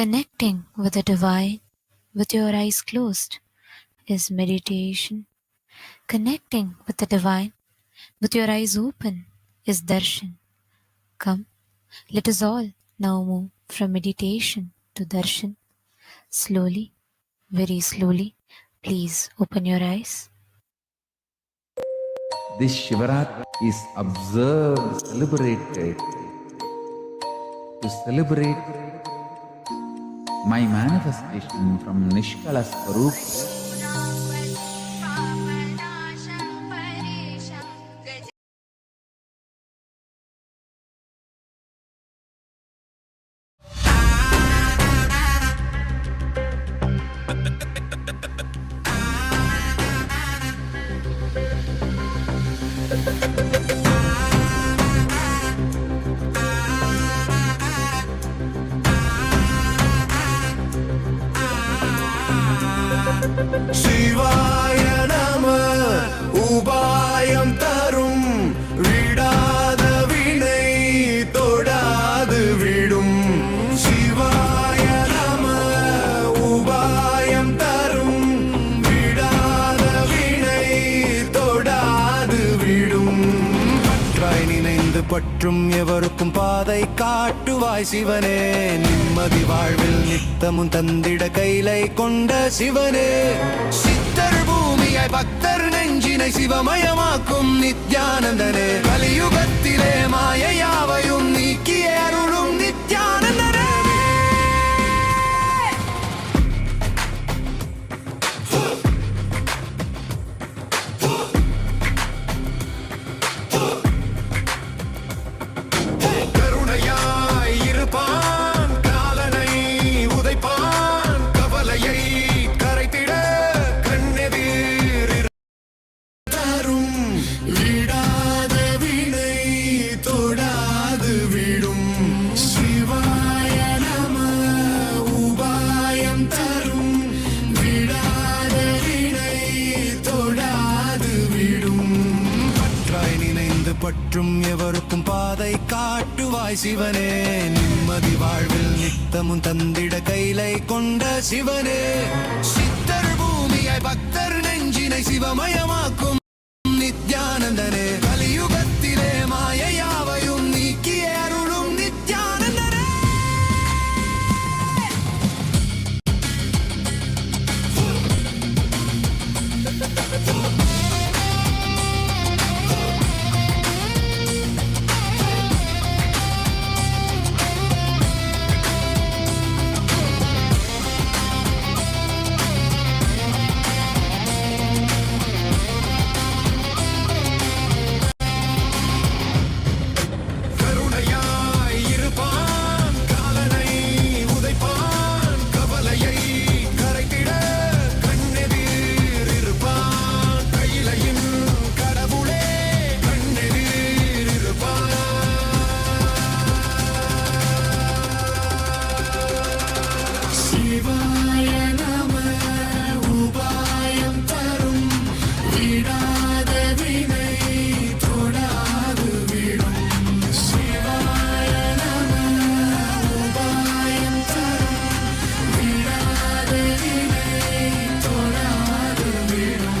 Connecting with the divine with your eyes closed is meditation. Connecting with the divine with your eyes open is darshan. Come, let us all now move from meditation to darshan. Slowly, very slowly, please open your eyes. This Shivaratri is observed, celebrated to celebrate my manifestation from Nishkala Swarupa. சிவாய நம உபாயம் தரும் விடாத வினை தொடாது விடும். சிவாய நம உபாயம் தரும் விடாத வினை தொடாது விடும். பற்றாய் நினைந்து பற்றும் எவருக்கும் பாதை காட்டுவாய் சிவனே. நிம்மதி வாழ்வில் நித்தமும் தந்திட கைலை கொண்ட சிவனே. சித்தர் பூமியாய் பக்தர் நெஞ்சினை சிவமயமாக்கும் நித்யானந்தனே. கலியுகத்திலே மாயையாவையும் நீக்கிய அருளும் நித்யானந்தனே. கருணையாய் இருப்பான், காலனை உதைப்பான், கவலையை கரைத்திட கண்ணெதிர் தரும். விடாத வினை தொடாது விடும். சிவாய நம உபாயம் தரும் விடாத வினை தொடாது விடும். பற்றாய் நினைந்து பற்றும் எவருக்கும் பாதை காட்டுவாய் சிவனே. நிம்மதி வாழ்வில் நித்தமும் தந்திட கைலை கொண்ட சிவனே. சித்தர் பூமியாய் பக்தர் நெஞ்சினை சிவமயமாக்கும் நித்யானந்தனே. கலியுகத்திலே மாயையாவையும் நீக்கிய அருளும் நித்யானந்தனே. கருணையாய் இருப்பான், காலனை உதைப்பான், கவலையை கரைத்திட கண்ணெதிர் இருப்பான். கையிலையின் கடவுளே கண்ணெதிர் இருப்பான். சிவாய நம உபாயம் தரும் விடாத வினை தொடாது விடும். சிவாய நம உபாயம் தரும் விடாத வினை தொடாது விடும்.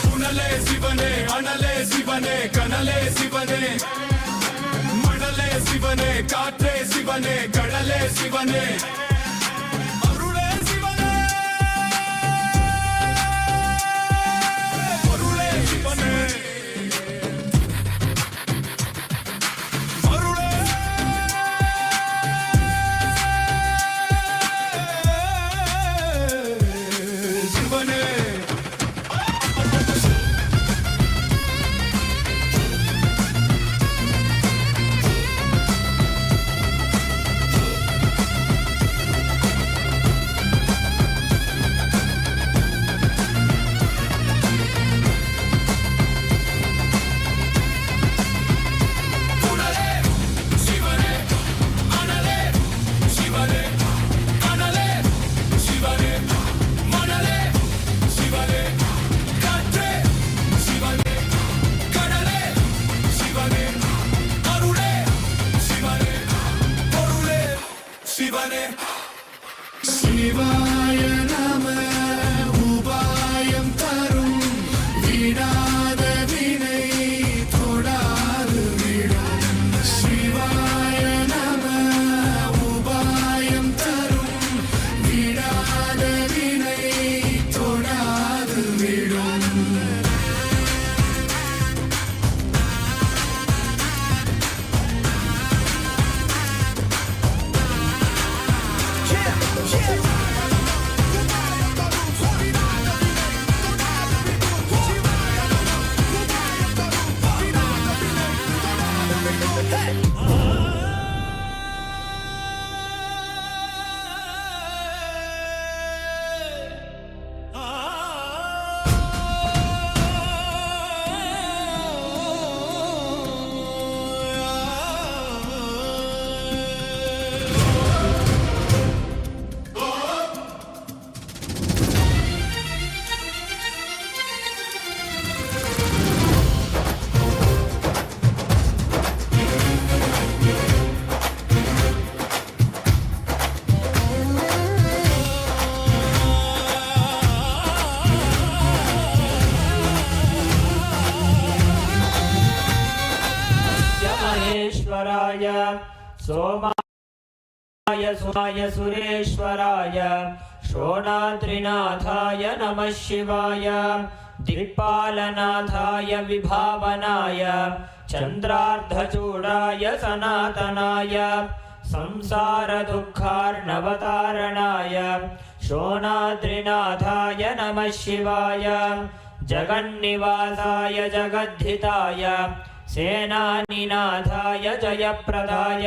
புனலே சிவனே, அனலே சிவனே, கனலே சிவனே, மணலே சிவனே, காற்றே சிவனே, கடலே சிவனே, அருளே சிவனே, பொருளே சிவனே, அருளே சிவனே. शिवाय सोमाय सुराय सुरेश्वराय शोणाद्रिनाथाय नमः शिवाय दिक्पालनाथाय विभावनाय चन्द्रार्धचूडाय सनातनाय संसारदुःखार्णवतारणाय शोणाद्रिनाथाय नमः शिवाय जगन्निवासाय जगद्धिताय सेनानिनाथाय जयप्रदाय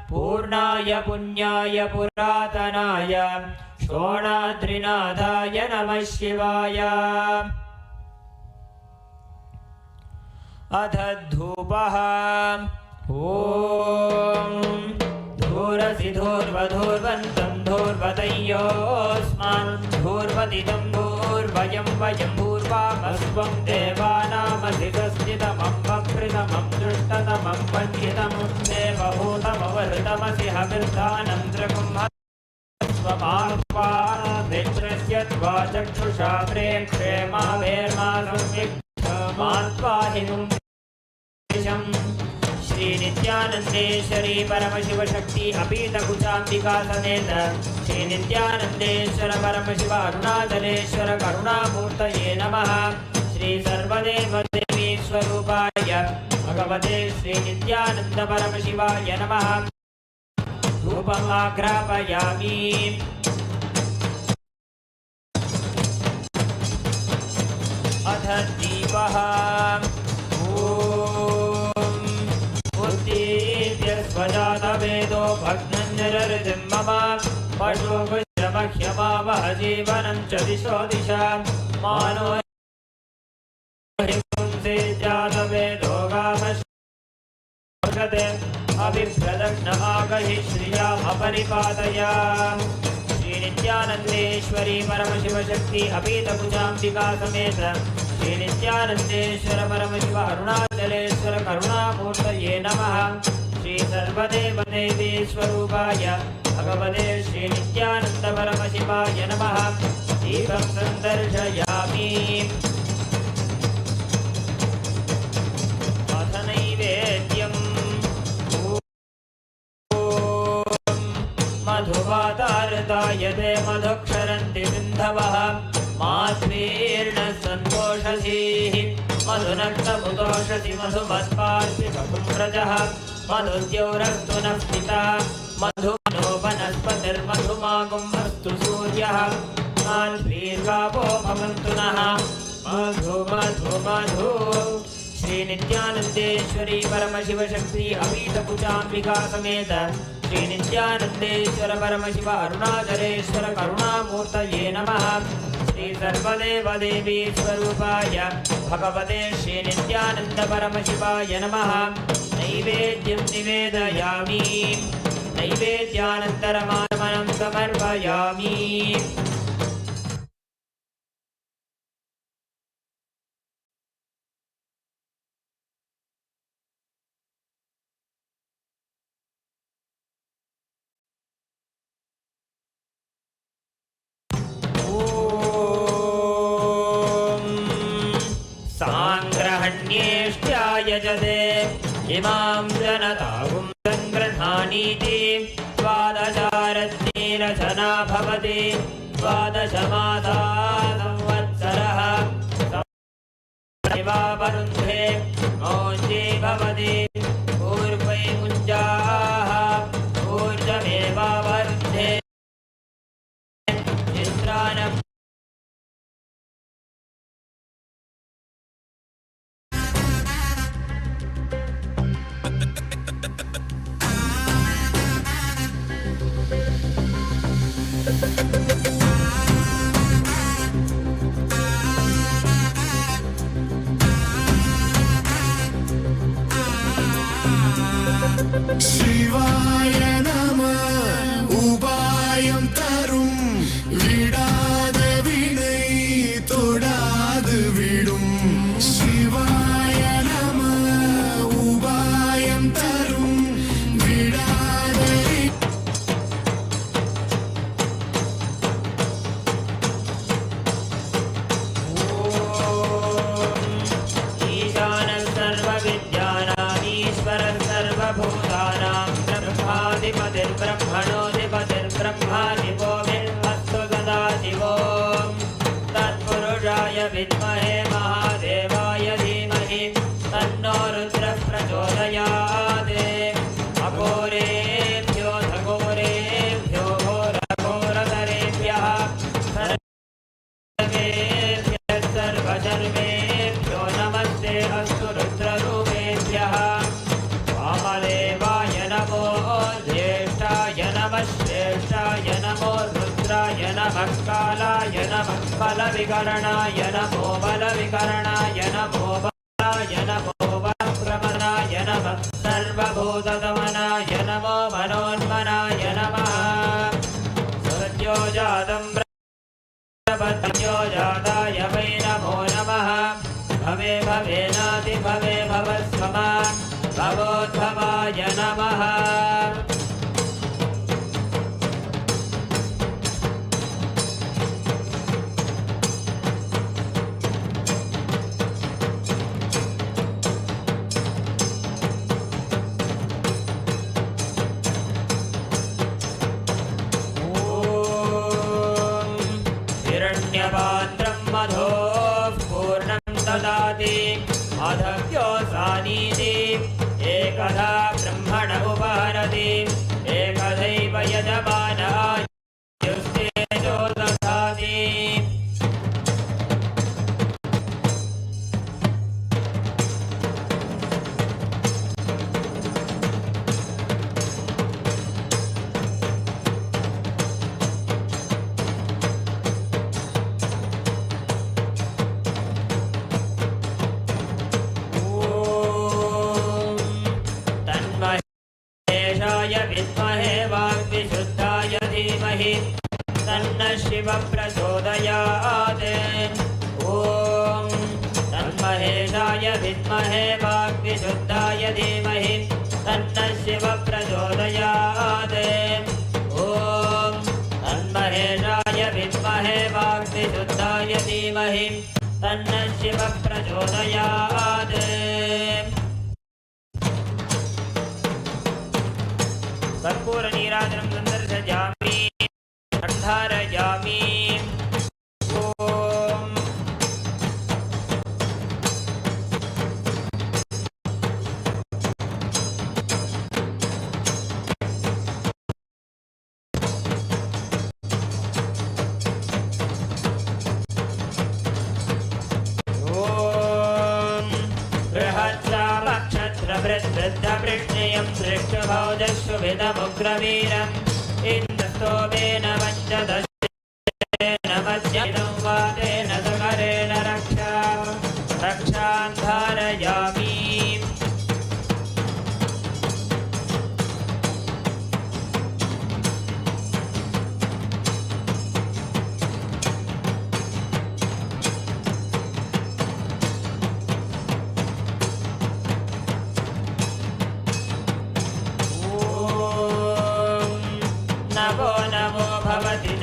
पूर्णाय पुण्याय पुरातनाय शोणाद्रिनाथाय नमः शिवाय अथ धूपः ॐ धूरसि धूर्वधूर्वन्तं धूर्वतयोऽस्मान् धूर्वदिदं धूर्वयं वयं भूर्वामस्त्वं देवानामसि तस्थितमं वकृतमं दृष्टतमं वन्यतमं देवभूतमवहृतमसि हविर्धानं दृगुं स्वमात्वा मित्रस्य त्वा चक्षुषा प्रेक्षे मा वेर्मा संविक्षमात्वा हिनुं श्री नित्यानंदेश्वरी परमशिव शक्ति अपीत कुचांबिका समेत श्री नित्यानंदेश्वर परमशिव अरुणाचलेश्वर करुणामूर्तये नमः। श्री सर्वदेव देवी स्वरूपाय भगवते श्री नित्यानंद परमशिवाय नमः। धूपम् आघ्रापयामि। अथ दीपः स्वजातवेदो भग्नञ्जररितिं मम पशुभुजमह्यमावह जीवनं च दिशो दिशा मानो हिंसे जातवेदो गामश्वगते अभिप्रदग्नमागहि श्रियामपरिपातया। श्री नित्यानंदेश्वरी परमशिव शक्ति अपीतकुचाम्बिका समेत श्री नित्यानंदेश्वर परमशिव अरुणाचलेश्वर करुणामूर्तये नमः। श्री सर्वदेव देवी स्वरूपाय भगवते श्री नित्यानंद परमशिवाय नमः। दीपं सन्दर्शयामि। अथ नैवेद्यम् मधुवातारताय ते मधुक्षरन्ति सिन्धवः माध्वीर्न सन्तोषधीः मधुनक्तमुदोषधि मधुमत्पार्ति बकुम्रजः मधुद्यौरस्तु नः पिता मधुमनो वनस्पतिर्मधुमागुम् अस्तु सूर्यः माध्वीर्गावो भवन्तु नः मधु मधु मधु। श्री नित्यानंदेश्वरी परमशिव शक्ति अपीतकुचाम्बिका समेत श्री नित्यानंदेश्वर परमशिव अरुणाचलेश्वर करुणामूर्तये नमः। श्री सर्वदेव देवी स्वरूपाय भगवते श्री नित्यानंद परमशिवाय नमः। नैवेद्यं निवेदयामि। नैवेद्यानन्तरमात्मनं समर्पयामि। यजते इमां जनतागुं सङ्गृह्णानीति द्वादशारत्नेरचना भवति द्वादशमासा संवत्सरः वरुन्धे मौञ्जे भवति पूर्वै मुञ्जाः ऊर्जमेवावरुन्धे चित्रानम् ब्रह्मणोऽधिपतिर्ब्रह्मा शिवो विल्मस्तु सदाशिवो तत्पुरुषाय विद्महे महादेवाय धीमहि तन्नो रुद्रः प्रचोदयात् अघोरेभ्यो घोरेभ्यो घोरघोरतरेभ्यः सर्वशर्वेभ्यो नमस्ते अस्तु रुद्ररूपेभ्यः वामदेवाय नमो ज्येष्ठाय नमः श्रेष्ठाय नमो रुद्राय नमः कालाय नमः बलविकरणाय नमो बलविकरणाय नमो बलाय नमो बलप्रमनाय नमः सर्वभूतदमनाय नमो मनोन्मनाय नमः सद्यो जातं प्रपद्यो जाताय वै नमो नमः भवे भवेनाति भवे भवस्वमा भवोद्भवाय नमः हिरण्यपात्रं मधोः पूर्णं ददाति अधव्योऽसानीति एकधा ब्रह्मण उपहरति एकधैव यजमानायुस्तेजो दधाति विद्महे वाग्विशुद्धाय धीमहि तन्नः शिवः प्रचोदयात् ॐ तन्महेशाय विद्महे वाग्विशुद्धाय धीमहि तन्नः शिवः प्रचोदयात् ॐ तन्महेशाय विद्महे वाग्विशुद्धाय धीमहि तन्नः शिवः प्रचोदयात् कर्पूरनीराजनं सन्दर्शयामि सन्धारयामि ॐ बृहत्सामक्षत्रवृद्धवृद्धपृष्णेयं दृष्टभौजशुभितमुग्रवीरम् इन्द्रस्तोमेन पञ्चदशेन मध्यमिदं वातेन सकरेण रक्षां धारयामि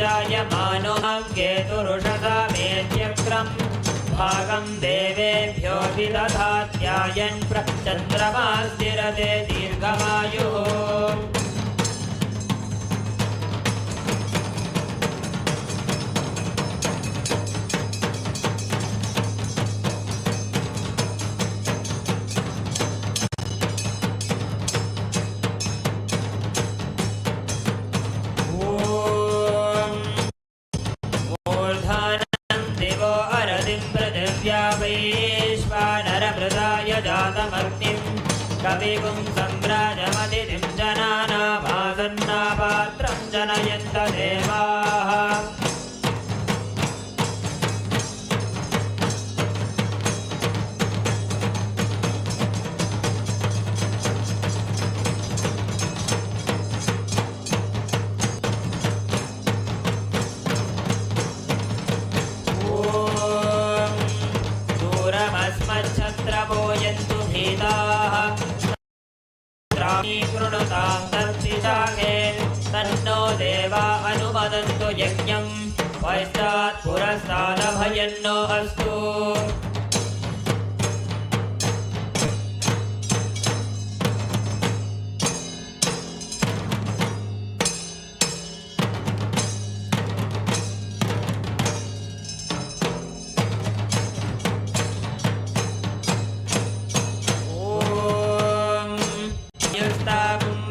जायमानोऽहं केतुरुषसा मेत्यक्रम् भागं देवेभ्योऽपि दधात्यायन् चन्द्रमास्तिरते दीर्घमायुः वैश्वानरमृदाय जातमग्निं कविगुं सम्राजमतिथिं जनानामासन्नापात्रं जनयन्त देवाः छत्रपोयन्तु भीताः कृणुतां तत्पिशाखे तन्नो देवा अनुमदन्तु यज्ञं पश्चात् पुरस्तादभयन्नो अस्तु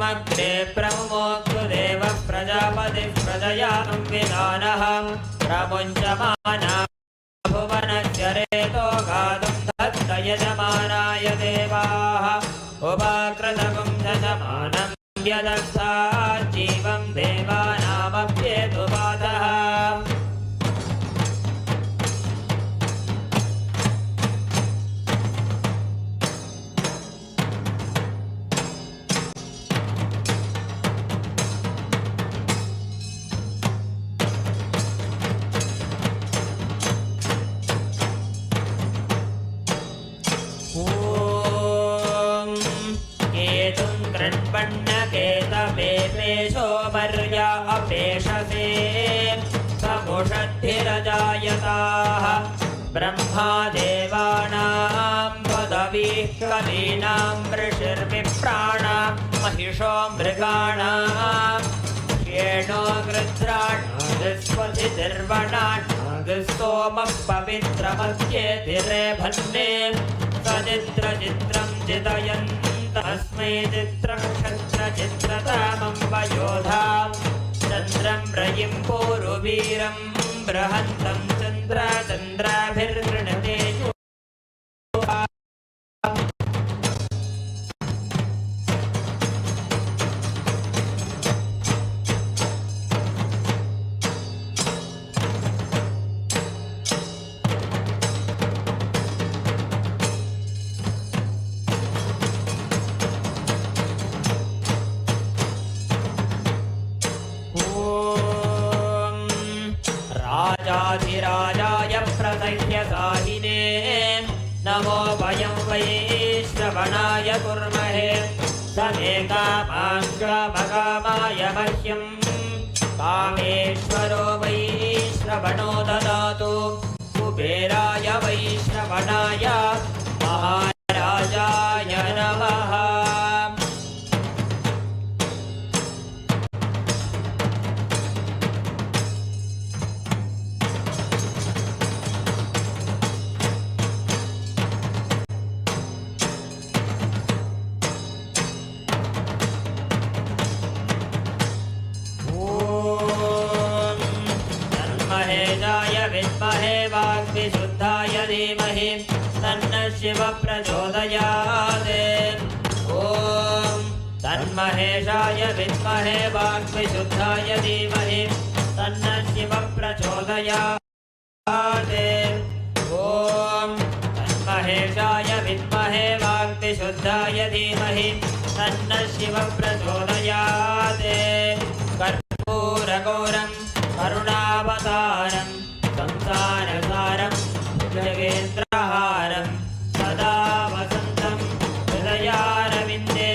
अग्रे प्रमुमोक्तु देवः प्रजापतिः प्रजया संविधानः प्रमुञ्चमाना भुवनस्य रेतो गातुं दत्त यजमानाय देवाः उपाकृतगुं यजमानं यदर्थात् जीवं देवानामप्येतुपातः सोमर्या अपेशसे समुषद्धिरजायताः ब्रह्मादेवानां पदवीः कवीनां ऋषिर्विप्राणां महिषो मृगाणां श्येनो गृध्राणादिस्वधिर्वणानादिस्तोमः पवित्रमध्येतिरे भन्ने सचित्रचित्रं चितयन् तस्मै चित्रं क्षत्रचित्रतामं वयोधां चन्द्रं रयिं पूरुवीरं बृहन्तं चन्द्राभिर्गृणते राजाधिराजाय प्रसह्यसाहिने नमो वयं वै श्रवणाय कुर्महे समे कामाय मह्यं कामेश्वरो वै श्रवणो ददातु कुबेराय वै श्रवणाय महाराजाय नमः विद्महे वाग्विशुद्धाय धीमहि तन्नः शिव प्रचोदयात् ॐ तन्महेशाय विद्महे वाग्विशुद्धाय धीमहि तन्नः शिव प्रचोदयात् ॐ तन्महेशाय विद्महे वाग्विशुद्धाय धीमहि तन्नः शिव प्रचोदयात् कर्पूरगौरं करुणावतारं संसारसारं जगेन्द्रहारं सदा वसन्तं हृदयारविन्दे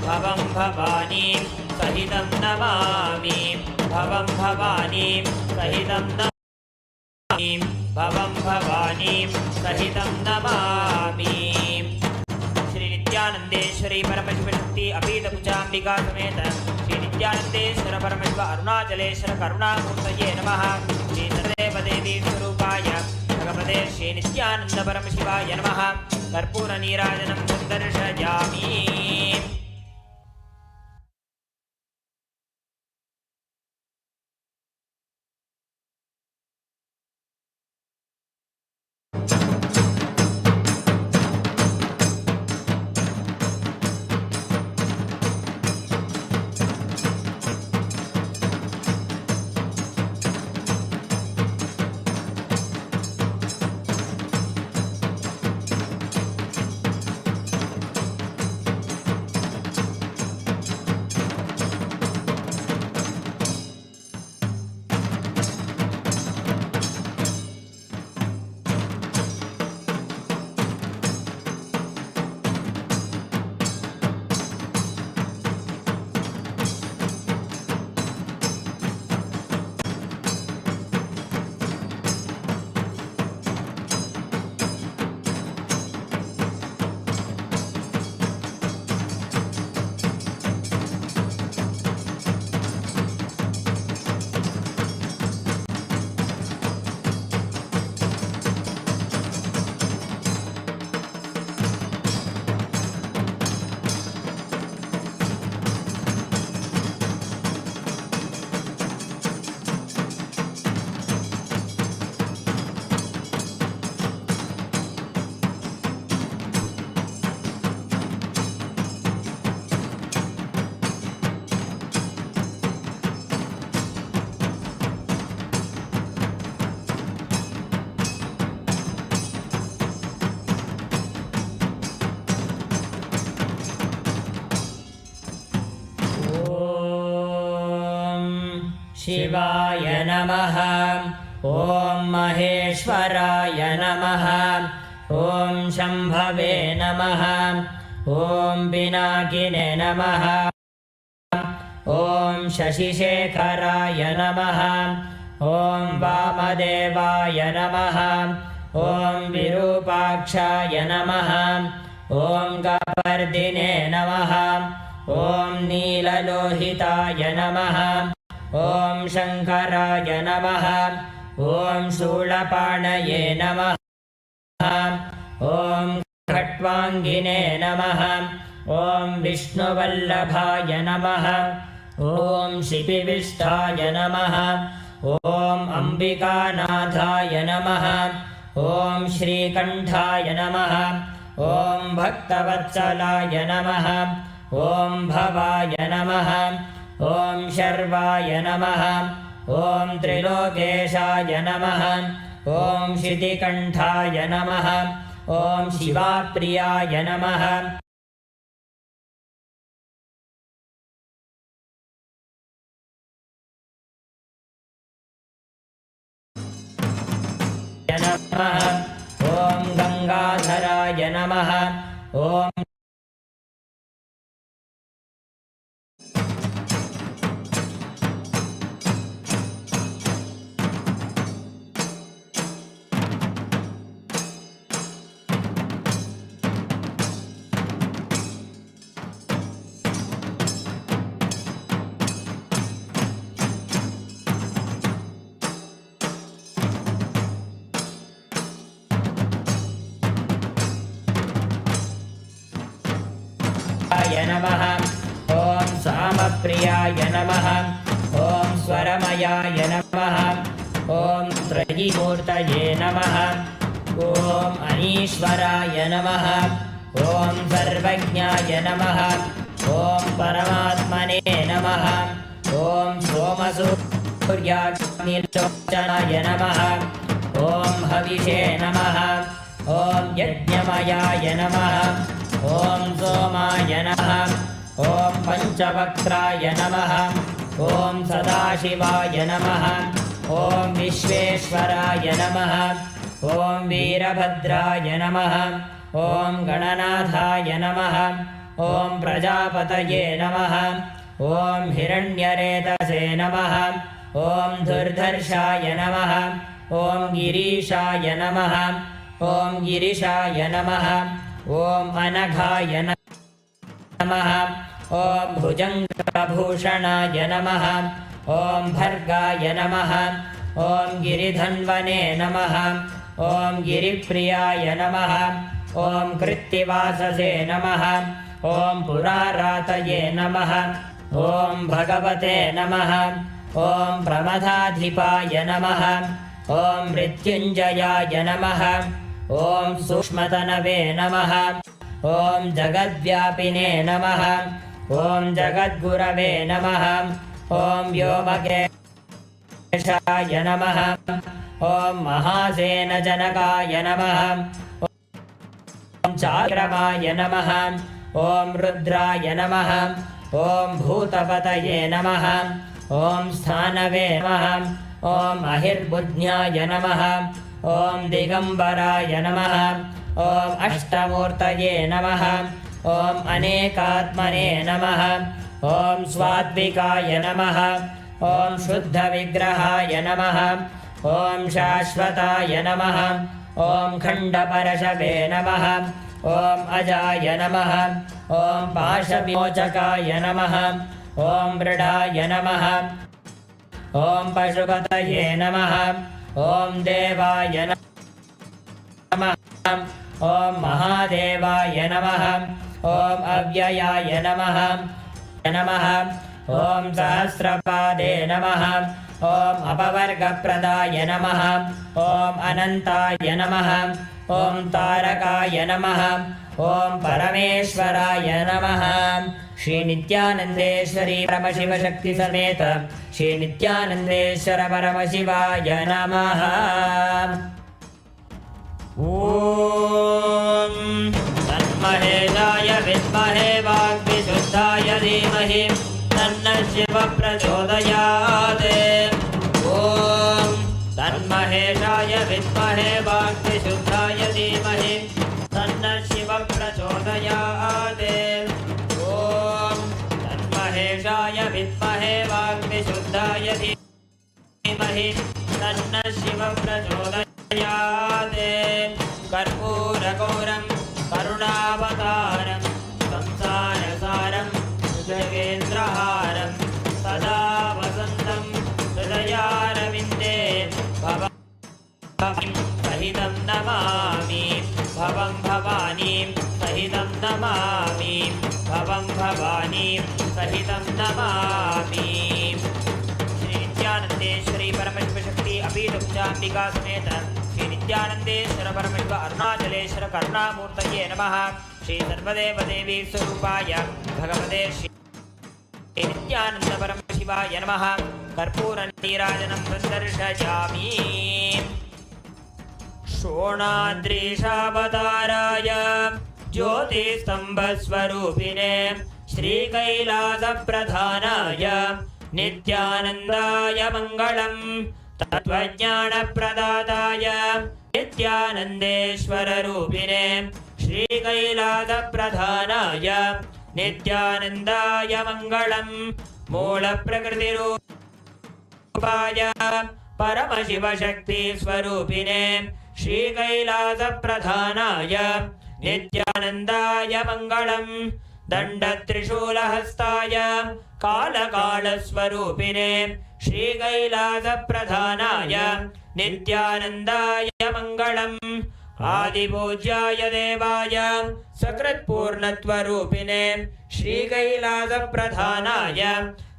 भवं भवानीं सहितं नमामि भवं भवानीं सहितं नमामि भवं भवानीं सहितं नमामि। श्री नित्यानंदेश्वरी परमशिवशक्ति अपीतकुचाम्बिका समेत श्री नित्यानंदेश्वर परमशिव अरुणाचलेश्वर करुणामूर्तये नमः। श्री सर्वदेवी स्वरूपाय भगवते श्री नित्यानंद परमशिवाय नमः। कर्पूर नीराजनं दर्शयामि। शिवाय नमः। ॐ महेश्वराय नमः। ॐ शम्भवे नमः। ॐ पिनाकिने नमः। ॐ शशिशेखराय नमः। ॐ वामदेवाय नमः। ॐ विरूपाक्षाय नमः। ॐ कपर्दिने नमः। ॐ नीललोहिताय नमः। ॐ शङ्कराय नमः। ॐ शूलपाणये नमः। ॐ खट्वाङ्गिने नमः। ॐ विष्णुवल्लभाय नमः। ॐ शिपिविष्टाय नमः। ॐ अम्बिकानाथाय नमः। ॐ श्रीकण्ठाय नमः। ॐ भक्तवत्सलाय नमः। ॐ भवाय नमः। ॐ शर्वाय नमः। ॐ त्रिलोकेशाय नमः। ॐ शितिकण्ठाय नमः। ॐ शिवाप्रियाय नमः। ॐ गंगाधराय नमः। ॐ नमः। ॐ सामप्रियाय नमः। ॐ स्वरमयाय नमः। ॐ त्रयीमूर्तये नमः। ॐ अनीश्वराय नमः। ॐ सर्वज्ञाय नमः। ॐ परमात्मने नमः। ॐ सोमसूर्याग्निलोचनाय नमः। ॐ हविषे नमः। ॐ यज्ञमयाय नमः। ॐ सोमाय नमः। ॐ पञ्चवक्त्राय नमः। ॐ सदाशिवाय नमः। ॐ विश्वेश्वराय नमः। ॐ वीरभद्राय नमः। ॐ गणनाथाय नमः। ॐ प्रजापतये नमः। ॐ हिरण्यरेतसे नमः। ॐ दुर्धर्षाय नमः। ॐ गिरीशाय नमः। ॐ गिरिशाय नमः। ॐ अनघाय नमः। ॐ भुजङ्गभूषणाय नमः। ॐ भर्गाय नमः। ॐ गिरिधन्वने नमः। ॐ गिरिप्रियाय नमः। ॐ कृत्तिवाससे नमः। ॐ पुरारातये नमः। ॐ भगवते नमः। ॐ प्रमथाधिपाय नमः। ॐ मृत्युञ्जयाय नमः। ॐ सूक्ष्मतनवे नमः। ॐ जगद्व्यापिने नमः। ॐ जगद्गुरवे नमः। ॐ व्योमकेशाय नमः। ॐ महासेनजनकाय नमः। ॐ चाक्रमाय नमः। ॐ रुद्राय नमः। ॐ भूतपतये नमः। ॐ स्थानवे नमः। ॐ अहिर्बुद्ध्याय नमः। ॐ दिगम्बराय नमः। ॐ अष्टमूर्तये नमः। ॐ अनेकात्मने नमः। ॐ स्वात्विकाय नमः। ॐ शुद्धविग्रहाय नमः। ॐ शाश्वताय नमः। ॐ खण्डपरशवे नमः। ॐ अजाय नमः। ॐ पाशविमोचकाय नमः। ॐ मृडाय नमः। ॐ पशुपतये नमः। ॐ देवाय नमः। ॐ महादेवाय नमः। ॐ अव्ययाय नमः। ॐ सहस्रपादे नमः। ॐ अपवर्गप्रदाय नमः। ॐ अनन्ताय नमः। ॐ तारकाय नमः। ॐ परमेश्वराय नमः। श्री नित्यानन्देश्वरी परमशिव शक्ति समेत श्री नित्यानन्देश्वर परमशिवाय नमः। ॐ तन्महेशाय विद्महे वाग्विशुद्धाय धीमहि तन्नः शिवः प्रचोदयात्। धीमहि तन्नः शिवः प्रचोदयात् कर्पूरगौरं करुणावतारं संसारसारं भुजगेन्द्रहारं सदा वसन्तं हृदयारविन्दे भवानीं सहितं नमामि भवं भवानीं सहितं नमामि भवं भवानीं सहितं नमामि। श्री नित्यानंदेश्वरी परमशिव शक्ति अपीठुपचाम्बिका समेत श्री नित्यानंदेश्वर परमशिव अरुणाचलेश्वर करुणामूर्तये नमः। श्री सर्वदेव देवी स्वरूपाय भगवते श्री नित्यानंद परमशिवाय नमः। कर्पूर नीराजनं संदर्शयामि। शोणाद्रीशावताराय ज्योतिस्तंभस्वरूपिणे श्रीकैलासप्रधानाय नित्यानन्दाय मङ्गलम्। तत्त्वज्ञानप्रदाताय नित्यानन्देश्वररूपिणे श्रीकैलासप्रधानाय नित्यानन्दाय मङ्गलम्। मूलप्रकृतिरूपाय परमशिवशक्तिस्वरूपिणे श्रीकैलासप्रधानाय नित्यानन्दाय मङ्गलम्। दण्डत्रिशूलहस्ताय कालकालस्वरूपिणे श्रीकैलासप्रधानाय नित्यानन्दाय मङ्गलम्। आदिपूज्याय देवाय सकृत्पूर्णत्वरूपिणे श्रीकैलासप्रधानाय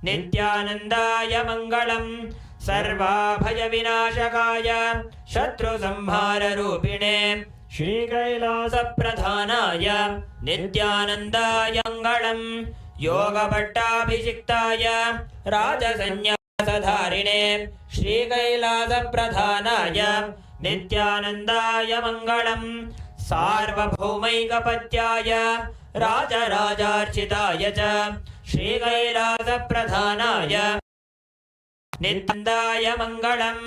नित्यानन्दाय मङ्गलम्। सर्वाभयविनाशकाय शत्रुसंहाररूपिणे श्रीकैलासप्रधानाय नित्यानन्दाय मङ्गलम्। योगभट्टाभिषिक्ताय राजसन्न्यासधारिणे श्रीकैलासप्रधानाय नित्यानन्दाय मङ्गलम्। सार्वभौमैकपत्याय राजराजार्चिताय च श्रीकैलासप्रधानाय नित्यानन्दाय मङ्गलम्।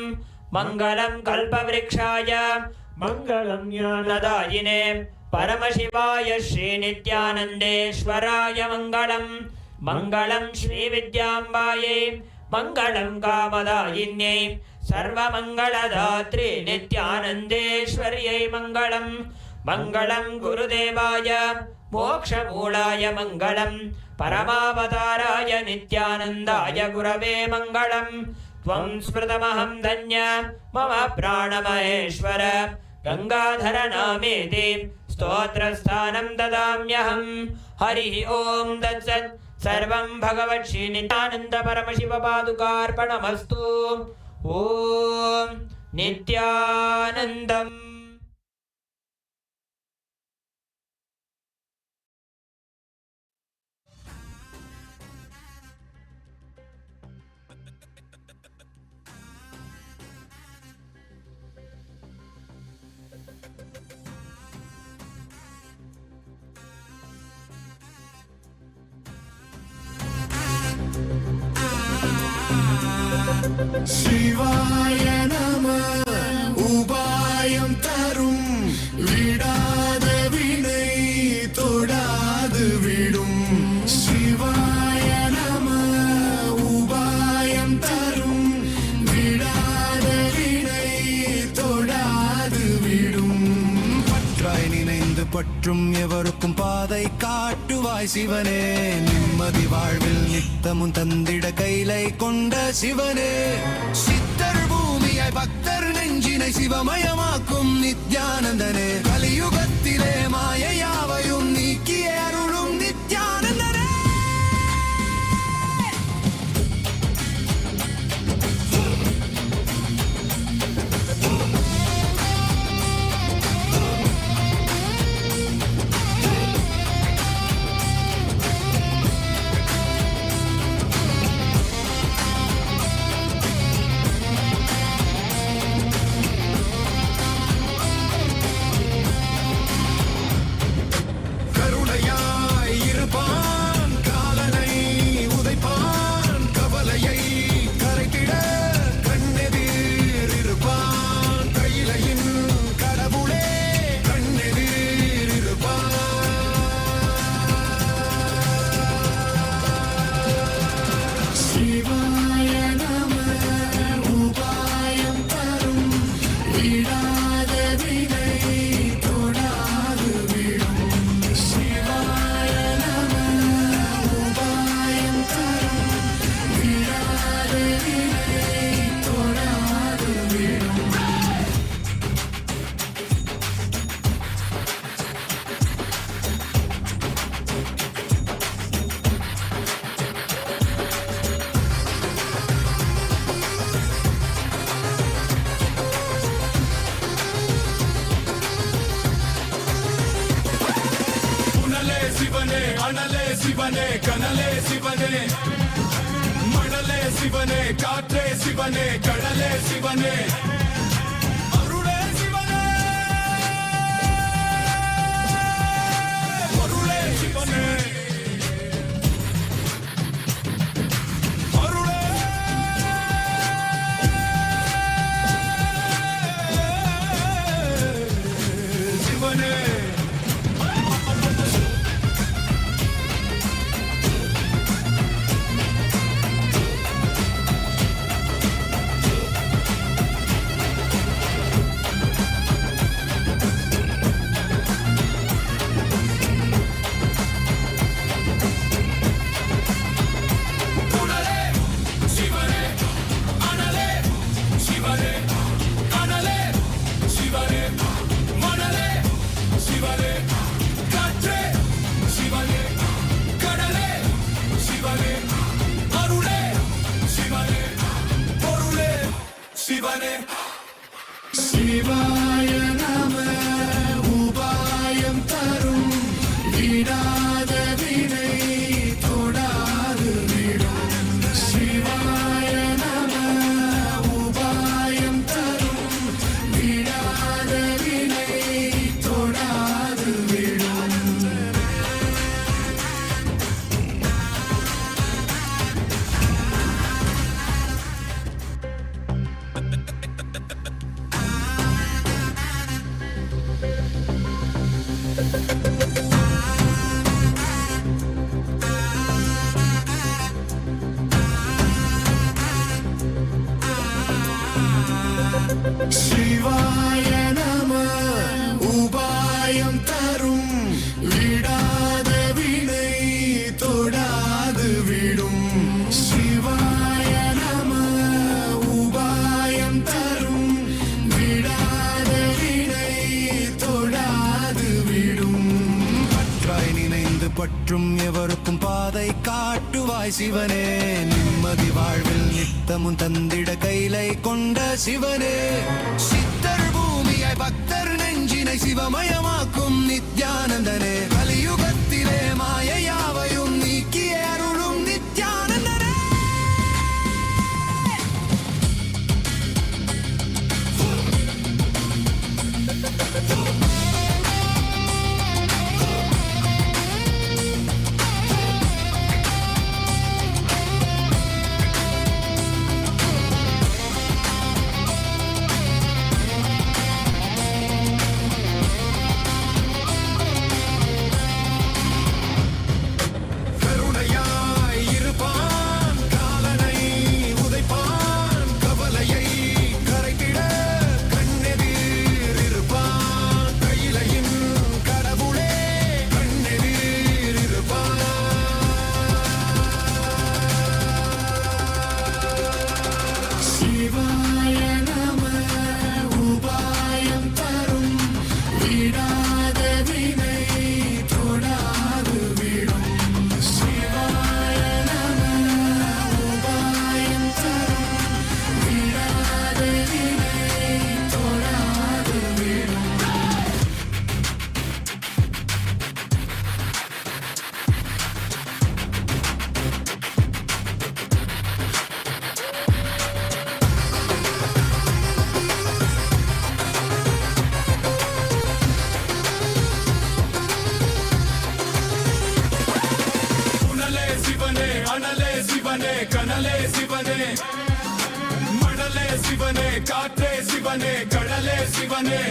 मङ्गलं कल्पवृक्षाय मङ्गलं ज्ञानदायिने परमशिवाय श्रीनित्यानन्देश्वराय मङ्गलम्। मङ्गलं श्रीविद्याम्बायै मङ्गलं कामदायिन्यै सर्वमङ्गलदात्री नित्यानन्देश्वर्यै मङ्गलम्। मङ्गलं गुरुदेवाय मोक्षमूलाय मङ्गलम्। परमावताराय नित्यानन्दाय गुरवे मङ्गलम्। त्वं स्मृतमहं धन्य मम प्राणमहेश्वर गंगाधर नामेति स्तोत्रस्थानं ददाम्यहम्। हरिः ओं तत्सत्। सर्वं भगवत् श्री नित्यानन्द परमशिव पादुकार्पणमस्तु। ओं नित्यानन्दम्। शिवाय नमः उपायं तरुं विडाद विनै तोडाद विडुं। शिवाय नमः उपायं तरुं विडाद विनै तोडाद विडुं। பற்றாய் நினைந்து பற்றும் எவருக்கும் பாதை காட்டுவாய் சிவனே। நிம்மதி வாழ்வில் நித்தமும் தந்திட கைலை கொண்ட சிவனே। சித்தர் பூமியாய் பக்தர் நெஞ்சினை சிவமயமாக்கும் நித்யானந்தனே। கலியுகத்திலே மாயையாவையும் நீக்கிய அருளும் நித்யானந்தனே। அனலே சிவனே அனலே சிவனே கனலே சிவனே மணலே சிவனே காற்றே சிவனே கடலே சிவனே அருளே சிவனே பொருளே சிவனே அருளே சிவனே சிவாய நம உபாயம் தரும் விடாத வினை தொடாது விடும் சிவாய நம உபாயம் தரும் விடாத வினை தொடாது விடும் சிவாய நம உபாயம் தரும் விடாத வினை தொடாது விடும் சிவாய நம உபாயம் தரும் விடாத வினை தொடாது விடும் பற்றாய் நினைந்து பற்றும் எவருக்கும் பாதை காட்டுவாய் சிவனே நிம்மதி வாழ்வில் நித்தமும் தந்திட கைலை கொண்ட சிவனே சித்தர் பூமியாய் பக்தர் நெஞ்சினை சிவமயமாக்கும் நித்யானந்தனே கலியுகத்திலே மாயையாவையும் நீக்கிய அருளும் நித்யானந்தனே கருணையாய் இருப்பான் காலனை உதைப்பான் கவலையை கரைத்திட கண்ணெதிர் இருப்பான் கையிலையின் கடவுளே கண்ணெதிர் இருப்பான் சிவாய நம உபாயம் தரும் விடாத வினை தொடாது விடும் சிவாய நம உபாயம் தரும் விடாத வினை தொடாது விடும் உணலே சிவனே அனலே சிவனே கனலே சிவனே மணலே சிவனே காற்றே சிவனே கடலே சிவனே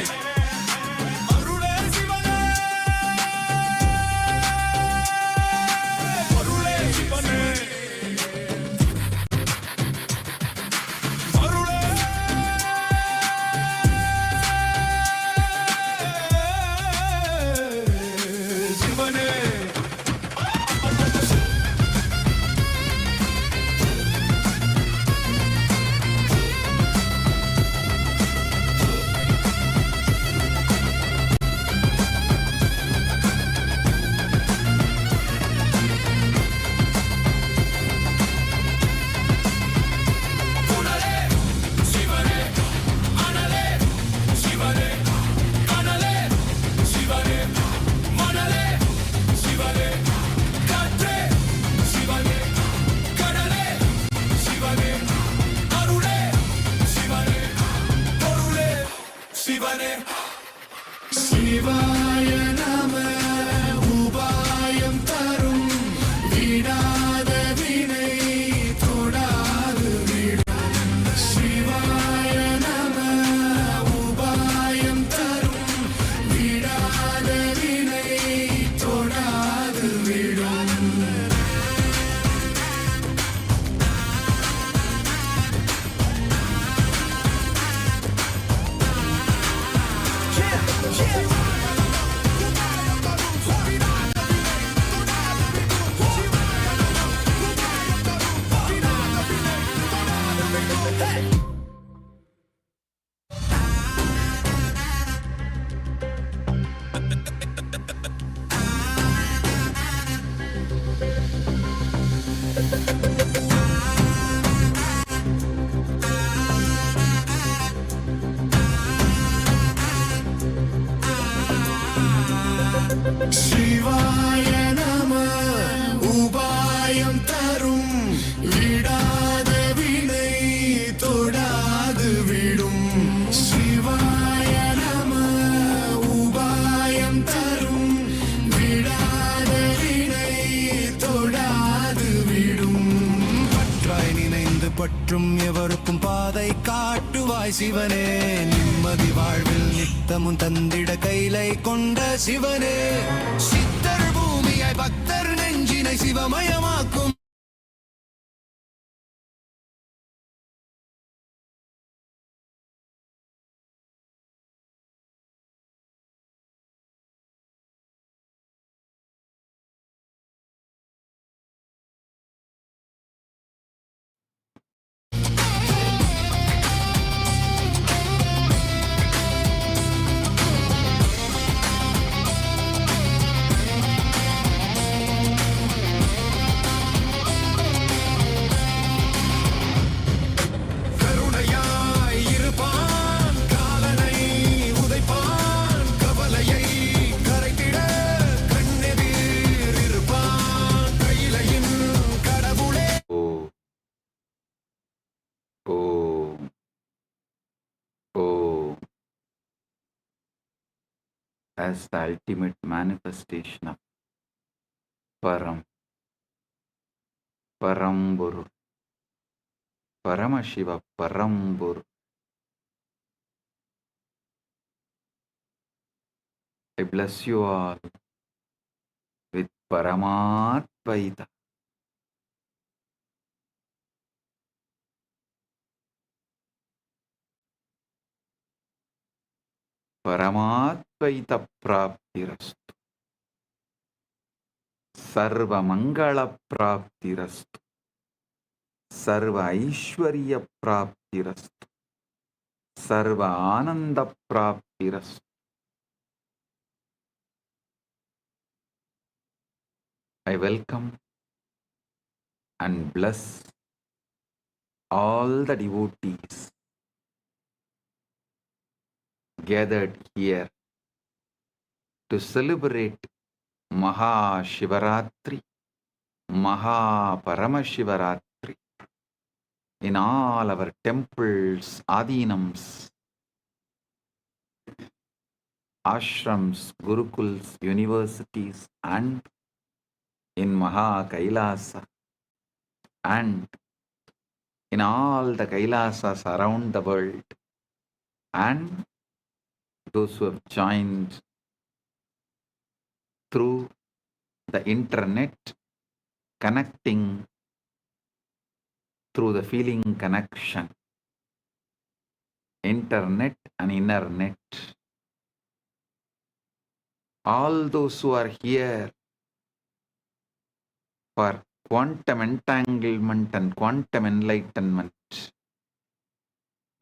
அருளே சிவனே பொருளே சிவனே அருளே சிவனே சிவாய நம உபாயம் தரும் விடாத வினை தொடாது விடும் சிவாய நம உபாயம் தரும் விடாத வினை தொடாது விடும் பற்றாய் நினைந்து பற்றும் எவருக்கும் பாதை காட்டுவாய் சிவனே நிம்மதி வாழ்வில் நித்தமும் தந்திட கைலை கொண்ட சிவனே சித்தர் பூமியாய் பக்தர் நெஞ்சினை சிவமயமாக்கும் கருணையாய் இருப்பான் காலனை உதைப்பான் கவலையை கரைத்திட கண்ணெதிர் இருப்பான் கையிலையின் கடவுளே Om. Om. As the ultimate manifestation of Parampurul, Paramashiva Parampurul. I bless you all with Paramatvaita. Paramatvaita praptirastu. Sarva mangala praptirastu. Sarva aishwarya praptirastu. Sarva ananda praptirastu. I welcome and bless all the devotees gathered here to celebrate MAHA Shivaratri, MAHA Paramashivaratri in all our temples, adinams, ashrams, gurukuls, universities, and in MAHA KAILASA, and in all the Kailasas around the world, and those who have joined through the internet, connecting through the feeling connection, internet and inner net. All those who are here for quantum entanglement and quantum enlightenment,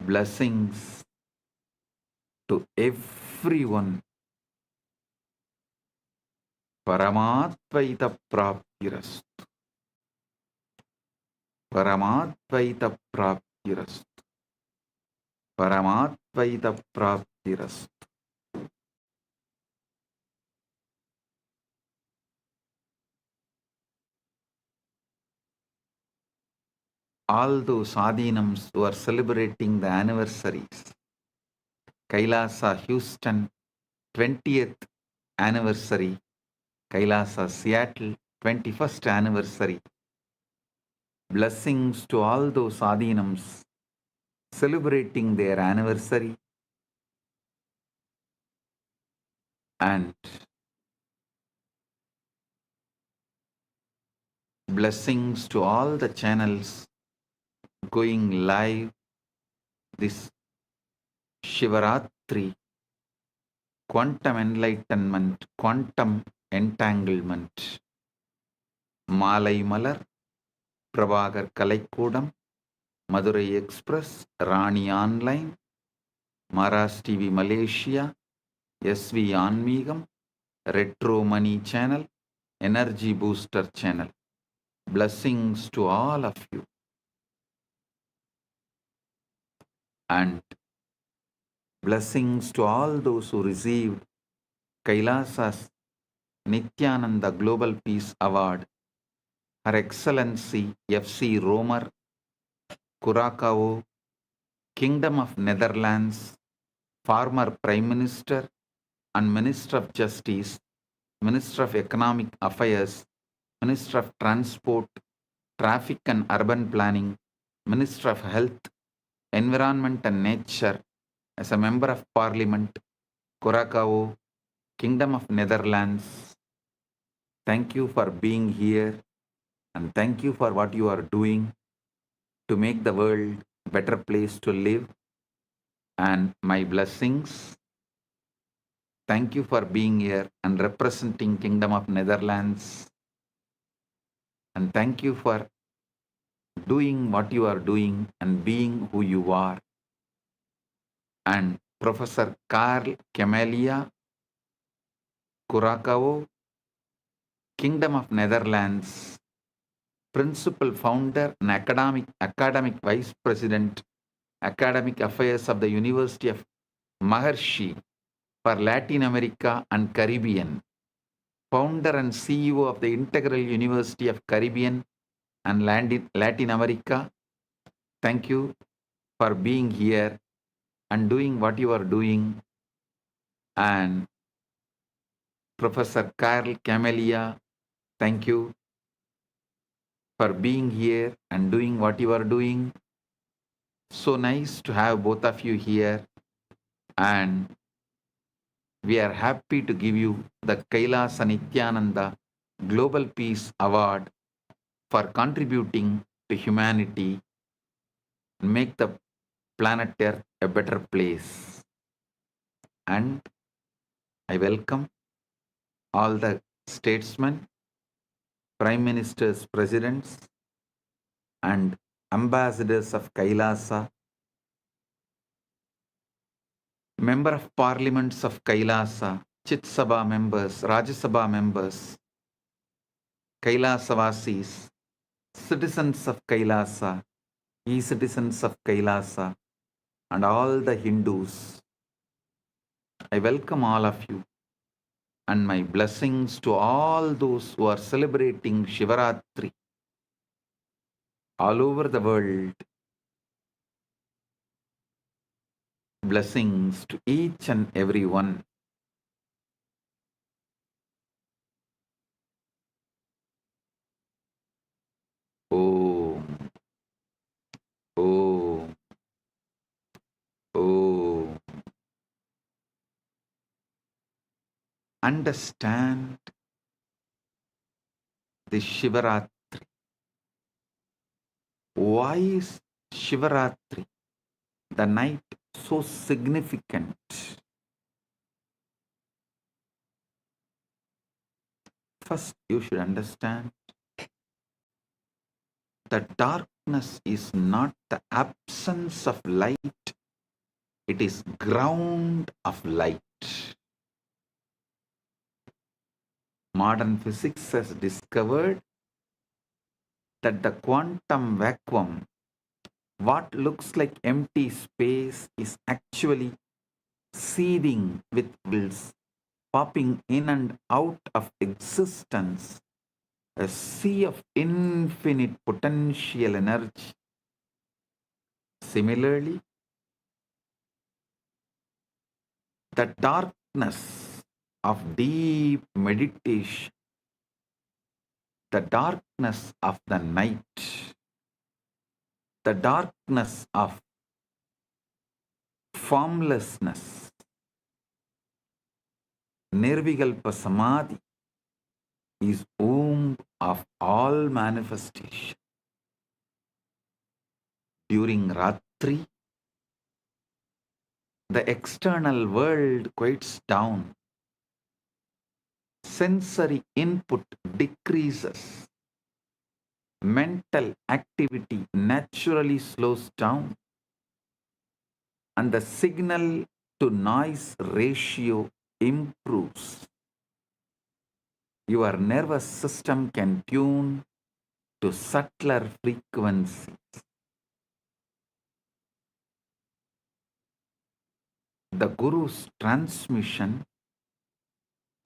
blessings to everyone. Paramatvaita praptirastu. Paramatvaita praptirastu. Paramatvaita praptirastu. All those adinams who are celebrating the anniversaries, Kailasa Houston 20th anniversary, Kailasa Seattle 21st anniversary. Blessings to all those adinams celebrating their anniversary, and blessings to all the channels going live this Shivaratri, quantum enlightenment, quantum entanglement. Malai Malar, Prabhagar Kalaikudam, Madurai Express, Rani Online, Maras TV Malaysia, SV Anmigam, Retro Money Channel, Energy Booster Channel. Blessings to all of you. And blessings to all those who received Kailasa's Nithyananda Global Peace Award, Her Excellency F.C. Romer, Curacao, Kingdom of Netherlands, former Prime Minister and Minister of Justice, Minister of Economic Affairs, Minister of Transport, Traffic and Urban Planning, Minister of Health, Environment and Nature, as a Member of Parliament, Curacao, Kingdom of Netherlands. Thank you for being here and thank you for what you are doing to make the world a better place to live. And my blessings. Thank you for being here and representing Kingdom of Netherlands. And thank you for doing what you are doing and being who you are. And Professor Carl Camelia, Curacao, Kingdom of Netherlands, Principal Founder and Academic Vice President, Academic Affairs of the University of Maharishi for Latin America and Caribbean, Founder and CEO of the Integral University of Caribbean and Latin America. Thank you for being here and doing what you are doing. And Professor Carl Camelia, thank you for being here and doing what you are doing. So nice to have both of you here, and we are happy to give you the KAILASA Nithyananda Global Peace Award for contributing to humanity and make the planet Earth a better place. And I welcome all the statesmen, prime ministers, presidents, and ambassadors of KAILASA, member of parliaments of KAILASA, Chit Sabha members, Rajya Sabha members, Kailasavasis, citizens of KAILASA, e-citizens of KAILASA, and all the Hindus. I welcome all of you and my blessings to all those who are celebrating Shivaratri all over the world. Blessings to each and every one. Om, Om, Om. Understand the Shivaratri. Why is Shivaratri, the night, so significant? First, you should understand that darkness is not the absence of light, it is ground of light. Modern physics has discovered that the quantum vacuum, what looks like empty space, is actually seething with bubbles popping in and out of existence, a sea of infinite potential energy. Similarly, the darkness of deep meditation, the darkness of the night, the darkness of formlessness, Nirvikalpa Samadhi, is womb of all manifestation. During Ratri, the external world quiets down. Sensory input decreases. Mental activity naturally slows down. And the signal to noise ratio improves. Your nervous system can tune to subtler frequencies. The Guru's transmission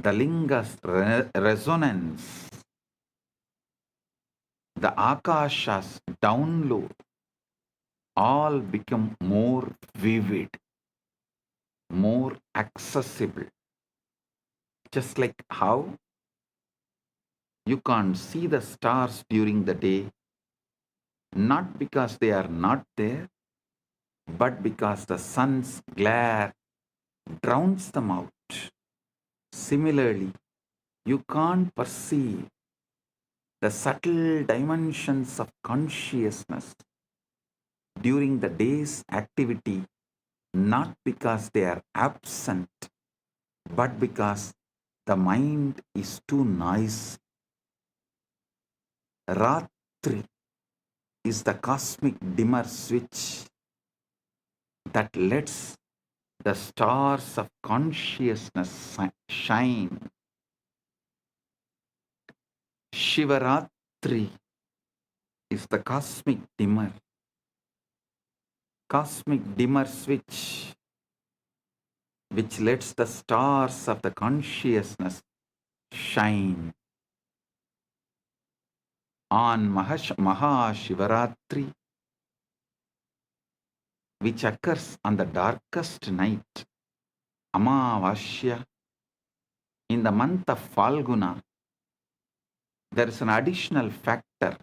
the linga's resonance, the akasha's download, all become more vivid, more accessible. Just like how you can't see the stars during the day, not because they are not there, but because the sun's glare drowns them out. Similarly, you can't perceive the subtle dimensions of consciousness during the day's activity, not because they are absent, but because the mind is too noisy. Ratri is the cosmic dimmer switch that lets the stars of consciousness shine. Shivaratri is the cosmic dimmer switch which lets the stars of the consciousness shine. On MAHA PARAMASHIVARATRI, which occurs on the darkest night, Amavasya, in the month of Falguna, there is an additional factor,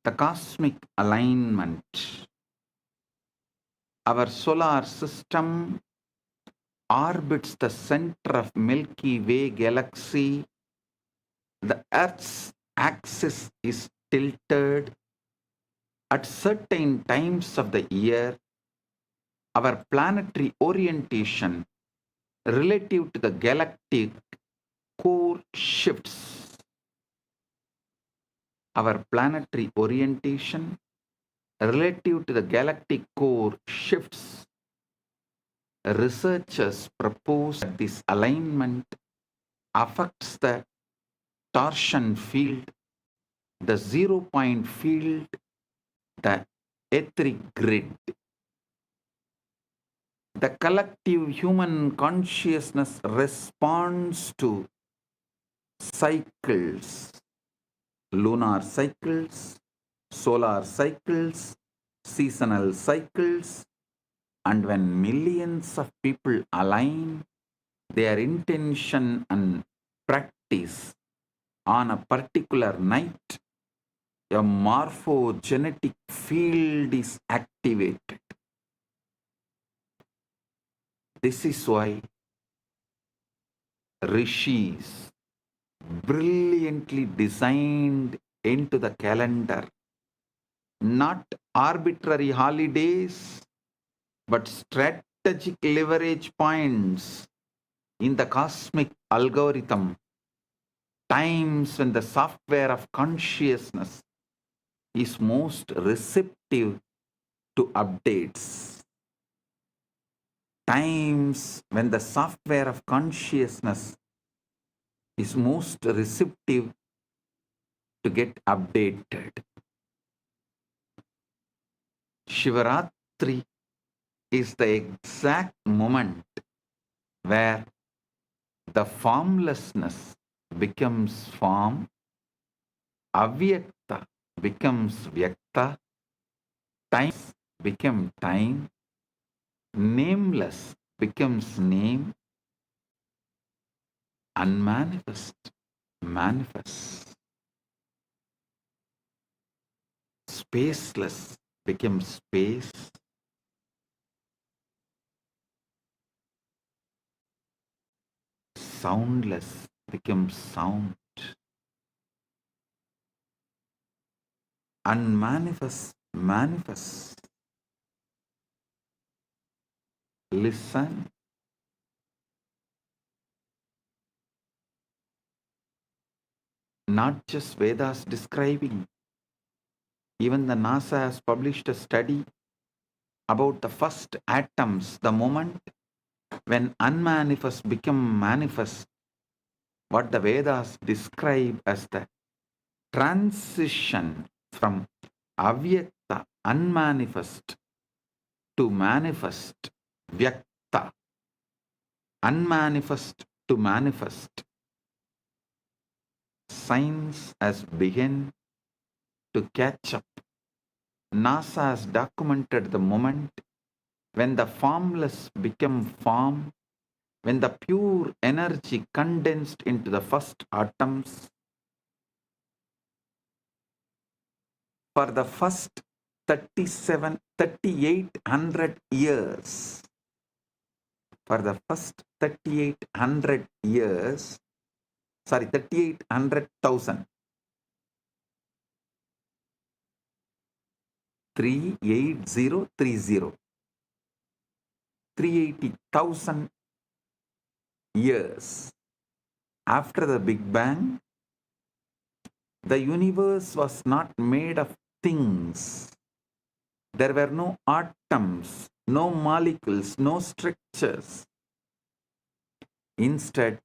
the cosmic alignment. Our solar system orbits the center of Milky Way galaxy. The Earth's axis is tilted at certain times of the year. Our planetary orientation relative to the galactic core shifts. Our planetary orientation relative to the galactic core shifts. Researchers propose that this alignment affects the torsion field, the 0-point field, the etheric grid. The collective human consciousness responds to cycles, lunar cycles, solar cycles, seasonal cycles, and when millions of people align their intention and practice on a particular night, a morphogenetic field is activated. This is why rishis brilliantly designed into the calendar not arbitrary holidays, but strategic leverage points in the cosmic algorithm, times when the software of consciousness is most receptive to updates. Times when the software of consciousness is most receptive to get updated. Shivaratri is the exact moment where the formlessness becomes form, avyakta becomes vyakta, time becomes time, nameless becomes name, unmanifest manifests. Spaceless becomes space. Soundless becomes sound. Unmanifest manifests. Listen. Not just Vedas describing. Even the NASA has published a study about the first atoms, the moment when unmanifest become manifest, what the Vedas describe as the transition from avyakta, unmanifest, to manifest, vyakta, unmanifest to manifest, science has begun to catch up. NASA has documented the moment when the formless became form, when the pure energy condensed into the first atoms. For the first 3800 years, for the first 3800 years, 3800,000, 38030, 380,000 years after the Big Bang, the universe was not made of things. There were no atoms, no molecules, no structures. Instead,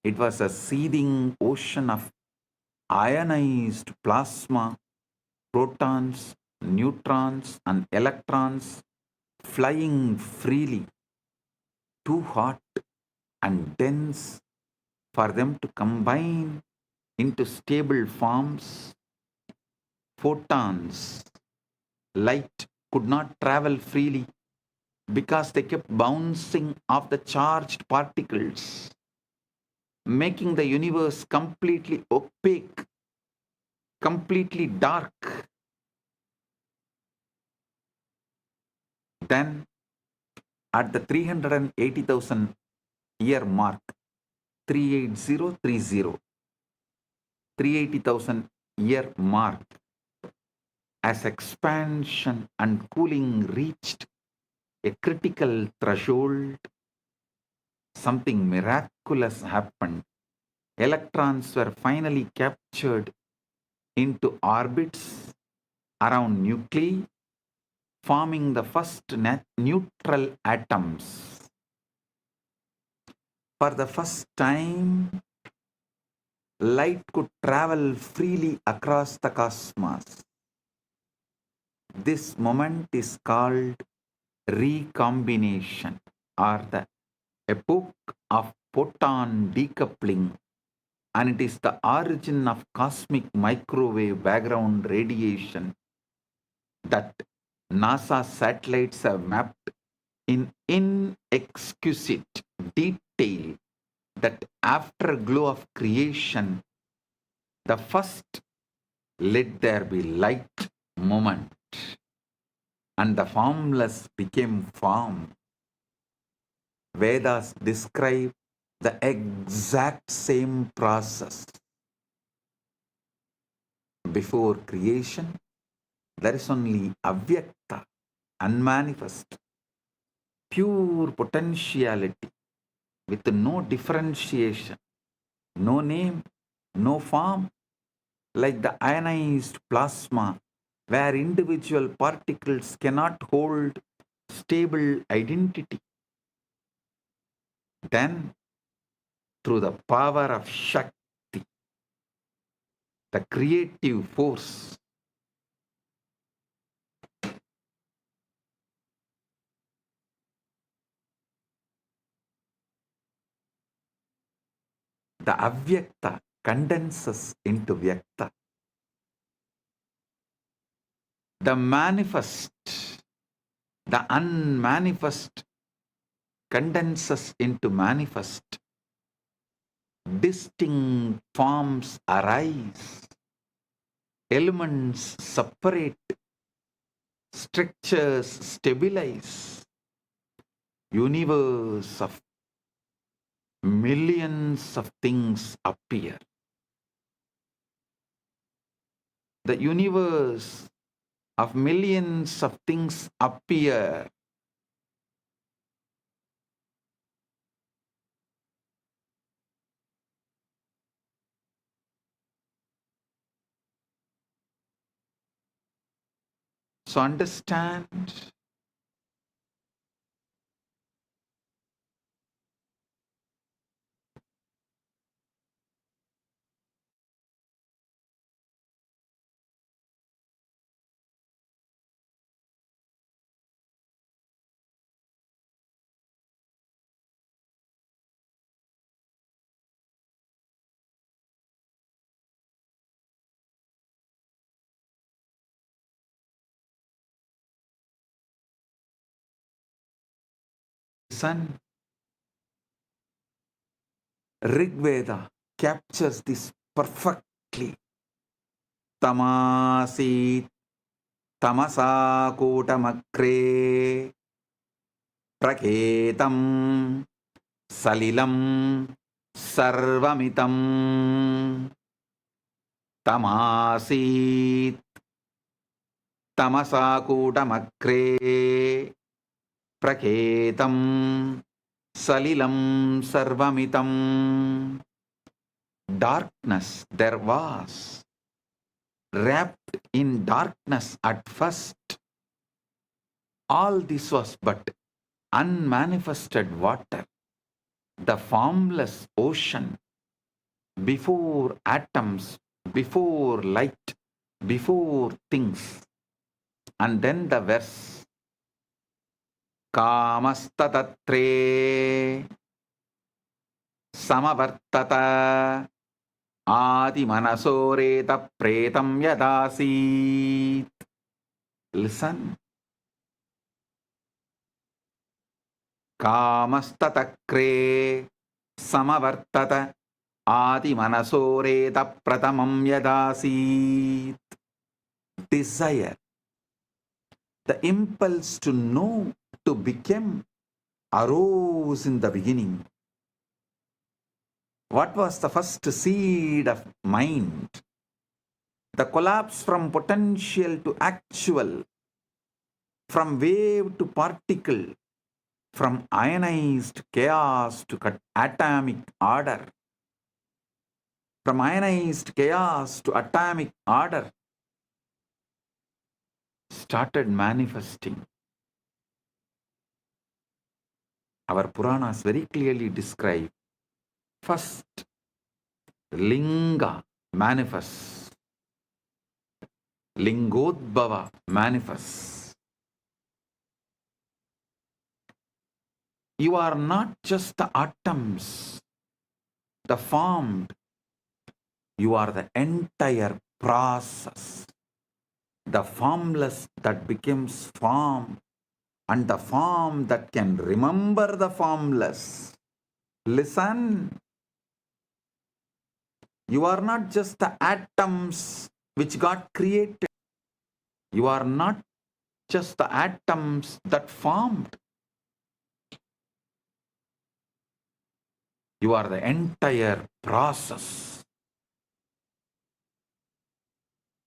it was a seething ocean of ionized plasma, protons, neutrons, and electrons flying freely, too hot and dense for them to combine into stable forms. Photons, light, could not travel freely because they kept bouncing off the charged particles, making the universe completely opaque, completely dark. Then, at the 380,000 year mark, 38030, 380,000 year mark, as expansion and cooling reached a critical threshold, something miraculous happened. Electrons were finally captured into orbits around nuclei, forming the first neutral atoms. For the first time, light could travel freely across the cosmos. This moment is called recombination, or the epoch of photon decoupling, and it is the origin of cosmic microwave background radiation that NASA satellites have mapped in inexquisite detail. That afterglow of creation, the first let there be light moment, and the formless became form. Vedas describe the exact same process. Before creation, there is only avyakta, unmanifest, pure potentiality with no differentiation, no name, no form, like the ionized plasma, where individual particles cannot hold stable identity. Then, through the power of Shakti, the creative force, the avyakta condenses into vyakta. The manifest, the unmanifest condenses into manifest. Distinct forms arise. Elements separate. Structures stabilize. Universe of millions of things appear. The universe of millions of things appear. So understand, Listen. Rig Veda captures this perfectly. Tamasit tamasa kotamakre praketam salilam sarvamitam. Tamasit tamasa kotamakre praketam salilam sarvamitam. Darkness there was, wrapped in darkness at first. All this was but unmanifested water, the formless ocean, before atoms, before light, before things. And then the verse, Kamastatre Samavartata Adi Manasoreta Pretam Yadasit. Listen. Kamastatakre Samavartata Adi Manasoreta Pratamam Yadasit. Desire, the impulse to know, to become, arose in the beginning. What was the first seed of mind? The collapse from potential to actual, from wave to particle, from ionized chaos to atomic order, from ionized chaos to atomic order, started manifesting. Our Puranas very clearly describe, first, Linga manifests, Lingodbhava manifests. You are not just the atoms, the formed. You are the entire process, the formless that becomes form, and the form that can remember the formless. Listen. You are not just the atoms which got created. You are not just the atoms that formed. You are the entire process.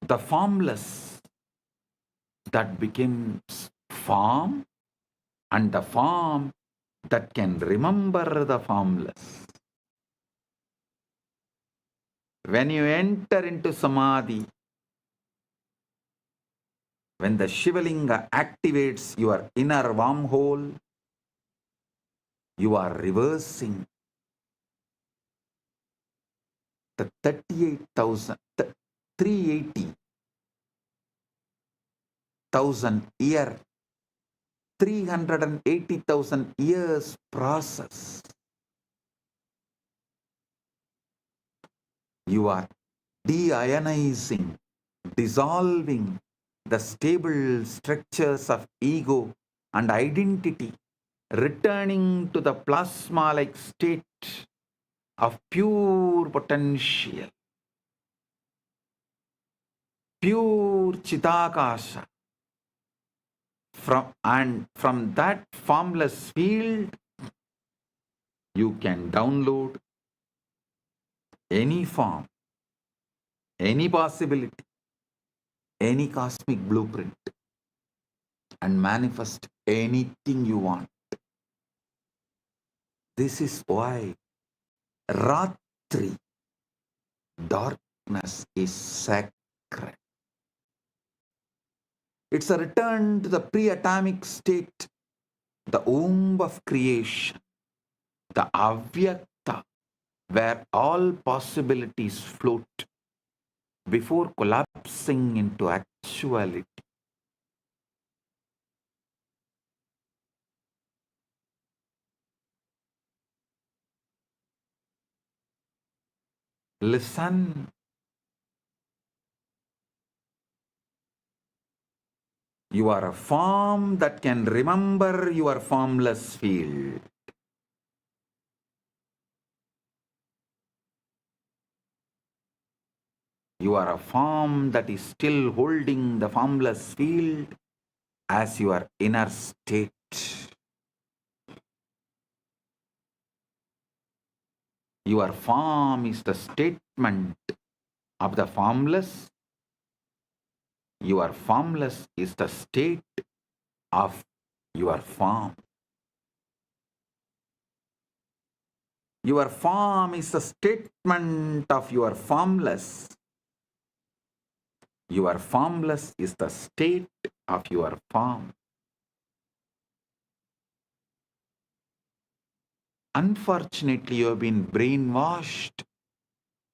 The formless that becomes form, and the form that can remember the formless. When you enter into Samadhi, when the Shivalinga activates your inner wormhole, you are reversing the 380,000 year, 380,000 years process. You are deionizing, dissolving the stable structures of ego and identity, returning to the plasma-like state of pure potential, pure Chidakasha. From that formless field, you can download any form, any possibility, any cosmic blueprint, and manifest anything you want. This is why Ratri, darkness, is sacred. It's a return to the pre-atomic state, the womb of creation, the avyakta, where all possibilities float before collapsing into actuality. Listen. You are a form that can remember your formless field. You are a form that is still holding the formless field as your inner state. Your form is the statement of the formless. Your formless is the state of your form. Your form is the statement of your formless. Your formless is the state of your form. Unfortunately, you have been brainwashed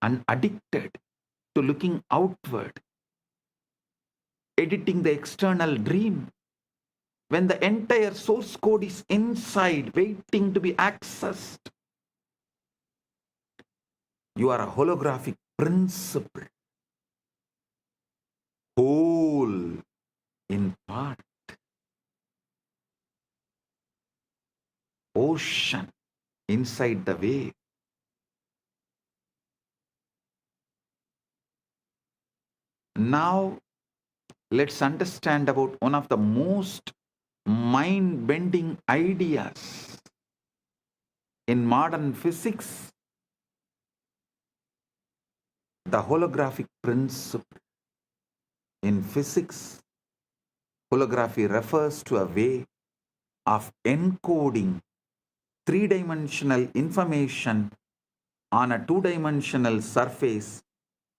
and addicted to looking outward, editing the external dream, when the entire source code is inside, waiting to be accessed. You are a holographic principle, whole in part, ocean inside the wave. Now, let's understand about one of the most mind-bending ideas in modern physics, the holographic principle. In physics, holography refers to a way of encoding three-dimensional information on a two-dimensional surface.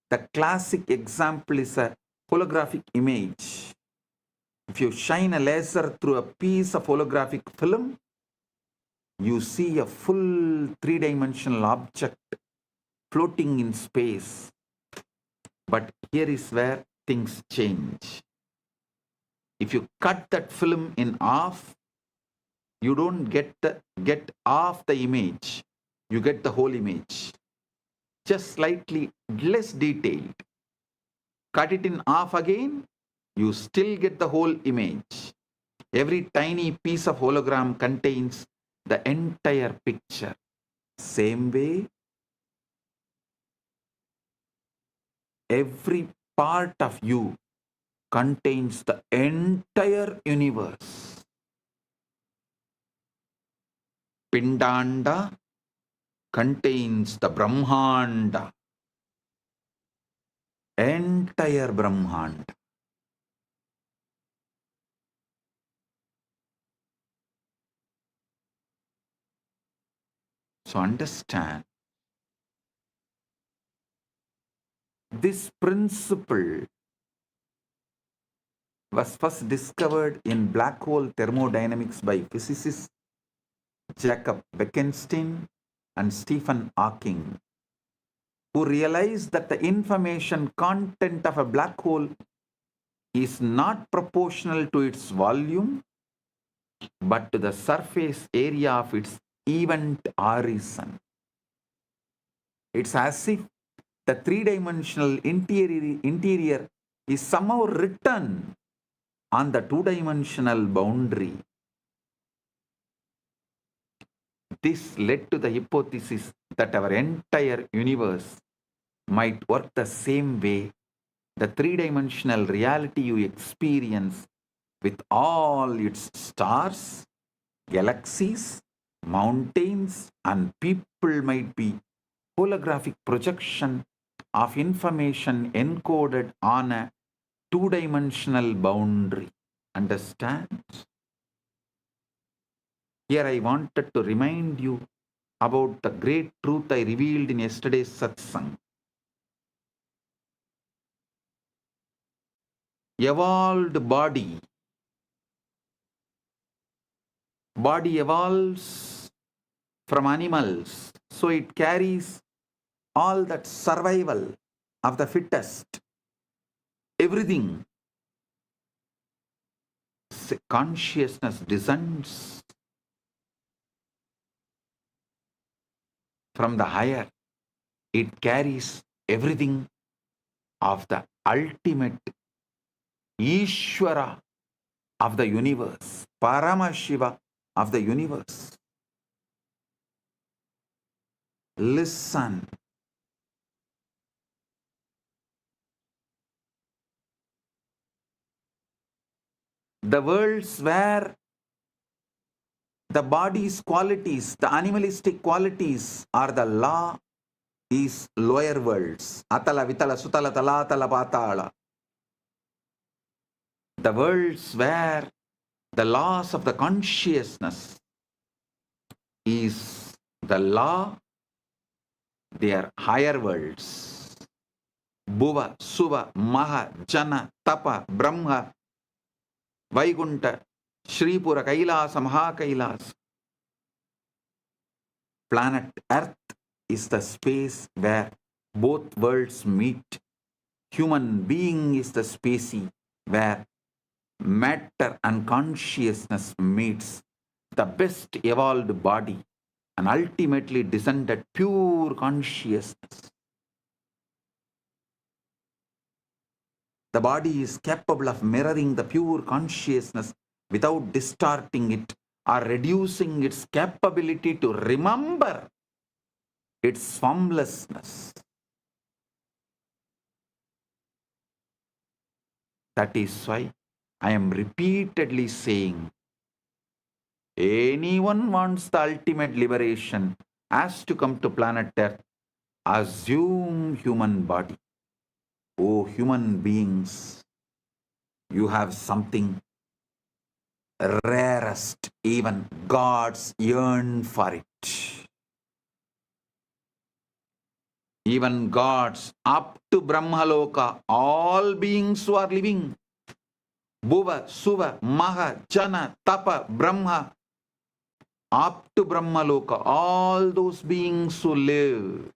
The classic example is a holographic image. If you shine a laser through a piece of holographic film, you see a full three-dimensional object floating in space. But here is where things change. If you cut that film in half, you don't get half the image. You get the whole image, just slightly less detailed. Cut it in half again, you still get the whole image. Every tiny piece of hologram contains the entire picture. Same way, every part of you contains the entire universe. Pindanda contains the Brahmanda, entire Brahmanda. So understand, this principle was first discovered in black hole thermodynamics by physicists Jacob Bekenstein and Stephen Hawking, who realized that the information content of a black hole is not proportional to its volume, but to the surface area of its event horizon. It's as if the three-dimensional interior is somehow written on the two-dimensional boundary. This led to the hypothesis that our entire universe might work the same way. The three-dimensional reality you experience with all its stars, galaxies, mountains, and people might be holographic projection of information encoded on a two-dimensional boundary. Understand? Here I wanted to remind you about the great truth I revealed in yesterday's satsang. Evolved body evolves from animals, so it carries all that survival of the fittest, everything. Consciousness descends from the higher. It carries everything of the ultimate Ishvara of the universe, Paramashiva of the universe. Listen. The worlds where the body's qualities, the animalistic qualities are the law, is lower worlds. Atala, Vitala, Sutala, Talatala, Patala. The worlds where the laws of the consciousness is the law, they are higher worlds. Bhuva, Suva, Maha, Jana, Tapa, Brahma, Vaikunta, Shripura, Kailasa, Maha Kailasa. Planet Earth is the space where both worlds meet. Human being is the species where matter and consciousness meets. The best evolved body and ultimately descended pure consciousness. The body is capable of mirroring the pure consciousness without distorting it or reducing its capability to remember its formlessness. That is why I am repeatedly saying, anyone wants the ultimate liberation has to come to planet Earth, assume human body. Oh, human beings, you have something rarest, even gods yearn for it. Even gods up to Brahmaloka, all beings who are living, Bhuva, Suva, Maha, Jana, Tapa, Brahma, up to Brahmaloka, all those beings who live,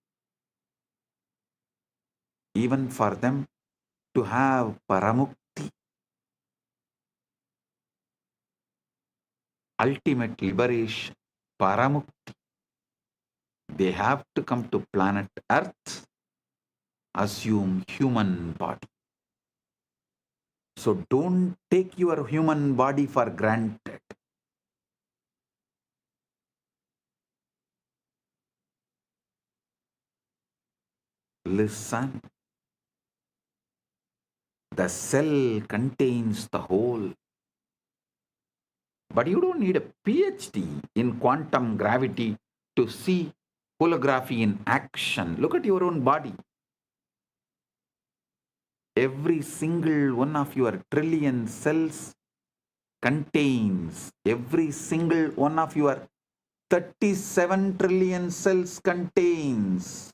even for them to have Paramukti, ultimate liberation, Paramukti, they have to come to planet Earth, assume human body. So don't take your human body for granted. Listen. The cell contains the whole. But you don't need a PhD in quantum gravity to see holography in action. Look at your own body. Every single one of your trillion cells contains, every single one of your 37 trillion cells contains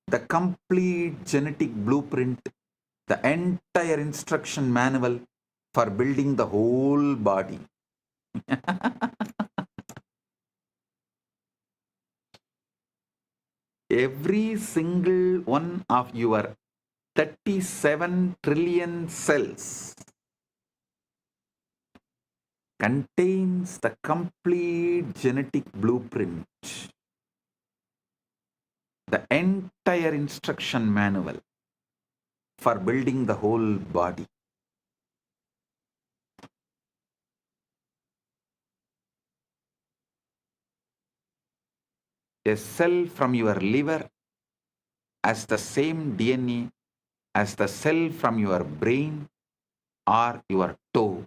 the complete genetic blueprint, the entire instruction manual for building the whole body. Every single one of your 37 trillion cells contains the complete genetic blueprint, the entire instruction manual for building the whole body. A cell from your liver has the same DNA as the cell from your brain or your toe.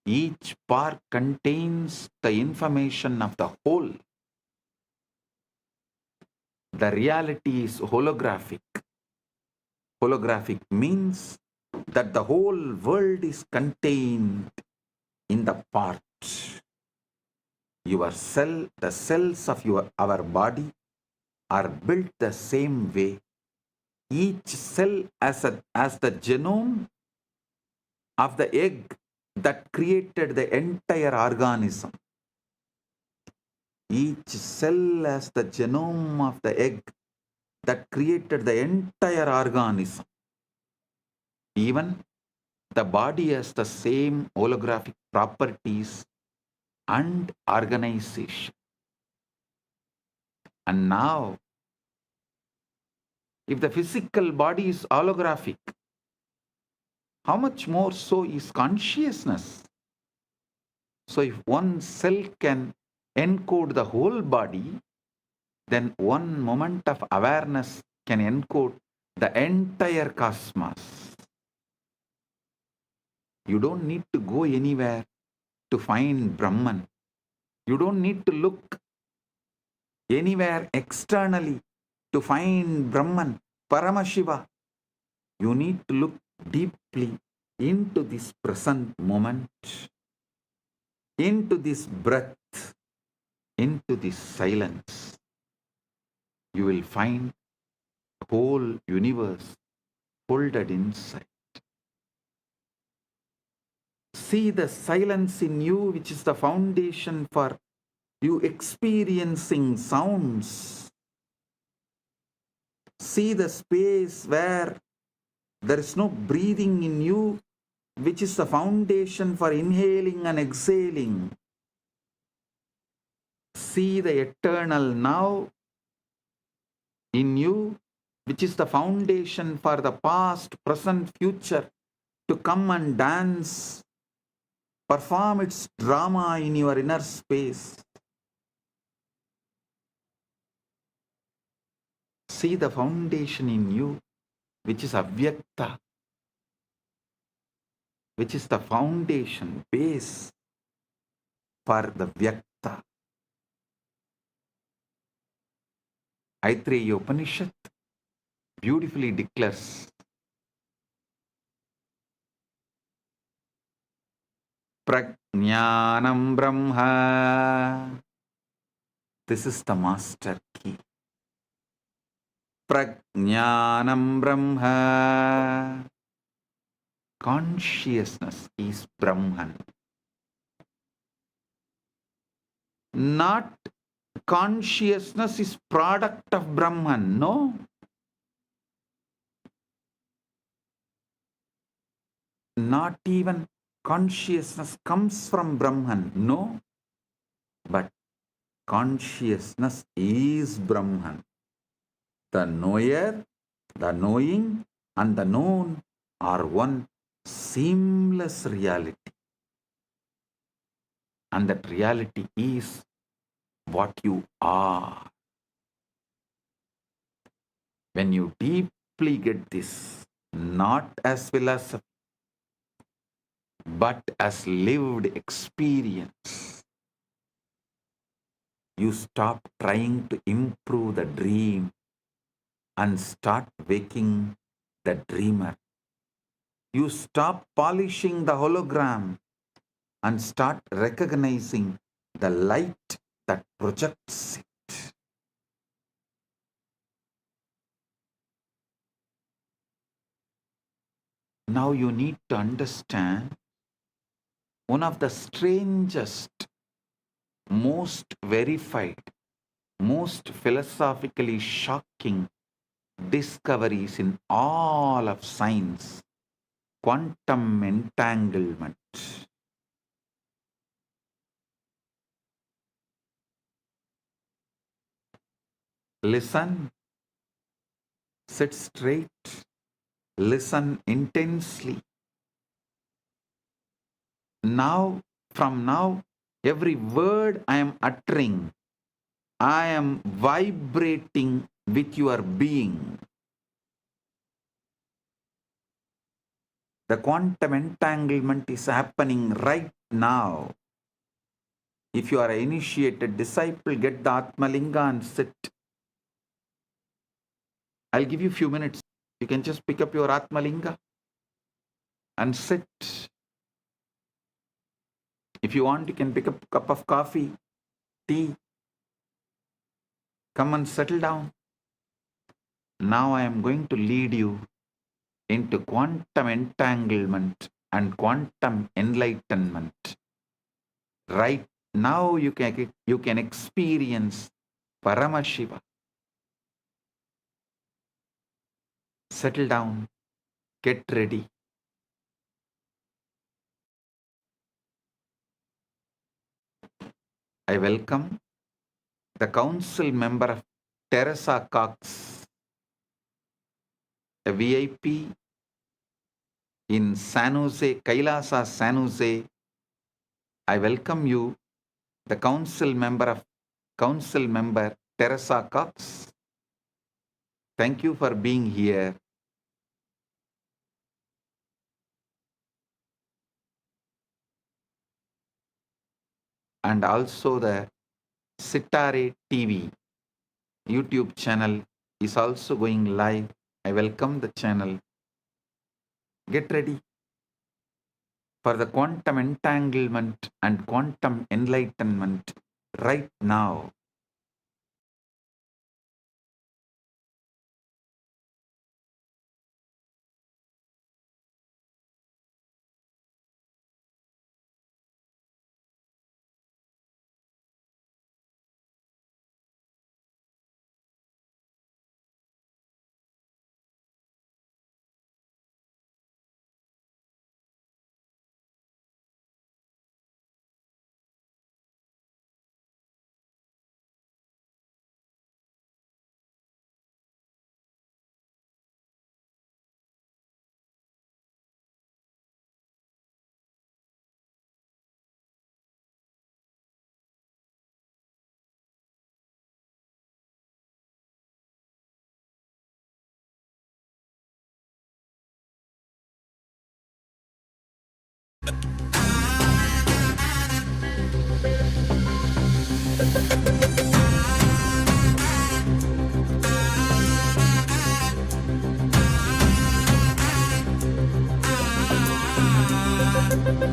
Each part contains the information of the whole. The reality is holographic. Holographic means that the whole world is contained in the parts. Your cell, the cells of our body are built the same way. Each cell as the genome of the egg that created the entire organism. Each cell as the genome of the egg that created the entire organism. Even the body has the same holographic properties and organization. And now, if the physical body is holographic, how much more so is consciousness? So if one cell can encode the whole body, then one moment of awareness can encode the entire cosmos. You don't need to go anywhere to find Brahman. You don't need to look anywhere externally to find Brahman, Paramashiva. You need to look deeply into this present moment, into this breath, into this silence. You will find the whole universe folded inside. See the silence in you, which is the foundation for you experiencing sounds. See the space where there is no breathing in you, which is the foundation for inhaling and exhaling. See the eternal now in you, which is the foundation for the past, present, future to come and dance, perform its drama in your inner space. See the foundation in you, which is avyakta, which is the foundation, base for the vyakta. Aitreya Upanishad beautifully declares, Prajnanam Brahma. This is the master key. Prajnanam Brahma. Consciousness is Brahman. Not consciousness is product of Brahman. No. Not even consciousness comes from Brahman. No. But consciousness is Brahman. The knower, the knowing, and the known are one seamless reality. And that reality is what you are. When you deeply get this, not as philosophy, but as lived experience, you stop trying to improve the dream and start waking the dreamer. You stop polishing the hologram and start recognizing the light that projects it. Now you need to understand one of the strangest, most verified, most philosophically shocking discoveries in all of science: quantum entanglement. Listen, sit straight, listen intensely. Now, from now, every word I am uttering, I am vibrating with your being. The quantum entanglement is happening right now. If you are an initiated disciple, get the Atmalinga and sit. I'll give you a few minutes. You can just pick up your Atmalinga and sit. If you want, you can pick up a cup of coffee, tea. Come and settle down. Now I am going to lead you into quantum entanglement and quantum enlightenment. Right now you can experience Paramashiva. Settle down. Get ready. I welcome the council member of Teresa Cox, a VIP in San Jose, Kailasa, San Jose. I welcome you, the council member Teresa Cox. Thank you for being here. And also the Sitare TV YouTube channel is also going live. I welcome the channel. Get ready for the quantum entanglement and quantum enlightenment right now.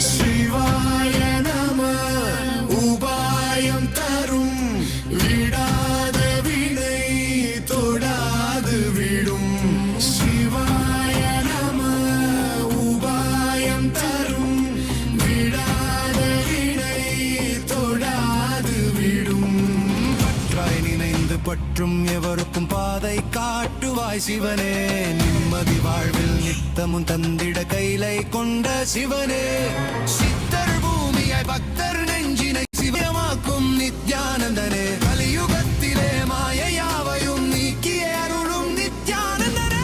சிவாய நம உபாயம் தரும் விடாத வினை தொடாது விடும் சிவாய நம உபாயம் தரும் விடாத வினை தொடாது விடும் பற்றாய் நினைந்து பற்றும் எவருக்கும் பாதை காட்டுவாய் சிவனே நிம்மதி வாழ்வில் நித்தமும் தந்திட கைலை கொண்ட சிவனே சித்தர் பூமியாய் பக்தர் நெஞ்சினை சிவமாக்கும் நித்யானந்தனே கலியுகத்திலே மாயையாவையும் நீக்கிய அருளும் நித்யானந்தனே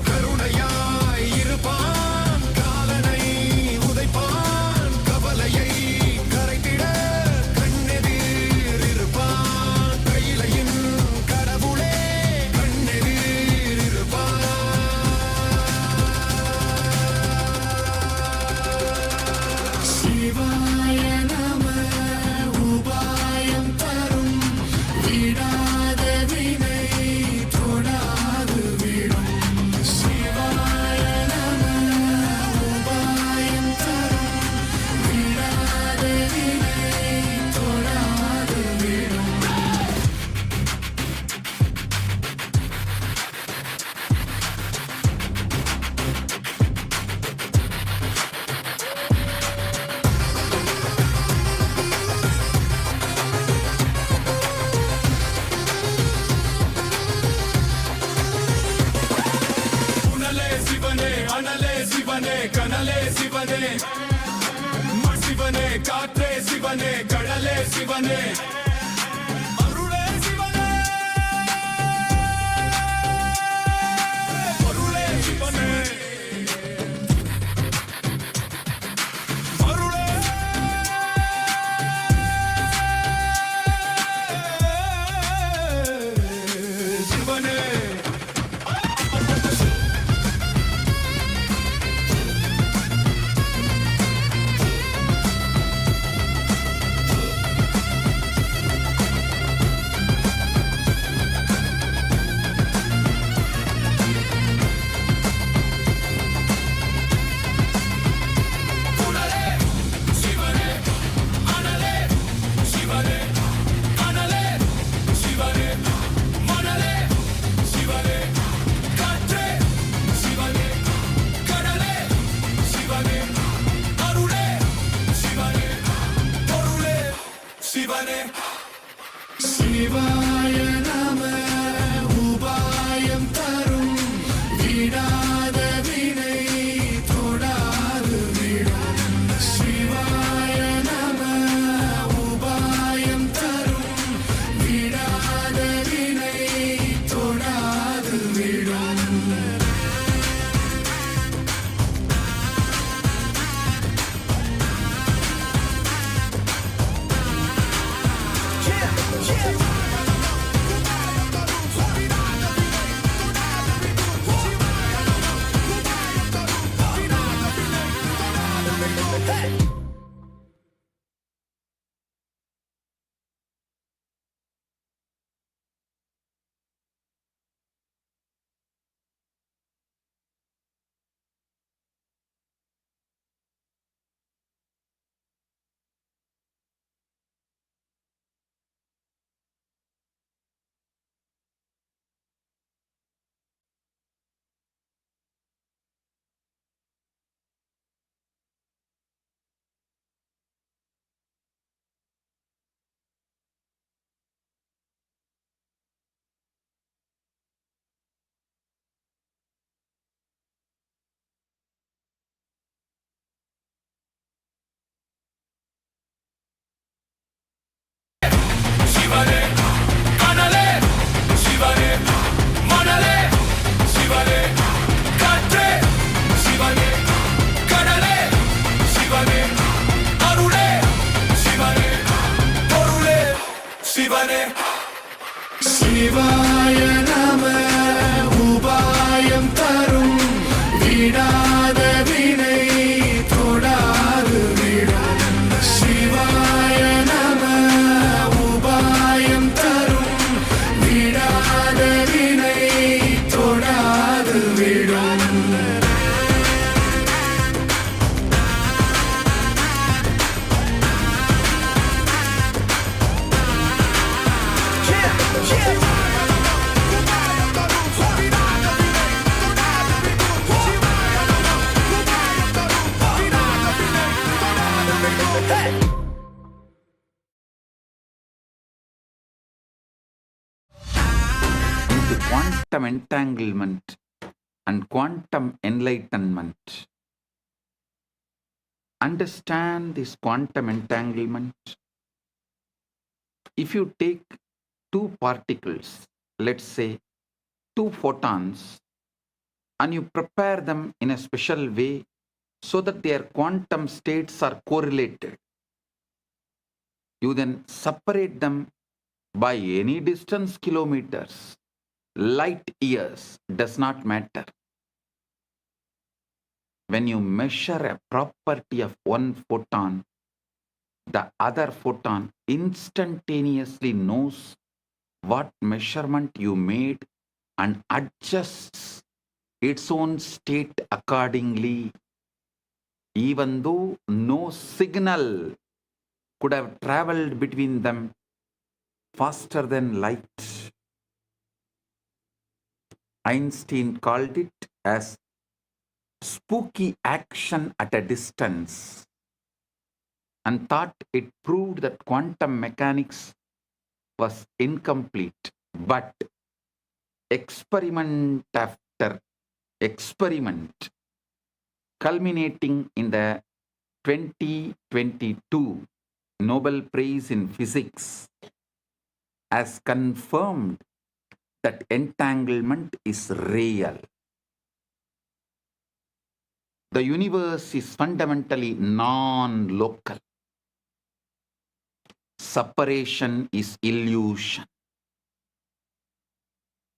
கருணையாய் இருப்பான் காலனை உதைப்பான் கவலையை கரைத்திட கண்ணெதிர் இருப்பான் கையிலையின் கடவுளே கண்ணெதிர் இருப்பான் சிவாய நம உபாயம் தரும் விடாத வினை தொடாது விடும் சிவாய நம உபாயம் தரும் விடாத வினை தொடாது விடும் புனலே சிவனே அனலே சிவனே கனலே சிவனே சிவனே காற்றே சிவனே கடலே சிவனே அருளே சிவனே அருளே சிவனே அருளே சிவனே சிவாய நம உபாயம் தரும் விடாத வினை தொடாது விடும் சிவாய நம உபாயம் தரும் விடாத வினை தொடாது விடும் சிவனே கனலே சிவனே மணலே சிவனே காற்றே சிவனே கடலே சிவனே அருளே சிவனே பொருளே சிவனே சிவாய நம உபாயம் தரும் விடாத வினை தொடாது விடும் சிவாய நம உபாயம் தரும் விடாத வினை தொடாது விடும் into quantum entanglement and quantum enlightenment. Understand this quantum entanglement. If you take two particles, let's say two photons, and you prepare them in a special way so that their quantum states are correlated, you then separate them by any distance, kilometers, light years, does not matter. When you measure a property of one photon, the other photon instantaneously knows what measurement you made and adjusts its own state accordingly, even though no signal could have traveled between them faster than light. Einstein called it as spooky action at a distance and thought it proved that quantum mechanics was incomplete. But experiment after experiment, culminating in the 2022 Nobel Prize in Physics, has confirmed that entanglement is real. The universe is fundamentally non-local. Separation is illusion.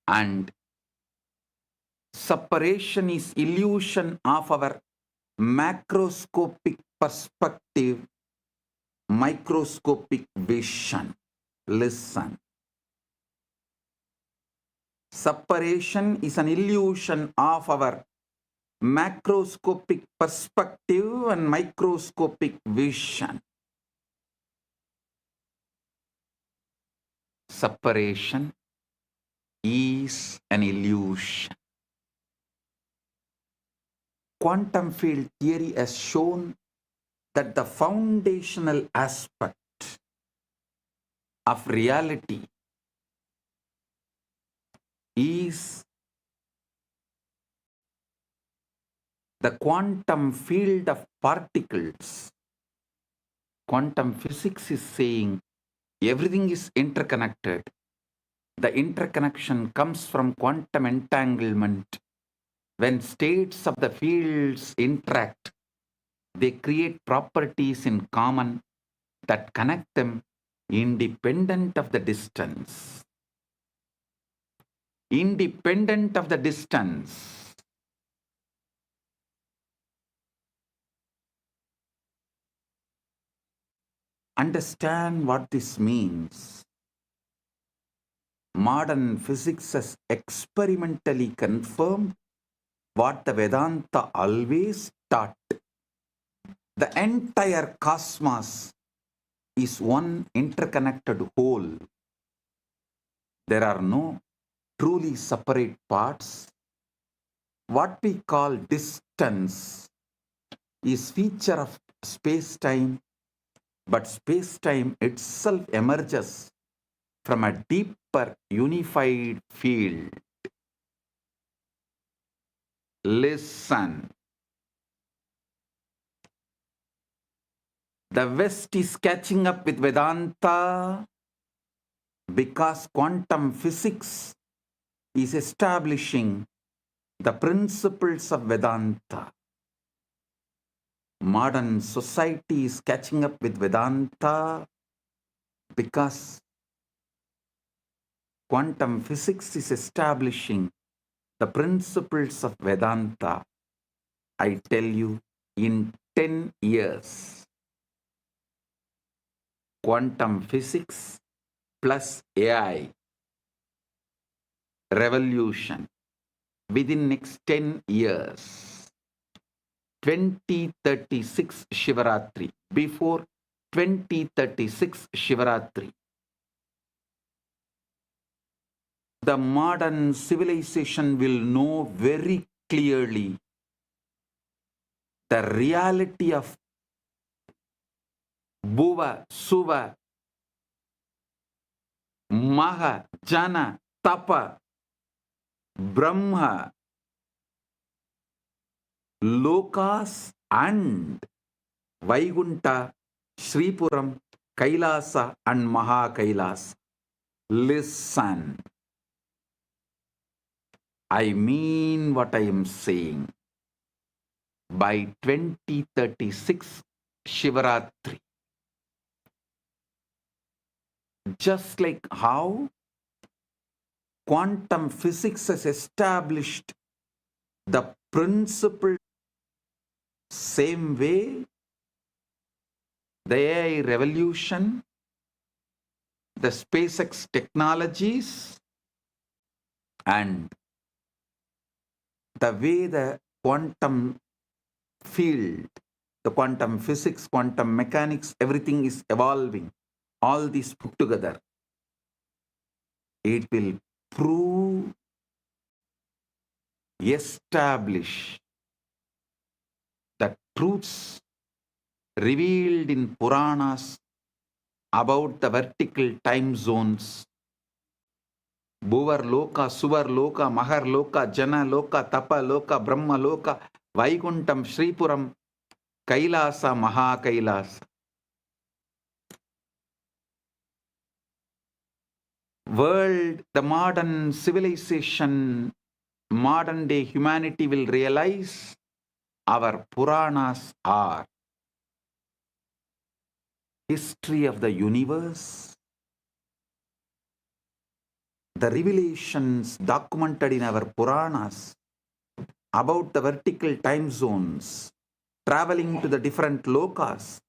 And separation is illusion of our macroscopic perspective, microscopic vision. Listen. Separation is an illusion of our macroscopic perspective and microscopic vision. Separation is an illusion. Quantum field theory has shown that the foundational aspect of reality is the quantum field of particles. Quantum physics is saying everything is interconnected. The interconnection comes from quantum entanglement. When states of the fields interact, they create properties in common that connect them independent of the distance. Independent of the distance. Understand what this means. Modern physics has experimentally confirmed what the Vedanta always taught. The entire cosmos is one interconnected whole. There are no truly separate parts. What we call distance is feature of space-time, but space-time itself emerges from a deeper unified field. Listen. The West is catching up with Vedanta because quantum physics is establishing the principles of Vedanta. Modern society is catching up with Vedanta because quantum physics is establishing the principles of Vedanta. I tell you, in 10 years, quantum physics plus AI revolution within next 10 years, 2036 Shivaratri, before 2036 Shivaratri, the modern civilization will know very clearly the reality of Bhuva, Suva, Maha, Jana, Tapa, Brahma, Lokas and Vaikunta, Sripuram, Kailasa and Maha Kailasa. Listen. I mean what I am saying. By 2036 Shivaratri, just like how quantum physics has established the principle, same way the AI revolution, the SpaceX technologies, and the way the quantum field, the quantum physics, quantum mechanics, everything is evolving. All these put together, it will prove, establish the truths revealed in Puranas about the vertical time zones. Bhuvar Loka, Suvar Loka, Mahar Loka, Jana Loka, Tapa Loka, Brahma Loka, Vaikuntam, Sripuram, Kailasa, Maha Kailasa. World, the modern civilization, modern day humanity will realize our Puranas are history of the universe, the revelations documented in our Puranas about the vertical time zones, traveling to the different lokas.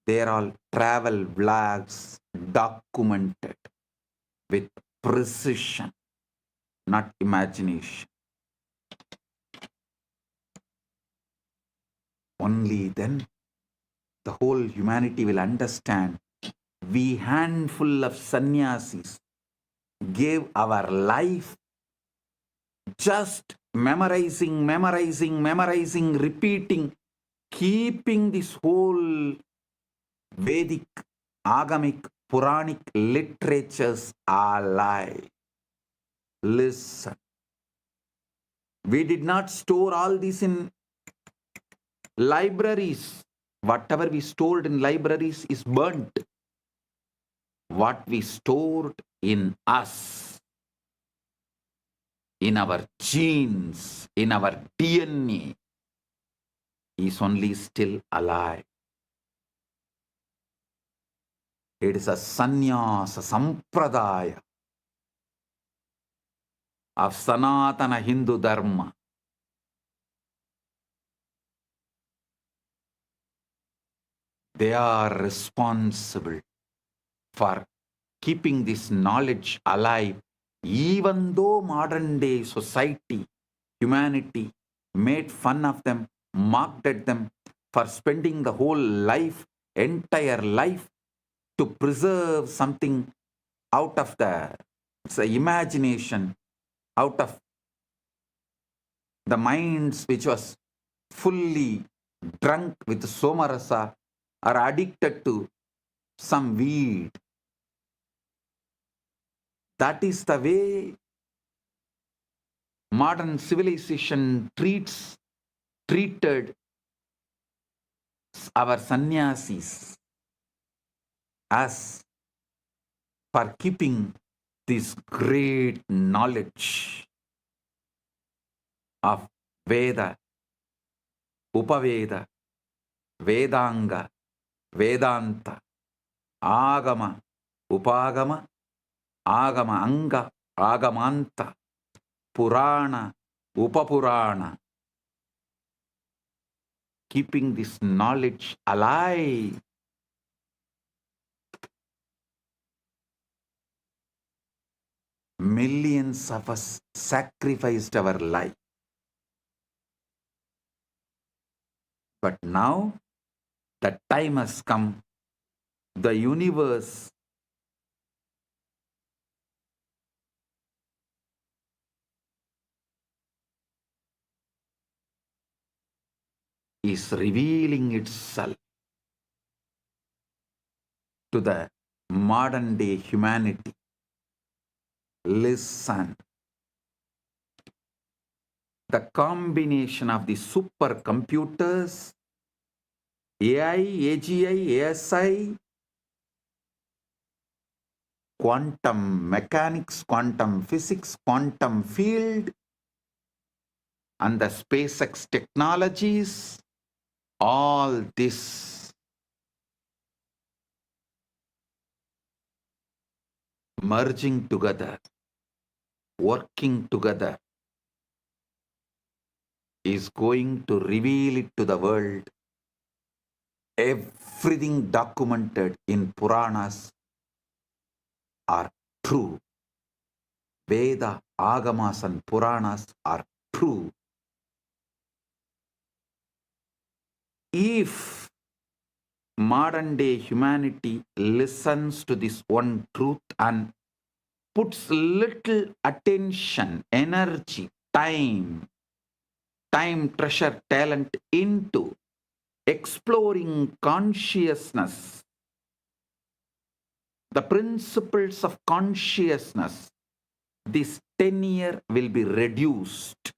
They are all travel vlogs documented with precision, not imagination. Only then the whole humanity will understand. We handful of sannyasis gave our life just memorizing, repeating, keeping this whole Vedic, Agamic, Puranic literatures alive. Listen. We did not store all this in libraries. Whatever we stored in libraries is burnt. What we stored in us, in our genes, in our DNA, is only still alive. It is a sannyasa sampradaya of Sanatana Hindu Dharma. They are responsible for keeping this knowledge alive, even though modern day society, humanity made fun of them, mocked at them for spending the whole life, entire life, to preserve something out of the imagination, out of the minds which was fully drunk with somarasa or addicted to some weed. That is the way modern civilization treated our sannyasis as for keeping this great knowledge of Veda, Upaveda, Vedanga, Vedanta, Agama, Upagama, Agama Anga, Agamanta, Purana, Upapurana. Keeping this knowledge alive. Millions of us sacrificed our life. But now the time has come. The universe is revealing itself to the modern day humanity. Listen. The combination of the supercomputers, AI, AGI, ASI, quantum mechanics, quantum physics, quantum field, and the SpaceX technologies, all this merging together, working together, is going to reveal it to the world. Everything documented in Puranas are true. Veda, Agamas and Puranas are true. If modern day humanity listens to this one truth and puts little attention, energy, time, treasure, talent into exploring consciousness, the principles of consciousness, this tenure will be reduced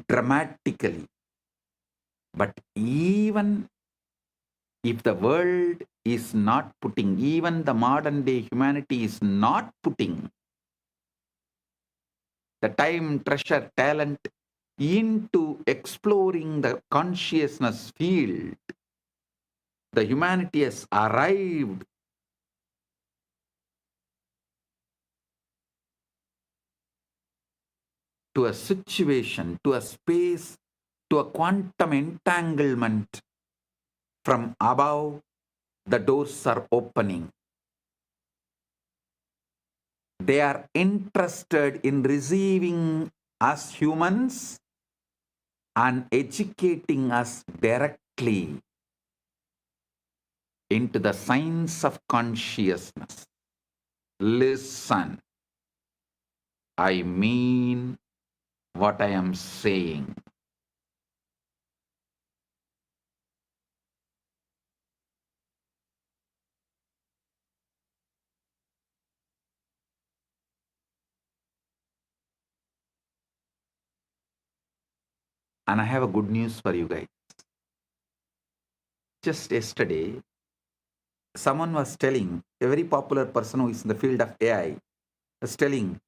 dramatically. But even if the world is not putting, even the modern day humanity is not putting the time, treasure, talent into exploring the consciousness field, the humanity has arrived to a situation, to a space, to a quantum entanglement. From above, the doors are opening. They are interested in receiving us humans and educating us directly into the science of consciousness. Listen, I mean what I am saying. And I have a good news for you guys. Just yesterday, someone was telling, a very popular person who is in the field of AI, was telling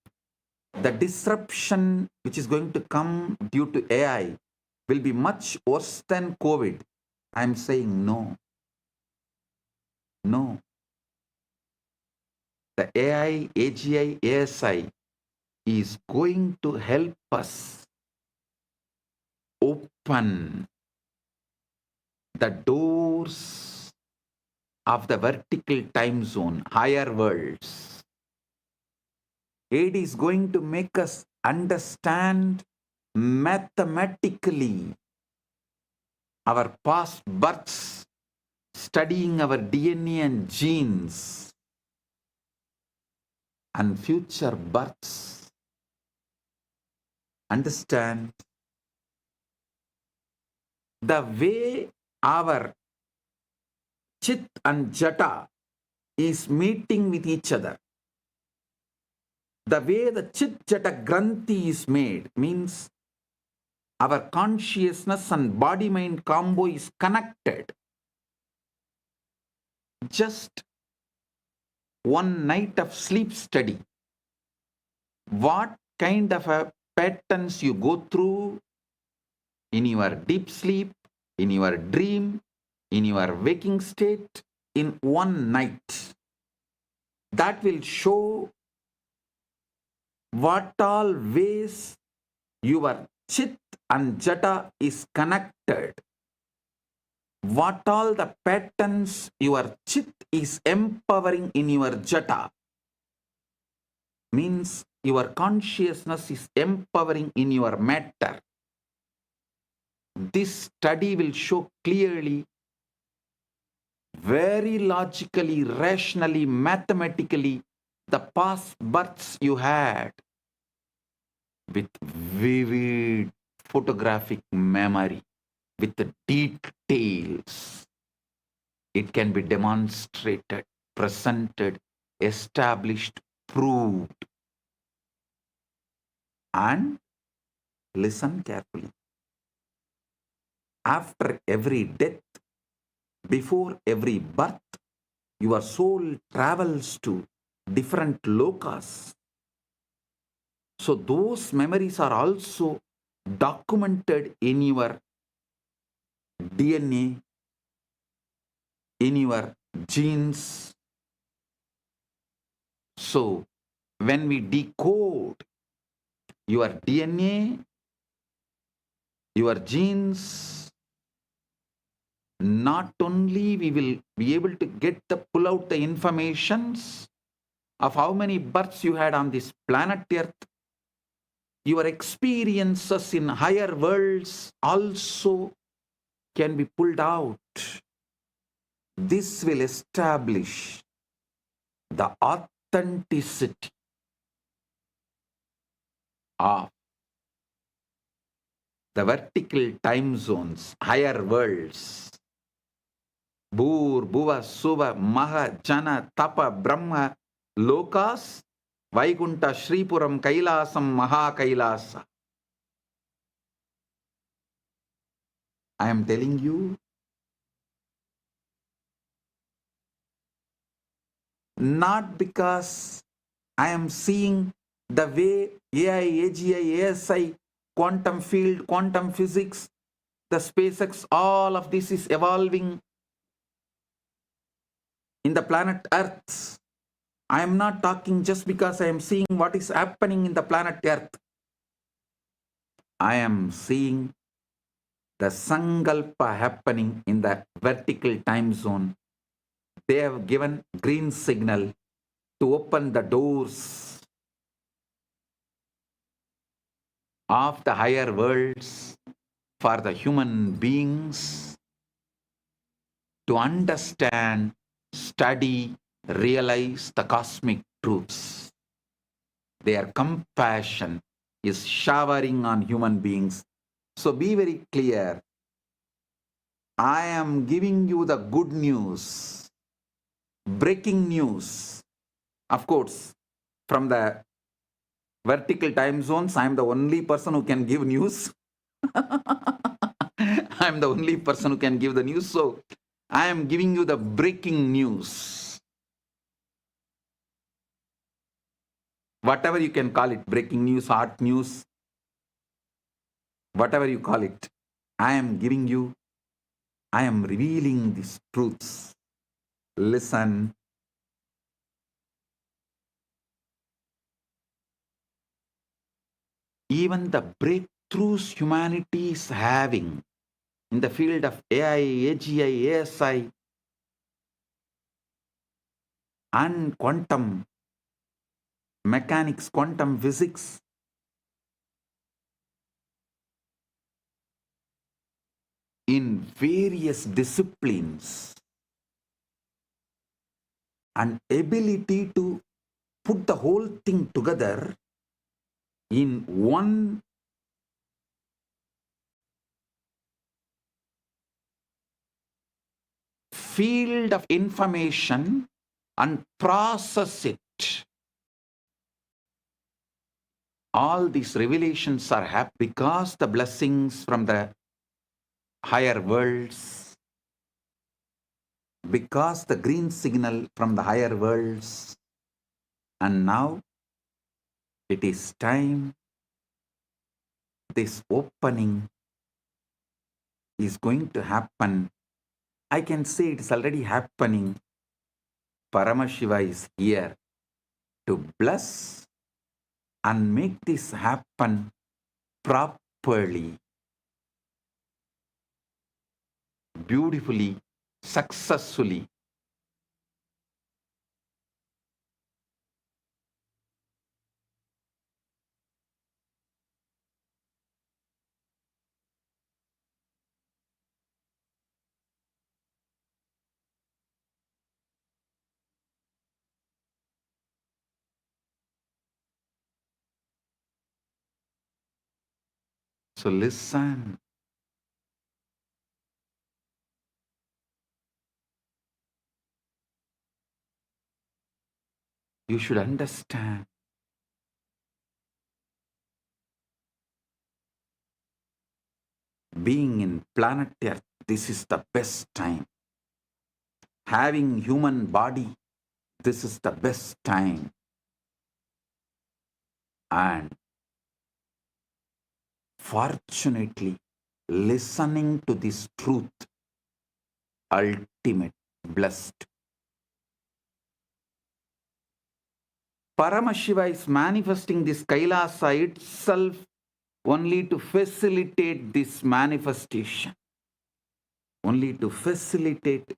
the disruption which is going to come due to AI will be much worse than COVID. I'm saying no. No. The AI, AGI, ASI is going to help us open the doors of the vertical time zone, higher worlds. It is going to make us understand mathematically our past births, studying our DNA and genes, and future births. Understand the way our Chit and Jata is meeting with each other. The way the Chit Jata Granthi is made means our consciousness and body-mind combo is connected. Just one night of sleep study. What kind of a patterns you go through in your deep sleep, in your dream, in your waking state, in one night. That will show what all ways your Chit and Jata is connected. What all the patterns your Chit is empowering in your Jata. Means your consciousness is empowering in your matter. This study will show clearly, very logically, rationally, mathematically, the past births you had with vivid photographic memory, with the details. It can be demonstrated, presented, established, proved. And listen carefully. After every death, before every birth, your soul travels to different lokas. So those memories are also documented in your DNA, in your genes. So when we decode your DNA, your genes, not only we will be able to pull out the informations of how many births you had on this planet Earth, your experiences in higher worlds also can be pulled out. This will establish the authenticity of the vertical time zones, higher worlds. Bhur, Bhuva, Suva, Maha, Jana, Tapa, Brahma, Lokas, Vaikunta, Shripuram, Kailasam, Maha Kailasa. I am telling you, not because I am seeing the way AI, AGI, ASI, quantum field, quantum physics, the SpaceX, all of this is evolving in the planet Earth. I am not talking just because I am seeing what is happening in the planet Earth. I am seeing the Sankalpa happening in the vertical time zone. They have given green signal to open the doors of the higher worlds for the human beings to understand, study, realize the cosmic truths. Their compassion is showering on human beings. So be very clear. I am giving you the good news, breaking news. Of course, from the vertical time zones, I am the only person who can give news. I'm the only person who can give the news, so I am giving you the breaking news. Whatever you can call it, breaking news, hot news, whatever you call it, I am giving you, I am revealing these truths. Listen. Even the breakthroughs humanity is having in the field of AI, AGI, ASI, and quantum mechanics, quantum physics, in various disciplines, and ability to put the whole thing together in one field of information and process it. All these revelations are happening because the blessings from the higher worlds, because the green signal from the higher worlds, and now it is time. This opening is going to happen. I can say it is already happening. Paramashiva is here to bless and make this happen properly, beautifully, successfully. So listen. You should understand. Being in planet Earth, this is the best time. Having human body, this is the best time. And fortunately, listening to this truth, ultimate, blessed. Paramashiva is manifesting this Kailasa itself only to facilitate this manifestation. Only to facilitate,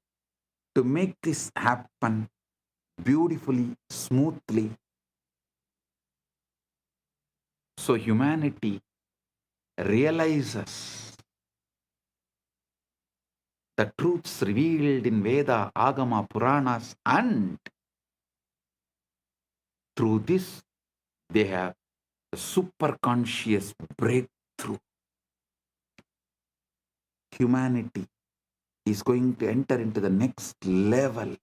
to make this happen beautifully, smoothly. So humanity realizes the truths revealed in Veda, Agama, Puranas, and through this they have a super conscious breakthrough. Humanity is going to enter into the next level.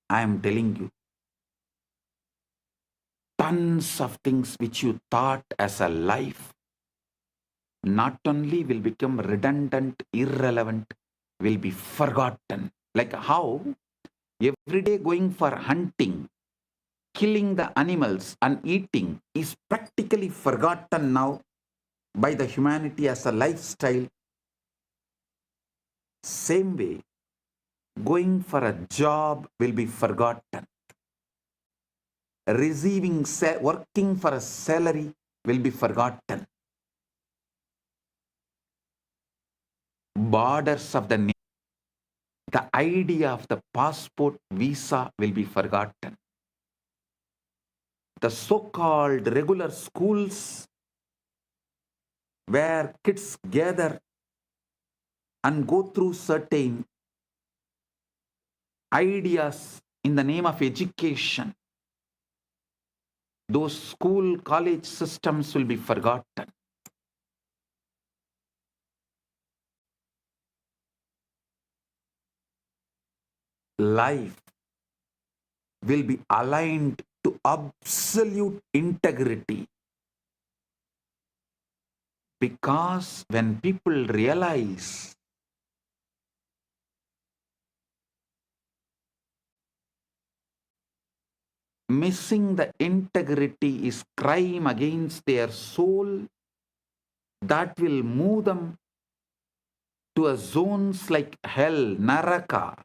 I am telling you, tons of things which you thought as a life not only will become redundant, irrelevant, will be forgotten. Like how every day going for hunting, killing the animals and eating is practically forgotten now by the humanity as a lifestyle. Same way, going for a job will be forgotten. Working for a salary will be forgotten. Borders of the nation, the idea of the passport, visa will be forgotten. The so-called regular schools where kids gather and go through certain ideas in the name of education, those school, college systems will be forgotten. Life will be aligned to absolute integrity. Because when people realize missing the integrity is crime against their soul, that will move them to a zones like hell, naraka.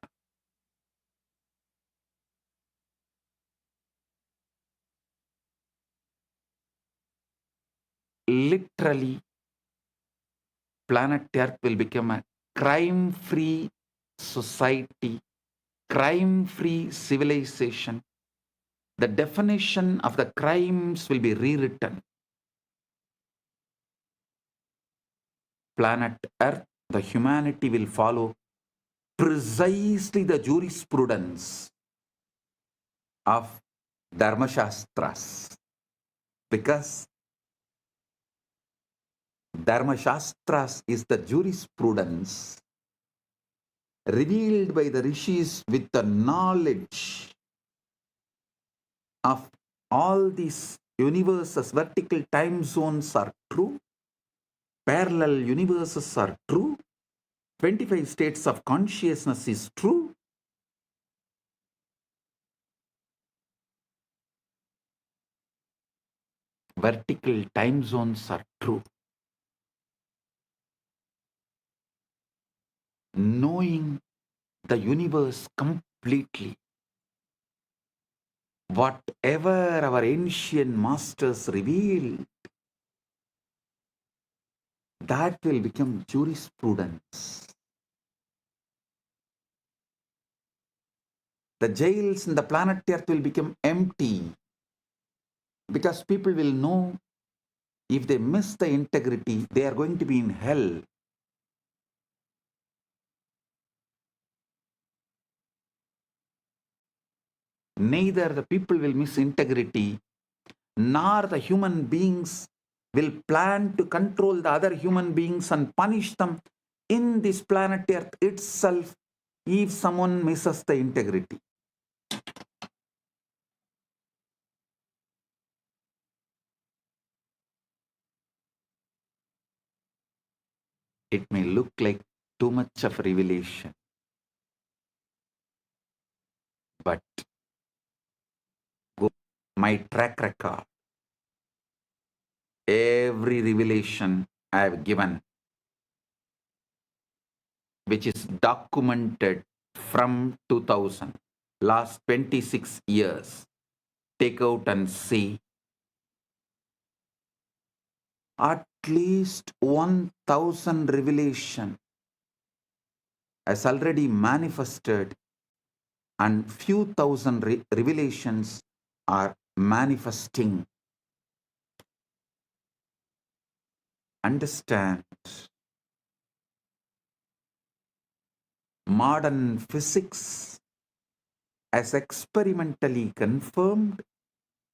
Literally, planet Earth will become a crime-free society, crime-free civilization. The definition of the crimes will be rewritten. Planet Earth, the humanity will follow precisely the jurisprudence of Dharmashastras, because Dharmashastras is the jurisprudence revealed by the rishis with the knowledge of all these universes. Vertical time zones are true, parallel universes are true, 25 states of consciousness is true. Vertical time zones are true. Knowing the universe completely, whatever our ancient masters revealed, that will become jurisprudence. The jails in the planet Earth will become empty, because people will know if they miss the integrity, they are going to be in hell. Neither the people will miss integrity, nor the human beings will plan to control the other human beings and punish them in this planet Earth itself if someone misses the integrity. It may look like too much of revelation, but my track record, every revelation I have given, which is documented from 2000, last 26 years, take out and see, at least 1000 revelation has already manifested, and few thousand revelations are manifesting. Understand, modern physics has experimentally confirmed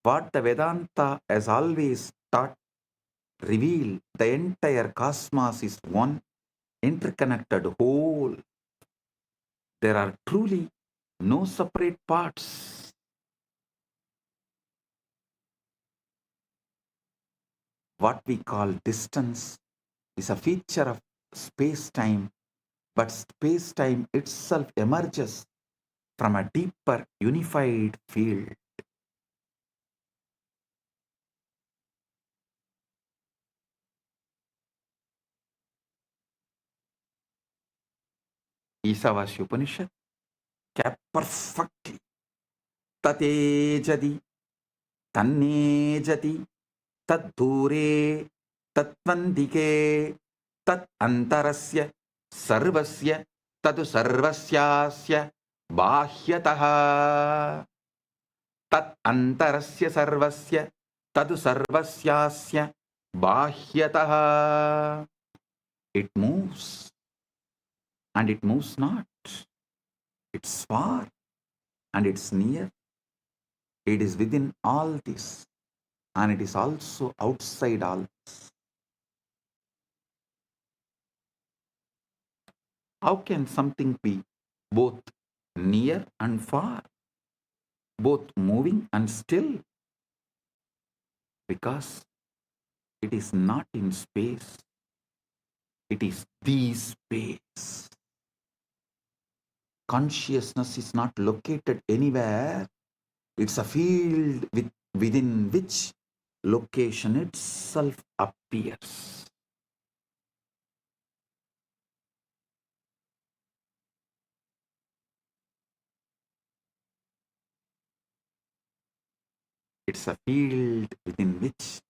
what the Vedanta has always taught, reveal the entire cosmos is one interconnected whole. There are truly no separate parts. What we call distance is a feature of space-time, but space-time itself emerges from a deeper unified field. Isavasya Upanishad kept perfectly. Tatejadi, tannejati, taddure, tatvandike, tat antarasya, sarvasya, tadu sarvasyasya, bahyataha. Tat antarasya sarvasya, tadu sarvasyasya, bahyataha. It moves and it moves not. It's far and it's near. It is within all this, and it is also outside all this. How can something be both near and far, both moving and still? Because it is not in space, It is the space. Consciousness is not located anywhere. It's a field within which location itself appears. It's a field within which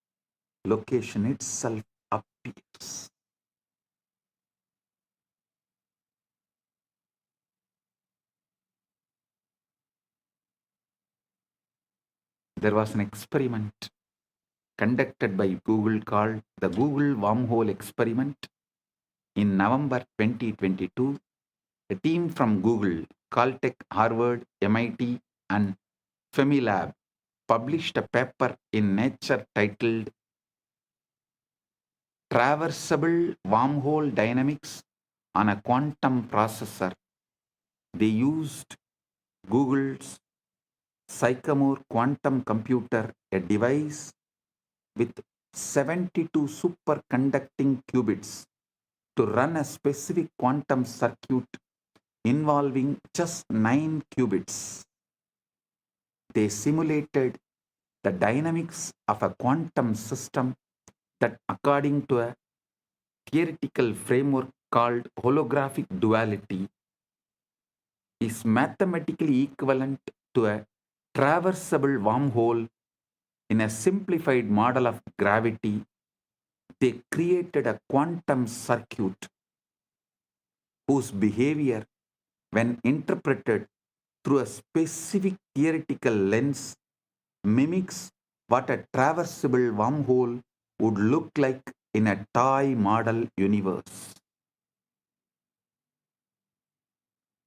location itself appears. There was an experiment conducted by Google called the Google Wormhole Experiment. In November 2022, a team from Google, Caltech, Harvard, MIT, and Femilab published a paper in Nature titled Traversable Wormhole Dynamics on a Quantum Processor. They used Google's Sycamore quantum computer, a device with 72 superconducting qubits, to run a specific quantum circuit involving just 9 qubits. They simulated the dynamics of a quantum system that, according to a theoretical framework called holographic duality, is mathematically equivalent to a traversable wormhole. In a simplified model of gravity, they created a quantum circuit whose behavior, when interpreted through a specific theoretical lens, mimics what a traversable wormhole would look like in a toy model universe.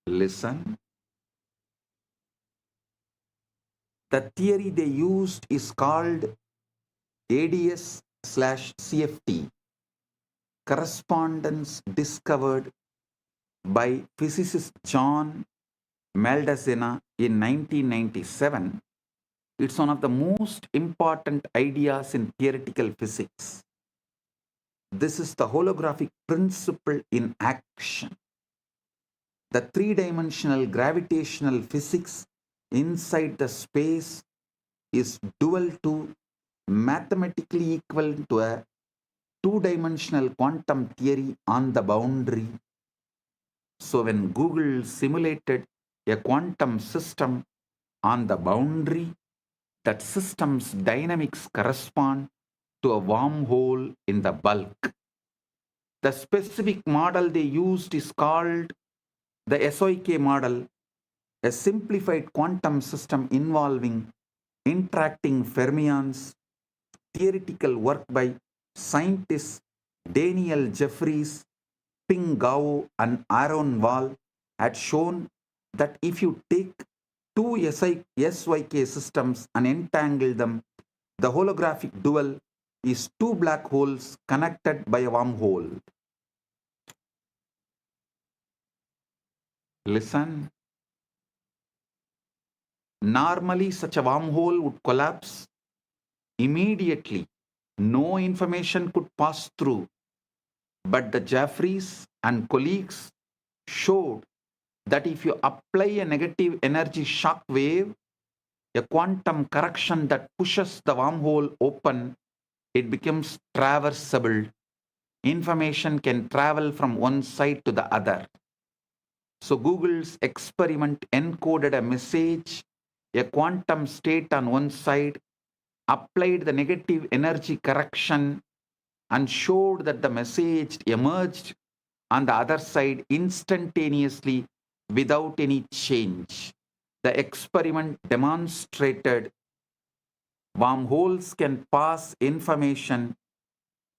Listen. The theory they used is called ADS/CFT, correspondence discovered by physicist John Maldacena in 1997. It's one of the most important ideas in theoretical physics. This is the holographic principle in action. The three-dimensional gravitational physics inside the space is dual to, mathematically equal to, a two-dimensional quantum theory on the boundary. So when Google simulated a quantum system on the boundary, that system's dynamics correspond to a wormhole in the bulk. The specific model they used is called the SOK model, a simplified quantum system involving interacting fermions. Theoretical work by scientists Daniel Jeffries, Ping Gao, and Aaron Wall had shown that if you take two SYK systems and entangle them, the holographic dual is two black holes connected by a wormhole. Listen. Normally, such a wormhole would collapse immediately. No information could pass through. But the Jeffries and colleagues showed that if you apply a negative energy shock wave, a quantum correction that pushes the wormhole open, it becomes traversable. Information can travel from one side to the other. So Google's experiment encoded a message, a quantum state on one side, applied the negative energy correction, and showed that the message emerged on the other side instantaneously without any change. The experiment demonstrated wormholes can pass information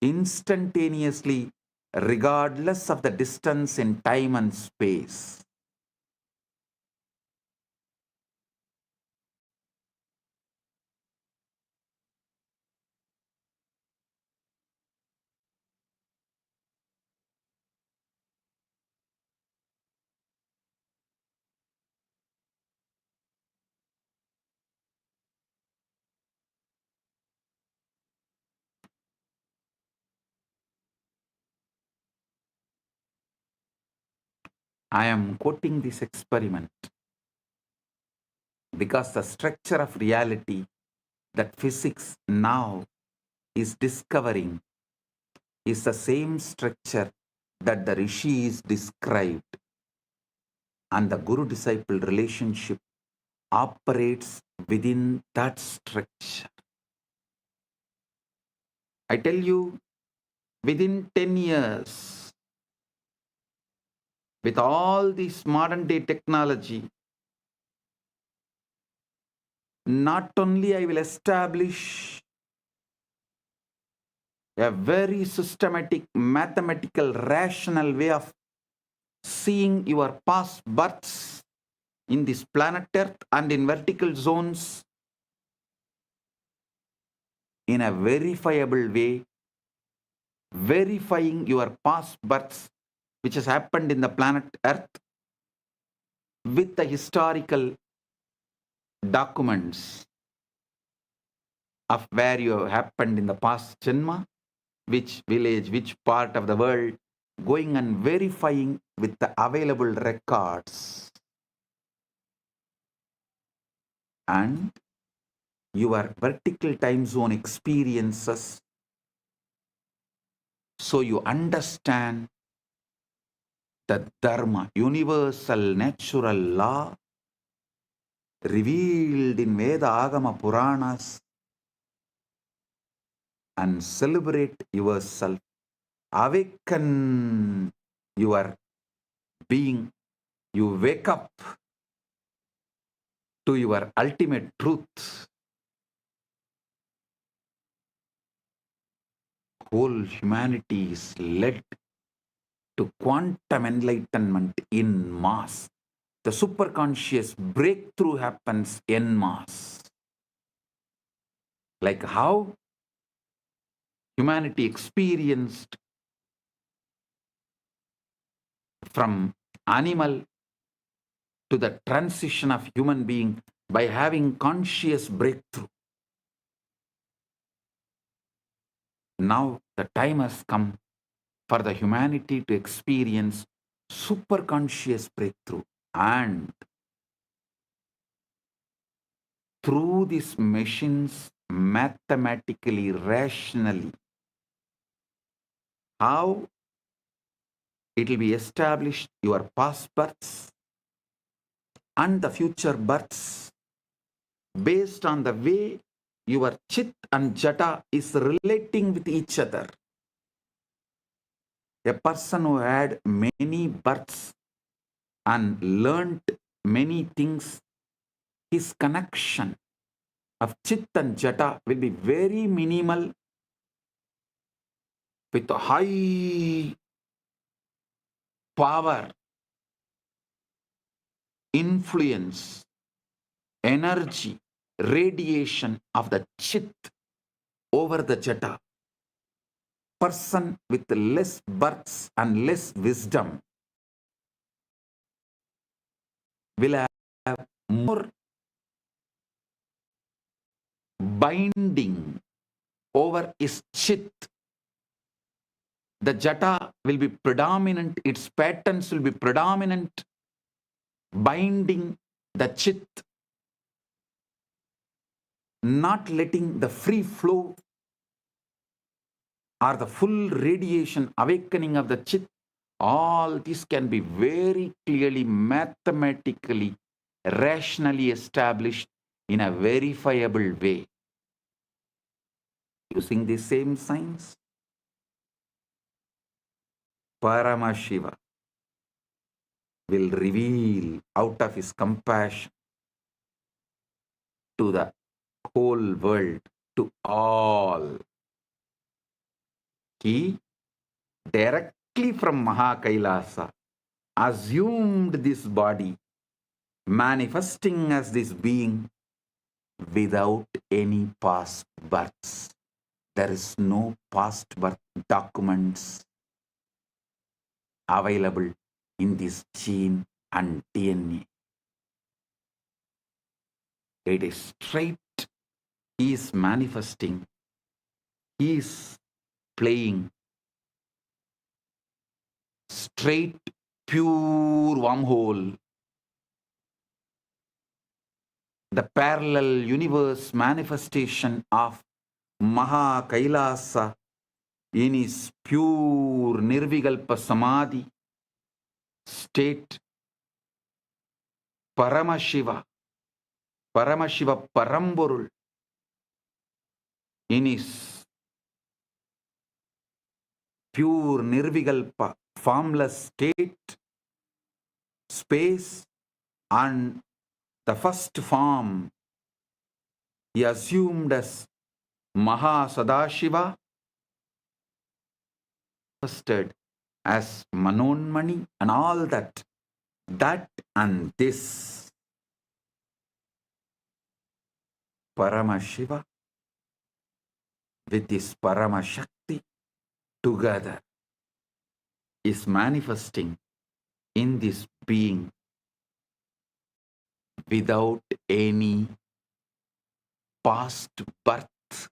instantaneously regardless of the distance in time and space. I am quoting this experiment because the structure of reality that physics now is discovering is the same structure that the rishis described, and the guru-disciple relationship operates within that structure. I tell you, within 10 years, with all this modern day technology, not only I will establish a very systematic, mathematical, rational way of seeing your past births in this planet Earth and in vertical zones in a verifiable way, verifying your past births which has happened in the planet Earth with the historical documents of where you have happened in the past Janma, which village, which part of the world, going and verifying with the available records. And your vertical time zone experiences, so you understand the Dharma, universal natural law revealed in Veda Agama Puranas, and celebrate yourself, awaken your being, you wake up to your ultimate truth. Whole humanity is led to quantum enlightenment in mass. The superconscious breakthrough happens en masse. Like how humanity experienced from animal to the transition of human being by having conscious breakthrough. Now the time has come for the humanity to experience superconscious breakthrough, and through these machines, mathematically, rationally, how it will be established your past births and the future births based on the way your chit and jata is relating with each other. A person who had many births and learned many things, his connection of chit and jata will be very minimal, with high power, influence, energy, radiation of the chit over the jata. Person with less births and less wisdom will have more binding over his chit. The jata will be predominant, its patterns will be predominant, binding the chit, not letting the free flow or the full radiation awakening of the chit. All this can be very clearly, mathematically, rationally established in a verifiable way. Using the same science, Paramashiva will reveal out of his compassion to the whole world, to all. He directly from Maha Kailasa assumed this body, manifesting as this being without any past births. There is no past birth documents available in this gene and DNA. It is straight. He is manifesting. He is playing straight pure wormhole, the parallel universe manifestation of Maha Kailasa in his pure Nirvikalpa Samadhi state, Paramashiva, Paramashiva Paramporul in his pure Nirvikalpa formless state, space, and the first form he assumed as Maha Sadashiva, manifested as Manonmani and all that. That and this Paramashiva with his Paramashakti together is manifesting in this being without any past birth,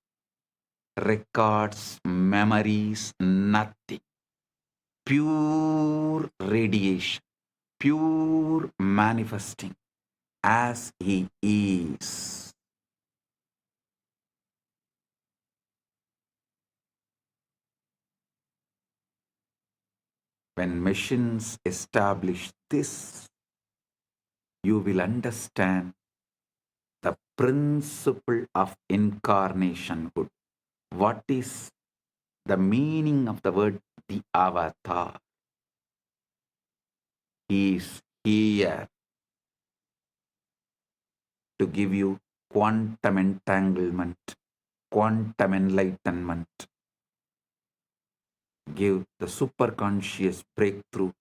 records, memories, nothing. Pure radiation, pure manifesting as he is. When machines establish this, you will understand the principle of incarnationhood. What is the meaning of the word the avatar? He is here to give you quantum entanglement, quantum enlightenment, give the superconscious breakthrough,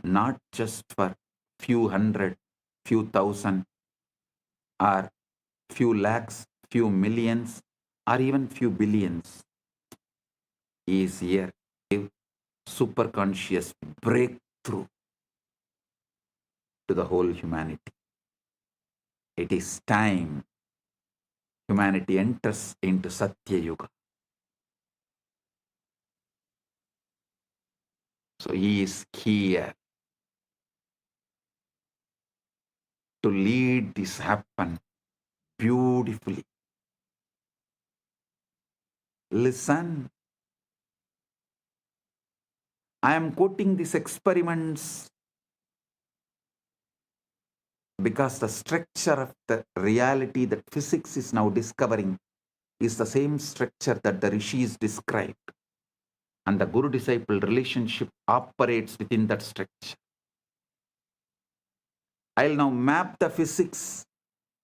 not just for few hundred, few thousand, or few lakhs, few millions, or even few billions. He is here to give superconscious breakthrough to the whole humanity. It is time humanity enters into Satya Yuga. So he is here to lead this happen beautifully. Listen. I am quoting these experiments because the structure of the reality that physics is now discovering is the same structure that the rishis described. And the guru-disciple relationship operates within that structure. I'll now map the physics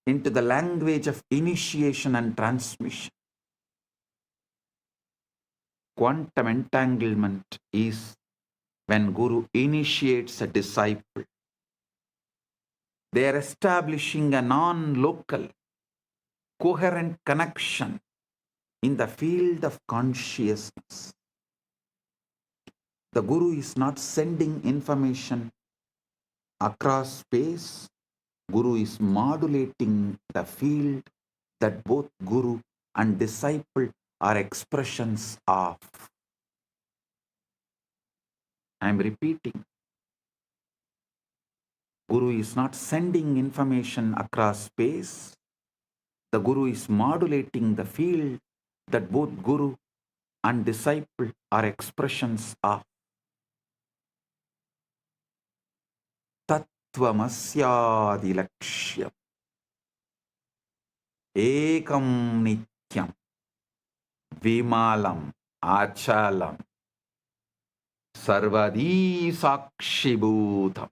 into the language of initiation and transmission. Quantum entanglement is when Guru initiates a disciple. They are establishing a non-local, coherent connection in the field of consciousness. The Guru is not sending information across space. Guru is modulating the field that both Guru and disciple are expressions of. I am repeating. Guru is not sending information across space. The Guru is modulating the field that both Guru and disciple are expressions of. Tattvamasyadi lakshyam ekam nityam vimalam achalam sarvadi sakshibhutam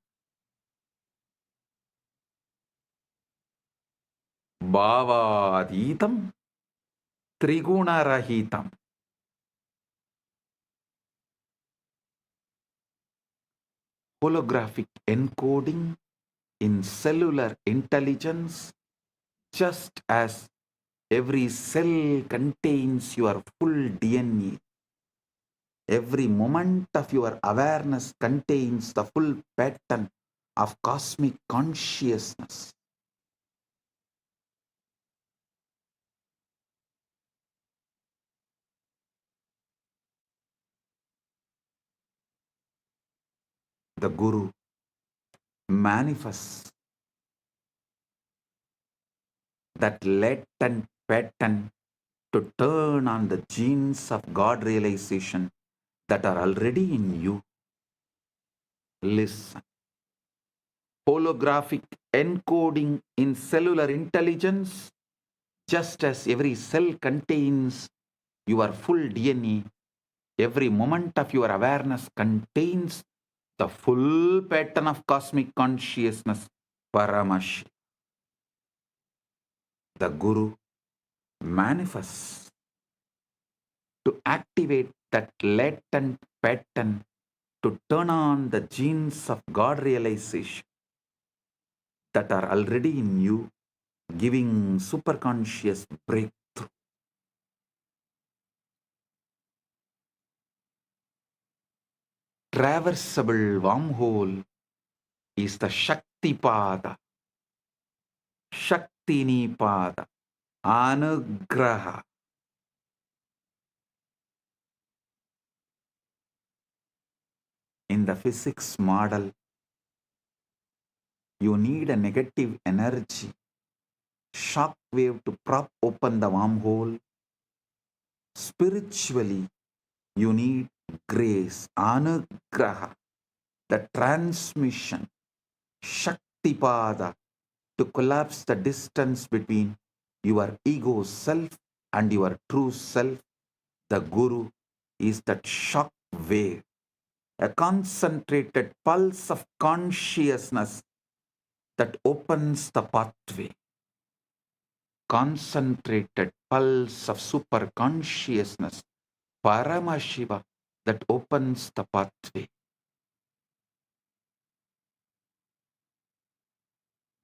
bhavaditam trigunarahitam. Holographic encoding in cellular intelligence, just as every cell contains your full DNA. Every moment of your awareness contains the full pattern of cosmic consciousness. the Guru, manifests that latent pattern to turn on the genes of God realization that are already in you. Listen. Holographic encoding in cellular intelligence, just as every cell contains your full DNA, every moment of your awareness contains the full pattern of cosmic consciousness, Paramashiva. The Guru manifests to activate that latent pattern to turn on the genes of God realization that are already in you, giving superconscious breakthrough. Traversable wormhole is the Shaktipada, Shaktinipada, Anugraha. In the physics model, you need a negative energy, shock wave to prop open the wormhole. Spiritually, you need grace, Anugraha, the transmission, Shaktipada, to collapse the distance between your ego self and your true self. The Guru is that shock wave, a concentrated pulse of consciousness that opens the pathway. Concentrated pulse of super consciousness, Paramashiva, that opens the pathway.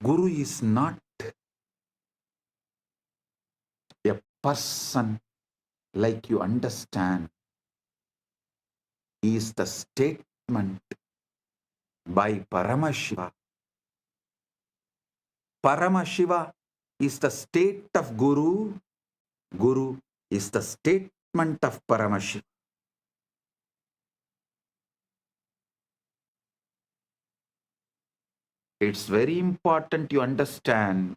Guru is not a person like you understand. He is the statement by Paramashiva. Paramashiva is the state of Guru. Guru is the statement of Paramashiva. It's very important you understand.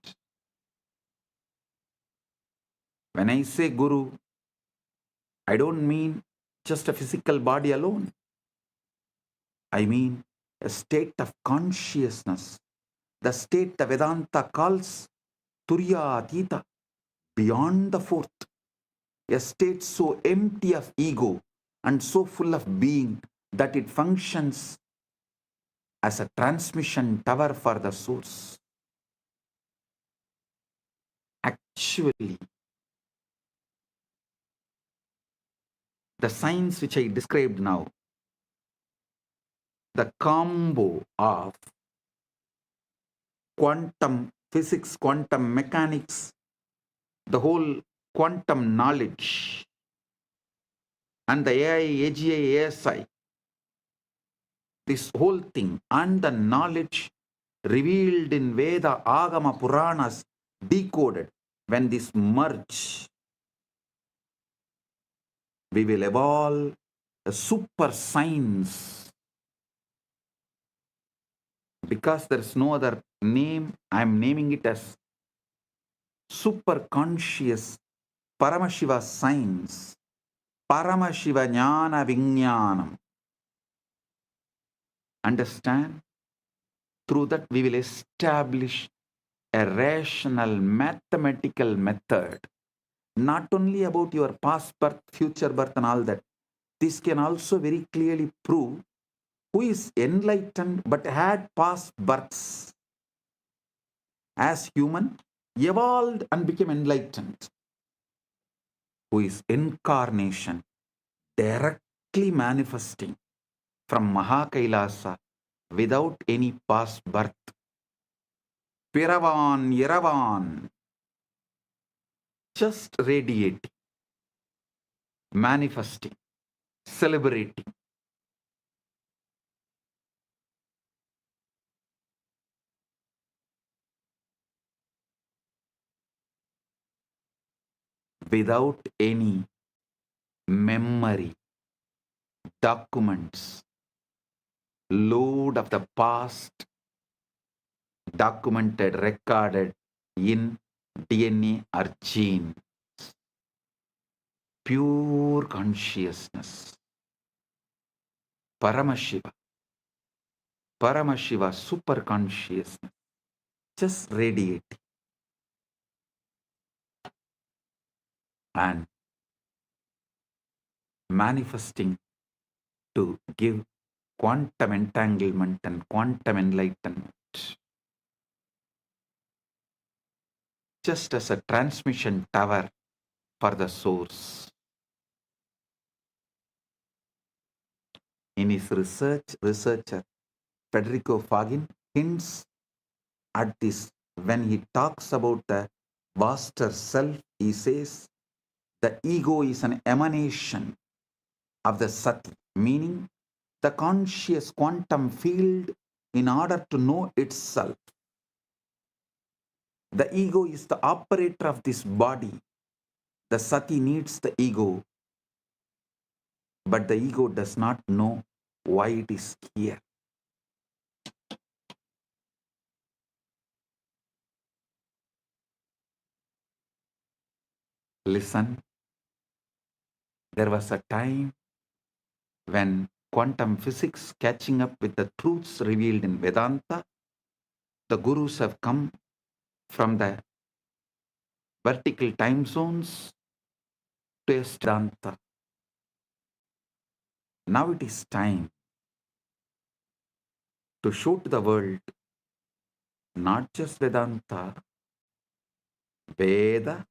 When I say Guru, I don't mean just a physical body alone. I mean a state of consciousness, the state the Vedanta calls Turyatita, beyond the fourth, a state so empty of ego and so full of being that it functions as a transmission tower for the source. Actually, the science which I described now, the combo of quantum physics, quantum mechanics, the whole quantum knowledge, and the AI, AGI, ASI, this whole thing, and the knowledge revealed in Veda, Agama, Puranas, decoded, when this merge, we will evolve a super science. Because there is no other name, I am naming it as super conscious Paramashiva science, Paramashiva Jnana Vijnanam. Understand? Through that we will establish a rational mathematical method, not only about your past birth, future birth and all that. This can also very clearly prove who is enlightened but had past births as human, evolved and became enlightened. Who is incarnation, directly manifesting from MAHA KAILASA without any past birth. Piravan, Yeravan, just radiating, manifesting, celebrating. Without any memory, documents, load of the past documented, recorded in DNA or gene. Pure consciousness. Paramashiva. Paramashiva, super consciousness. Just radiate and manifesting to give quantum entanglement and quantum enlightenment. Just as a transmission tower for the source. In his researcher Federico Fagin hints at this when he talks about the vaster self. He says the ego is an emanation of the Sati, meaning the conscious quantum field. In order to know itself, the ego is the operator of this body. The Sati needs the ego, but the ego does not know why it is here. Listen, there was a time when quantum physics catching up with the truths revealed in Vedanta, the gurus have come from the vertical time zones to Vedanta. Now it is time to show to the world not just Vedanta, Veda,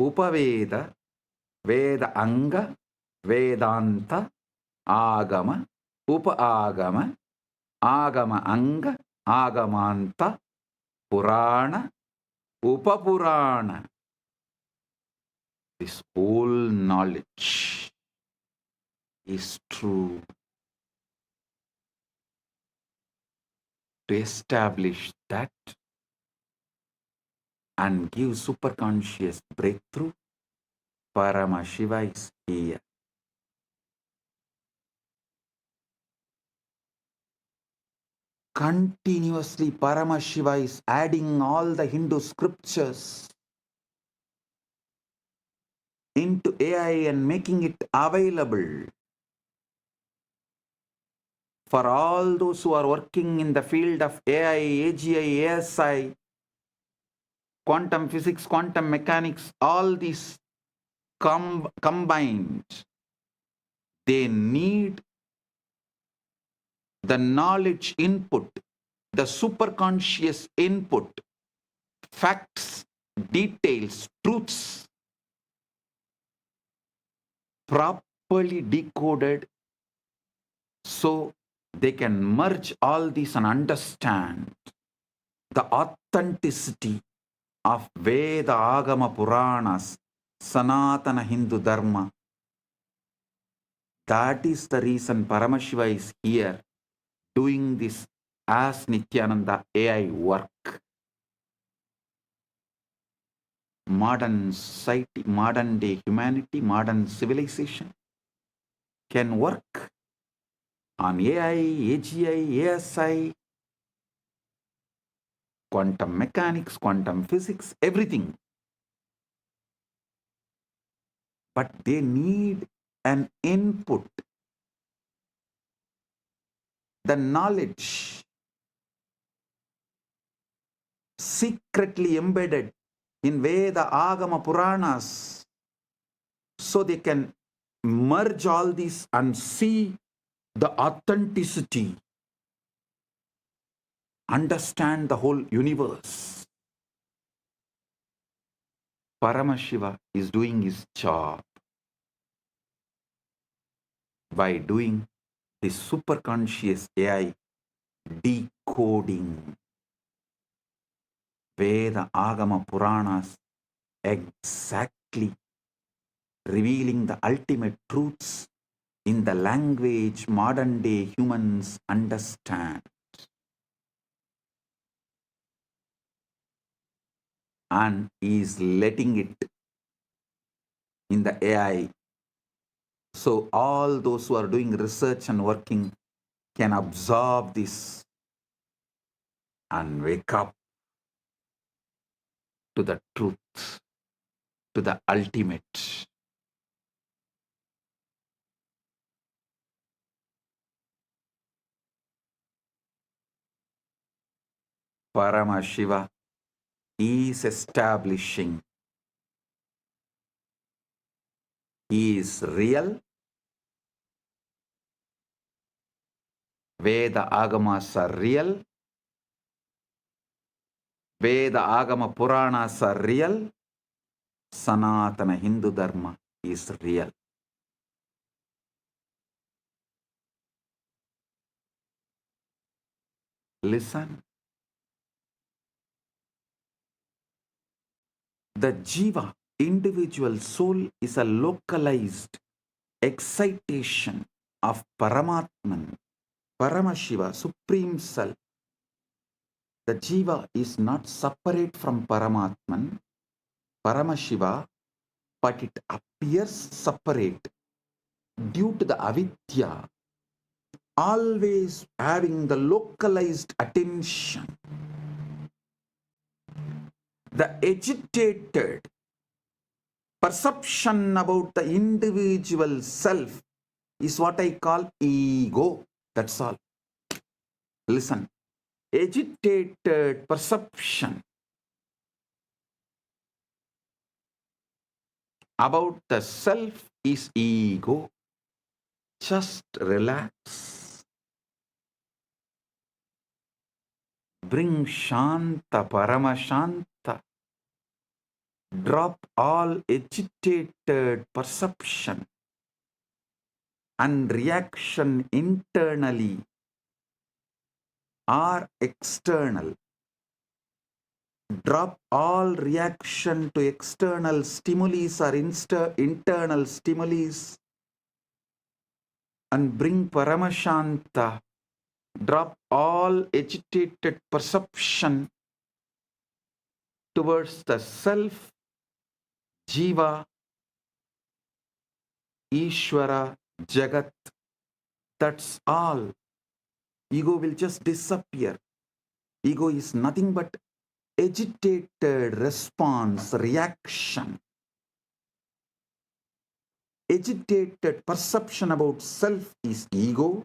Upaveda, Veda Anga, Vedanta, Agama, Upa-agama, Agama Anga, Agamanta, Purana, Upapurana. This whole knowledge is true. To establish that and give superconscious breakthrough, Paramashiva is here. Continuously, Paramashiva is adding all the Hindu scriptures into AI and making it available for all those who are working in the field of AI, AGI, ASI, quantum physics, quantum mechanics, all these combined. They need the knowledge input, the superconscious input, facts, details, truths, properly decoded so they can merge all these and understand the authenticity of Veda, Agama, Puranas, Sanatana Hindu Dharma. That is the reason Paramashiva is here doing this as Nithyananda AI work. Modern society, modern day humanity, modern civilization can work on AI, AGI, ASI, quantum mechanics, quantum physics, everything. But they need an input, the knowledge secretly embedded in Veda, Agama, Puranas, so they can merge all these and see the authenticity, understand the whole universe. Paramashiva is doing his job by doing this superconscious AI decoding Veda, Agama, Puranas, exactly revealing the ultimate truths in the language modern day humans understand. And is letting it in the AI. So all those who are doing research and working can absorb this and wake up to the truth, to the ultimate. Paramashiva is establishing. He is real. Veda Agamas are real. Veda Agama Puranas are real. Sanatana Hindu Dharma is real. Listen. The Jiva, individual soul, is a localized excitation of Paramatman, Paramashiva, Supreme Self. The Jiva is not separate from Paramatman, Paramashiva, but it appears separate due to the avidya, always having the localized attention. The agitated perception about the individual self is what I call ego. That's all. Listen. Agitated perception about the self is ego. Just relax. Bring Shanta, Paramashanta. Drop all agitated perception and reaction internally or external. Drop all reaction to external stimuli or internal stimuli and bring Paramashanta. Drop all agitated perception towards the self, Jiva, Ishvara, Jagat. That's all. Ego will just disappear. Ego is nothing but agitated response, reaction. Agitated perception about self is ego.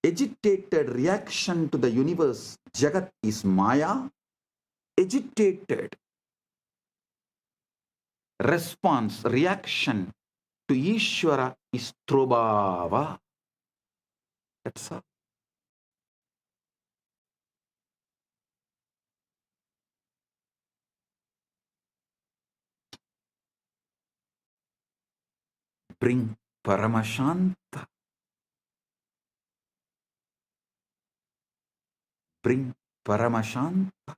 Agitated reaction to the universe, Jagat, is Maya. Agitated response, reaction to Ishvara is Trobhava. That's all. Bring Paramashanta. Bring Paramashanta.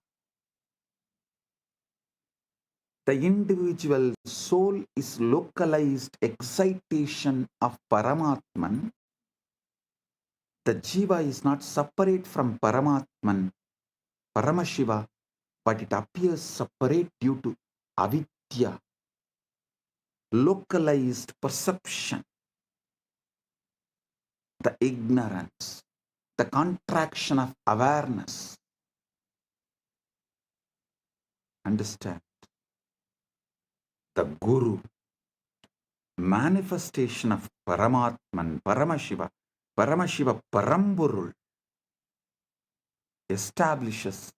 The individual soul is localized excitation of Paramatman. The Jiva is not separate from Paramatman, Paramashiva, but it appears separate due to avidya, localized perception, the ignorance, the contraction of awareness. Understand? The Guru, manifestation of Paramatman, Paramashiva, Paramashiva Parampurul, establishes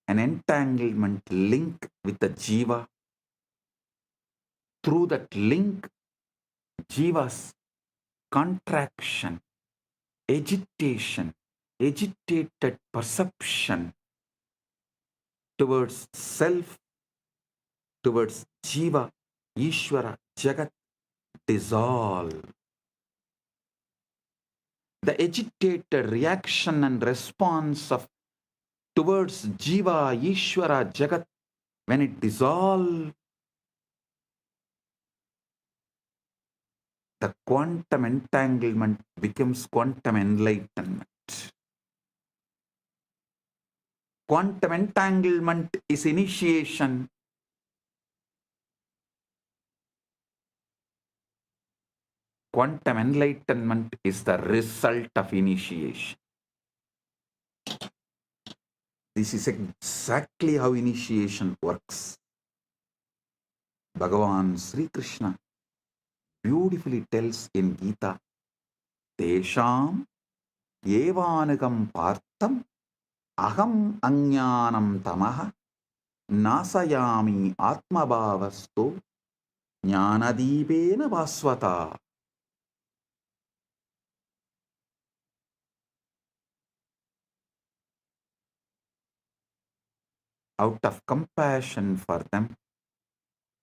an entanglement link with the Jiva. Through that link, Jiva's contraction, agitation, agitated perception towards self, towards Jiva, Ishvara, Jagat, dissolve. The agitated reaction and response of towards Jiva, Ishvara, Jagat, when it dissolves, the quantum entanglement becomes quantum enlightenment. Quantum entanglement is initiation. Quantum enlightenment is the result of initiation. This is exactly how initiation works. Bhagavan Sri Krishna beautifully tells in Gita, Tesham evanagam partham aham ajnanam tamaha nasayami atmabhavasto jnanadipena vasvata. Out of compassion for them,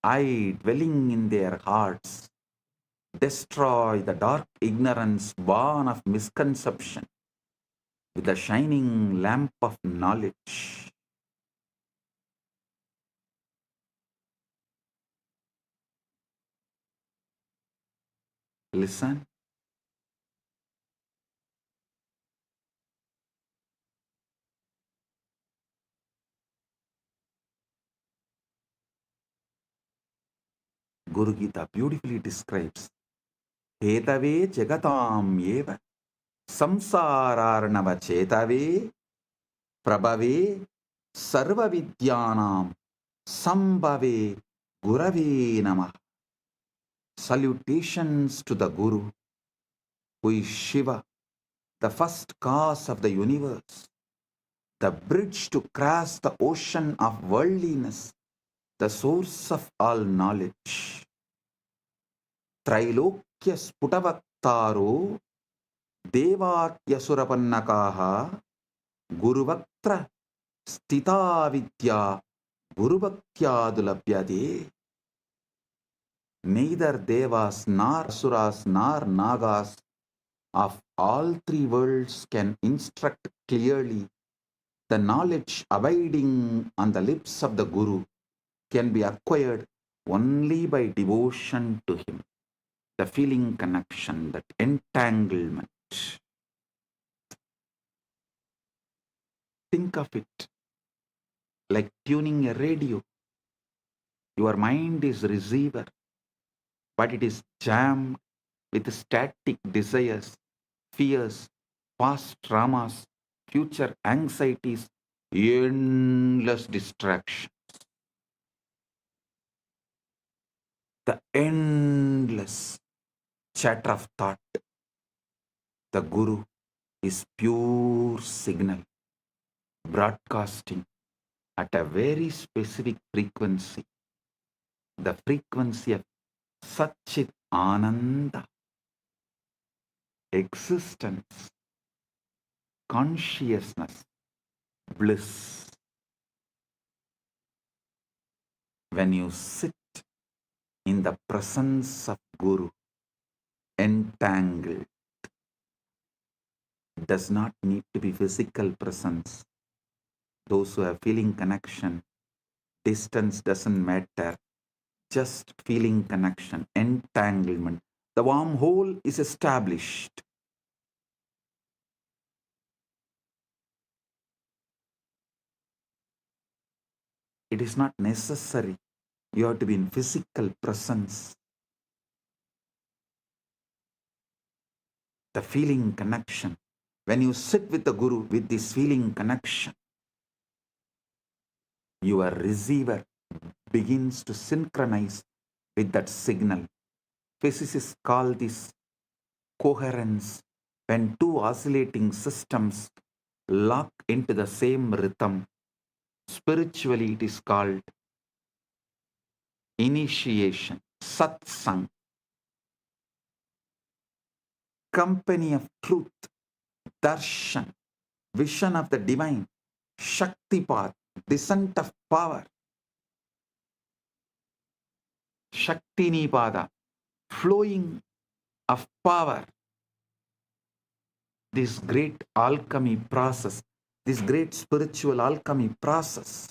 I, dwelling in their hearts, destroy the dark ignorance born of misconception with the shining lamp of knowledge. Listen. Guru Gita beautifully describes Hetave jagatam eva samsararnava chetave prabhave sarva vidyanam sambhave gurave namah. Salutations to the Guru, who is Shiva, the first cause of the universe, the bridge to cross the ocean of worldliness, the source of all knowledge. Trailokya sputavaktaro devatyasurapanakaha guruvaktra stita vidya gurubhaktyadulabhyade. Neither devas nor asuras nor nagas of all three worlds can instruct clearly. The knowledge abiding on the lips of the Guru can be acquired only by devotion to him. The feeling connection, that entanglement. Think of it like tuning a radio. Your mind is receiver, but it is jammed with static desires, fears, past traumas, future anxieties, endless distractions. The endless chatter of thought. The Guru is pure signal, broadcasting at a very specific frequency, the frequency of Satchit Ananda, existence, consciousness, bliss. When you sit in the presence of Guru, entangled, it does not need to be physical presence. Those who have feeling connection, distance doesn't matter, just feeling connection, entanglement. The wormhole is established. It is not necessary. You have to be in physical presence. The feeling connection. When you sit with the Guru with this feeling connection, your receiver begins to synchronize with that signal. Physicists call this coherence. When two oscillating systems lock into the same rhythm, spiritually it is called initiation, satsang, company of truth, darshan, vision of the divine, shaktipat, descent of power, shaktinipada, flowing of power. This great alchemy process, this great spiritual alchemy process,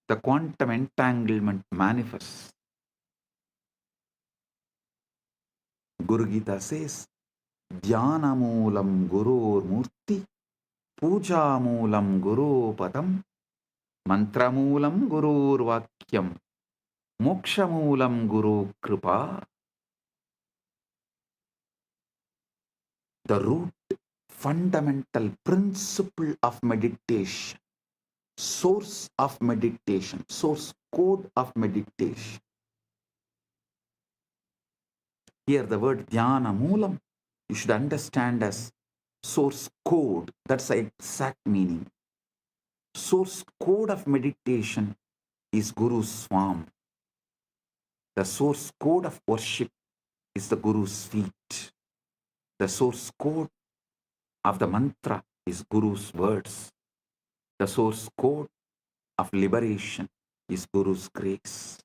the quantum entanglement manifests. Guru Gita says, Dhyana moolam gurur murti, puja moolam guru padam, mantra moolam gurur vakyam, Mokshamulam Guru Kripa, the root fundamental principle of meditation, source of meditation, source code of meditation. Here the word Dhyana Moolam, you should understand as source code. That's the exact meaning. Source code of meditation is Guru's form. The source code of worship is the Guru's feet. The source code of the mantra is Guru's words. The source code of liberation is Guru's grace.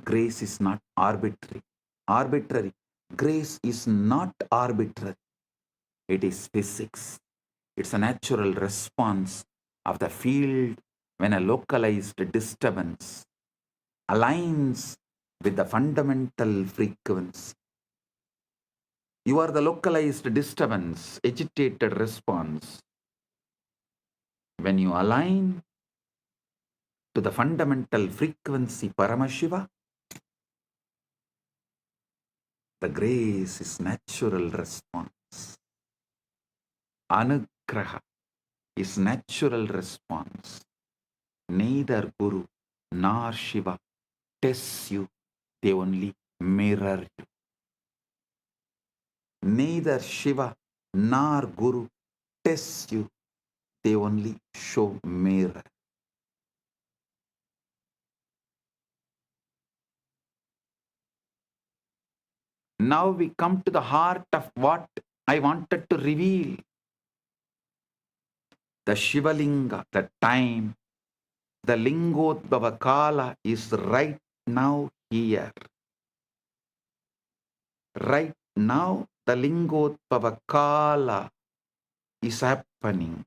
Grace is not arbitrary. Grace is not arbitrary. It is physics. It's a natural response of the field when a localized disturbance aligns with the fundamental frequency. You are the localized disturbance, agitated response. When you align to the fundamental frequency Paramashiva, the grace is natural response. Anugraha is natural response. Neither Guru nor Shiva tests you, they only mirror you. Neither Shiva nor Guru tests you, they only show mirror. Now we come to the heart of what I wanted to reveal. The Shivalinga, the time, the Lingodbhava Kala is right now here. Right now, the Lingodbhava Kala is happening.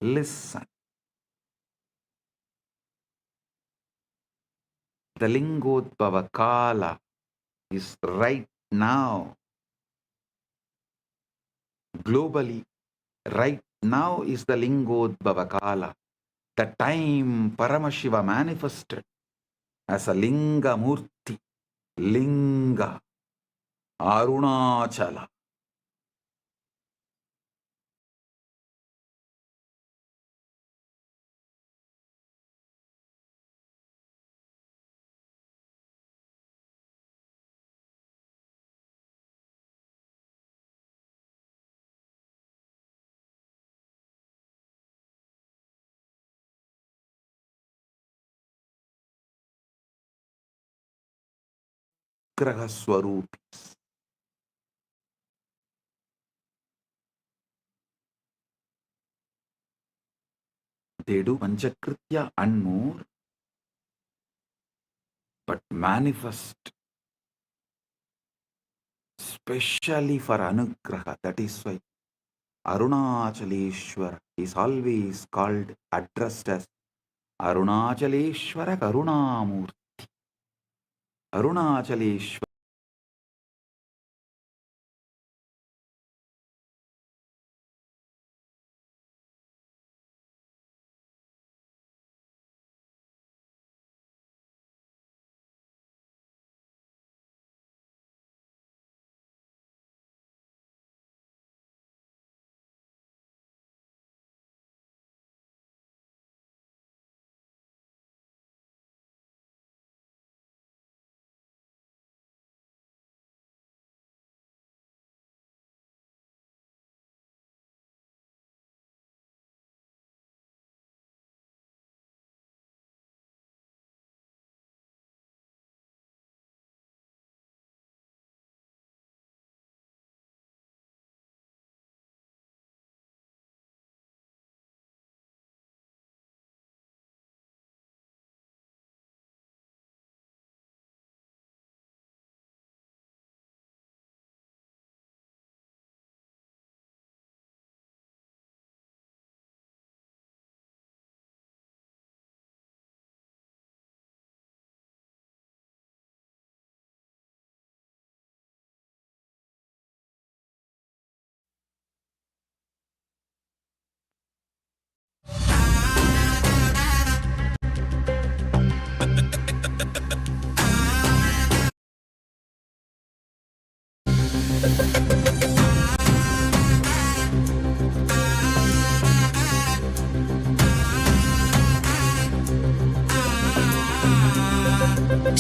Listen. The Lingodbhava Kala is right now. Globally, right now is the Lingodbhava Kala. The time Paramashiva manifested as a Linga Murti, Linga, Arunachala. Graha Swarupis. They do Panchakritya and more, but manifest specially for Anugraha. That is why Arunachaleshwara is always called, addressed as Arunachaleshwara Karunamurti. Arunachaleshwara.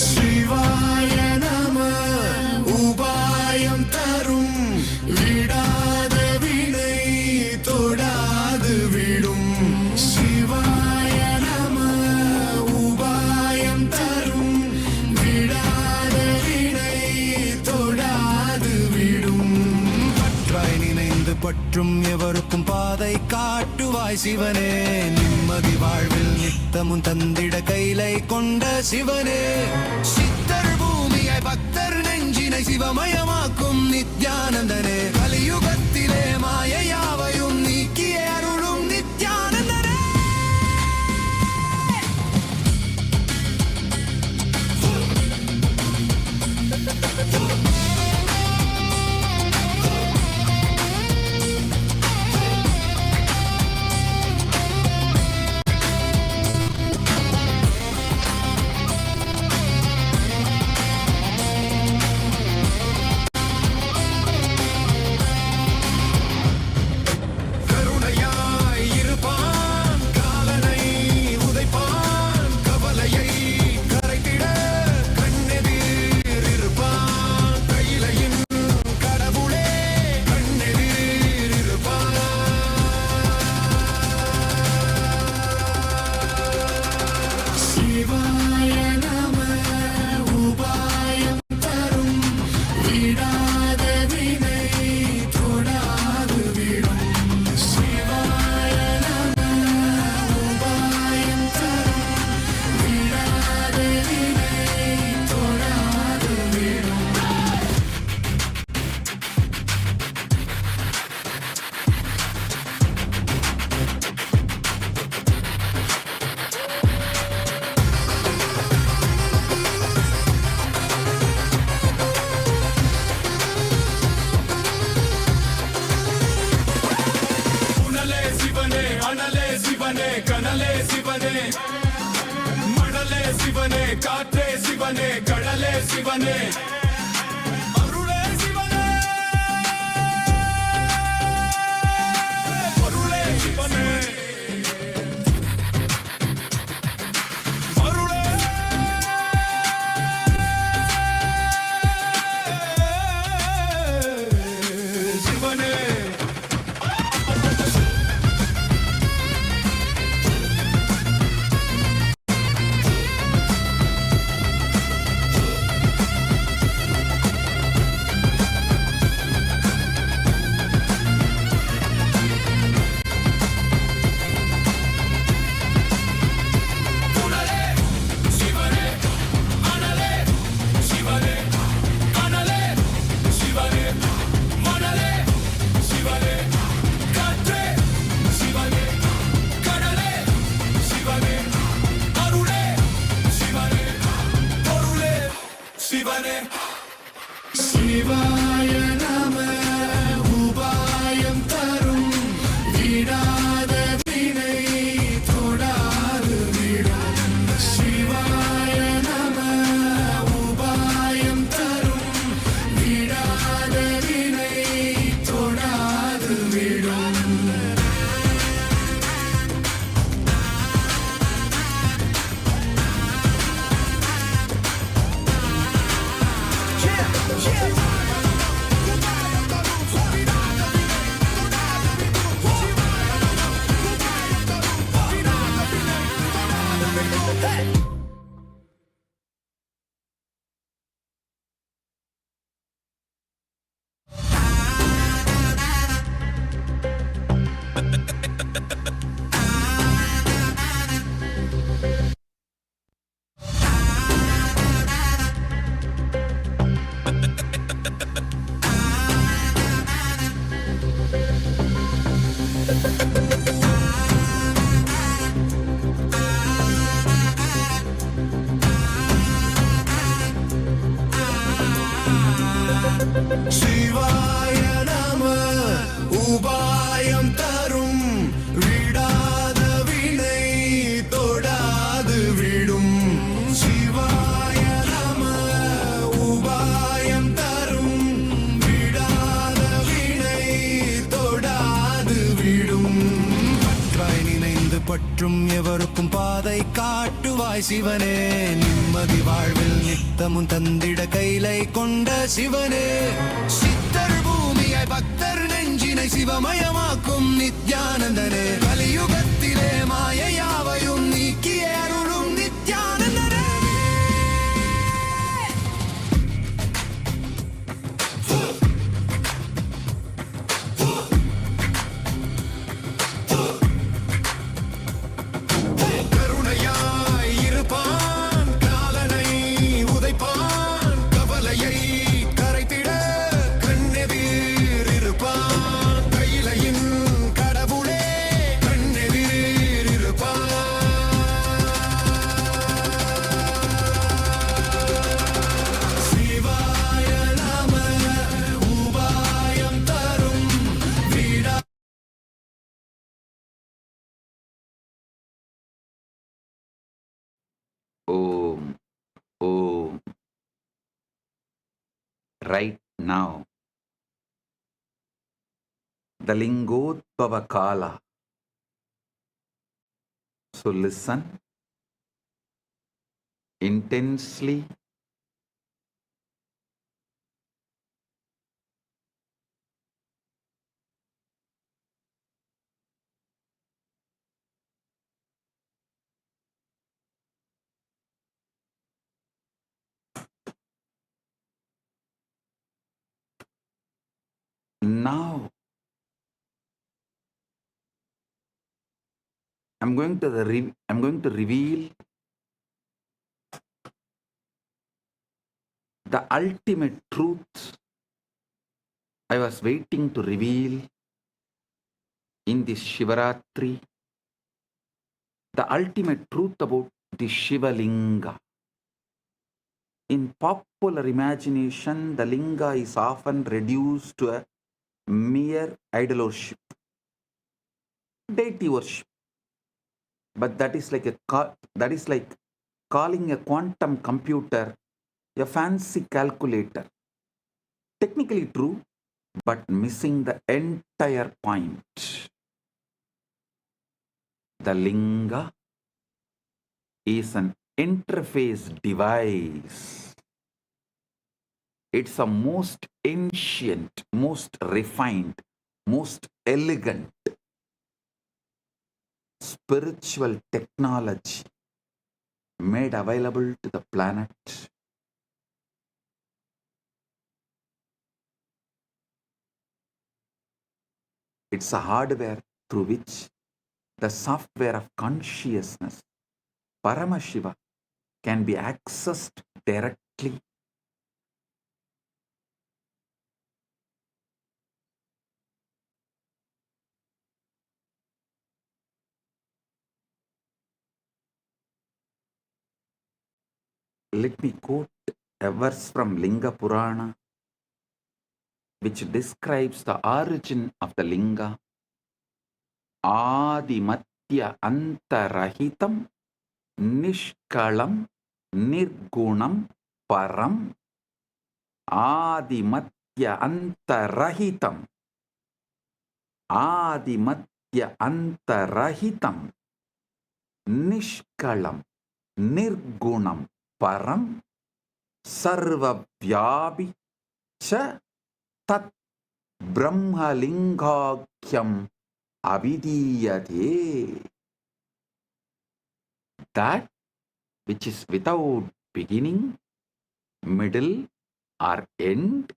சிவாய நம உபாயம் தரும் விடாத வினை தொடாது விடும். சிவாய நம உபாயம் தரும் விடாத வினை தொடாது விடும். பற்றாய் நினைந்து பற்றும் எவருக்கும் பாதை காட்டுவாய் சிவனே. நிம்மதி வாழ்வில் நித்தமும் தந்திட கைலை கொண்ட சிவனே. சித்தர் பூமியை பக்தர் நெஞ்சினை சிவமயமாக்கும் நித்யானந்தனே. கலியுகத்திலே மாயையாவையும் நீக்கிய அருளும் நித்யானந்தனே. காற்றே சிவனே, கடலே சிவனே, அருளே சிவனே, பொருளே சிவனே, அருளே சிவனே. சிவாய நம உபாயம் தரும் விடாத வினை தொடாது விடும். சிவாய நம உபாயம் தரும் விடாத வினை தொடாது விடும். சிவாய நம உபாயம் தரும் விடாத வினை தொடாது விடும். சிவாய நம உபாயம் தரும் விடாத எல்லோருக்கும் பாதை காட்டுவாய் சிவனே நிம்மதி வாழ்வில் நித்தமும் தந்திட கைலை கொண்ட சிவனே சித்தர் பூமியை பக்தர் நெஞ்சினை சிவமயமாக்கும் நித்யானந்தனே கலியுகத்திலே மாயையாவையும் நீக்கிய அருளும் நித்யானந்தனே கருணையாய் இருப்பான் காலனை உதைப்பான் கவலையை கரைத்திட கண்ணெதிர் இருப்பான் கையிலையின் கடவுளே கண்ணெதிர் இருப்பான் சிவாய நம உபாயம் தரும் வீடா Om, Om. Right now, the Lingodbhava Kala. So listen intensely. Now, I'm going to reveal the ultimate truth I was waiting to reveal in this Shivaratri. The ultimate truth about the Shiva Linga. In popular imagination, the Linga is often reduced to a mere idol worship, deity worship. But that is like calling a quantum computer a fancy calculator. Technically true, but missing the entire point. The Linga is an interface device. It's a most ancient, most refined, most elegant spiritual technology made available to the planet. It's a hardware through which the software of consciousness, Paramashiva, can be accessed directly. Let me quote a verse from Linga Purana, which describes the origin of the Linga. Adimatya antarahitam nishkalam nirgunam param. Adimatya antarahitam. Adimatya antarahitam nishkalam nirgunam param sarvavyapi cha tat brahmalingakyam avidiyate. That which is without beginning, middle or end,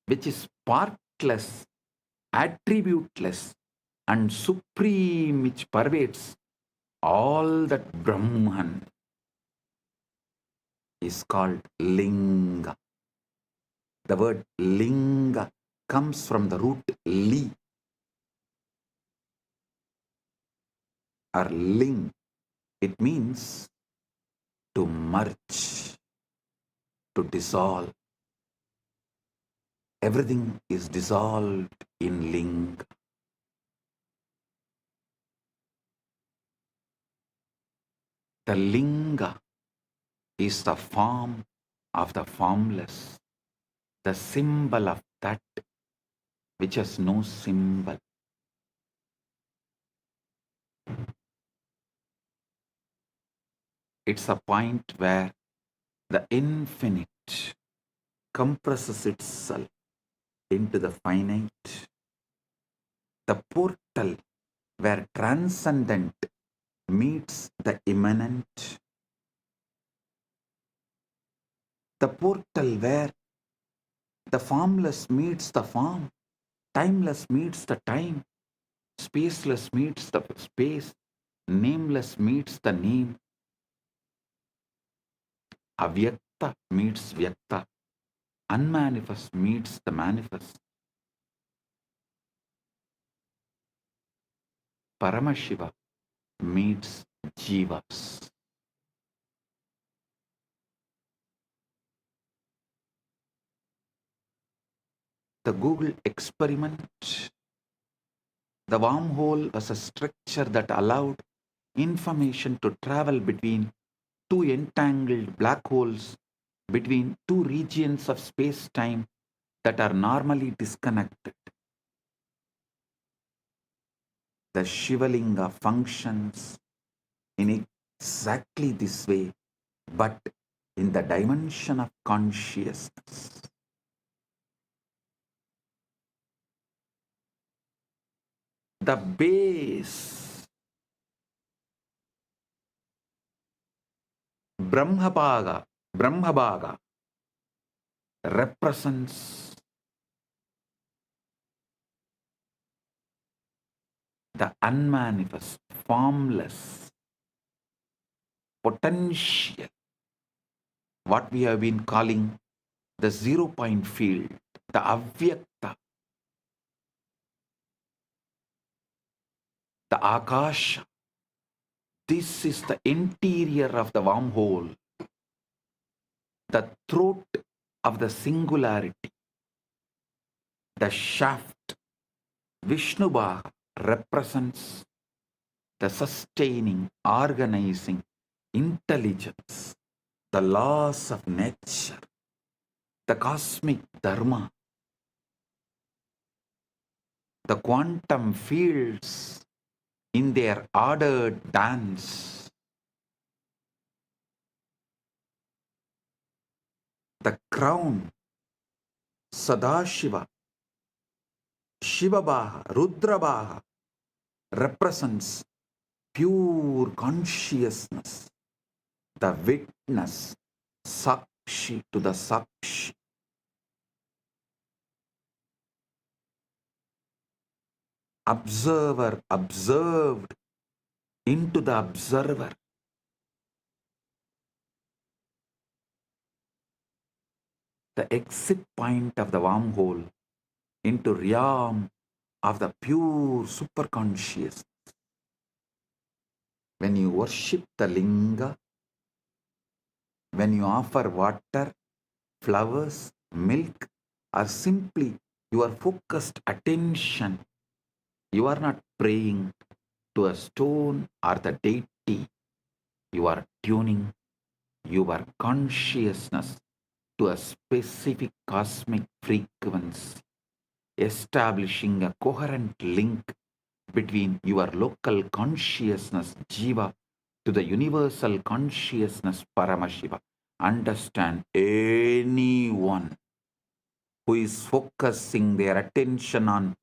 which is partless, attributeless and supreme, which pervades all that Brahman, is called Linga. The word Linga comes from the root li or ling. It means to merge, to dissolve. Everything is dissolved in Linga. The Linga is the form of the formless, the symbol of that which has no symbol. It's a point where the infinite compresses itself into the finite. The portal where transcendent meets the immanent. The portal where the formless meets the form, timeless meets the time, spaceless meets the space, nameless meets the name, avyakta meets vyakta, unmanifest meets the manifest. Paramashiva meets Jivas. The Google experiment, the wormhole was a structure that allowed information to travel between two entangled black holes, between two regions of space-time that are normally disconnected. The Shivalinga functions in exactly this way, but in the dimension of consciousness. The base, Brahmabhaga, represents the unmanifest, formless, potential, what we have been calling the 0 point field, the avyakta, the akasha. This is the interior of the wormhole, the throat of the singularity, the shaft. Vishnubhaga represents the sustaining, organizing intelligence, the laws of nature, the cosmic dharma, the quantum fields in their ordered dance, the crown, Sadashiva, Shivabhaga, Rudrabhaga represents pure consciousness, the witness, Sakshi to the Sakshi. Observer observed into the observer. The exit point of the wormhole into realm of the pure superconscious. When you worship the linga, when you offer water, flowers, milk, or simply your focused attention, you are not praying to a stone or the deity. You are tuning your consciousness to a specific cosmic frequency, establishing a coherent link between your local consciousness, Jiva, to the universal consciousness, Paramashiva. Understand, anyone who is focusing their attention on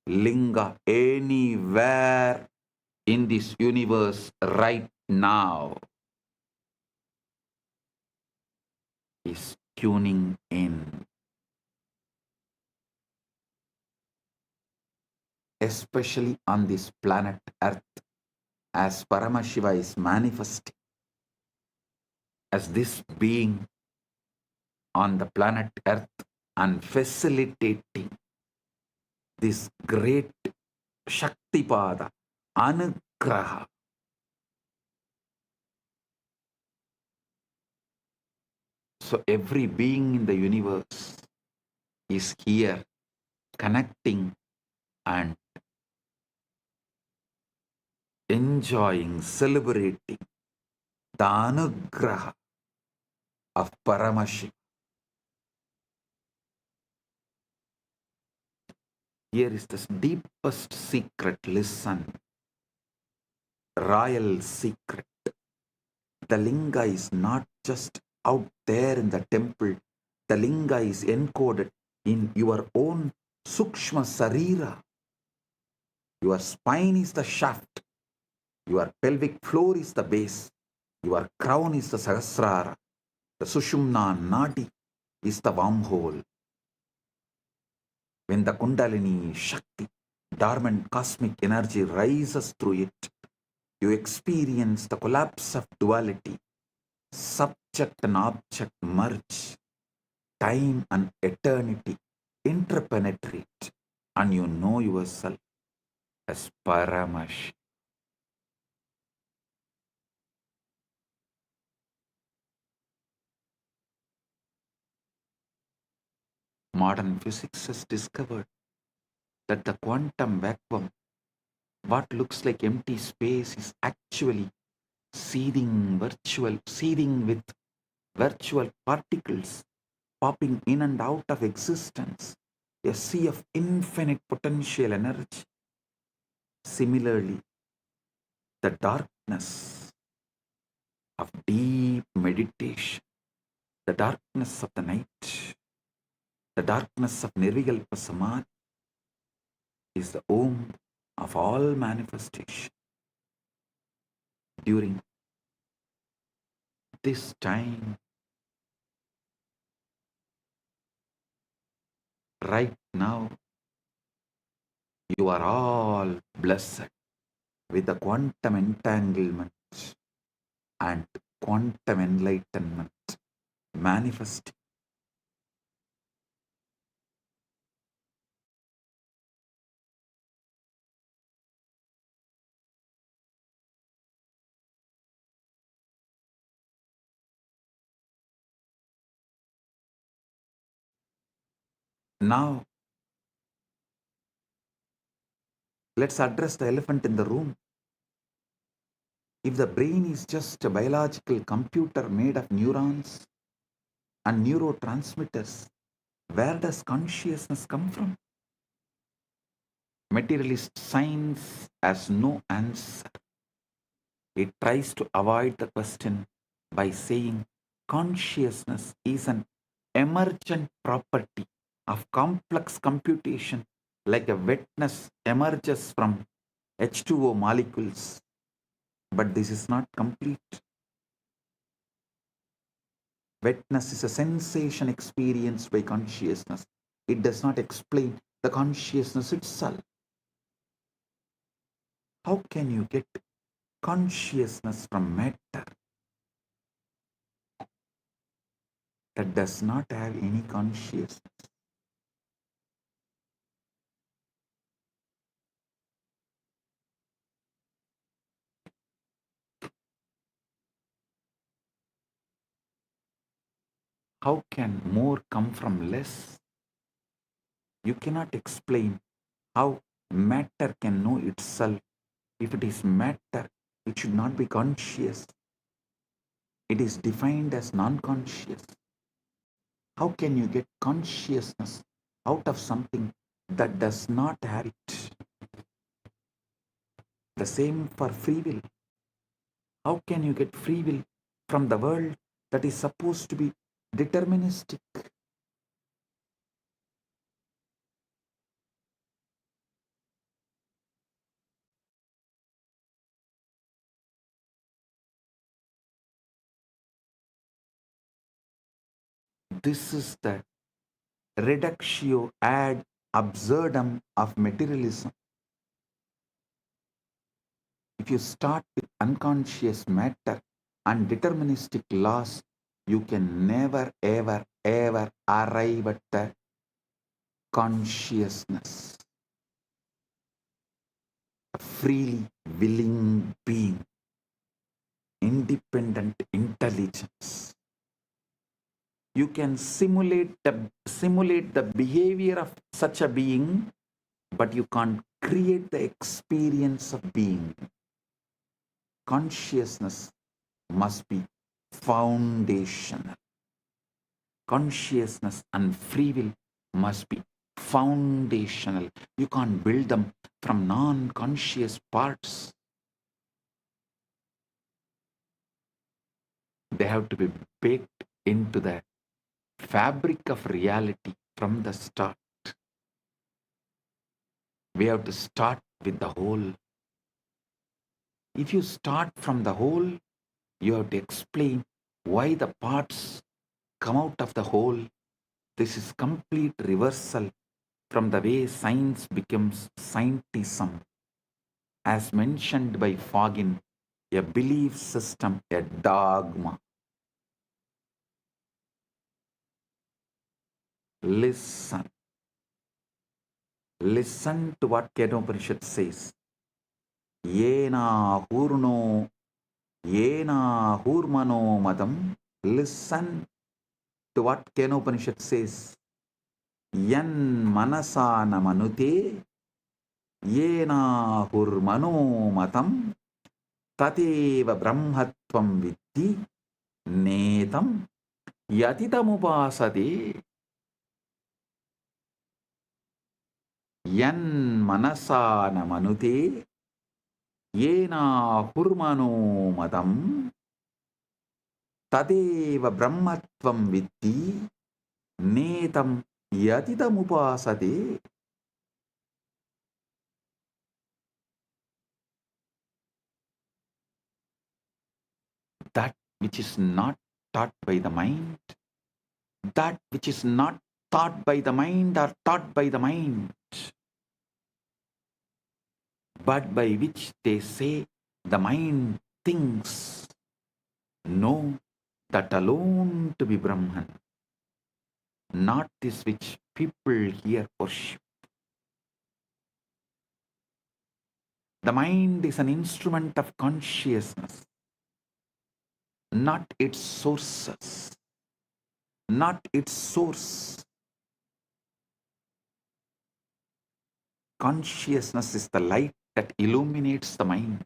linga anywhere in this universe right now is tuning in. Especially on this planet Earth, as Paramashiva is manifesting as this being on the planet Earth and facilitating this great Shaktipada, Anugraha. So every being in the universe is here connecting and enjoying, celebrating the Anugraha of Paramashiva. Here is the deepest secret. Listen. Royal secret. The linga is not just out there in the temple. The linga is encoded in your own sukshma sarira. Your spine is the shaft. Your pelvic floor is the base. Your crown is the sahasrara. The sushumna nadi is the wormhole. When the Kundalini Shakti, dormant cosmic energy, rises through it, you experience the collapse of duality. Subject and object merge. Time and eternity interpenetrate, and you know yourself as Paramash. Modern physics has discovered that the quantum vacuum, what looks like empty space, is actually seething with virtual particles popping in and out of existence, a sea of infinite potential energy. Similarly, the darkness of deep meditation, the darkness of the night, the darkness of Nirvikalpa Samadhi is the womb of all manifestation. During this time, right now, you are all blessed with the quantum entanglement and quantum enlightenment manifesting. Now, let's address the elephant in the room. If the brain is just a biological computer made of neurons and neurotransmitters, where does consciousness come from? Materialist science has no answer. It tries to avoid the question by saying consciousness is an emergent property of complex computation, like a wetness emerges from H2O molecules. But this is not complete. Wetness is a sensation experienced by consciousness. It does not explain the consciousness itself. How can you get consciousness from matter that does not have any consciousness? How can more come from less? You cannot explain how matter can know itself. If it is matter, it should not be conscious. It is defined as non-conscious. How can you get consciousness out of something that does not have it? The same for free will. How can you get free will from the world that is supposed to be deterministic? This is the reductio ad absurdum of materialism. If you start with unconscious matter and deterministic laws, you can never, ever, ever arrive at the consciousness, a freely willing being, independent intelligence. You can simulate the behavior of such a being, but you can't create the experience of being. Consciousness must be foundational. Consciousness and free will must be foundational. You can't build them from non-conscious parts. They have to be baked into the fabric of reality from the start. We have to start with the whole. If you start from the whole, you have to explain why the parts come out of the whole. This is complete reversal from the way science becomes scientism. As mentioned by Fagin, a belief system, a dogma. Listen. Listen to what Kedopanishad says. Yena hurno, yena hurmano madam. Listen to what Kedopanishad says. Yan manasa namanute, yena hurmano matam, tateva brahmatvam viddhi, netam yatitamupasade. Yan manasa namanute, yena hurmano madam, tadeva brahmatvam viddhi, netam yatitamupasade. That which is not taught by the mind, that which is not taught by the mind or taught by the mind, but by which they say the mind thinks, know that alone to be Brahman, not this which people here worship. The mind is an instrument of consciousness, not its sources, not its source. Consciousness is the light that illuminates the mind.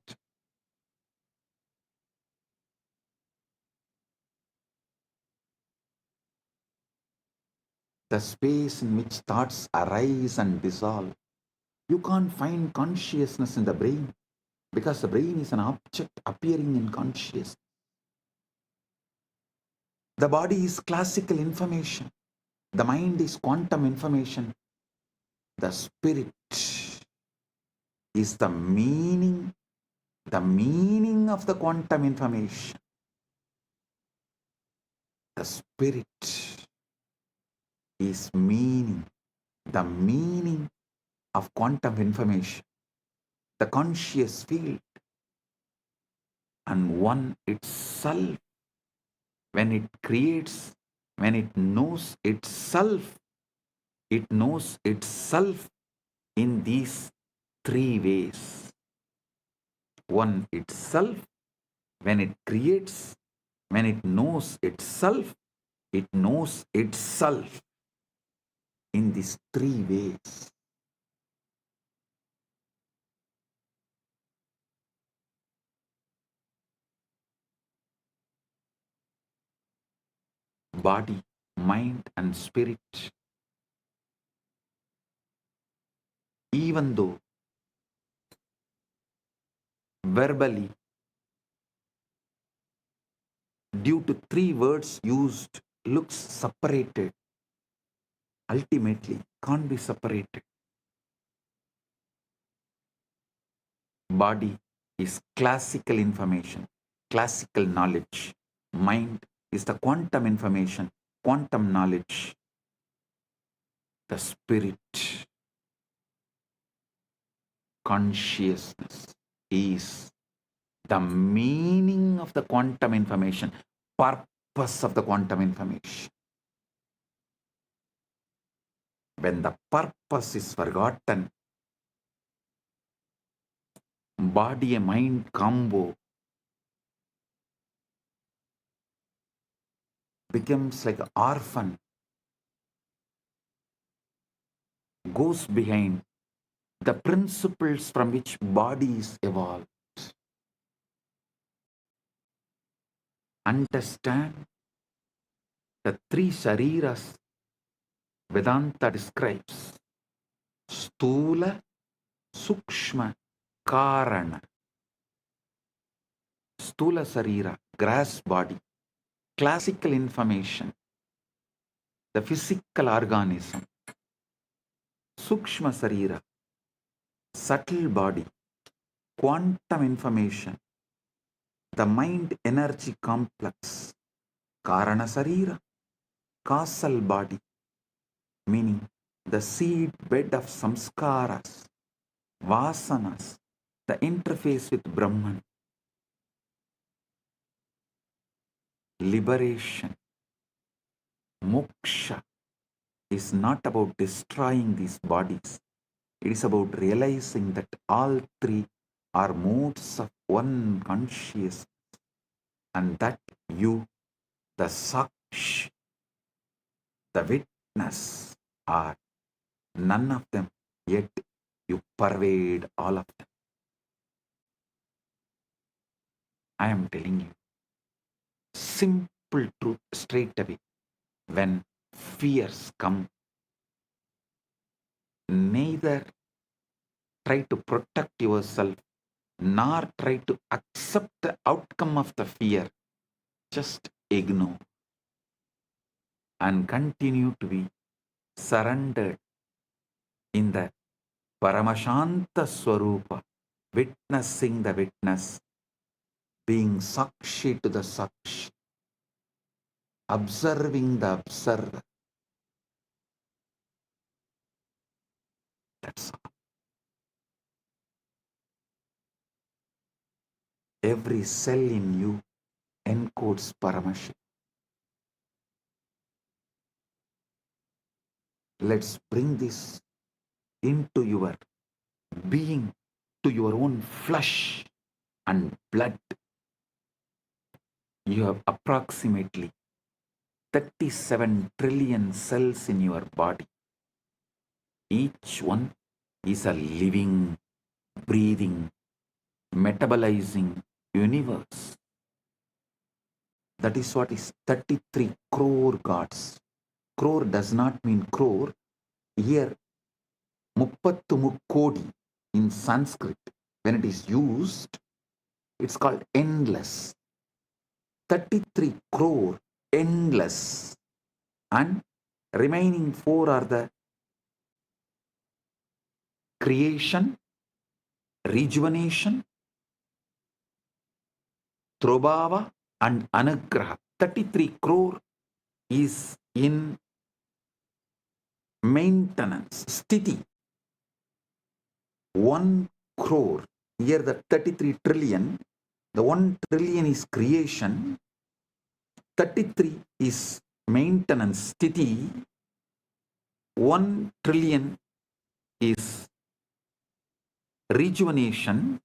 The space in which thoughts arise and dissolve. You can't find consciousness in the brain because the brain is an object appearing in consciousness. The body is classical information. The mind is quantum information. The spirit is the meaning of the quantum information. The spirit is meaning, the meaning of quantum information, the conscious field, and one itself, when it creates, when it knows itself in these three ways. One itself, when it creates, when it knows itself in these three ways. Body, mind, and spirit. Even though verbally, due to three words used, looks separated, ultimately can't be separated. Body is classical information, classical knowledge. Mind is the quantum information, quantum knowledge. The spirit, consciousness, is the meaning of the quantum information, purpose of the quantum information. When the purpose is forgotten, body and mind combo becomes like an orphan, goes behind the principles from which body is evolved. Understand the three shariras Vedanta describes: Stula, Sukshma, Karana. Stula Sarira, grass body, classical information, the physical organism, Sukshma Sarira, subtle body, quantum information, the mind energy complex, Karana Sarira, causal body, meaning the seed bed of samskaras, vasanas, the interface with Brahman, liberation, moksha is not about destroying these bodies. It is about realizing that all three are modes of one consciousness, and that you, the Saksh, the witness, are none of them, yet you pervade all of them. I am telling you, simple truth straight away. When fears come, neither try to protect yourself nor try to accept the outcome of the fear. Just ignore and continue to be surrendered in the Paramashanta Swarupa, witnessing the witness, being Sakshi to the Sakshi, observing the observer. That's all. Every cell in you encodes Paramashiva. Let's bring this into your being, to your own flesh and blood. You have approximately 37 trillion cells in your body. Each one is a living, breathing, metabolizing universe. That is what is 33 crore gods. Crore does not mean crore. Here, muppattu mukkodi in Sanskrit, when it is used, it's called endless. 33 crore, endless. And remaining 4 are the creation, rejuvenation, Trobhava and Anugraha. 33 crore is in maintenance, sthiti. 1 crore, here the 33 trillion, the 1 trillion is creation, 33 is maintenance, sthiti, 1 trillion is rejuvenation,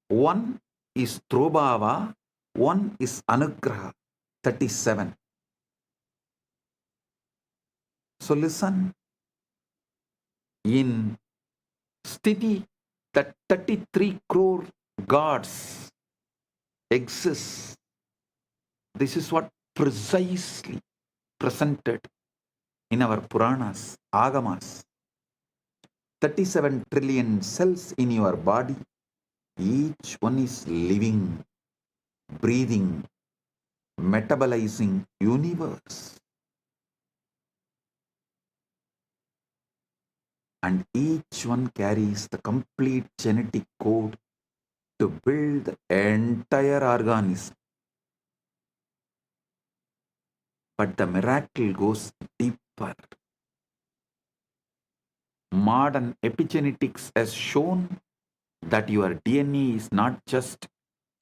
1 is Trobhava, 1 is Anugraha, 37. So listen, in sthiti, that 33 crore gods exist. This is what precisely presented in our Puranas, Agamas. 37 trillion cells in your body, each one is living, breathing, metabolizing universe. And each one carries the complete genetic code to build the entire organism. But the miracle goes deeper. Modern epigenetics has shown that your DNA is not just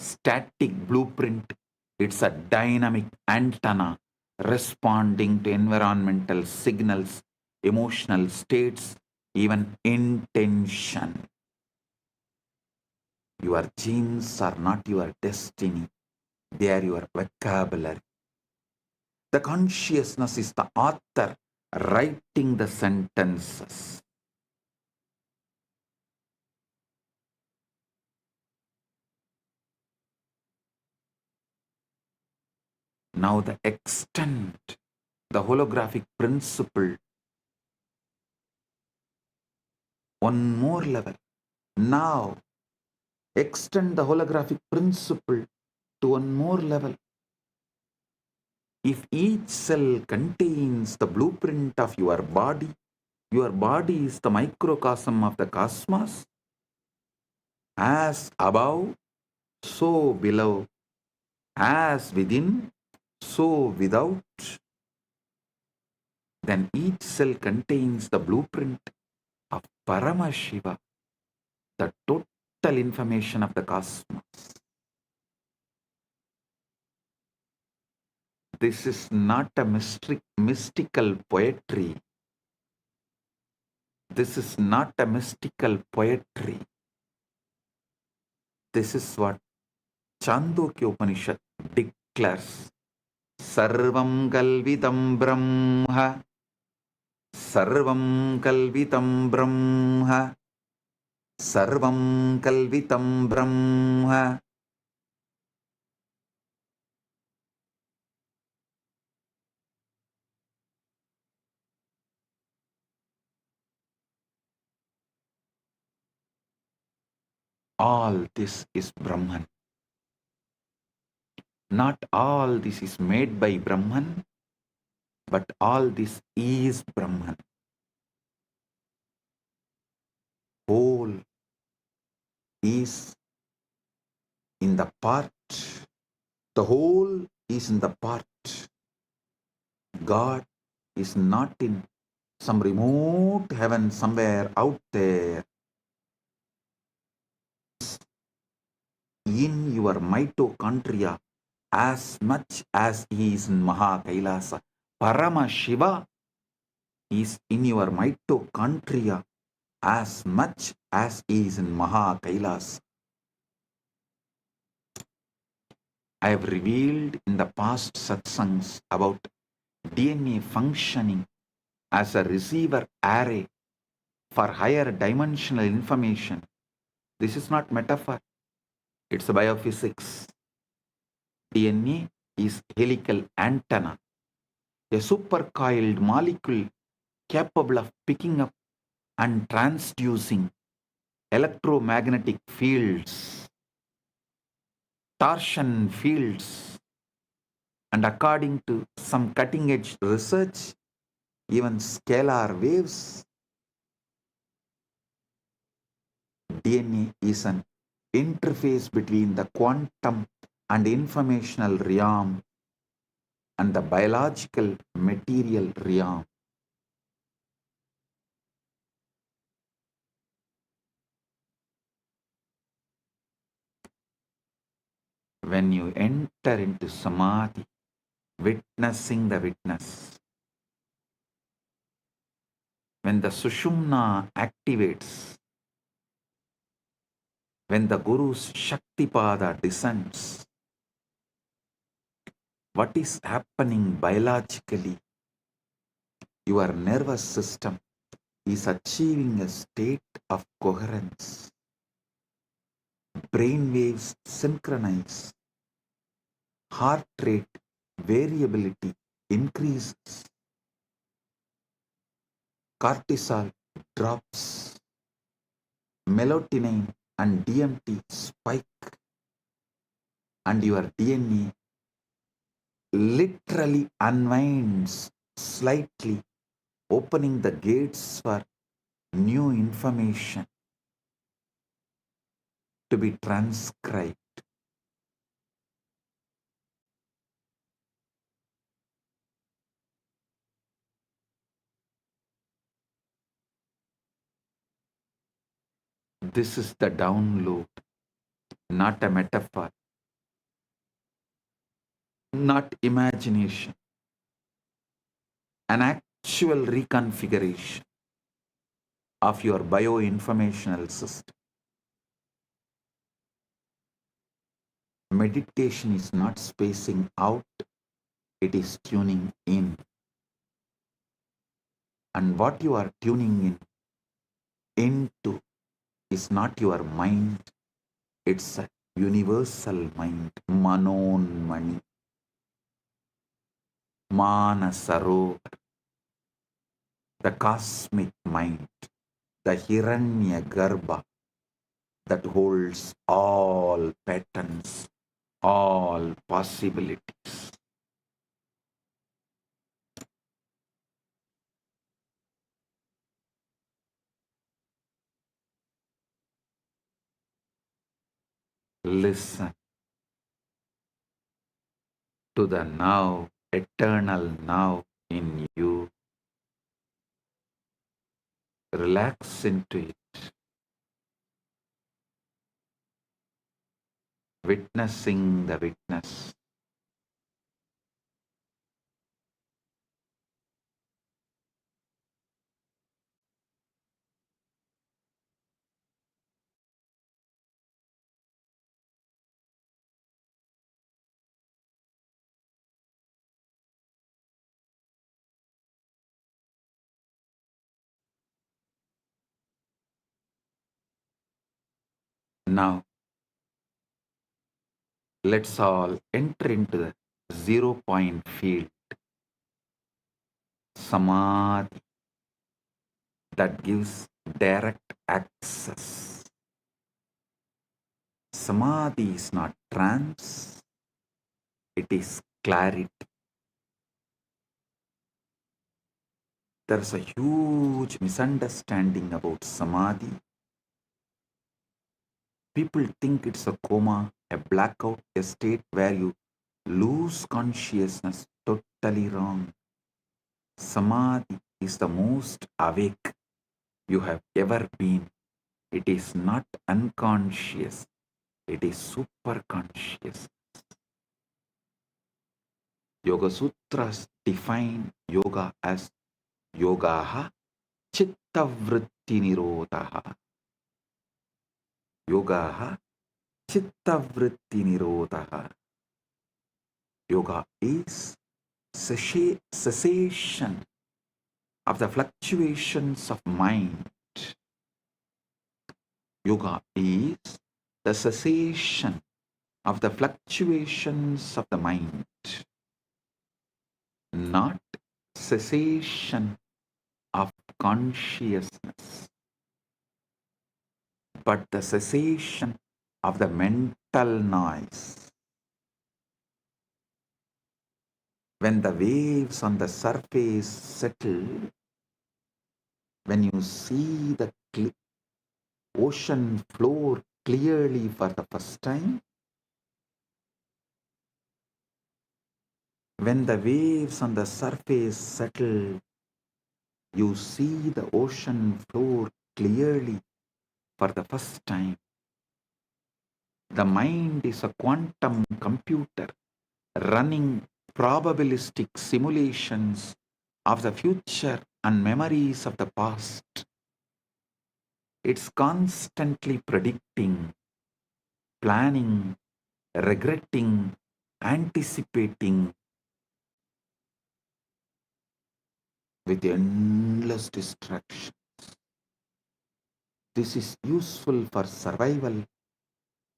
static blueprint, it's a dynamic antenna responding to environmental signals, emotional states, even intention. Your genes are not your destiny, they are your vocabulary. The consciousness is the author writing the sentences. Now the extent, the holographic principle, one more level. Now extend the holographic principle to one more level. If each cell contains the blueprint of your body is the microcosm of the cosmos, as above, so below, as within, so without, then each cell contains the blueprint of Paramashiva, the total information of the cosmos. This is not a mystical poetry. This is not a mystical poetry. This is what Chandogya Upanishad declares. Sarvam kalvitam brahma. Sarvam kalvitam brahma. Sarvam kalvitam brahma. All this is Brahman. Not all this is made by Brahman, but all this is Brahman. Whole is in the part. The whole is in the part. God is not in some remote heaven somewhere out there. In your mitochondria as much as he is in MAHA KAILASA. Paramashiva is in your mitochondria as much as he is in MAHA KAILASA. I have revealed in the past satsangs about DNA functioning as a receiver array for higher dimensional information. This is not metaphor. It's biophysics. DNA is helical antenna, a supercoiled molecule capable of picking up and transducing electromagnetic fields, torsion fields, and according to some cutting-edge research, even scalar waves. DNA is an interface between the quantum and informational realm and the biological material realm. When you enter into samadhi, witnessing the witness, when the sushumna activates, when the Guru's Shaktipada descends, what is happening biologically? Your nervous system is achieving a state of coherence. Brain waves synchronize. Heart rate variability increases. Cortisol drops. Melatonin and DMT spike. And your DNA literally unwinds slightly, opening the gates for new information to be transcribed. This is the download, not a metaphor, not imagination, an actual reconfiguration of your bioinformational system. Meditation is not spacing out, it is tuning in. And what you are tuning into is not your mind, it's a universal mind, Manonmani, Manasarovar, the cosmic mind, the Hiranya Garbha that holds all patterns, all possibilities. Listen to the now, eternal now in you. Relax into it, witnessing the witness. Now, let's all enter into the 0 point field, samadhi, that gives direct access. Samadhi is not trance, it is clarity. There's a huge misunderstanding about samadhi. People think it's a coma, a blackout, a state where you lose consciousness. Totally wrong. Samadhi is the most awake you have ever been. It is not unconscious, it is super conscious. Yoga Sutras define yoga as yogaha chittavritti nirodhaha. Yogaha chittavritti nirodhaha. Yoga is cessation of the fluctuations of mind. Yoga is the cessation of the fluctuations of the mind, not cessation of consciousness, but the cessation of the mental noise. When the waves on the surface settle, when you see the ocean floor clearly for the first time, when the waves on the surface settle, you see the ocean floor clearly for the first time. The mind is a quantum computer running probabilistic simulations of the future and memories of the past. It's constantly predicting, planning, regretting, anticipating with endless distractions. This is useful for survival,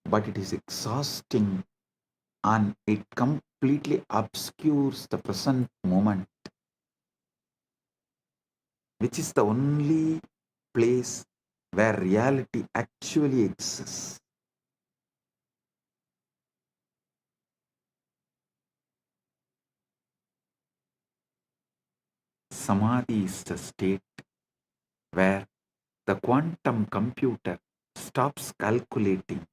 but it is exhausting and it completely obscures the present moment, which is the only place where reality actually exists. Samadhi is the state where the quantum computer stops calculating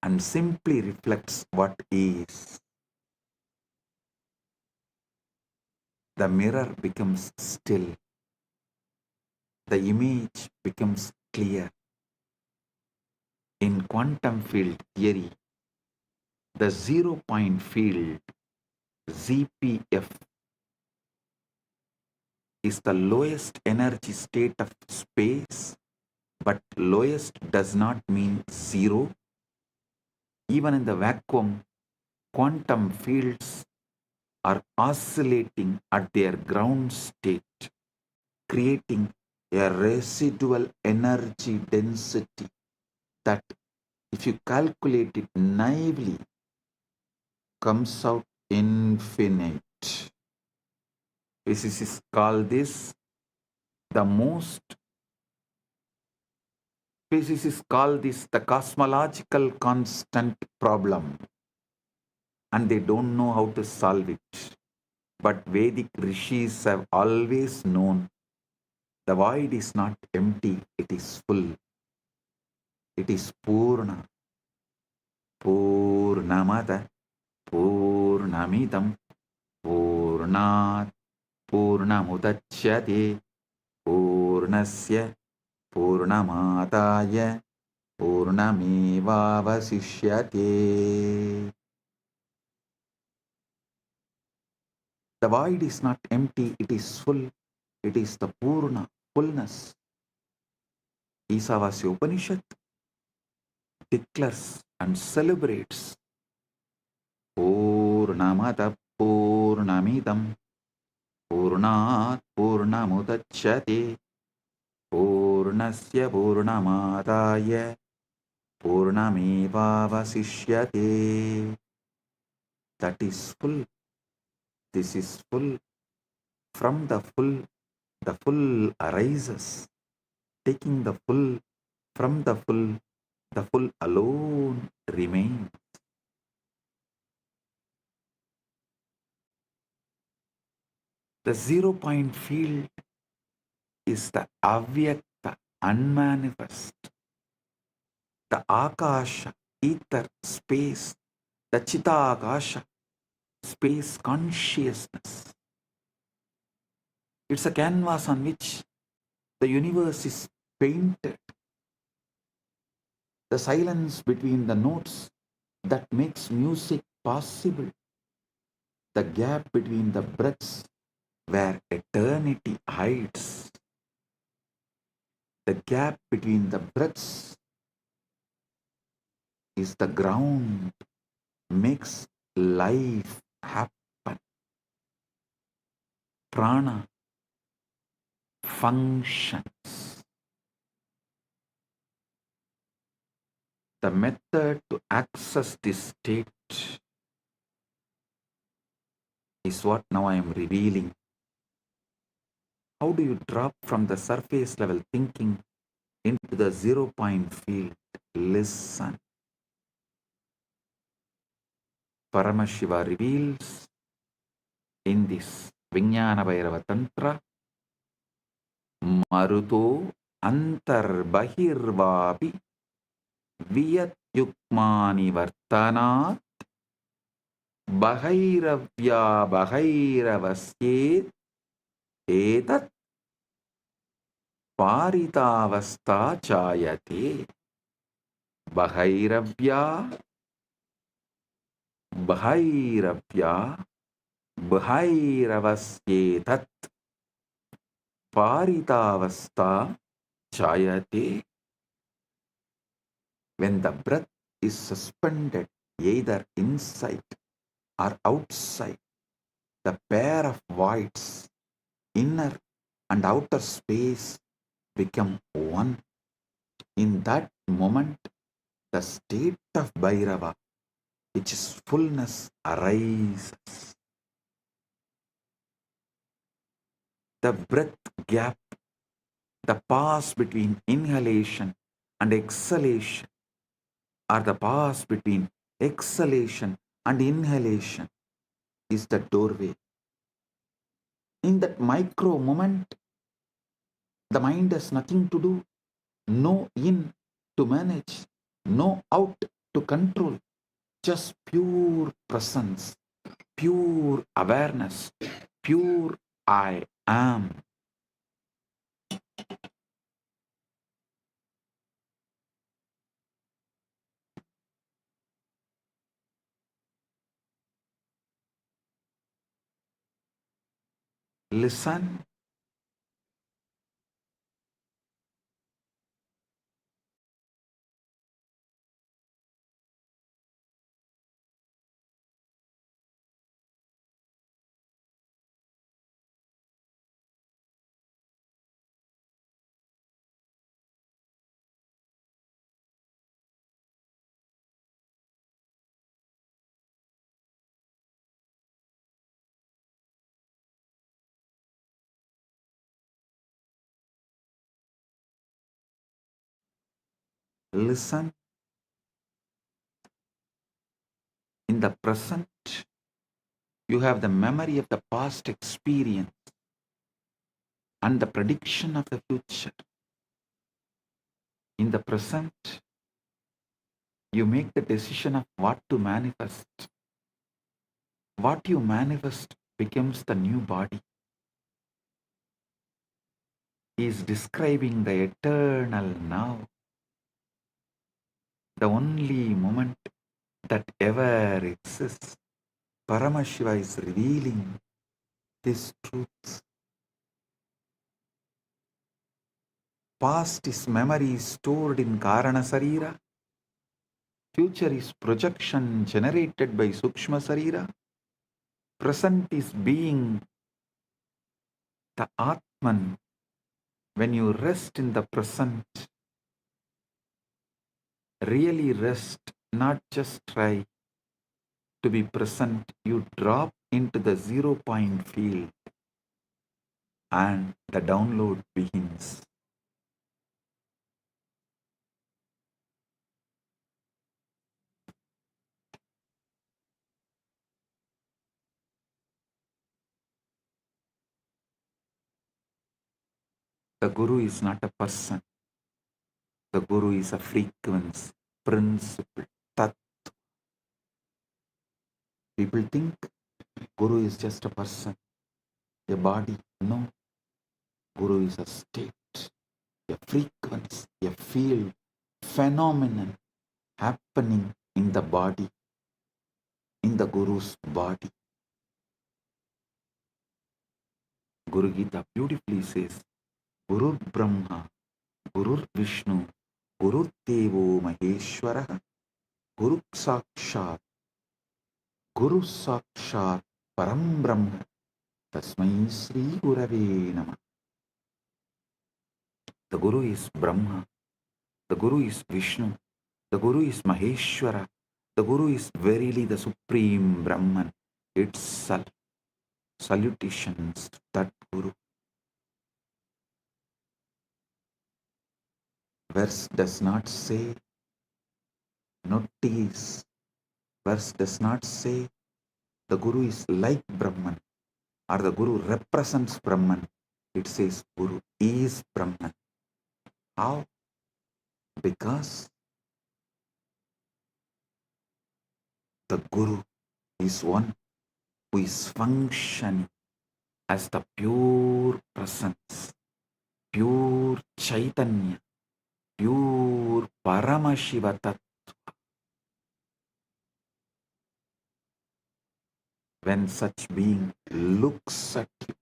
and simply reflects what is. The mirror becomes still. The image becomes clear. In quantum field theory, the 0 point field, ZPF, is the lowest energy state of space, but lowest does not mean zero. Even in the vacuum, quantum fields are oscillating at their ground state, creating a residual energy density that, if you calculate it naively, comes out infinite. Physicists call this the cosmological constant problem, and they don't know how to solve it. But Vedic rishis have always known the void is not empty, it is full. It is Purna. Purnamada Purnamidam Purnat Purnamudachyate Purnasya Purnamadaya Purnamevavasishyate. The void is not empty, it is full. It is the Purna, fullness. Isavasya Upanishad declares and celebrates Purnamada Purnamidam Purnat Purnamudachyate Purnasya Purnamadaya Purnamevavasishyate. That is full. This is full. From the full arises. Taking the full from the full alone remains. The 0 point field is the avyakta, unmanifest, the akasha, ether, space, the chitakasha, space consciousness. It's a canvas on which the universe is painted. The silence between the notes that makes music possible. The gap between the breaths where eternity hides. The gap between the breaths is the ground, makes life happen. Prana functions. The method to access this state is what now I am revealing. How do you drop from the surface level thinking into the 0 point field? Listen. Paramashiva reveals in this Vijnana Bhairava Tantra, Maruto Antarbahirvapi Viyat Yukmani Vartanat Bahairavya Bahairavasye Etat Paritavasta Chayate. Bahairavya Bahairavya Bahairavasyetat Paritavasta Chayate. When the breath is suspended either inside or outside, the pair of voids, inner and outer space, become one. In that moment, the state of Bhairava, which is fullness, arises. The breath gap, the pause between inhalation and exhalation, or the pause between exhalation and inhalation, is the doorway. In that micro moment, the mind has nothing to do, no in to manage, no out to control, just pure presence, pure awareness, pure I am. Listen. Listen. In the present, you have the memory of the past experience and the prediction of the future. In the present, You make the decision of what to manifest. What you manifest becomes the new body. He is describing the eternal now, the only moment that ever exists. Paramashiva is revealing this truth. Past is memory stored in Karana Sarira. Future is projection generated by Sukshma Sarira. Present is being the Atman. When you rest in the present, really rest, not just try to be present, you drop into the 0 point field and the download begins. The Guru is not a person. The Guru is a frequency, principle, tat. People think Guru is just a person, a body. No. Guru is a state, a frequency, a field, phenomenon happening in the body, in the Guru's body. Guru Gita beautifully says, Guru Brahma, Guru Vishnu, Guru Devo Maheshwara, Guru Sakshat, Param Brahma, Tasmai Sri Gurave Namah. The Guru is Brahma, the Guru is Vishnu, the Guru is Maheshwara, the Guru is verily the Supreme Brahman itself. Salutations to that Guru. Verse does not say notice. Verse does not say the Guru is like Brahman or the Guru represents Brahman. It says Guru is Brahman. How? Because the Guru is one who is functioning as the pure presence, pure Chaitanya, pure Paramashiva Tattva. When such being looks at you,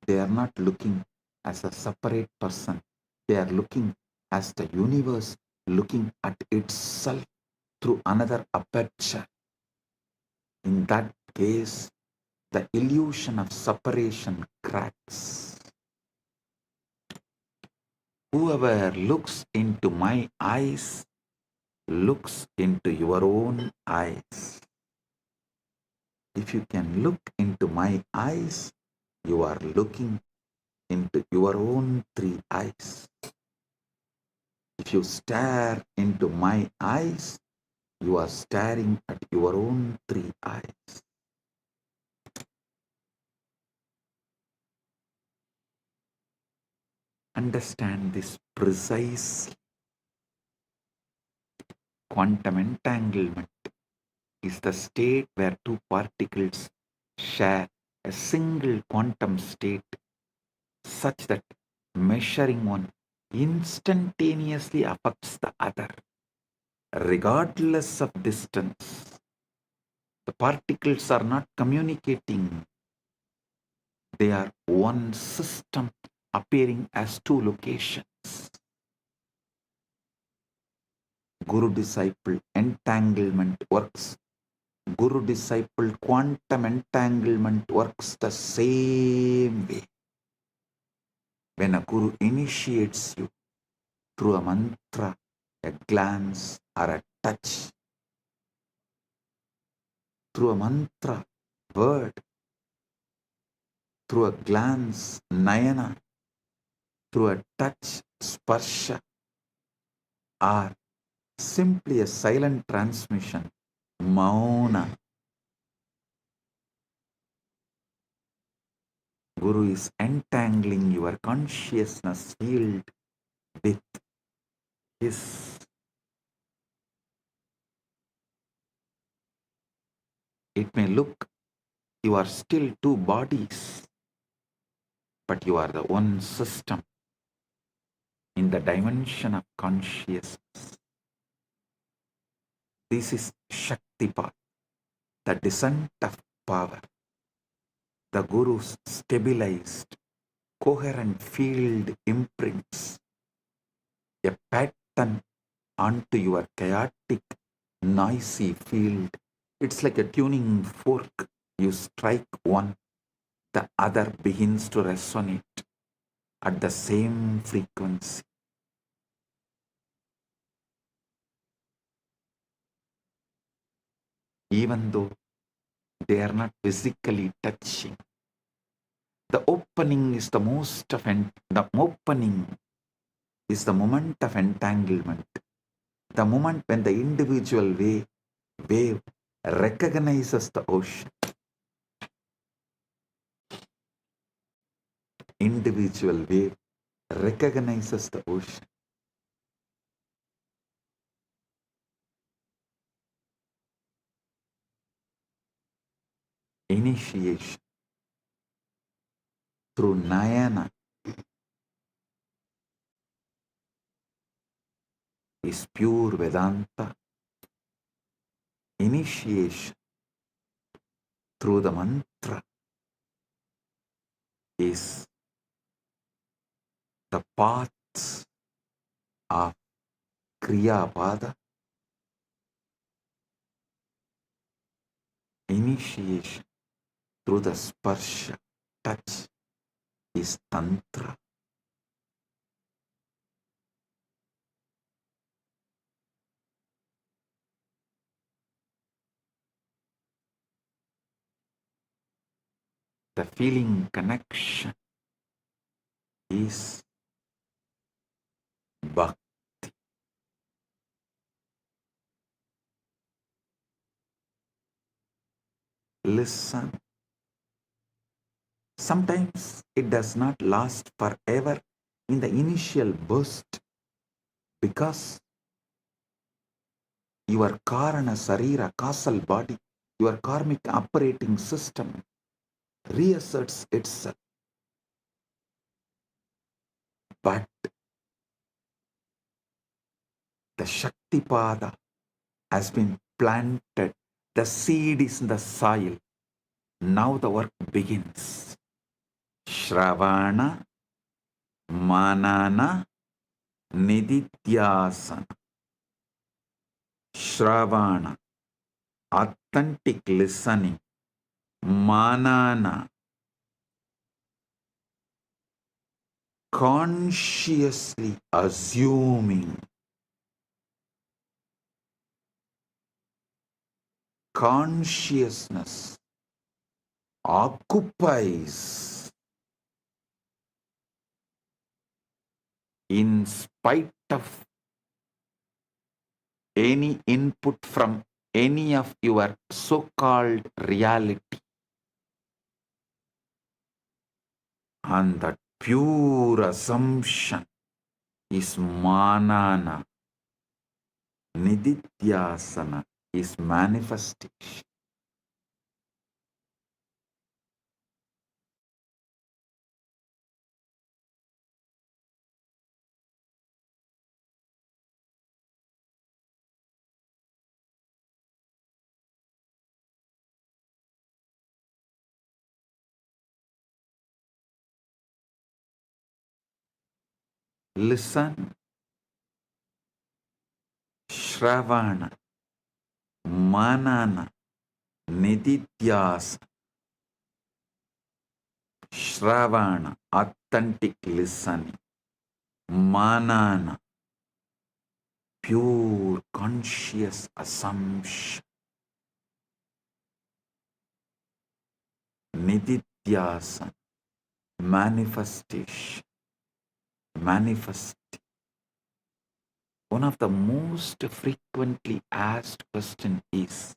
they are not looking as a separate person. They are looking as the universe looking at itself through another aperture. In that case, the illusion of separation cracks. Whoever looks into my eyes looks into your own eyes. If you can look into my eyes, you are looking into your own 3 eyes. If you stare into my eyes, you are staring at your own 3 eyes. Understand this precisely. Quantum entanglement is the state where 2 particles share a single quantum state such that measuring one instantaneously affects the other, regardless of distance. The particles are not communicating. They are one system appearing as 2 locations. Guru-disciple entanglement works. Guru-disciple quantum entanglement works the same way. When a Guru initiates you through a mantra, a glance, or a touch, through a mantra, word, through a glance, nayana, through a touch, sparsha, or simply a silent transmission, mauna, Guru is entangling your consciousness field with his. It may look you are still two bodies, but you are the one system in the dimension of consciousness. This is Shaktipat, the descent of power. The Guru's stabilized, coherent field imprints a pattern onto your chaotic, noisy field. It's like a tuning fork. You strike one, the other begins to resonate at the same frequency. Even though they are not physically touching. The opening is the opening is the moment of entanglement. The moment when the individual wave recognizes the ocean. Individual wave recognizes the ocean. Initiation through Nayana is pure Vedanta. Initiation through the mantra is the paths of Kriya Pada. Initiation through the sparsha, touch, is Tantra. The feeling connection is Bhakti. Listen. Sometimes it does not last forever in the initial burst because your Karana Sarira, causal body, your karmic operating system reasserts itself. But the Shaktipada has been planted. The seed is in the soil. Now the work begins. Shravana, Manana, Nididhyasana. Shravana, authentic listening. Manana, consciously assuming. Consciousness occupies in spite of any input from any of your so-called reality. And that pure assumption is manana. Nididhyasana is manifestation. Listen, Shravana, Manana, Nididhyasana. Shravana, authentic listening. Manana, pure conscious assumption. Nididhyasana, manifestation. Manifesting. One of the most frequently asked questions is,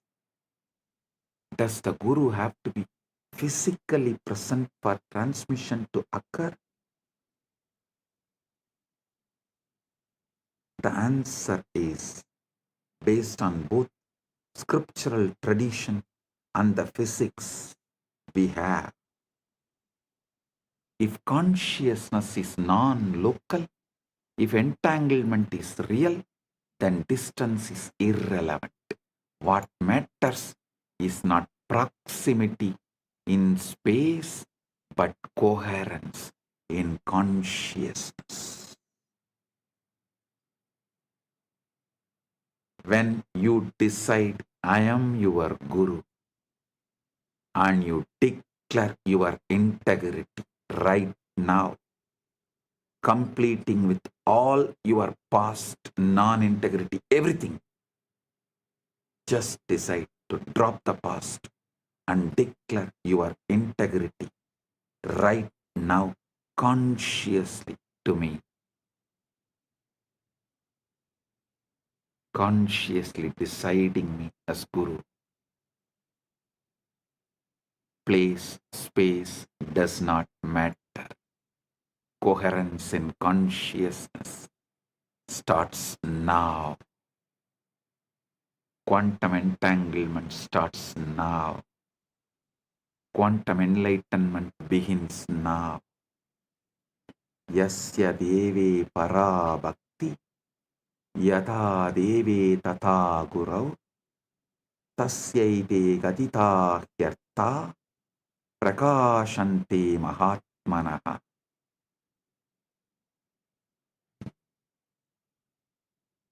does the Guru have to be physically present for transmission to occur? The answer is, based on both scriptural tradition and the physics we have. If consciousness is non-local, if entanglement is real, then distance is irrelevant. What matters is not proximity in space, but coherence in consciousness. When you decide, I am your Guru, and you declare your integrity right now, completing with all your past non-integrity, everything, just decide to drop the past and declare your integrity right now, consciously to me. Consciously deciding me as Guru. Place, space does not matter. Coherence in consciousness starts now. Quantum entanglement starts now. Quantum enlightenment begins now. Yasya deve para bhakti yata deve tata gurau tasyaite gatita hyarta prakashante mahatmanaha.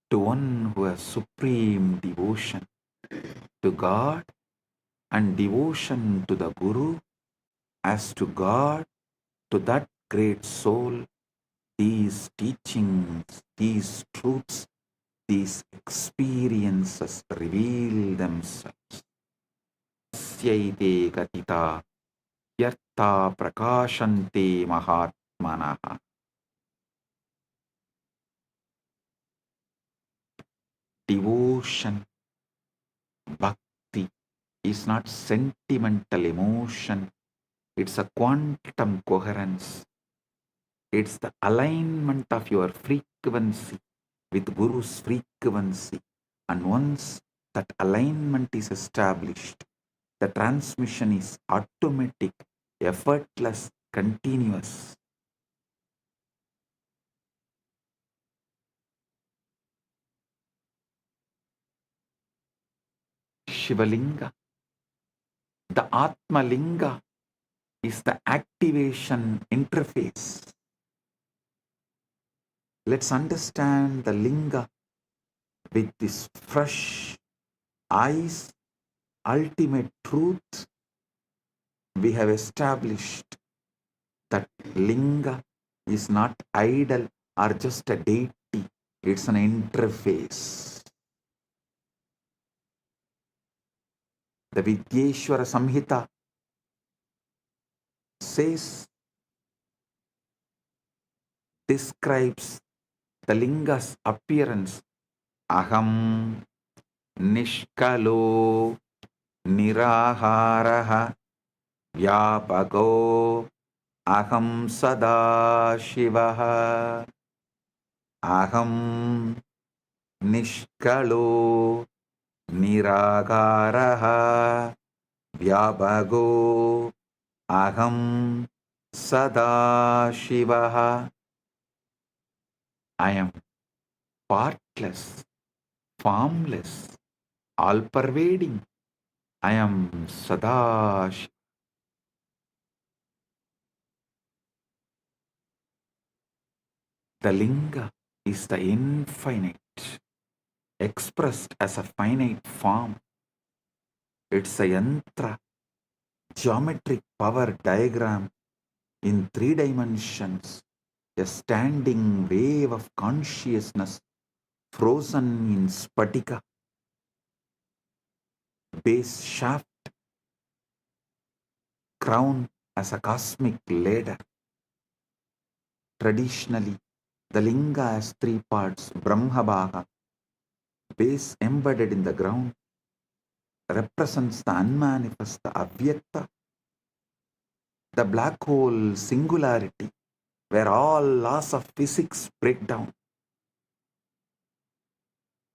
To one who has supreme devotion to God and devotion to the Guru as to God, to that great soul, these teachings, these truths, these experiences reveal themselves. Tasyaite gatita yarta prakashante mahatmanaha. Devotion, bhakti, is not sentimental emotion. It's a quantum coherence. It's the alignment of your frequency with Guru's frequency. And once that alignment is established, the transmission is automatic, effortless, continuous. Shivalinga, the Atma Linga, is the activation interface. Let's understand the Linga with this fresh eyes. Ultimate truth, we have established that Linga is not idol or just a deity. It's an interface. The Vidyeshwara Samhita says, describes the Linga's appearance. Aham Nishkalo Niraharaha Vyapago Aham Sada Shivaha. Aham Nishkalo Niragaraha Vyapago Aham Sada Shivaha. I am partless, formless, all-pervading. I am Sada Shiva. The Linga is the infinite, expressed as a finite form. It's a yantra, geometric power diagram in 3 dimensions, a standing wave of consciousness frozen in spatika, base shaft, crown as a cosmic ladder. Traditionally, the Linga has 3 parts: Brahma, base embedded in the ground, represents the unmanifest, the avyakta, the black hole singularity, where all laws of physics break down.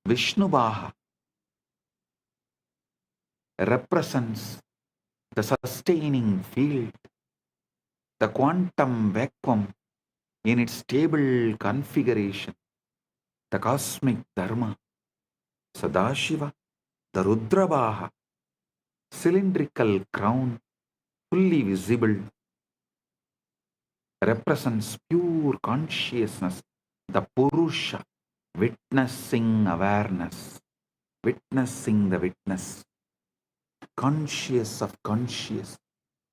Vishnu, represents the sustaining field, the quantum vacuum in its stable configuration, the cosmic dharma, Sadashiva, the Rudrabaha, cylindrical crown, fully visible, represents pure consciousness, the Purusha, witnessing awareness, witnessing the witness, conscious of conscious,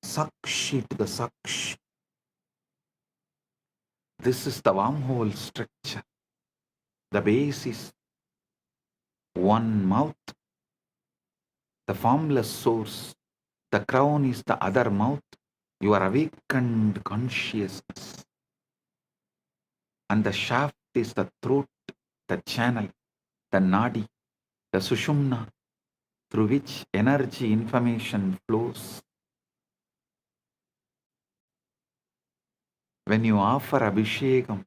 Sakshi to the Sakshi. This is the wormhole structure. The base is one mouth, the formless source. The crown is the other mouth, your awakened consciousness. And the shaft is the throat, the channel, the nadi, the sushumna, through which energy information flows. When you offer abhishekam,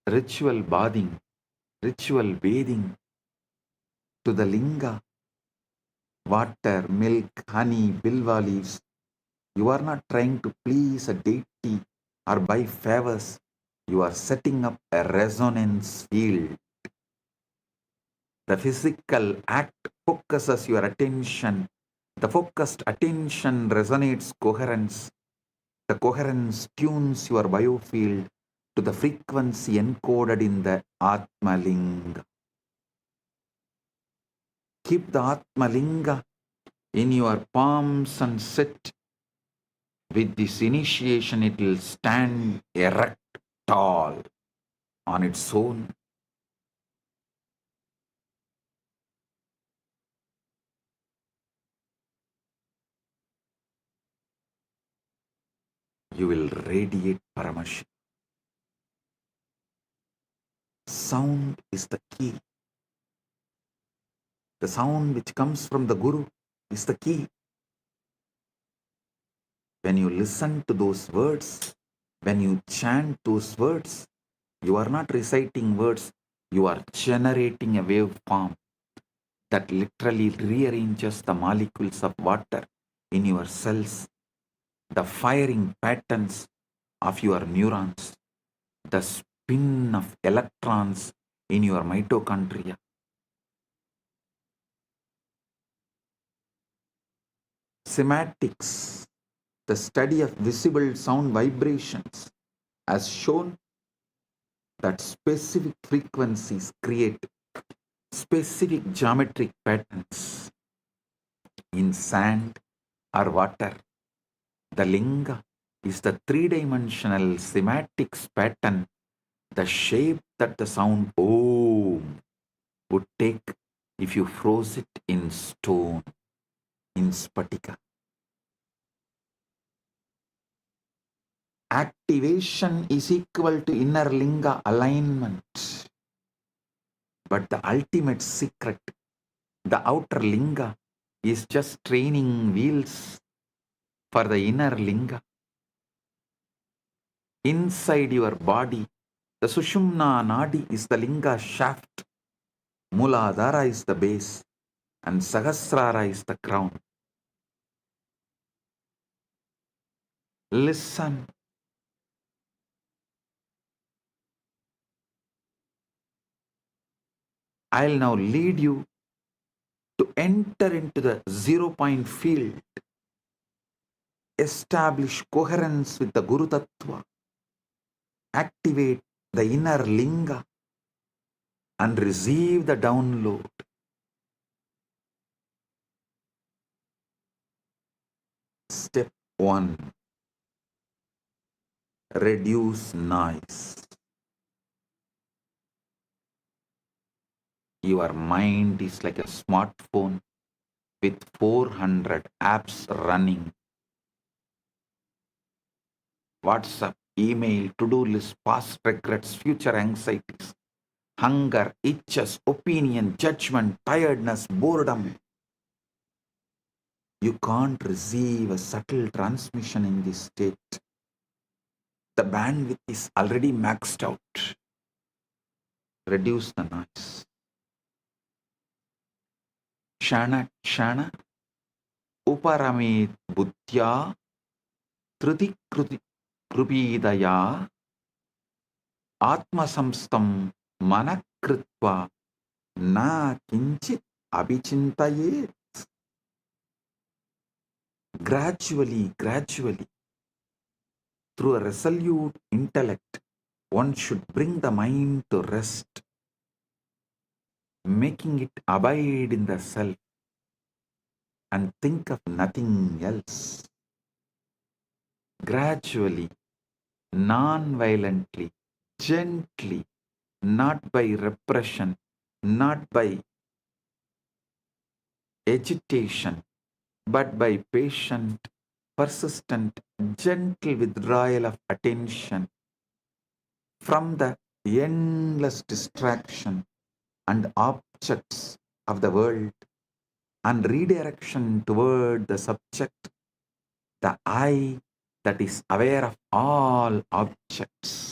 ritual bathing, ritual bathing to the linga, water, milk, honey, bilva leaves, you are not trying to please a deity or buy favors. You are setting up a resonance field. The physical act focuses your attention. The focused attention resonates coherence. The coherence tunes your biofield to the frequency encoded in the Atma Linga. Keep the Atma Linga in your palms and sit. With this initiation, it will stand erect, tall, on its own. You will radiate Paramashiva. Sound is the key. The sound which comes from the Guru is the key. When you listen to those words, when you chant those words, you are not reciting words, you are generating a waveform that literally rearranges the molecules of water in your cells, the firing patterns of your neurons, the spin of electrons in your mitochondria. Cymatics, the study of visible sound vibrations, has shown that specific frequencies create specific geometric patterns in sand or water. The linga is the three-dimensional cymatics pattern, the shape that the sound Om would take if you froze it in stone, in spatika. Activation is equal to inner linga alignment. But the ultimate secret, the outer linga, is just training wheels for the inner linga. Inside your body, the Sushumna Nadi is the linga shaft, Muladhara is the base, and Sahasrara is the crown. Listen. I'll now lead you to enter into the 0-point field, establish coherence with the Guru Tattva, activate the inner linga, and receive the download. Step 1. Reduce noise. Your mind is like a smartphone with 400 apps running. WhatsApp, email, to-do list, past regrets, future anxieties, hunger, itches, opinion, judgment, tiredness, boredom. You can't receive a subtle transmission in this state. The bandwidth is already maxed out. Reduce the noise. Kshana Kshana Uparamet Buddhya Triti Krupidaya Atma Samstam Manakritva Na Kinchit Abhichintaye. Gradually, through a resolute intellect, one should bring the mind to rest, making it abide in the self and think of nothing else. Gradually, non-violently, gently, not by repression, not by agitation, but by patient, persistent, gentle withdrawal of attention from the endless distraction and objects of the world and redirection toward the subject, the I that is aware of all objects.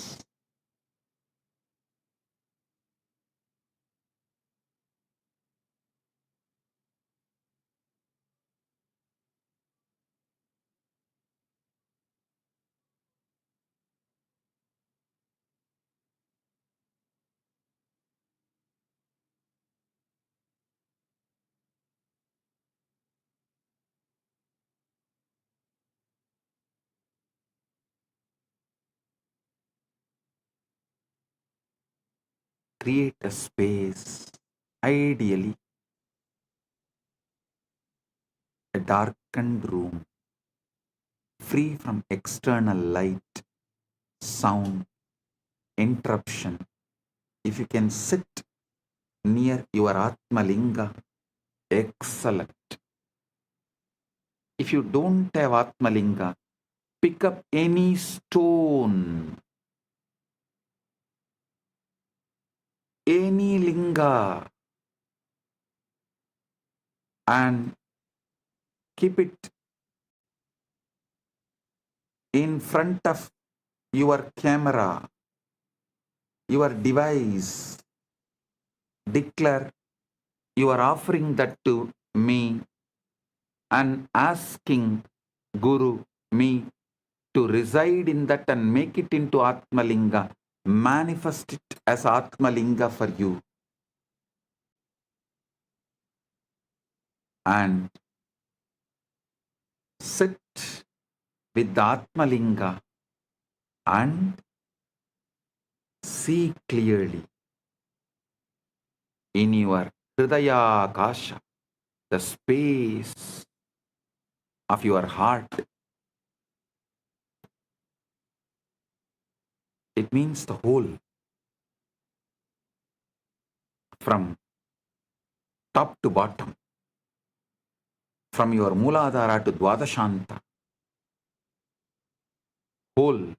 Create a space, ideally a darkened room, free from external light, sound, interruption. If you can sit near your Atma Linga, excellent. If you don't have Atma Linga, pick up any stone, any linga, and keep it in front of your camera, your device. Declare you are offering that to me and asking Guru, me, to reside in that and make it into Atmalinga. Manifest it as Atmalinga for you. And sit with the Atmalinga and see clearly in your Hridaya Akasha, the space of your heart. It means the whole, from top to bottom, from your Mooladhara to Dwadashanta, whole.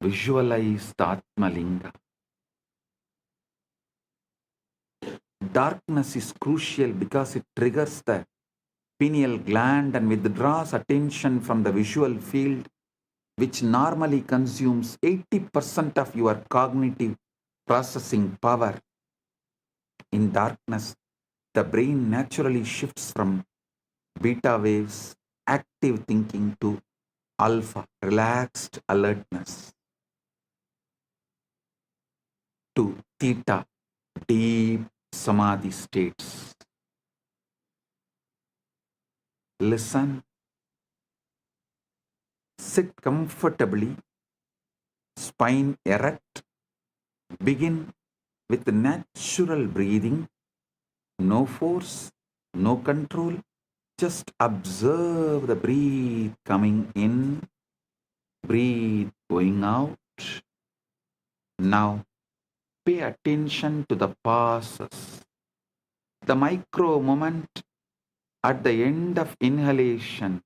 Visualize the Atmalinga. Darkness is crucial because it triggers the pineal gland and withdraws attention from the visual field, which normally consumes 80% of your cognitive processing power. In darkness, the brain naturally shifts from beta waves, active thinking, to alpha, relaxed alertness, to theta, deep samadhi states. Listen, sit comfortably, spine erect. Begin with natural breathing, no force, no control. Just observe the breath coming in, breathe going out. Now, pay attention to the pauses, the micro moment at the end of inhalation,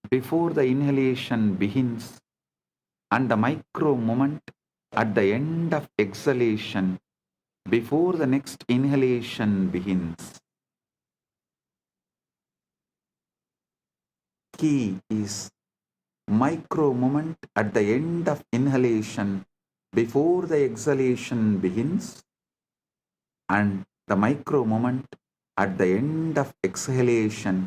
before the inhalation begins, and the micro moment at the end of exhalation, before the next inhalation begins. Key is micro moment at the end of inhalation, before the exhalation begins, and the micro moment at the end of exhalation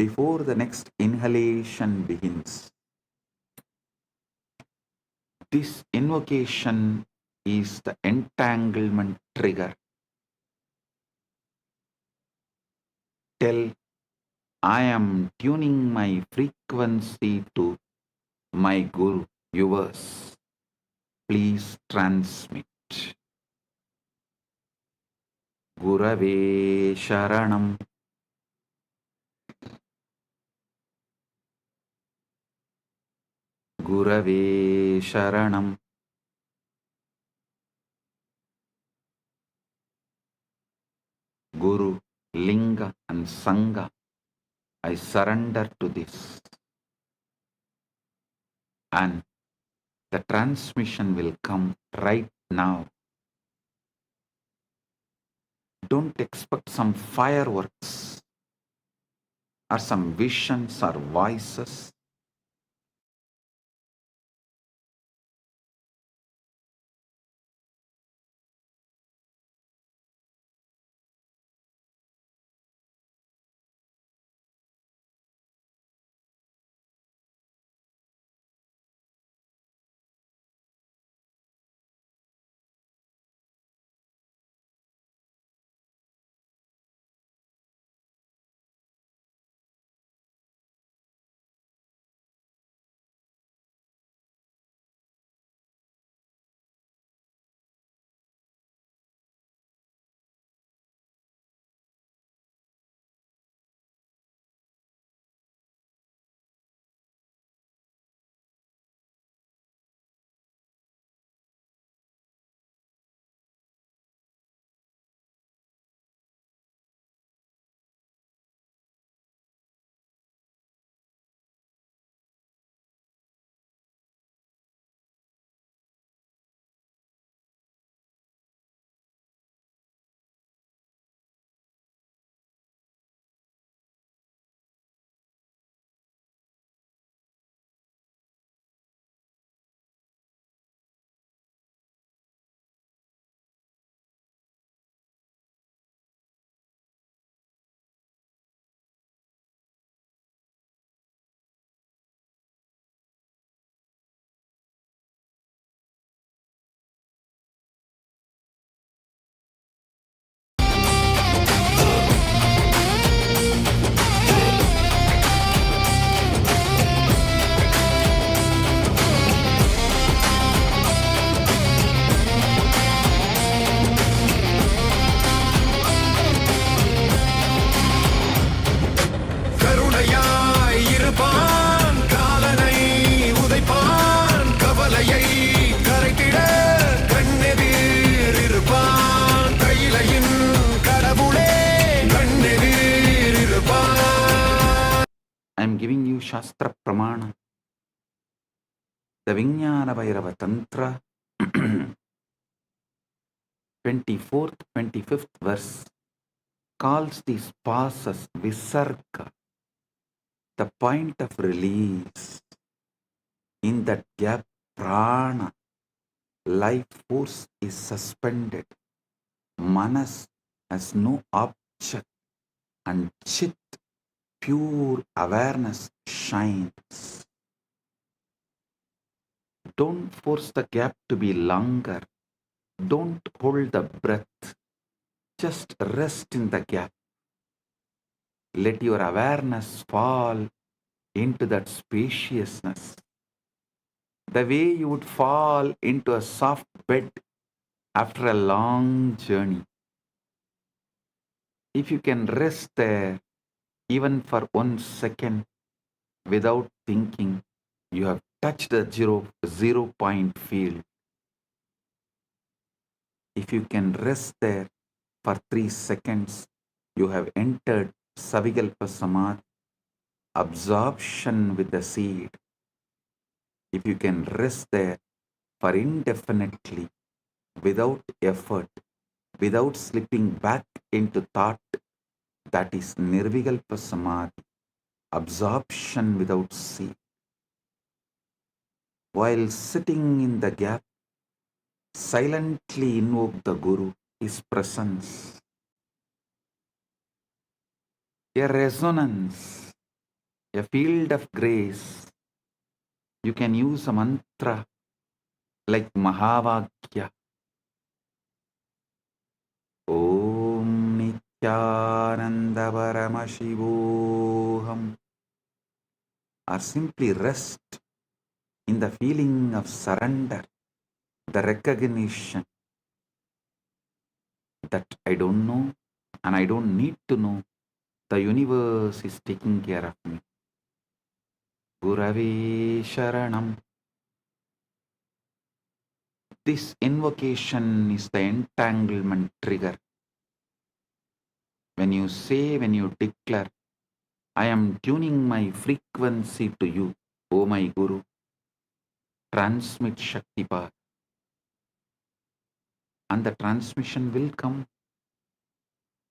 before the next inhalation begins. This invocation is the entanglement trigger. Tell, I am tuning my frequency to my Guru, yours. Please transmit. Gurave Sharanam. Gurave Sharanam. Guru, Linga and Sangha, I surrender to this. And the transmission will come right now. Don't expect some fireworks or some visions or voices. கருணையாய் இருப்பான் காலனை உதைப்பான் கவலையை கரைத்திட கண்ணெதிர் இருப்பான் கையிலையின் கடவுளே கண்ணெதிர் இருப்பான். I am giving you Shastra Pramana. The Vijnana Bhairava Tantra, 24th, 25th verse, calls these passes Visarga, the point of release. In that gap, prana, life force is suspended. Manas has no object and Chit, pure awareness, shines. Don't force the gap to be longer. Don't hold the breath. Just rest in the gap. Let your awareness fall into that spaciousness. The way you would fall into a soft bed after a long journey. If you can rest there even for 1 second without thinking, you have touched the zero point field. If you can rest there for 3 seconds, you have entered Savikalpa Samadhi, absorption with the seed. If you can rest there for indefinitely, without effort, without slipping back into thought, that is Nirvikalpa Samadhi, absorption without seed. While sitting in the gap, silently invoke the Guru, his presence. a resonance, a field of grace. You can use a mantra like Mahavakya. Om Nithyananda Paramashivoham. Or simply rest in the feeling of surrender, the recognition that I don't know and I don't need to know. The universe is taking care of me. Gurave Sharanam. This invocation is the entanglement trigger. When you say, when you declare, I am tuning my frequency to you, O my Guru, transmit Shakti power. And the transmission will come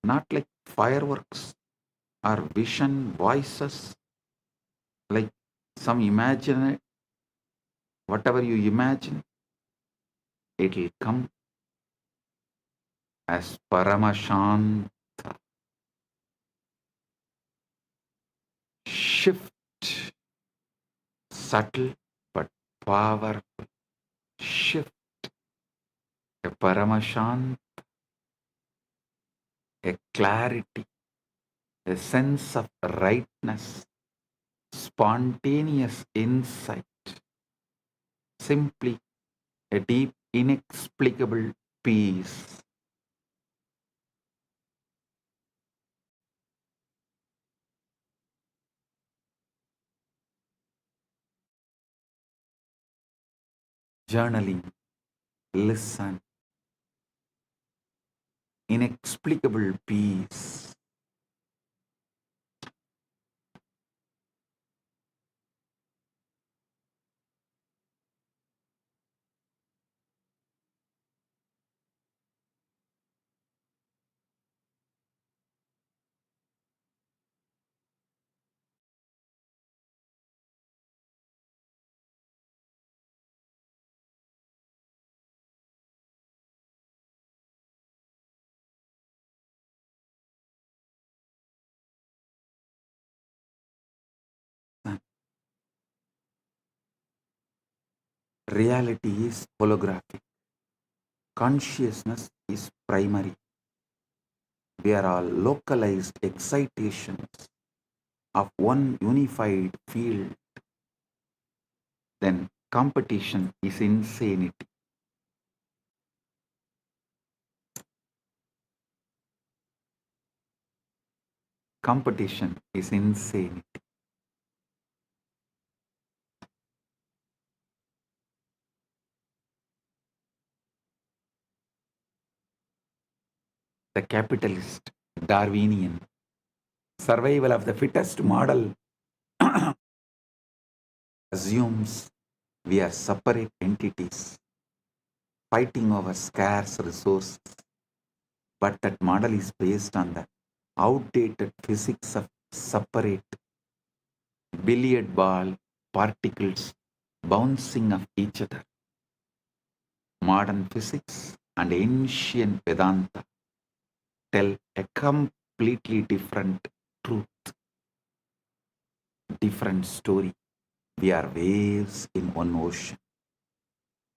not like fireworks or vision voices, like some imagine, whatever you imagine, it will come as Paramashant. Shift, subtle but powerful shift, a Paramashant, a clarity, a sense of rightness, spontaneous insight, simply a deep, inexplicable peace. Journaling, listen, inexplicable peace. Reality is holographic. Consciousness is primary. We are all localized excitations of one unified field. Then competition is insanity. Competition is insanity. The capitalist, Darwinian, survival of the fittest model assumes we are separate entities fighting over scarce resources. But that model is based on the outdated physics of separate billiard ball particles bouncing off each other. Modern physics and ancient Vedanta tell a completely different truth, different story. We are waves in one ocean,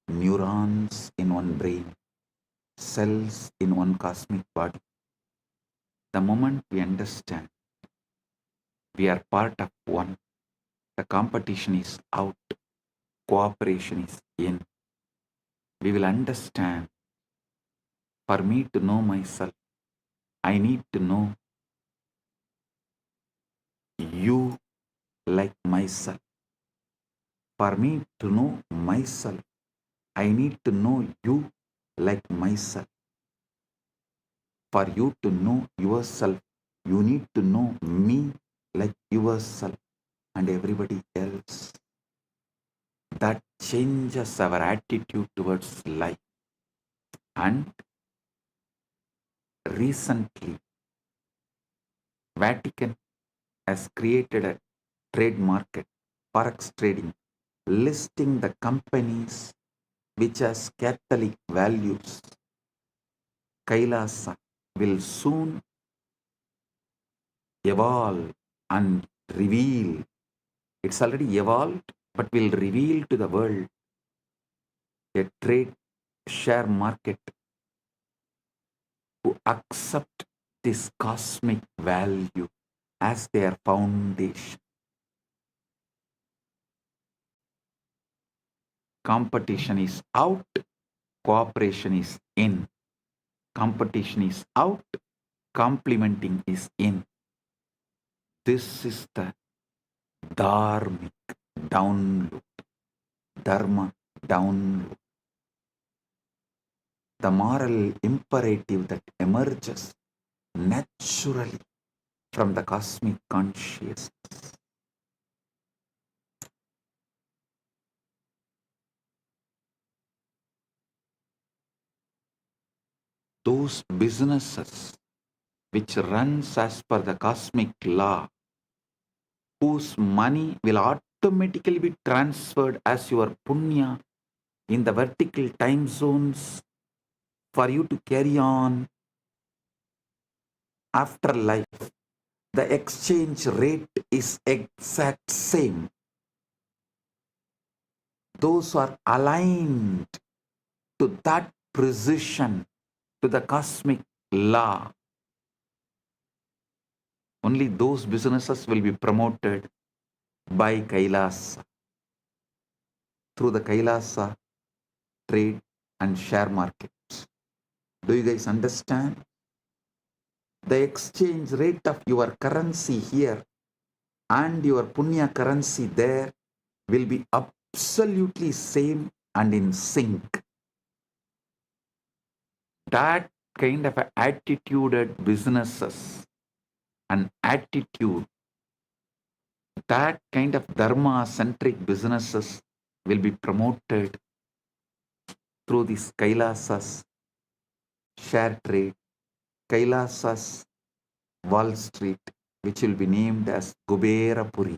neurons in one brain, cells in one cosmic body. The moment we understand we are part of one, the competition is out, cooperation is in. We will understand, for me to know myself, I need to know you like myself. For me to know myself, I need to know you like myself. For you to know yourself, you need to know me like yourself and everybody else. That changes our attitude towards life. And recently, Vatican has created a trade market, forex trading, listing the companies which has Catholic values. KAILASA will soon evolve and reveal. It's already evolved, but will reveal to the world a trade share market who accept this cosmic value as their foundation. Competition is out, cooperation is in. Competition is out, complementing is in. This is the dharmic download, dharma download. The moral imperative that emerges naturally from the cosmic consciousness. Those businesses which runs as per the cosmic law, whose money will automatically be transferred as your punya in the vertical time zones for you to carry on after life. The exchange rate is exact same. Those who are aligned to that precision, to the cosmic law, only those businesses will be promoted by Kailasa, through the Kailasa trade and share markets. Do you guys understand? The exchange rate of your currency here and your punya currency there will be absolutely same and in sync. That kind of attituded businesses and attitude, that kind of dharma-centric businesses will be promoted through this Kailasa's share trade, Kailasa's Wall Street, which will be named as Kubera Puri,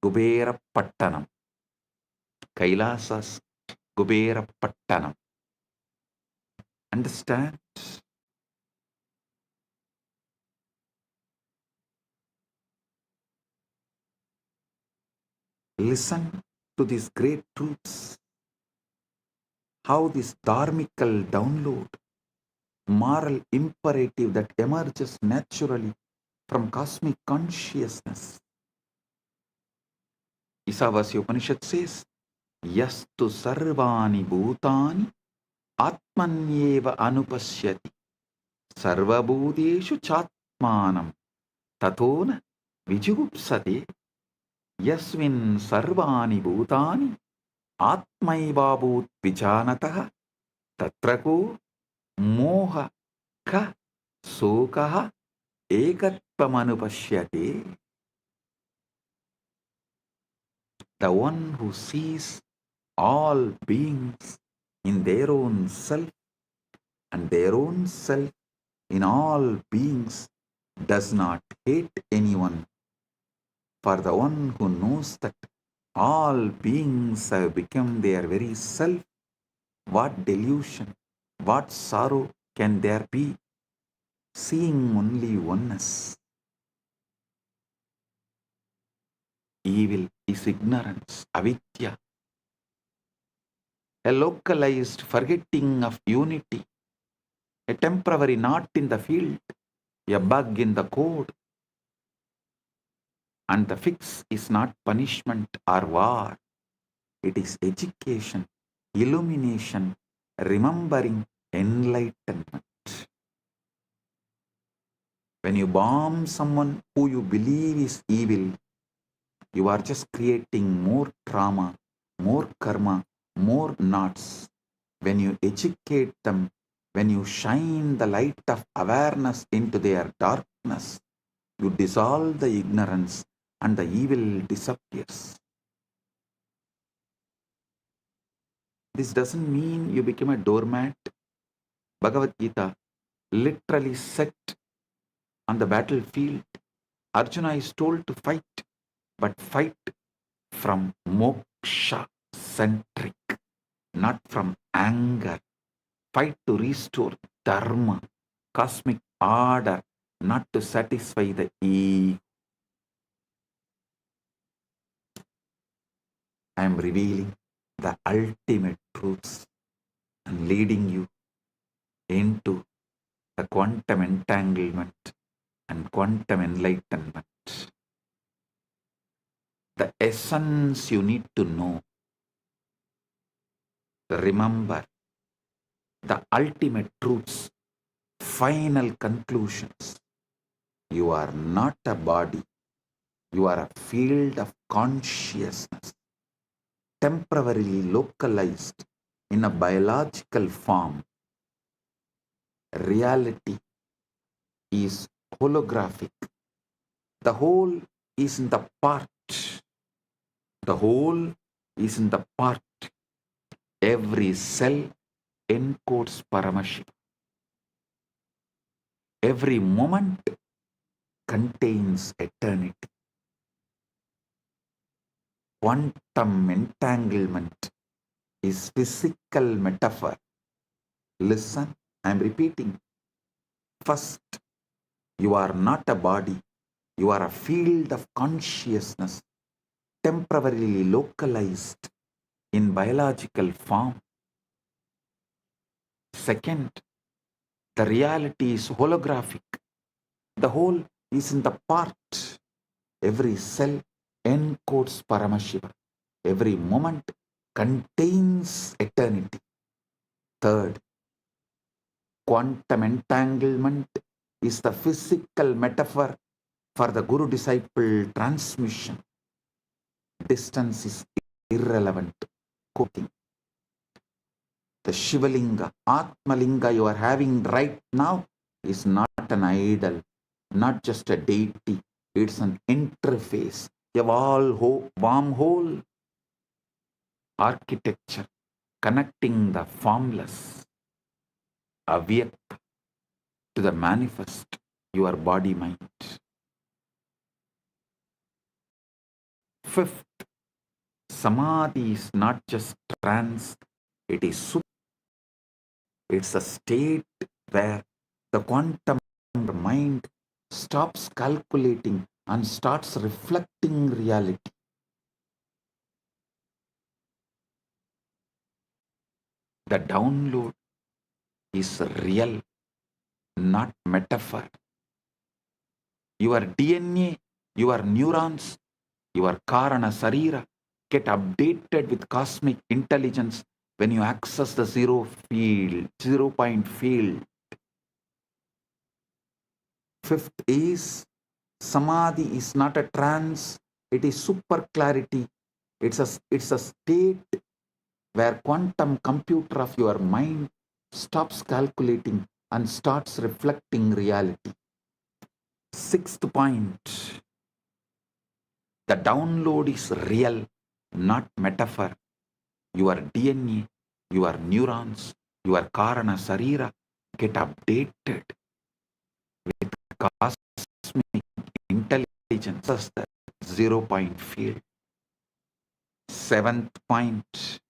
Kubera Pattanam, Kailasa's Kubera Pattanam. Understand? Listen to these great truths. How this dharmical download, moral imperative that emerges naturally from cosmic consciousness. Isavasya Upanishad says, Yastu sarvani bhutani atmanyeva anupashyati sarvabhuteshu chatmanam tatona vijugupsate yasmin sarvani bhutani atmaivabhut vijanatah tatrako moha ka sokaha ekatvamanupashyate. The one who sees all beings in their own self and their own self in all beings does not hate anyone. For the one who knows that all beings have become their very self, what delusion, what sorrow can there be, seeing only oneness? Evil is ignorance, avidya, a localized forgetting of unity, a temporary knot in the field, a bug in the code. And the fix is not punishment or war. It is education, illumination, remembering, enlightenment. When you bomb someone who you believe is evil, you are just creating more trauma, more karma, more knots. When you educate them, when you shine the light of awareness into their darkness, you dissolve the ignorance and the evil disappears. This doesn't mean you become a doormat. Bhagavad Gita literally set on the battlefield. Arjuna is told to fight, but fight from moksha-centric, not from anger. Fight to restore dharma, cosmic order, not to satisfy the ego. I am revealing the ultimate truths and leading you into the quantum entanglement and quantum enlightenment. The essence you need to know. Remember the ultimate truths, final conclusions. You are not a body. You are a field of consciousness, temporarily localized in a biological form. Reality is holographic. The whole is in the part. The whole is in the part. Every cell encodes Paramashiva. Every moment contains eternity. Quantum entanglement is physical metaphor. Listen, I am repeating. First, you are not a body. You are a field of consciousness, temporarily localized in biological form. Second, the reality is holographic. The whole is in the part. Every cell encodes Paramashiva. Every moment contains eternity. Third, quantum entanglement is the physical metaphor for the guru-disciple transmission. Distance is irrelevant. Quoting. The Shivalinga, Atmalinga you are having right now is not an idol, not just a deity. It's an interface, a wormhole architecture connecting the formless, avyakta, to the manifest, your body-mind. Fifth, Samadhi is not just trance, it is super. It's a state where the quantum mind stops calculating and starts reflecting reality. The download is real, not metaphor. Your DNA, your neurons, your Karana Sarira get updated with cosmic intelligence when you access the zero point field. Fifth is, Samadhi is not a trance, it is super clarity. It's a state where quantum computer of your mind stops calculating and starts reflecting reality. Sixth point, the download is real, not metaphor. Your DNA, your neurons, your Karana Sarira get updated with cosmic intelligence as the 0 point field. Seventh point,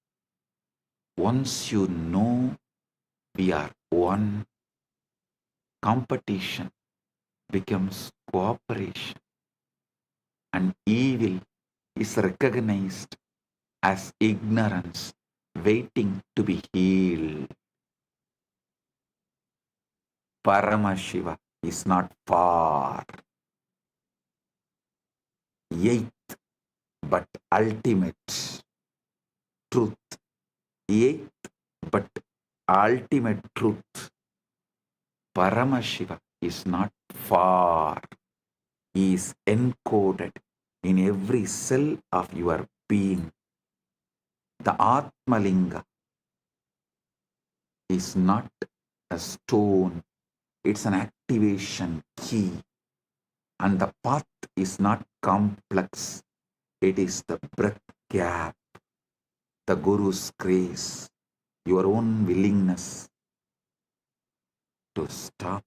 once you know we are one, competition becomes cooperation, and evil is recognized as ignorance waiting to be healed. Paramashiva is not far. Eighth, but ultimate truth. Eighth, but ultimate truth. Paramashiva is not far. He is encoded in every cell of your being. The Atmalinga is not a stone, it's an activation key. And the path is not complex, it is the breath gap, the Guru's grace, your own willingness to stop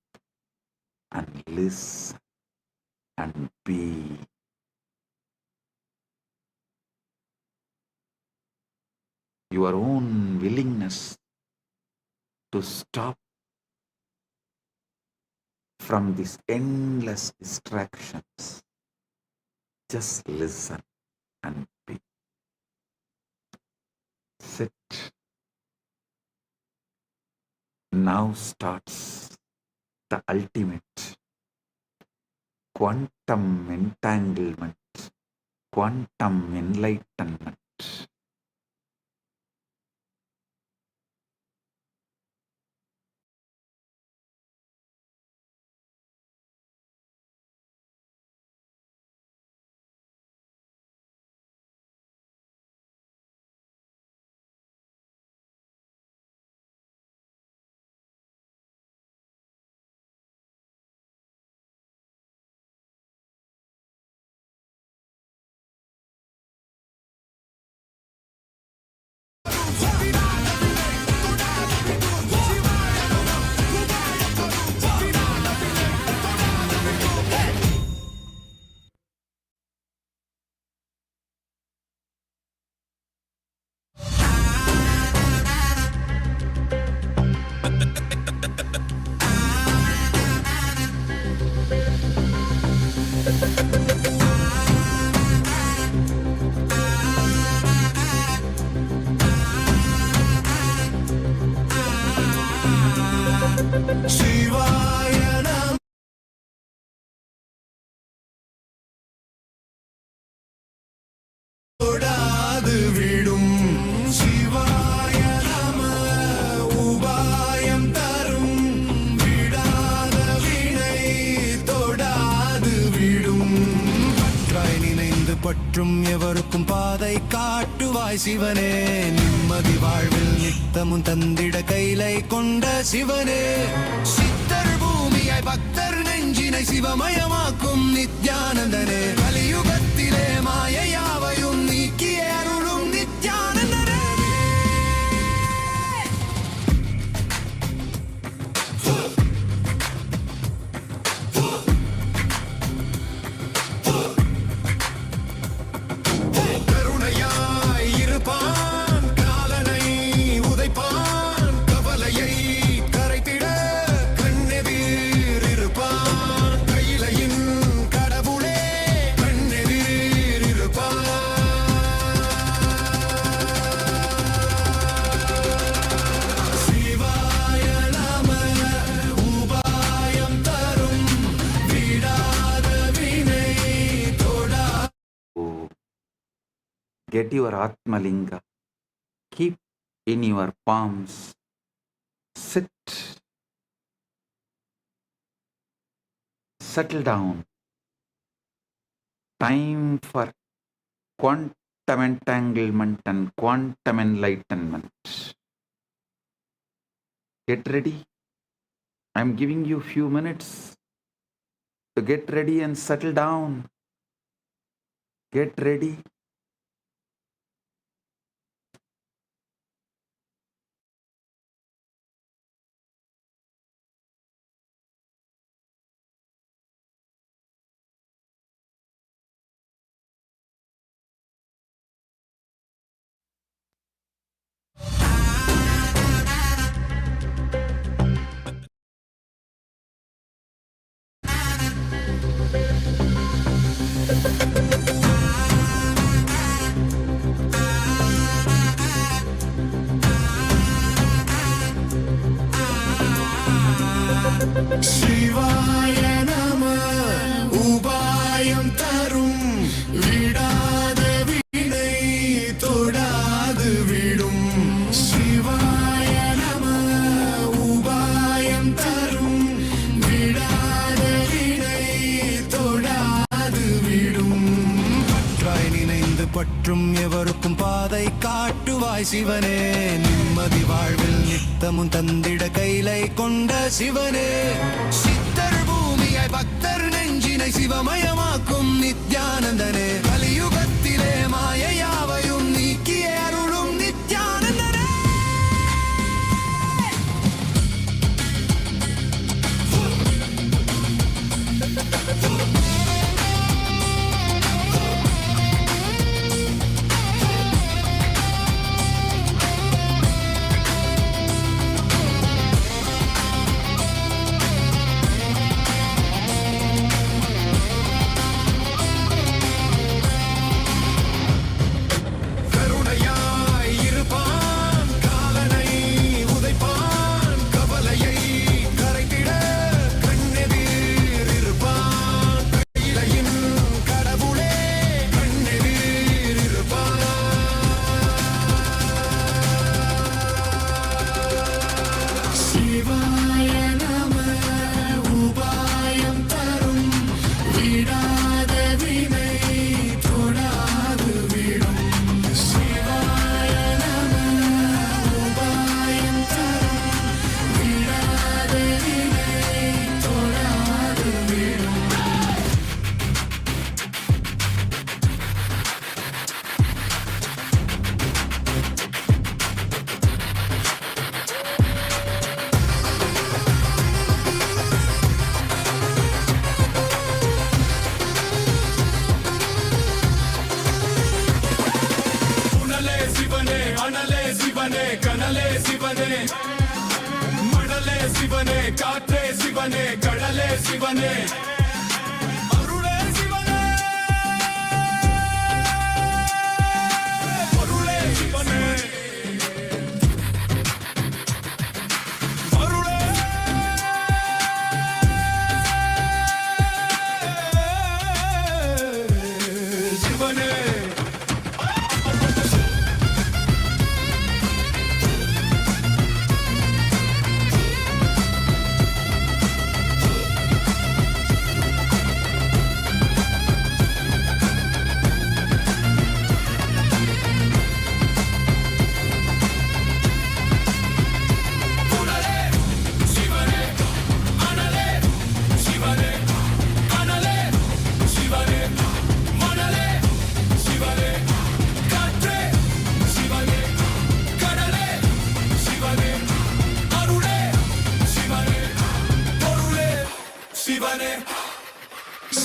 and listen and be. Your own willingness to stop from these endless distractions. Just listen and be. Sit. Now starts the ultimate quantum entanglement, quantum enlightenment. பற்றும் எவருக்கும் பாதை காட்டுவாய் சிவனே, நிம்மதி வாழ்வில் நித்தமும் தந்திட கைலை கொண்ட சிவனே, சித்தர் பூமியாய் பக்தர் நெஞ்சினை சிவமயமாக்கும் நித்யானந்தனே, கலியுகத்திலே மாயையாவையும் நீக்கிய அருளும் நித்யானந்தனே. Get your Atmalinga, keep in your palms, sit, settle down. Time for quantum entanglement and quantum enlightenment. Get ready. I'm giving you few minutes to get ready and settle down. Get ready. சிவாய நம உபாயம் தரும் விடாத வினை தொடாது விடும். சிவாய நம உபாயம் தரும் விடாத வினை தொடாது விடும். பற்றாய் நினைந்து பற்றும் எவருக்கும் பாதை காட்டுவாய் சிவனே, நிம்மதி வாழ்வில் நித்தமும் தந்திட கைலை கொண்ட சிவனே, சித்தர் பூமியாய் பக்தர் நெஞ்சினை சிவமயமாக்கும் நித்யானந்தனே, கலியுகத்திலே மாயையாவையும் நீக்கிய அருளும் நித்யானந்தனே. சிவனே கனலே சிவனே மணலே சிவனே காற்றே சிவனே கடலே சிவனே அருளே சிவனே பொருளே சிவனே அருளே சிவனே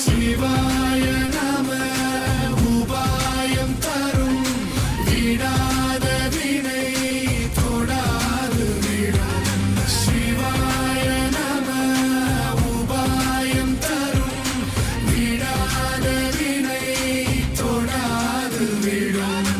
சிவாய நம உபாயம் தரும் விடாத வினை தொடாது விடும் சிவாய நம உபாயம் தரும் விடாத வினை தொடாது விடும்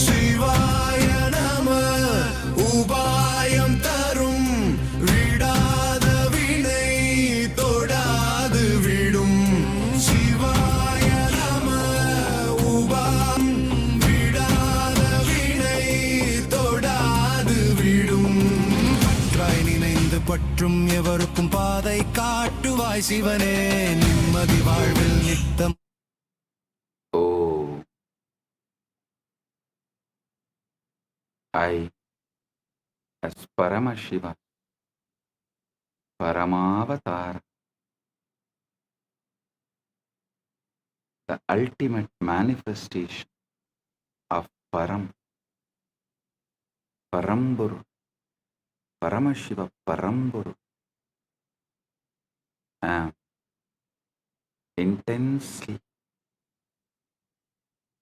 சிவாய நம உபாயம் தரும் விடாத வினை தொடாது விடும் சிவாய நம உபாயம் விடாத வினை தொடாது விடும் பற்றாய் நினைந்து பற்றும் எவருக்கும் பாதை காட்டுவாய் சிவனே நிம்மதி வாழ்வில் நித்தம் I, as Paramashiva, Paramavatara, the ultimate manifestation of Paramburu, Paramashiva Paramburu, am intensely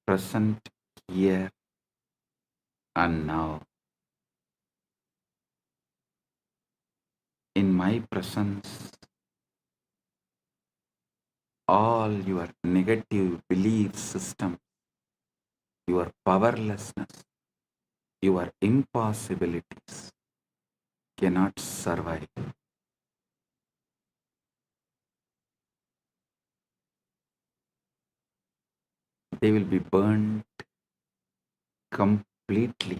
present here and now. In my presence, all your negative belief system, your powerlessness, your impossibilities cannot survive. They will be burnt completely.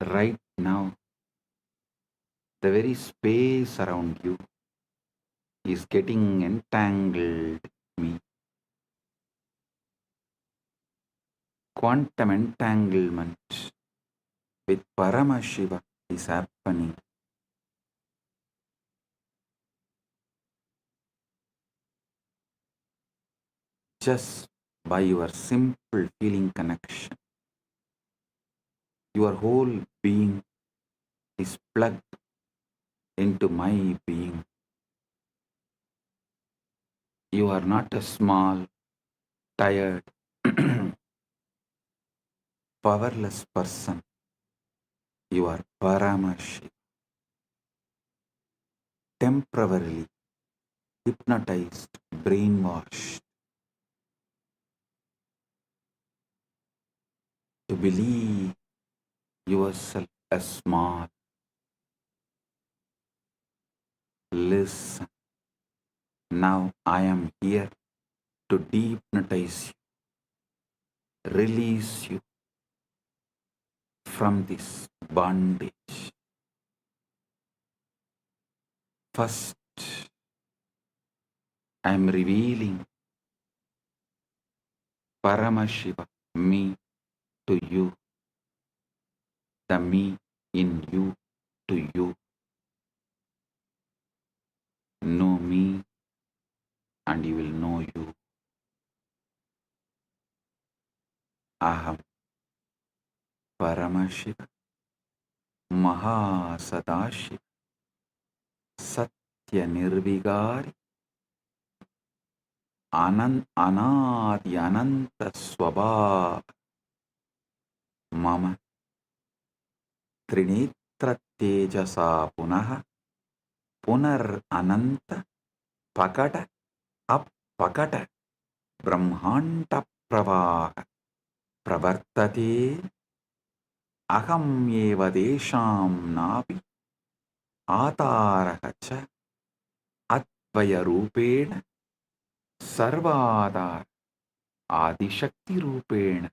Right now, the very space around you is getting entangled with me. Quantum entanglement with Paramashiva is happening. Just by your simple feeling connection, your whole being is plugged into my being. You are not a small, tired, powerless person. You are Paramashiva, temporarily hypnotized, brainwashed, to believe yourself as small. Listen, now I am here to dehypnotize you, release you from this bondage. First, I am revealing Paramashiva, me, to you, the me in you to you. Know me and you will know you. Aham Paramashiva Maha Sadashiva Satya Nirvigari Anadi Ananta Swabha Mama Trinitra Tejasa Punaha Punar Ananta Pakata Appakata Brahmanta Pravaha Pravartate Aham Eva Desham Napi Atarahacha Atvaya Rupena Sarvadar Adishakti Rupena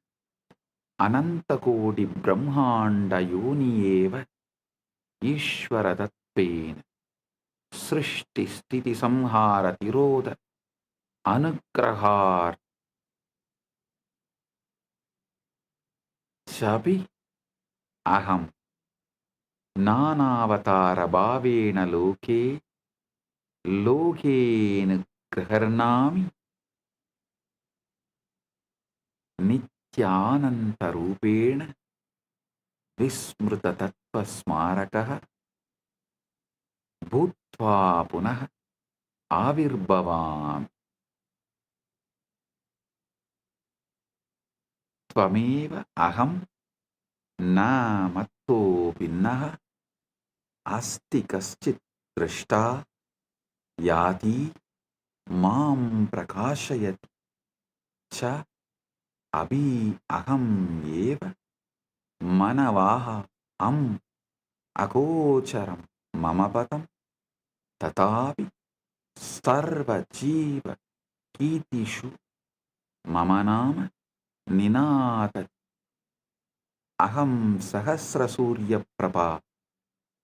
Anantakodi Brahmanda Yoni Eva Ishvara Tatpena Srishti Stiti Samhara Tiroda Anugrahar Chabi Aham Nanavatara Bhavena Loke Lokena Graharnami Nithyananda Rupena Vismruta Tattva Smarakaha Bhutva Punaha Avirbhavam Tvameva Aham Na Matto Vinnaha Asti Kaschit Drishta Yati Mam Prakashayati Cha Abhi Aham Eva Manavaha Am Agocharam Mamapatam Tatapi Sarva Jiva Kitishu Mamanama Ninata Aham Sahasra Surya Prabha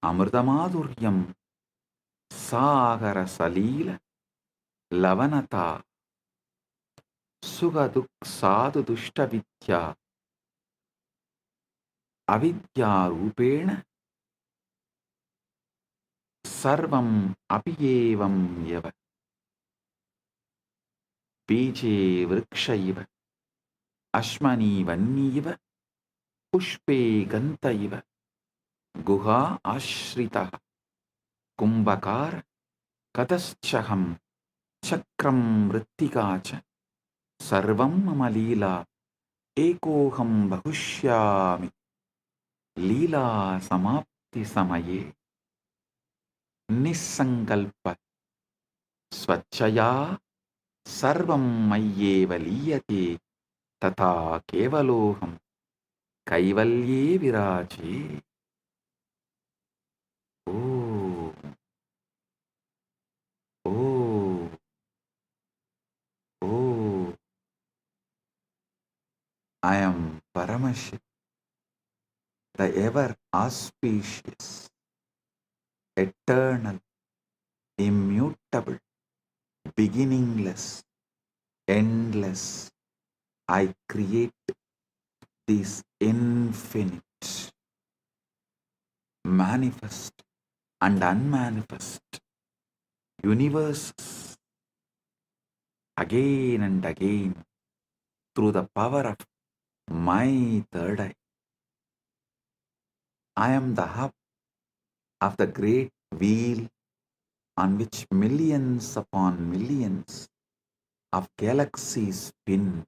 Amritamadhuryam Sagara Salila Lavanata Sugaduk Sadhu Dushta Vidya Avidya Rupena Sarvam Apiyevam Yava Beje Vrikshaiva Ashmani Vanniva Pushpe Gantaiva Guha Ashritaha Kumbhakara Kataschaham Chakram Vrittikacha Sarvam Mamalila Ekoham Bahushyami Lila Samapti Samaye Nisankalpa Swachaya Sarvam Mayyeva Liyate Tata Kevaloham Kaivalye Viraje. Oh, oh, oh, I am Paramashiva, the ever auspicious, eternal, immutable, beginningless, endless. I create this infinite, manifest and unmanifest universes again and again through the power of my third eye. I am the hub of the great wheel on which millions upon millions of galaxies spin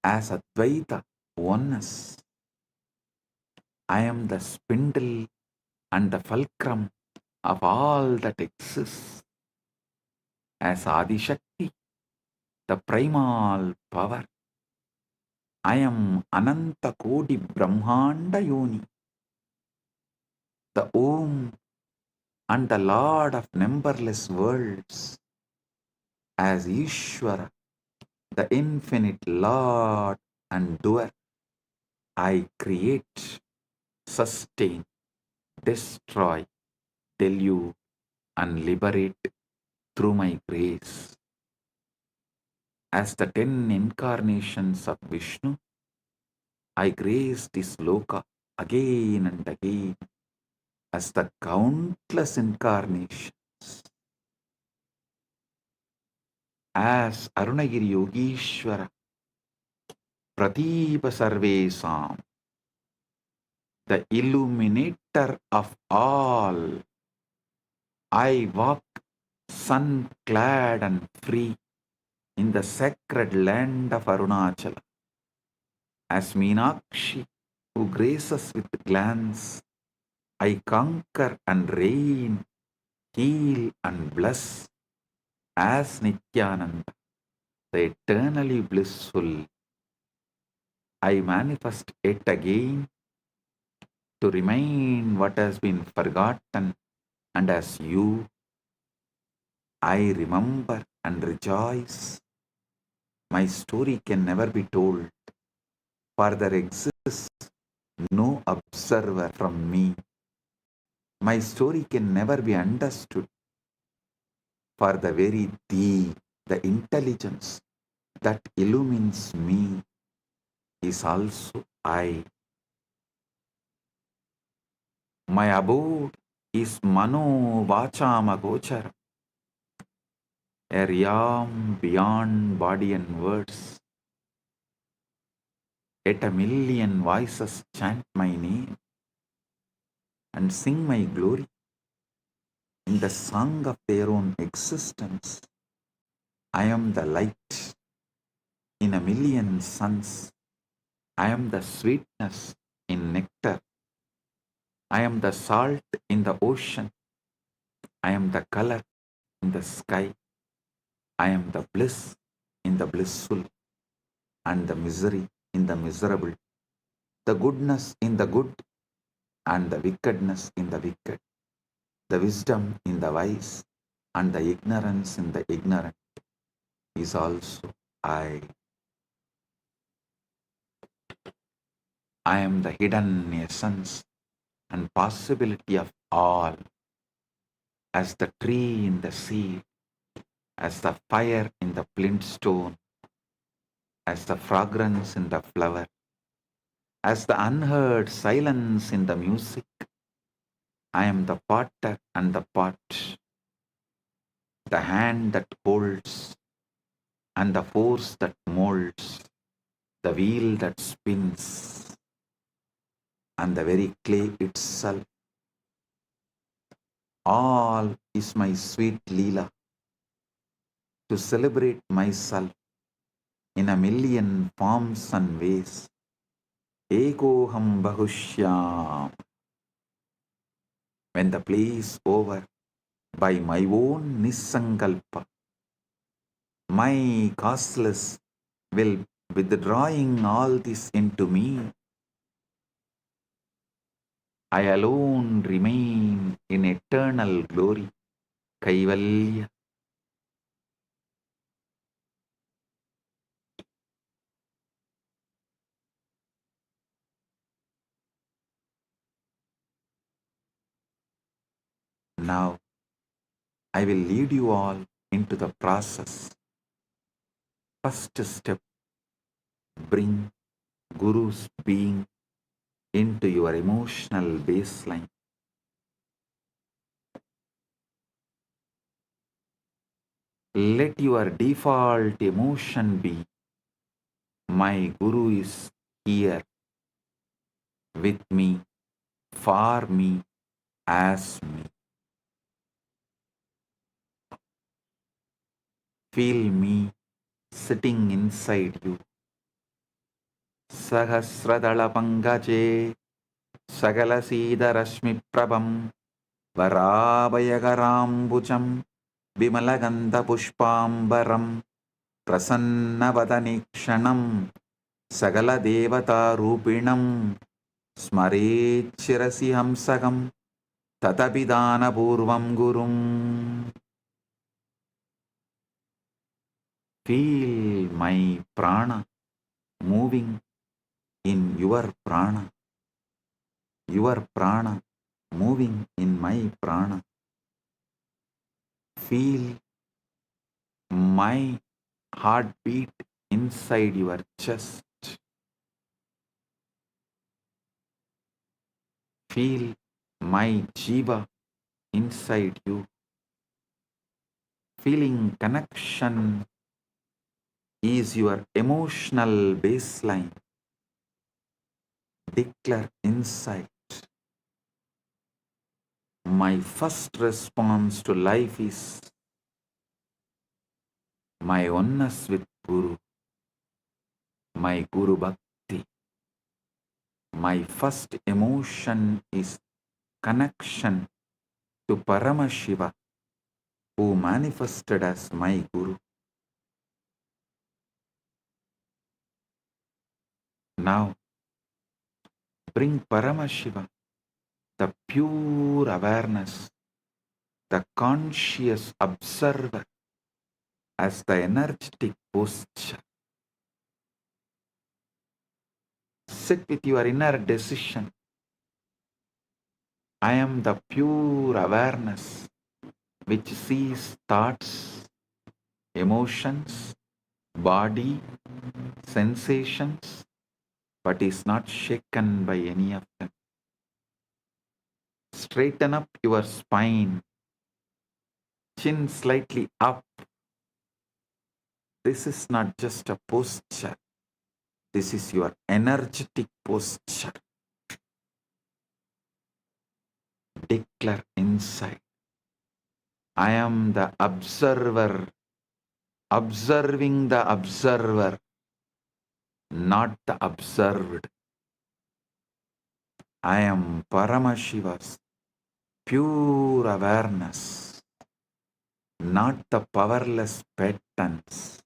as Advaita oneness. I am the spindle and the fulcrum of all that exists as Adishakti, the primal power. I am Ananta Kodi Brahmanda Yoni, the Om and the Lord of numberless worlds, as Ishvara, the infinite Lord and doer. I create, sustain, destroy, delude, and liberate through my grace. As the 10 incarnations of Vishnu, I grace this loka again and again as the countless incarnations. As Arunagiri Yogishwara, Pratipa Sarvesam, the illuminator of all, I walk sun-clad and free in the sacred land of Arunachala. As Meenakshi, who graces with glance, I conquer and reign, heal and bless. As Nithyananda, the eternally blissful, I manifest it again to remind what has been forgotten, and as you, I remember and rejoice. My story can never be told, for there exists no observer from me. My story can never be understood, for the very thee, the intelligence that illumines me, is also I. My abode is Mano Vachama Gochara, a realm beyond body and words. Yet a million voices chant my name and sing my glory in the song of their own existence. I am the light in a million suns. I am the sweetness in nectar. I am the salt in the ocean. I am the color in the sky. I am the bliss in the blissful and the misery in the miserable, the goodness in the good and the wickedness in the wicked, the wisdom in the wise and the ignorance in the ignorant is also I. I am the hidden essence and possibility of all, as the tree in the seed, as the fire in the flint stone, as the fragrance in the flower, as the unheard silence in the music. I am the potter and the pot, the hand that holds and the force that molds, the wheel that spins and the very clay itself. All is my sweet Leela to celebrate myself in a million forms and ways. Ekoham Bahushyam. When the play is over, by my own Nisankalpa, my causeless will withdrawing all this into me, I alone remain in eternal glory, Kaivalya. Now, I will lead you all into the process. First step, bring Guru's being into your emotional baseline. Let your default emotion be, my Guru is here with me, for me, as me. Feel me sitting inside you. Sahasradala Pangaje, Sagalasida Rashmi Prabham, Varabhayagarambucham, Bimalaganda Pushpambaram, Prasannavadanikshanam, Sagala Devata Rupinam, Smarechirasi Hamsagam, Tatapidana Purvam Gurum. Feel my prana moving in your prana moving in my prana. Feel my heartbeat inside your chest. Feel my jiva inside you. Feeling connection is your emotional baseline. Declare inside. My first response to life is my oneness with Guru, my Guru Bhakti. My first emotion is connection to Paramashiva, who manifested as my Guru. Now, bring Paramashiva, the pure awareness, the conscious observer, as the energetic posture. Sit with your inner decision. I am the pure awareness which sees thoughts, emotions, body, sensations, but is not shaken by any of them. Straighten up your spine, chin slightly up. This is not just a posture. This is your energetic posture. Declare inside. I am the observer, observing the observer, not the observed. I am Paramashiva's pure awareness, not the powerless patterns.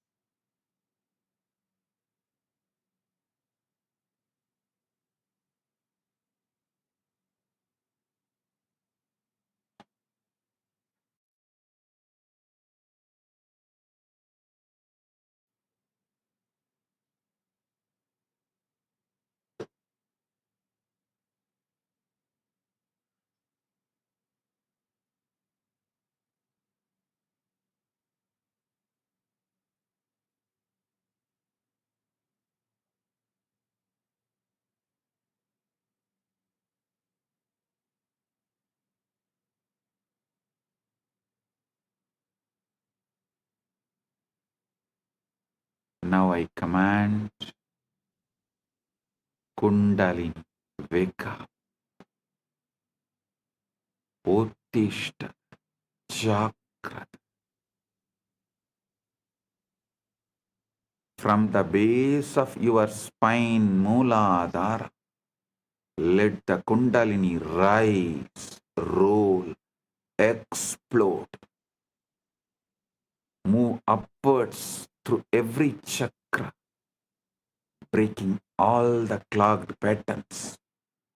Now I command Kundalini, wake up, Uttishta, Jagrata. From the base of your spine, Mooladhara, let the Kundalini rise, roll, explode, move upwards through every chakra, breaking all the clogged patterns,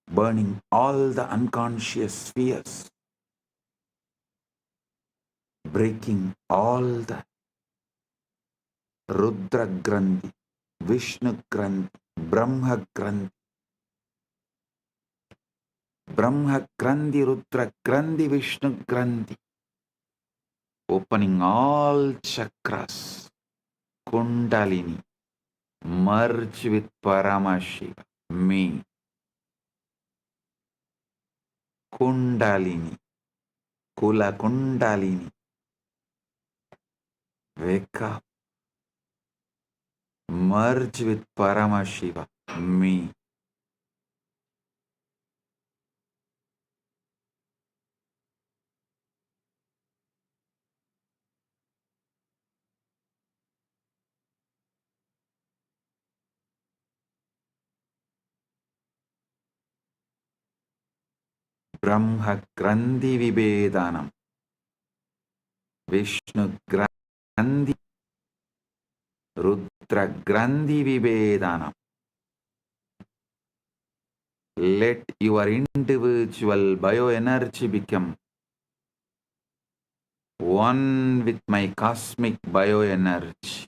burning all the unconscious spheres, breaking all the Rudra Grandhi, Vishnu Grandhi, Brahma Grandhi, Brahma Grandhi, Rudra Grandhi, Vishnu Grandhi, opening all chakras, Kundalini, merge with Paramashiva, me, Kundalini, Kula Kundalini, wake up, merge with Paramashiva, me. Brahma Grandhi Vibhedanam, Vishnu Grandhi, Rudra Grandhi Vibhedanam. Let your individual bioenergy become one with my cosmic bioenergy.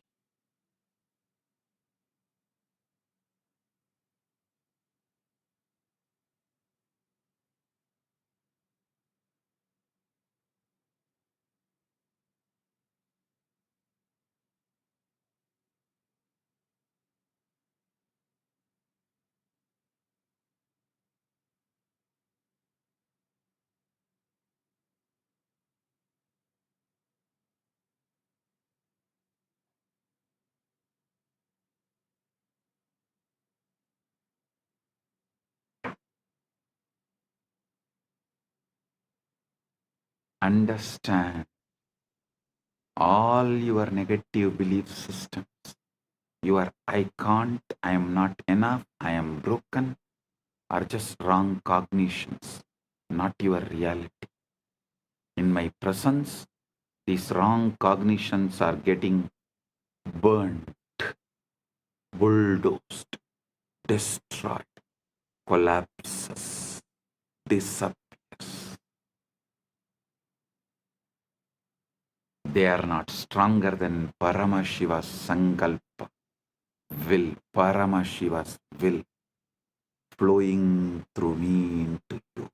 Understand all your negative belief systems. Your I can't, I am not enough, I am broken are just wrong cognitions, not your reality. In my presence, these wrong cognitions are getting burned, bulldozed, destroyed, collapses, disappears. They are not stronger than Paramashiva's Sankalpa, will, Paramashiva's will flowing through me into you.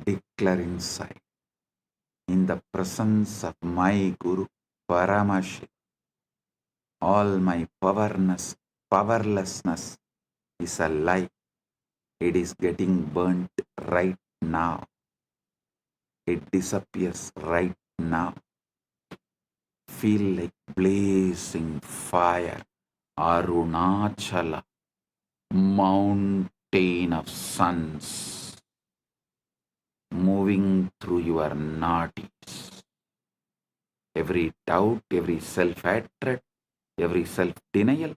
Declare inside, in the presence of my Guru, Paramashiva, all my powerlessness is a lie. It is getting burnt right now. It disappears right now. Feel like blazing fire, Arunachala, mountain of suns, moving through your nadis. Every doubt, every self-hatred, every self-denial,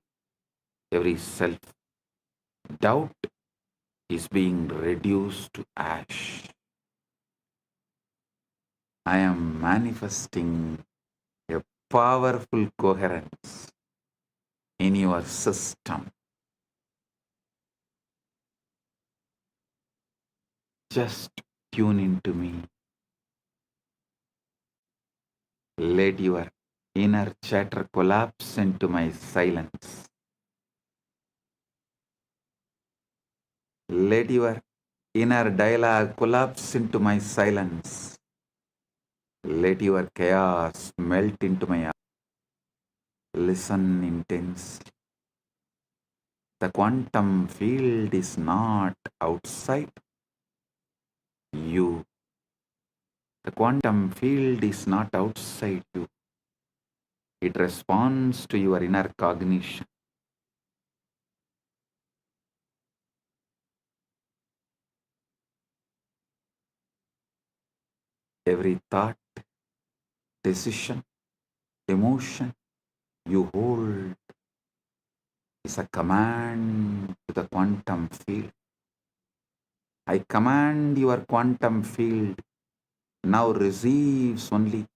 every self-doubt is being reduced to ash. I am manifesting a powerful coherence in your system. Just tune into me. Let your inner chatter collapse into my silence. Let your inner dialogue collapse into my silence. Let your chaos melt into my eyes. Listen intensely. The quantum field is not outside you. The quantum field is not outside you. It responds to your inner cognition. Every thought, decision, emotion you hold is a command to the quantum field. I command your quantum field now receives only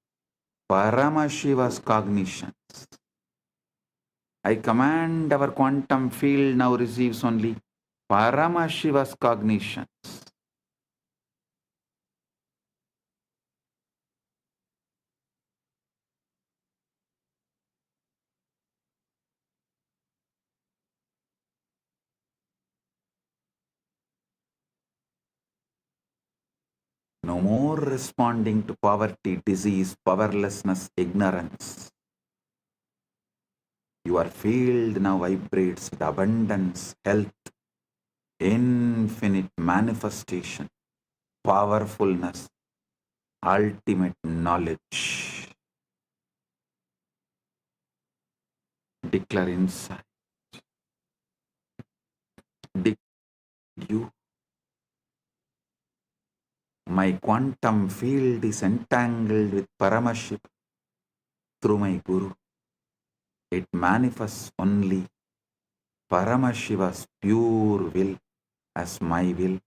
Paramashiva's cognitions. I command our quantum field now receives only Paramashiva's cognitions. No more responding to poverty, disease, powerlessness, ignorance. Your field now vibrates with abundance, health, infinite manifestation, powerfulness, ultimate knowledge. Declare inside. Declare you. My quantum field is entangled with Paramashiva through my Guru. It manifests only Paramashiva's pure will as my will.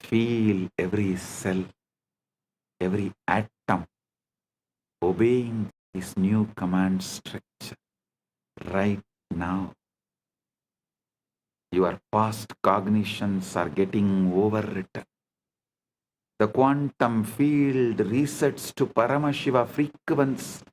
Feel every cell, every atom obeying this new command structure right now. Your past cognitions are getting overwritten. The quantum field resets to Paramashiva frequency.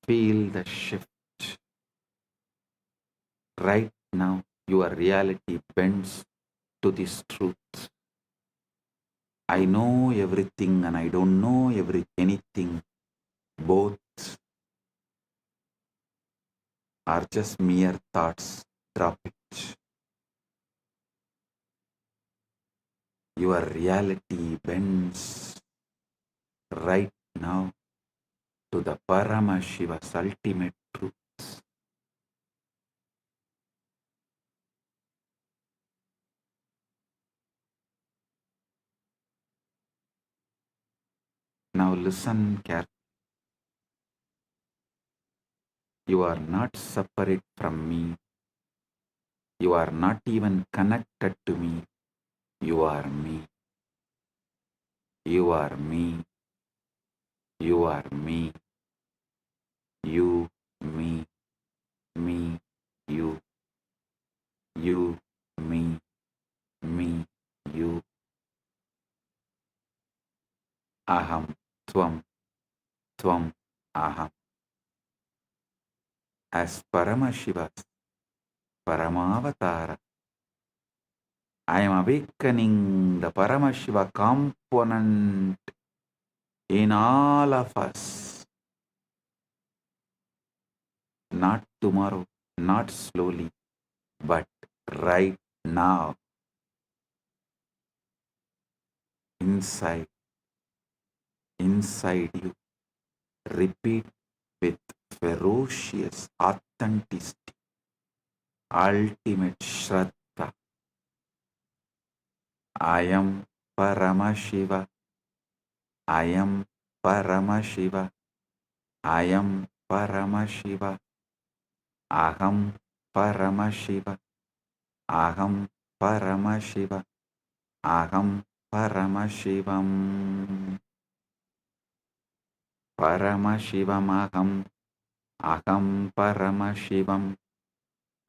Feel the shift. Right now, your reality bends to this truth. I know everything and I don't know anything. Both are just mere thoughts. Drop it. Your reality bends right now to the Paramashiva's ultimate truth. Now listen carefully. You are not separate from me. You are not even connected to me. You are me. You are me. You are me. You, me, you, me, you. Aham, tvam, aham. As Paramashiva's Paramavatara, I am awakening the Paramashiva component in all of us. Not tomorrow, not slowly, but right now. Inside you. Repeat with ferocious authenticity, ultimate Shraddha. I am Paramashiva. I am Paramashiva. I am Paramashiva. Aham Paramashiva. Aham Paramashiva. Aham Paramashivam. Paramashivam aham Paramashivam.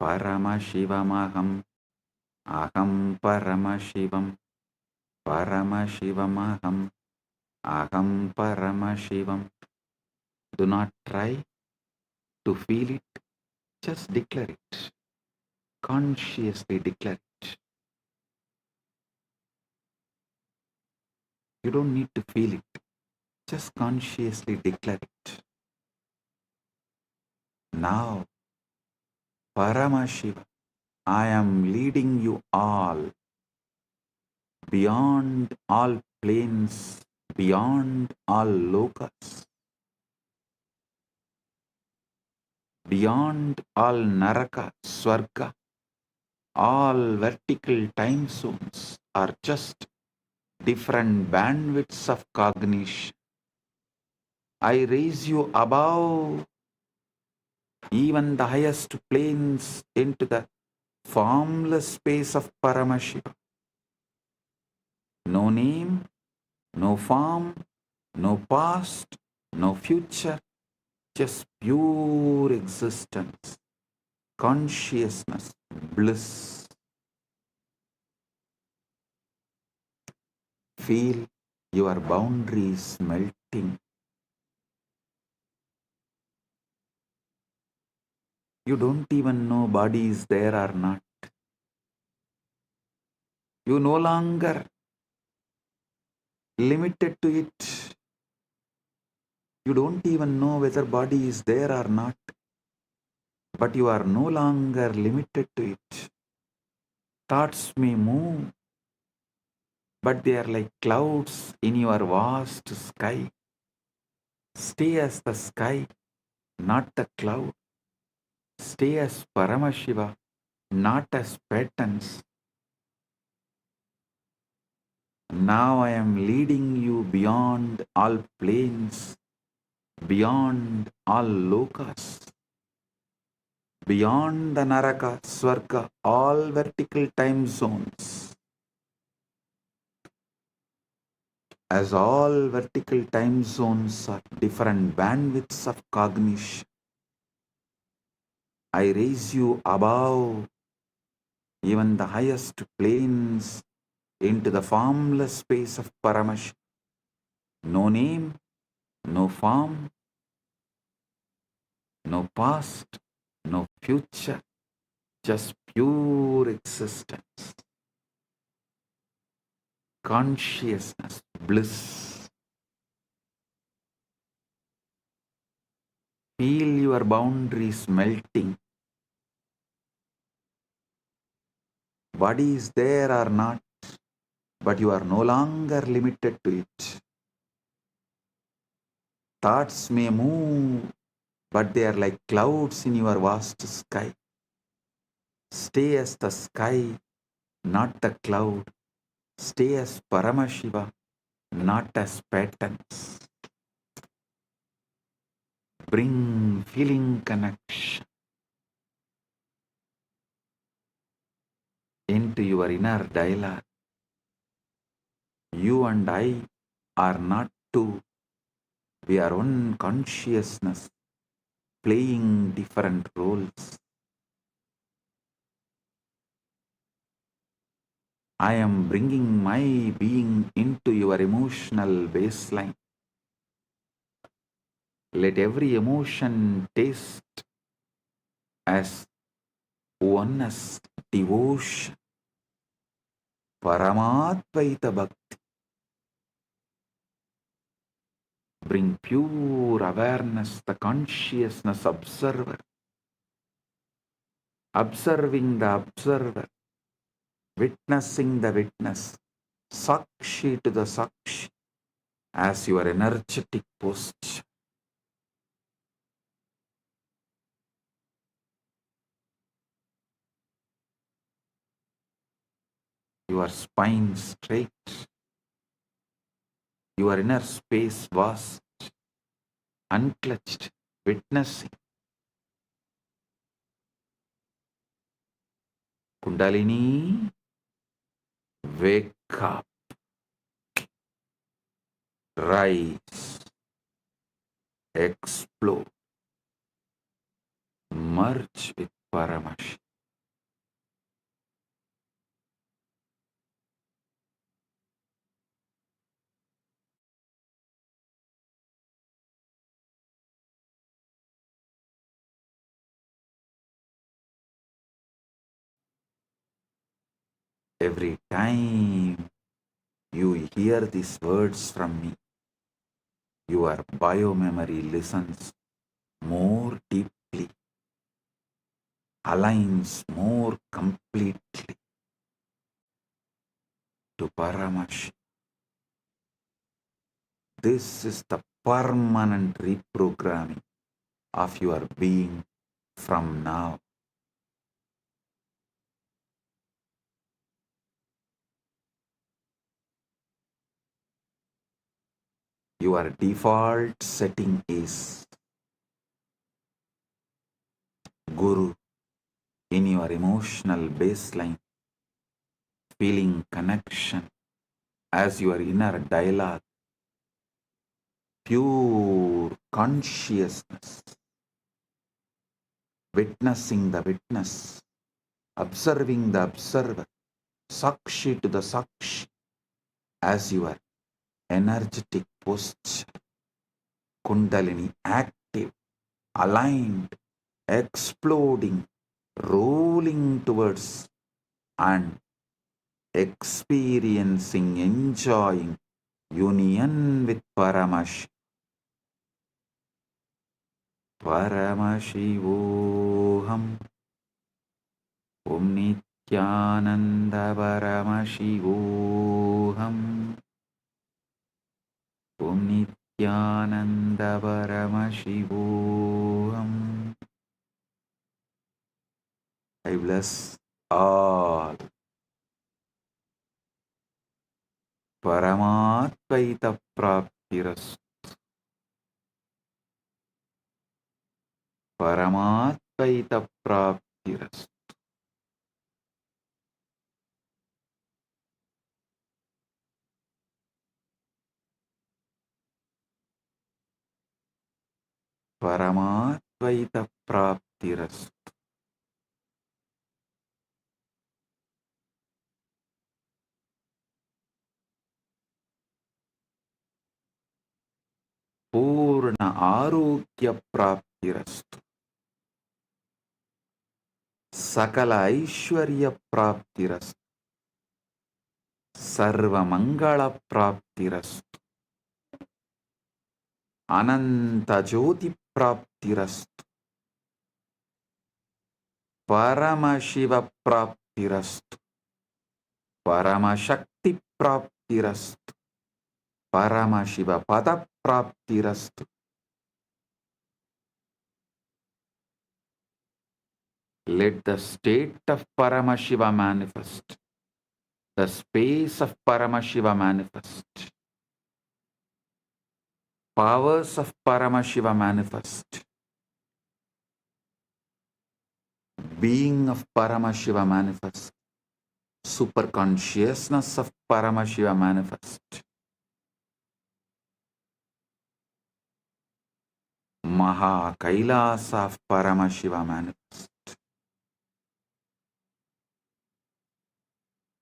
Paramashivam aham Paramashivam. Paramashivam aham Paramashivam. Do not try to feel it, just declare it. Consciously declare it. You don't need to feel it, just consciously declare it. Now, Paramashiva, I am leading you all beyond all planes, beyond all lokas, beyond all naraka, swarga. All vertical time zones are just different bandwidths of cognition. I raise you above even the highest planes into the formless space of Paramashiva. No name, no form, no past, no future, just pure existence, consciousness, bliss. Feel your boundaries melting. You don't even know body is there or not. You no longer limited to it. You don't even know whether body is there or not. But you are no longer limited to it. Thoughts may move, but they are like clouds in your vast sky. Stay as the sky, not the cloud. Stay as Paramashiva, not as patterns. Now I am leading you beyond all planes, beyond all lokas, beyond the naraka, swarga, all vertical time zones. As all vertical time zones are different bandwidths of cognition, I raise you above even the highest planes into the formless space of Paramashiva. No name, no form, No past, no future, just pure existence, consciousness, bliss. Feel your boundaries melting. Body is there or not, but you are no longer limited to it. Thoughts may move, but they are like clouds in your vast sky. Stay as the sky, not the cloud. Stay as Paramashiva, not as patterns. Bring feeling connection into your inner dialogue. You and I are not two. We are one consciousness playing different roles. I am bringing my being into your emotional baseline. Let every emotion taste as oneness, devotion, Paramadvaita Bhakti. Bring pure awareness, the consciousness observer, observing the observer, witnessing the witness, Sakshi to the Sakshi, as your energetic posture. Your spine straight, your inner space vast, unclutched, witnessing. Kundalini, wake up, rise, explode, merge with Paramashiva. Every time you hear these words from me, your biomemory listens more deeply, aligns more completely to Paramashiva. This is the permanent reprogramming of your being from now. Your default setting is Guru in your emotional baseline, feeling connection as your inner dialogue, pure consciousness, witnessing the witness, observing the observer, Sakshi to the Sakshi, as your energetic posture, Kundalini active, aligned, exploding, rolling towards and experiencing, enjoying union with Paramashiva. Paramashivoham. Om Nithyananda Paramashivoham. Om Nithyananda Paramashivoham. I bless all. Paramatvaita Praptiras. Paramatvaita Praptiras. Paramatvaita Praptiras. Purna Arogya Praptiras. सकल ऐश्वर्य प्राप्तिरस्तु, सर्वमंगल प्राप्तिरस्तु, अनंत ज्योति प्राप्तिरस्तु, परमशिव प्राप्तिरस्तु, परमशक्ति प्राप्तिरस्तु, परमशिव पद प्राप्तिरस्तु. Let the state of Paramashiva manifest, the space of Paramashiva manifest, powers of Paramashiva manifest, being of Paramashiva manifest, super consciousness of Paramashiva manifest, Maha Kailasa of Paramashiva manifest.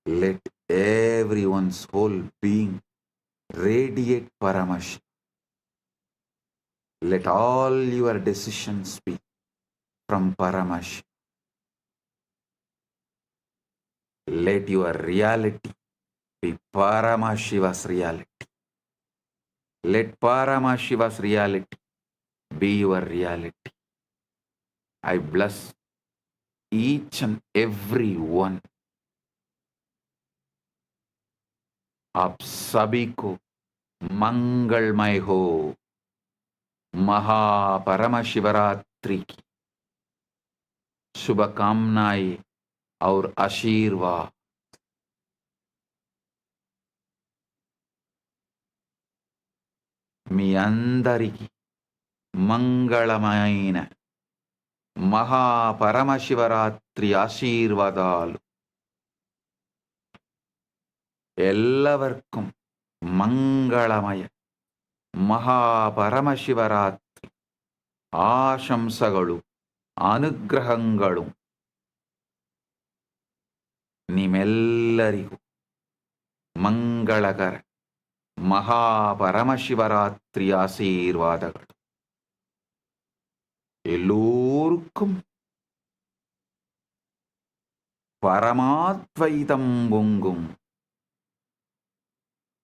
Let everyone's whole being radiate Paramashiva. Let all your decisions be from Paramashiva. Let your reality be Paramashiva's reality. Let Paramashiva's reality be your reality. I bless each and every one. आप सभी को मंगलमय हो. महापरमशिवरात्रि की शुभकामनाएं और आशीर्वाद. మీ అందరికీ మంగళమైన మహాపరమశివరాత్రి ఆశీర్వాదాలు. എല്ലാവർക്കും മംഗളമയ മഹാപരമശിവരാത്രി ആശംസകളും അനുഗ്രഹങ്ങളും ನಿಮ್ಮೆಲ್ಲರಿಗೂ ಮಂಗಳಕರ ಮಹಾಪರಮಶಿವರಾತ್ರಿ ಆಶೀರ್ವಾದಗಳು. எல்லோருக்கும் பரமாத்வைதம் பொங்கும்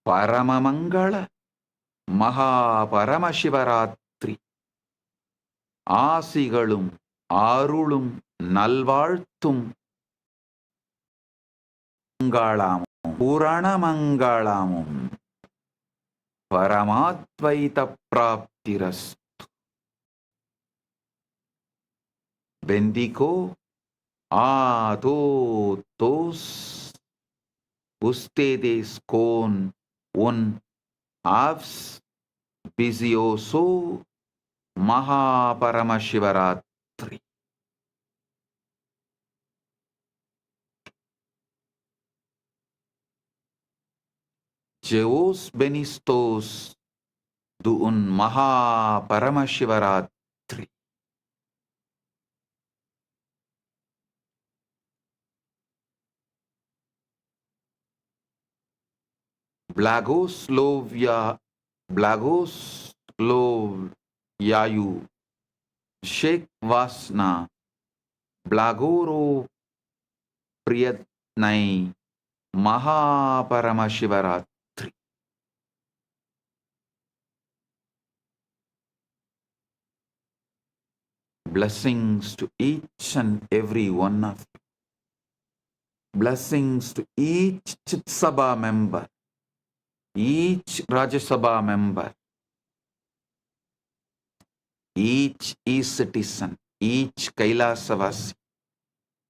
பரமமங்கள மகாபரமசிவராத்திரி ஆசிகளும் அருளும் நல்வாழ்த்தும் மங்களமும் பூரணமங்களமும் பரமாத்வைத பிராப்திரஸ்து. Bendigo a todos ustedes con un auspicioso Mahaparamashivaratri. Jeos benistos de un Mahaparamashivaratri. Blagoslovyayu Sheikh Vasna Blagoro Priyatnai Mahaparamashivaratri. Blessings to each and every one of you. Blessings to each Chit Sabha member, each Rajya Sabha member, each ecitizen, each Kailasavasi,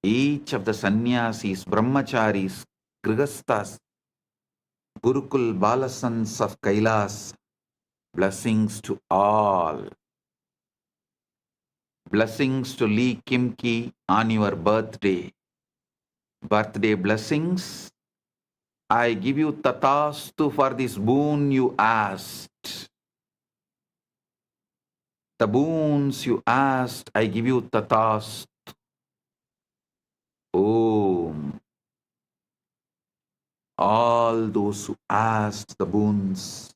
each of the sannyasis, brahmacharis, grihasthas, Gurukul Balasans of Kailasa. Blessings to all. Blessings to Lee Kimki on your birthday. Birthday blessings. I give you tatastu for this boon you asked. The boons you asked, I give you tatastu. Om. All those who asked the boons,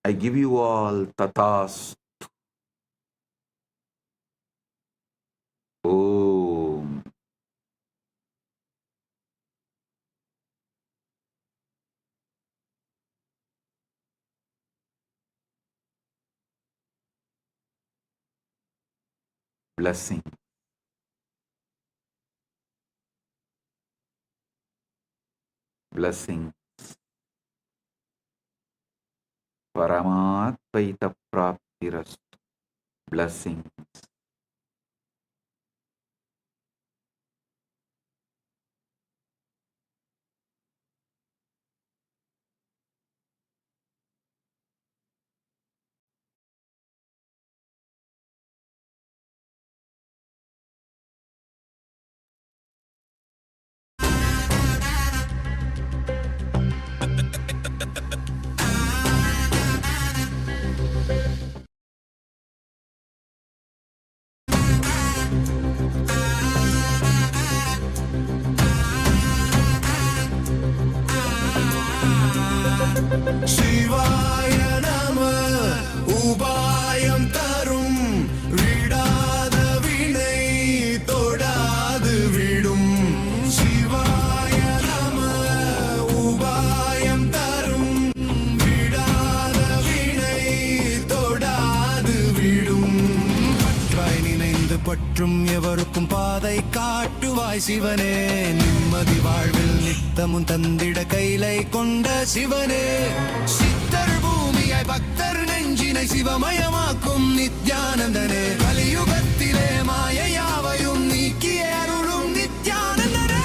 I give you all tatastu. Om. blessing. Blessing. Paramatvaita praptirast. Blessing. சிவாய நம உபாயம் தரும் விடாத வினை தொடாது விடும் சிவாய நம உபாயம் தரும் விடாத வினை தொடாது விடும் பற்றாய் நினைந்து பற்றும் எவருக்கும் பாதை காட்டுவாய் சிவனே நிம்மதி வாழ்வில் நித்தமும் தந்திட கைலை கொண்ட சிவனே சித்தர் பூமியாய் பக்தர் நெஞ்சினை சிவமயமாக்கும் நித்யானந்தனே கலியுகத்திலே மாயையாவையும் நீக்கிய அருளும் நித்யானந்தனே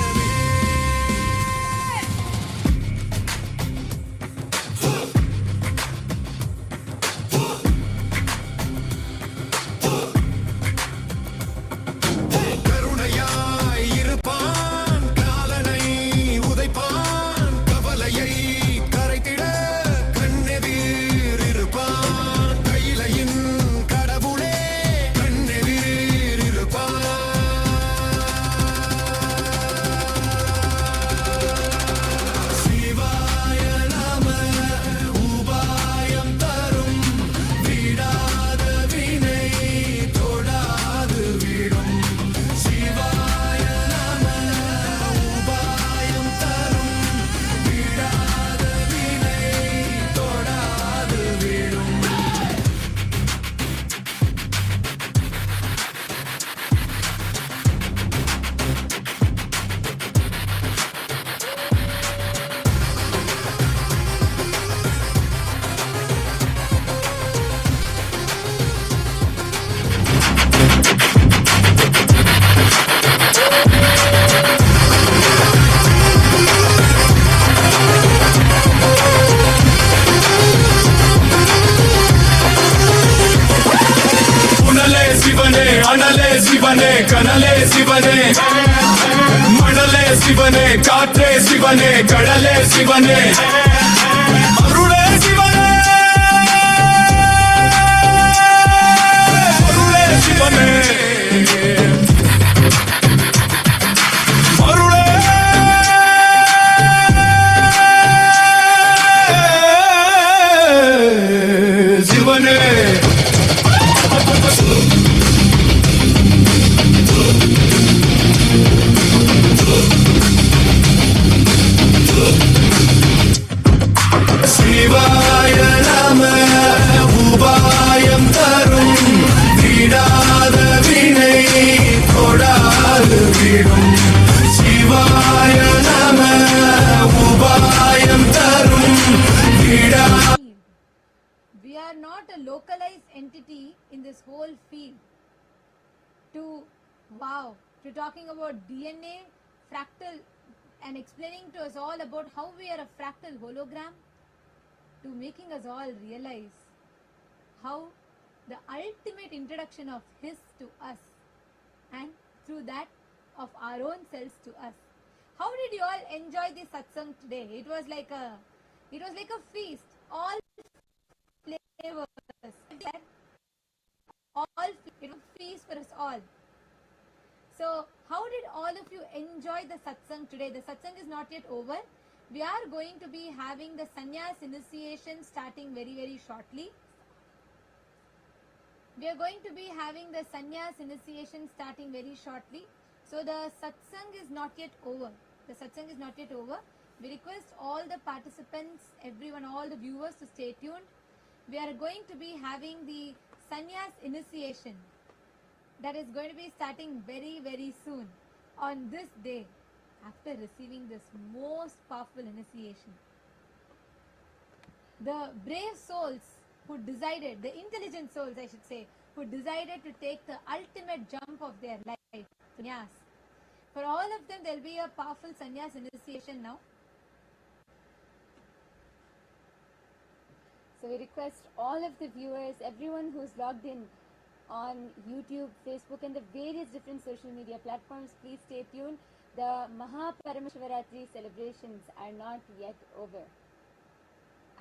கருணையாய் இருப்பான் காலனை உதைப்பான் கவலையை கரைத்திட கண்ணெதிர் இருப்பான் கையிலையின் கடவுளே கண்ணெதிர் இருப்பான் சிவாய நம உபாயம் தரும் விடாத வினை தொடாது விடும் சிவாய நம உபாயம் தரும் விடாத வினை தொடாது விடும் உணலே சிவனே அனலே சிவனே கனலே சிவனே மணலே சிவனே காற்றே சிவனே கடலே சிவனே அருளே சிவனே அருளே சிவனே அருளே சிவனே சிவாய நம உபாயம் தரும் விடாத வினை தொடாது விடும் சிவாய நம உபாயம் தரும் விடாத We are not a localized entity in this whole field. To talking about DNA, fractal, and explaining to us all about how we are a fractal hologram, to making us all realize how the ultimate introduction of His to us, and through that of our own selves to us. How did you all enjoy this satsang today? It was like a feast. All flavors, all it was feast for us all. So how did all of you enjoy the satsang today? The satsang is not yet over. We are going to be having the sannyas initiation starting very, very shortly. We are going to be having the sannyas initiation starting very shortly. So the satsang is not yet over. The satsang is not yet over. We request all the participants, everyone, all the viewers to stay tuned. We are going to be having the sannyas initiation. that is going to be starting very, very soon on this day after receiving this most powerful initiation. The brave souls who decided, the intelligent souls I should say, who decided to take the ultimate jump of their life, sannyas. For all of them, there will be a powerful sannyas initiation now. So we request all of the viewers, everyone who's logged in on YouTube, Facebook and the various different social media platforms, please stay tuned. The MAHA PARAMASHIVARATRI celebrations are not yet over.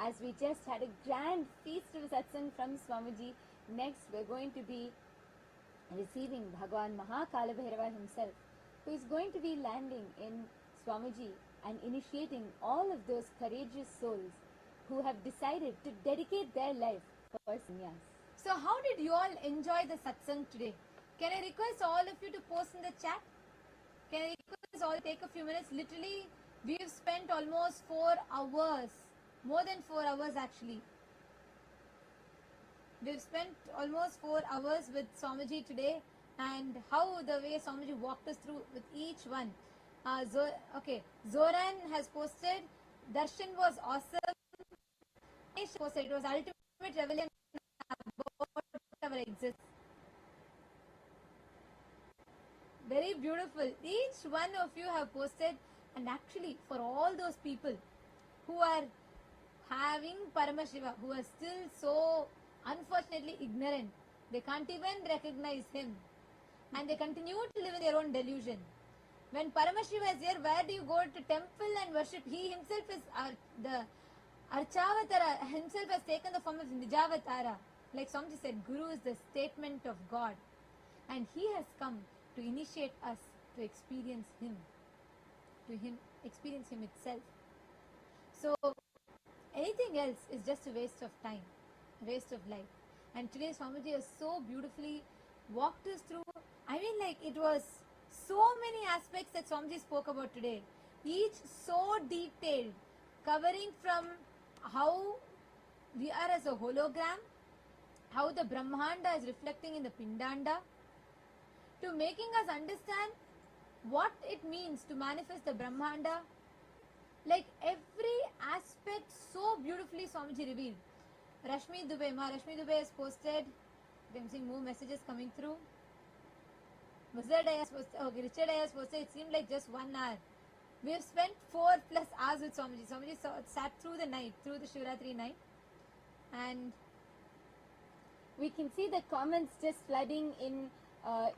As we just had a grand feast of satsang from Swamiji, next we're going to be receiving Bhagavan Mahakala himself, who is going to be landing in Swamiji and initiating all of those courageous souls who have decided to dedicate their life for sannyas. So how did you all enjoy the satsang today? Can I request all of you to post in the chat? Can I request all take a few minutes? Literally, we've spent almost 4 hours, more than 4 hours actually. We've spent almost 4 hours with Swamiji today, and how the way Swamiji walked us through with each one. Zoran has posted, Darshan was awesome. Ganesh posted, it was ultimate revelation about our existence. Very beautiful. Each one of you have posted, and actually for all those people who are having Paramashiva, who are still so unfortunately ignorant, they can't even recognize him and they continue to live in their own delusion. When Paramashiva is here, where do you go to temple and worship? He himself is the Archavatara, himself has taken the form of Nijavatara. Like Swamiji said, Guru is the statement of God, and he has come to initiate us to experience him, experience him itself. So anything else is just a waste of time, a waste of life. And today Swamiji has so beautifully walked us through. I mean, like, it was so many aspects that Swamiji spoke about today, each so detailed, covering from how we are as a hologram, how the Brahmanda is reflecting in the Pindanda, to making us understand what it means to manifest the Brahmanda. Like, every aspect so beautifully Swamiji revealed. Rashmi Dubey has posted, I'm seeing more messages coming through. Richard has posted, it seemed like just 1 hour. We have spent 4+ hours with Swamiji. Swamiji sat through the night, through the Shivaratri night. And we can see the comments just flooding in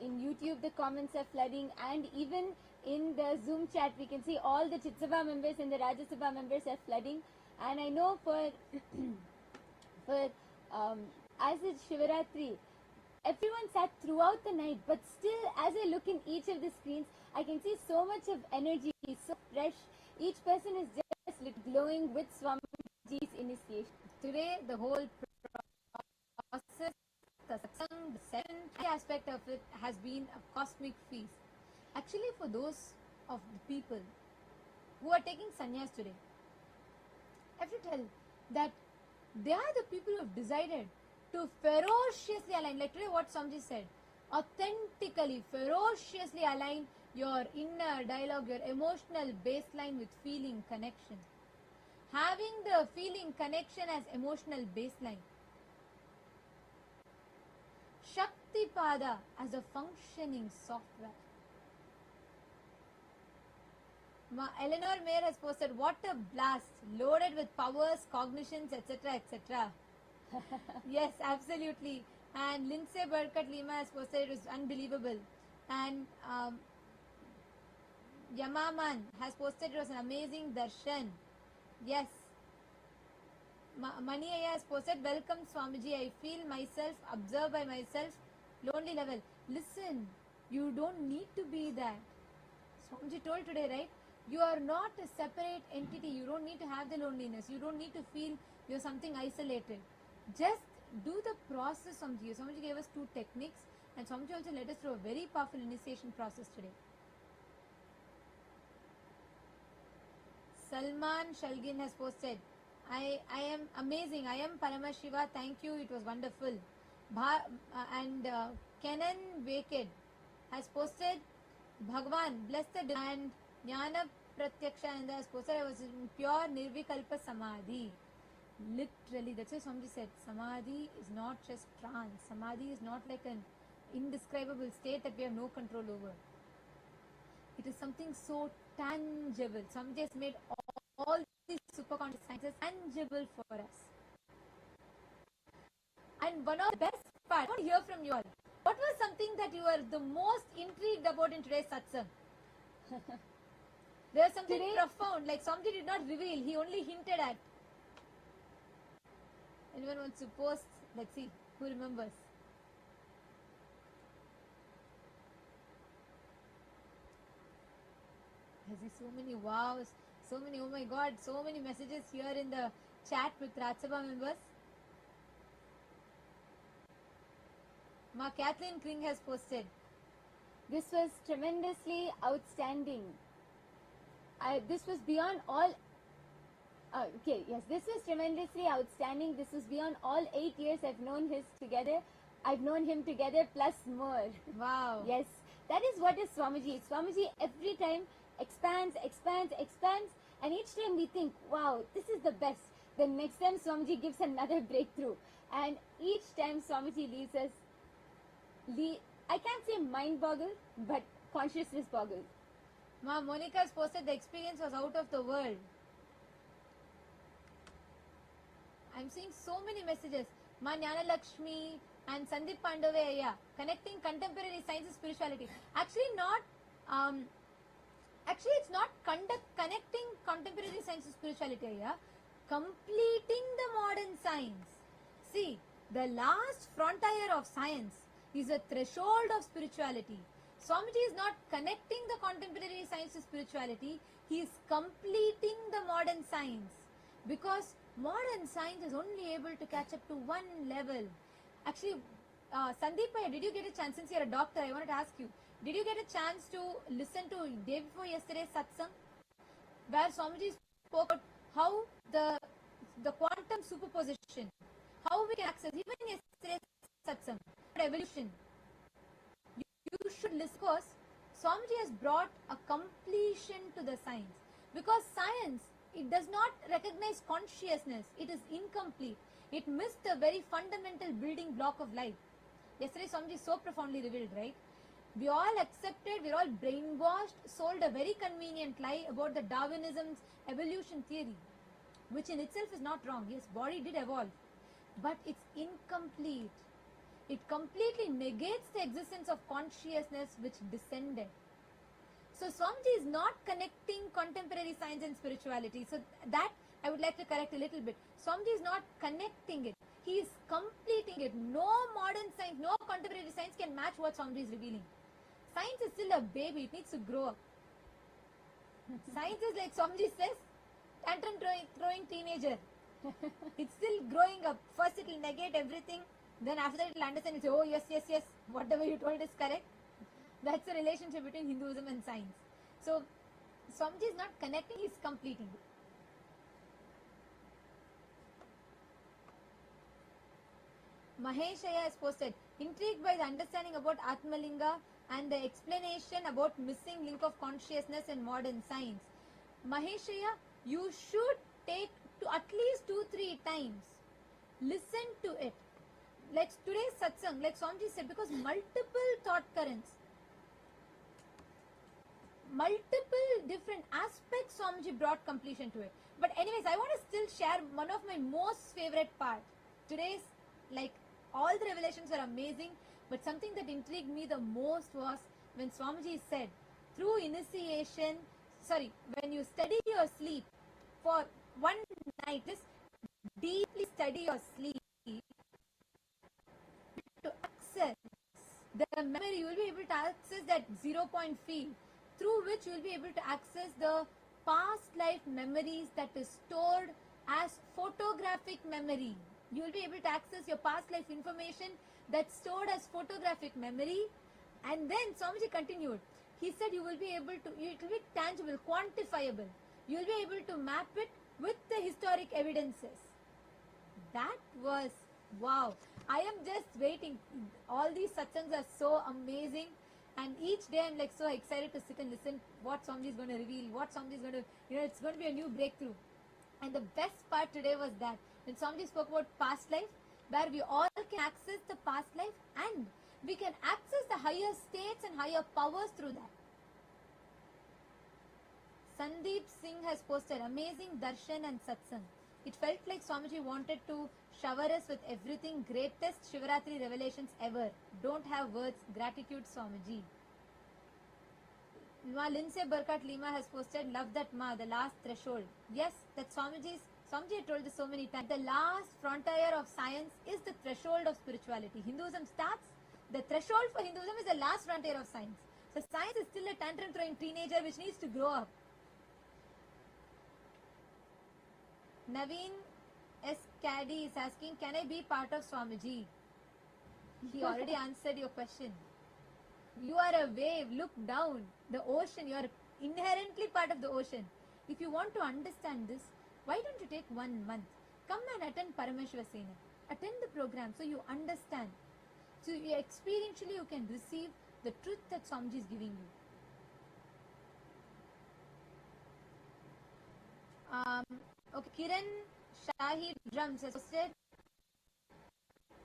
YouTube. The comments are flooding, and even in the Zoom chat we can see all the Chitsabha members and the Rajya Sabha members are flooding. And I know for as it's Shivaratri, everyone sat throughout the night, but still as I look in each of the screens, I can see so much of energy, so fresh. Each person is just glowing with Swamiji's initiation. Today, the whole process, the satsang, the central aspect of it has been a cosmic feast. Actually, for those of the people who are taking sannyas today, I have to tell that they are the people who have decided to ferociously align, like today what Swamiji said, authentically, ferociously align your inner dialogue, your emotional baseline with feeling connection. Having the feeling connection as emotional baseline. Shaktipada as a functioning software. Eleanor Mayer has posted, what a blast, loaded with powers, cognitions, etc., etc. Yes, absolutely. And Lindsay Burkett Lima has posted, it was unbelievable. And Yamaman has posted, it was an amazing darshan. Yes. Mani Aya has posted, welcome Swamiji, I feel myself, observed by myself, lonely level. Listen, you don't need to be that. Swamiji told today, right? You are not a separate entity. You don't need to have the loneliness. You don't need to feel you're something isolated. Just do the process, Swamiji. Swamiji gave us 2 techniques, and Swamiji also led us through a very powerful initiation process today. Salman Shalgin has posted, I am amazing. I am Paramashiva. Thank you. It was wonderful. Kenan Waked has posted Bhagavan, bless the divine, and Jnana Pratyakshananda has posted I was in pure Nirvikalpa Samadhi. Literally, that's what Swamiji said. Samadhi is not just trance. Samadhi is not like an indescribable state that we have no control over. It is something so tangible. Swamiji has made all these superconscious sciences tangible for us. And one of the best parts, I want to hear from you all. What was something that you were the most intrigued about in today's satsang? There was something profound, like Swamiji did not reveal, he only hinted at. Anyone wants to post? Let's see who remembers. I see so many wows, so many, oh my god, so many messages here in the chat with Rajya Sabha members. Ma Kathleen Kring has posted. This was tremendously outstanding. This was beyond all. This was tremendously outstanding. This was beyond all 8 years I've known him together plus more. Wow. Yes, that is what is Swamiji. Swamiji every time expands, and each time we think, wow, this is the best. Then next time Swamiji gives another breakthrough, and each time Swamiji leaves us, I can't say mind boggled, but consciousness boggled. Ma Monica has posted the experience was out of the world. I'm seeing so many messages. Ma Jnana Lakshmi and Sandeep Pandave Ayya, connecting contemporary science and spirituality. Actually, it's not connecting contemporary science and spirituality, Ayya. Completing the modern science. See, the last frontier of science is a threshold of spirituality. Swamiji is not connecting the contemporary science to spirituality, he is completing the modern science. Because modern science is only able to catch up to one level. Actually, Sandeep, did you get a chance, since you're a doctor, I wanted to ask you, did you get a chance to listen to day before yesterday's satsang? Where Swamiji spoke about how the quantum superposition, how we can access, even yesterday's satsang, evolution. You should listen because Swamiji has brought a completion to the science. Because science, it does not recognize consciousness. It is incomplete. It missed the very fundamental building block of life. Yesterday Swamiji so profoundly revealed, right? We all accepted, we're all brainwashed, sold a very convenient lie about the Darwinism's evolution theory, which in itself is not wrong. Yes, body did evolve, but it's incomplete. It completely negates the existence of consciousness which descended. So Swamiji is not connecting contemporary science and spirituality. So that I would like to correct a little bit. Swamiji is not connecting it. He is completing it. No modern science, no contemporary science can match what Swamiji is revealing. Science is still a baby. It needs to grow up. Science is like Swamiji says, tantrum throwing teenager. It's still growing up. First it will negate everything. Then after that it will understand and say, oh yes, whatever you told is correct. That's the relationship between Hinduism and science. So Swamiji is not connecting, he is completing it. Maheshaya has posted, intrigued by the understanding about Atmalinga and the explanation about missing link of consciousness in modern science. Maheshaya, you should take to at least 2-3 times. Listen to it. Like today's satsang, like Swamiji said, because multiple thought currents, multiple different aspects Swamiji brought completion to it. But anyways, I want to still share one of my most favorite parts. Today's, like, all the revelations were amazing, but something that intrigued me the most was when Swamiji said, through initiation, when you study your sleep for one night, just deeply study your sleep to access the memory, you will be able to access that 0-point field through which you will be able to access the past life memories that is stored as photographic memory. You will be able to access your past life information that's stored as photographic memory. And then Swamiji continued. He said you will be able to, it will be tangible, quantifiable. You will be able to map it with the historic evidences. That was Wow, I am just waiting. All these satsangs are so amazing, and each day I'm like so excited to sit and listen what Swamiji is going to reveal, what Swamiji is going to, it's going to be a new breakthrough. And the best part today was that when Swamiji spoke about past life, where we all can access the past life and we can access the higher states and higher powers through that. Sandeep Singh has posted amazing darshan and satsang. It felt like Swamiji wanted to shower us with everything, greatest Shivaratri revelations ever. Don't have words. Gratitude, Swamiji. Ma Lindsay Burkhardt Lima has posted, love that Ma, the last threshold. Yes, that Swamiji had told us so many times. The last frontier of science is the threshold of spirituality. Hinduism starts, the threshold for Hinduism is the last frontier of science. So science is still a tantrum throwing teenager which needs to grow up. Naveen S. Caddy is asking, can I be part of Swamiji? He already answered your question. You are a wave, look down. The ocean, you are inherently part of the ocean. If you want to understand this, why don't you take 1 month? Come and attend Paramashiva Sena. Attend the program so you understand. So you experientially you can receive the truth that Swamiji is giving you. Okay, Kiran Shahi Drums has said,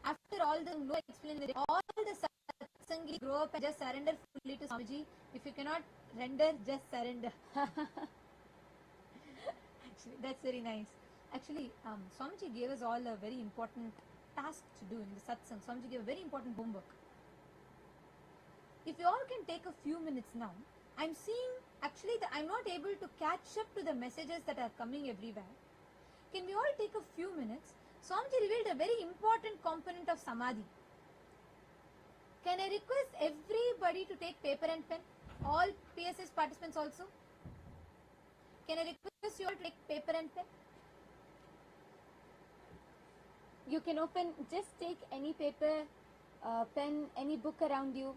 after all the no explain all the satsangi grow up and just surrender fully to Swamiji. If you cannot render, just surrender. Actually, that's very nice. Actually, Swamiji gave us all a very important task to do in the satsang. Swamiji gave a very important homework. If you all can take a few minutes now, I'm seeing actually that I'm not able to catch up to the messages that are coming everywhere. Can we all take a few minutes? Swamiji revealed a very important component of Samadhi. Can I request everybody to take paper and pen? All PSS participants also? Can I request you all to take paper and pen? You can open, just take any paper, pen, any book around you.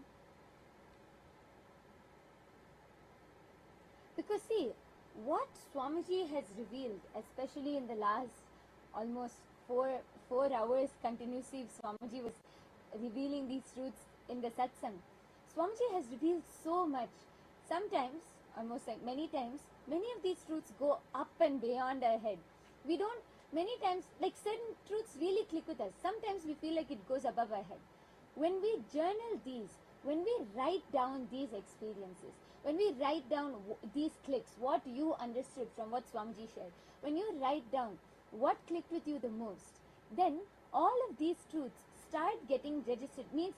Because see, what Swamiji has revealed, especially in the last almost four hours continuously, Swamiji was revealing these truths in the satsang. Swamiji has revealed so much. Sometimes, almost like many times, many of these truths go up and beyond our head. We don't, many times, like certain truths really click with us. Sometimes we feel like it goes above our head. When we journal these, when we write down these experiences, when we write down these clicks, what you understood from what Swamiji shared, when you write down what clicked with you the most, then all of these truths start getting registered. Means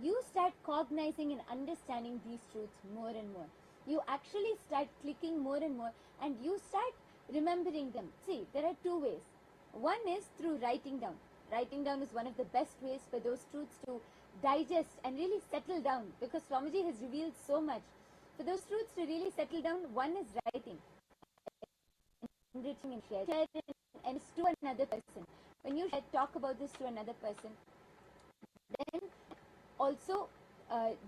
you start cognizing and understanding these truths more and more. You actually start clicking more and more, and you start remembering them. See, there are two ways. One is through writing down. Writing down is one of the best ways for those truths to digest and really settle down, because Swamiji has revealed so much. For those truths to really settle down, one is writing, enriching and sharing, and it's to another person. When you talk about this to another person, then also,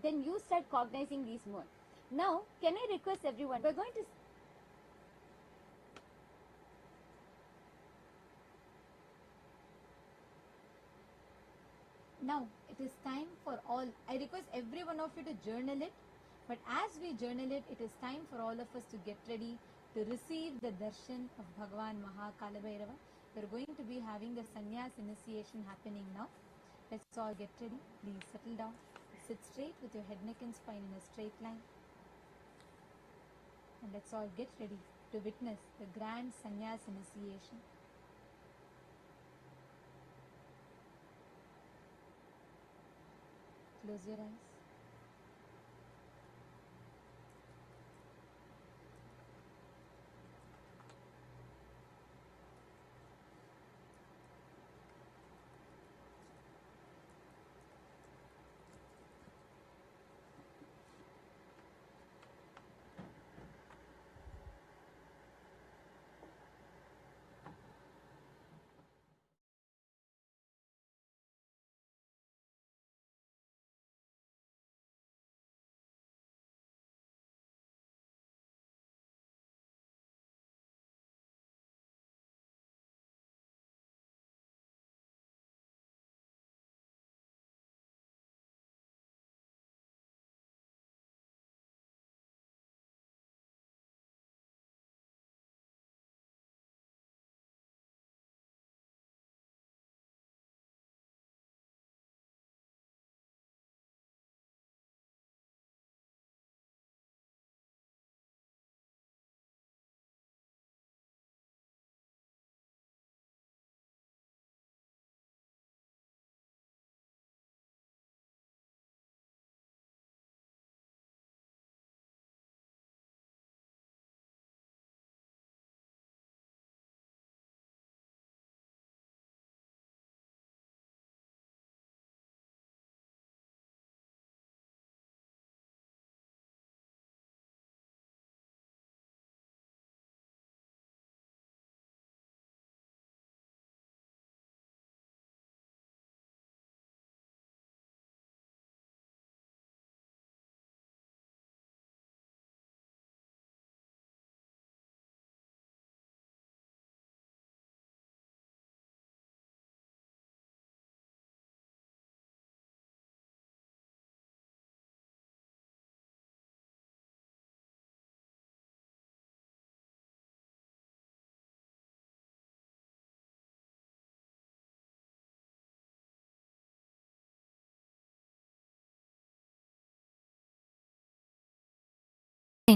then you start cognizing these more. Now, can I request everyone, we're going to Now, it is time for all. I request every one of you to journal it. But as we journal it, it is time for all of us to get ready to receive the darshan of Bhagavan Maha Kalabhairava. We are going to be having the sannyas initiation happening now. Let's all get ready. Please settle down. Sit straight with your head, neck and spine in a straight line. And let's all get ready to witness the grand sannyas initiation. Close your eyes.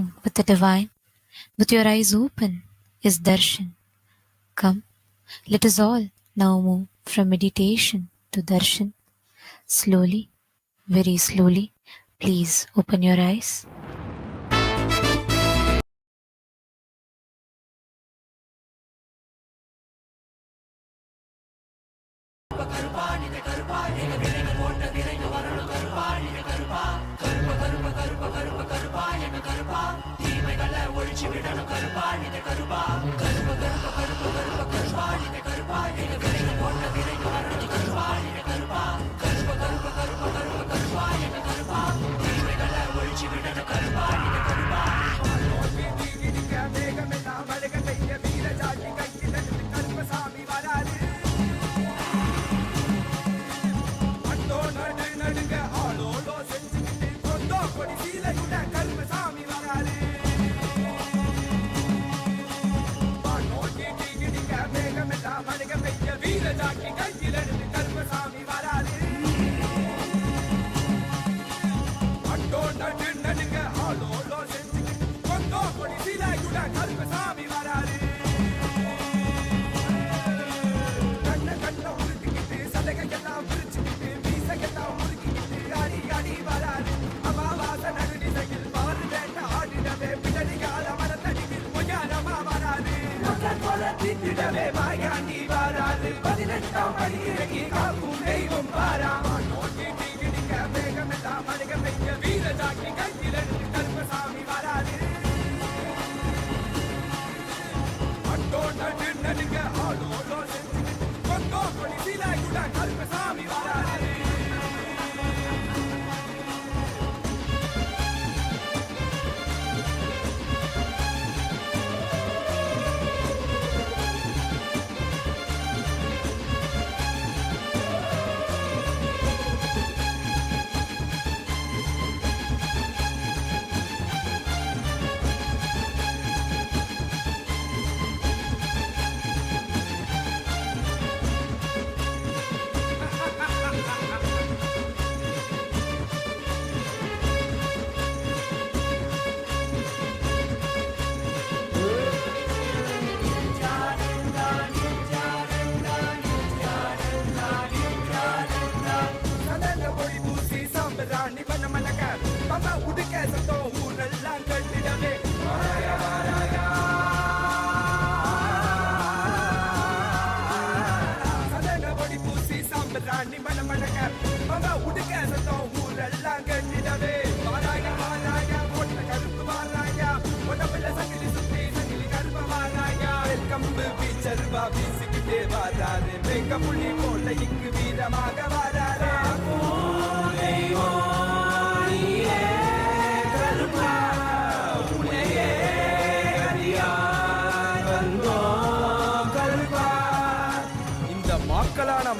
with the divine, with your eyes open, is darshan. Come, let us all now move from meditation to darshan. Slowly, very slowly, please open your eyes.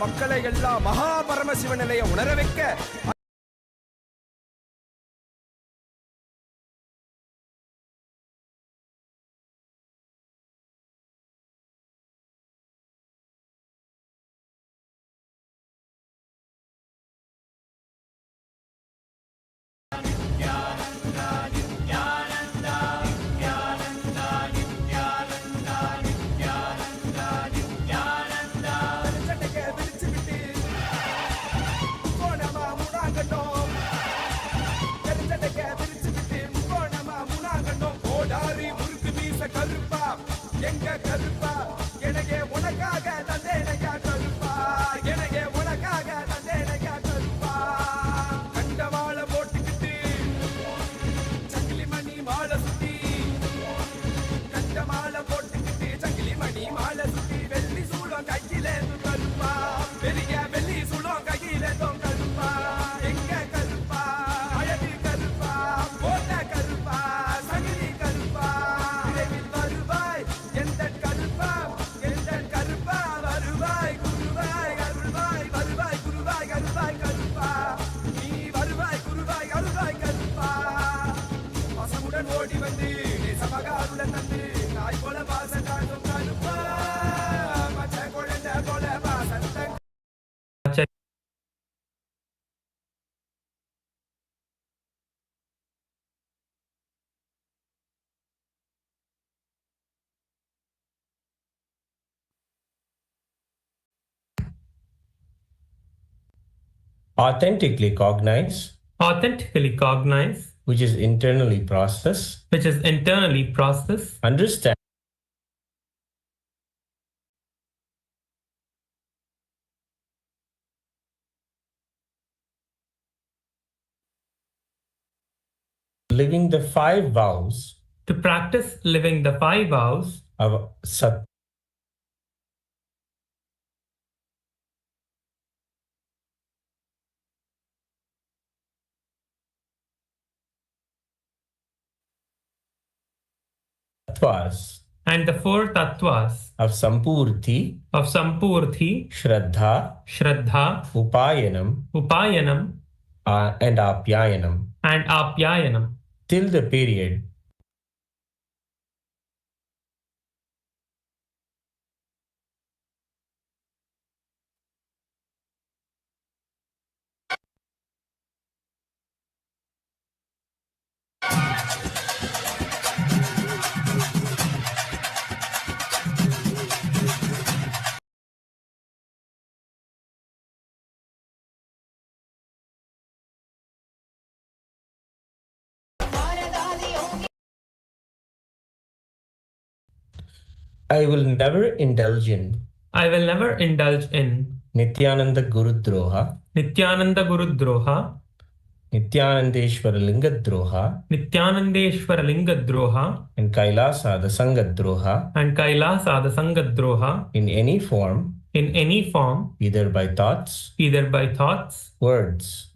மக்களை எல்லாம் மகா பரமசிவ நிலையை உணர வைக்க authentically cognize, which is internally process, understand, living the 5 vows of tattvas and the 4 tattvas of Sampurti, Shraddha, Upayanam, and Apyayanam till the period I will never indulge in Nithyananda Gurudroha, Nithyanandeshwara Lingodroha, and Kailasa the Sangadroha in any form, either by thoughts, words,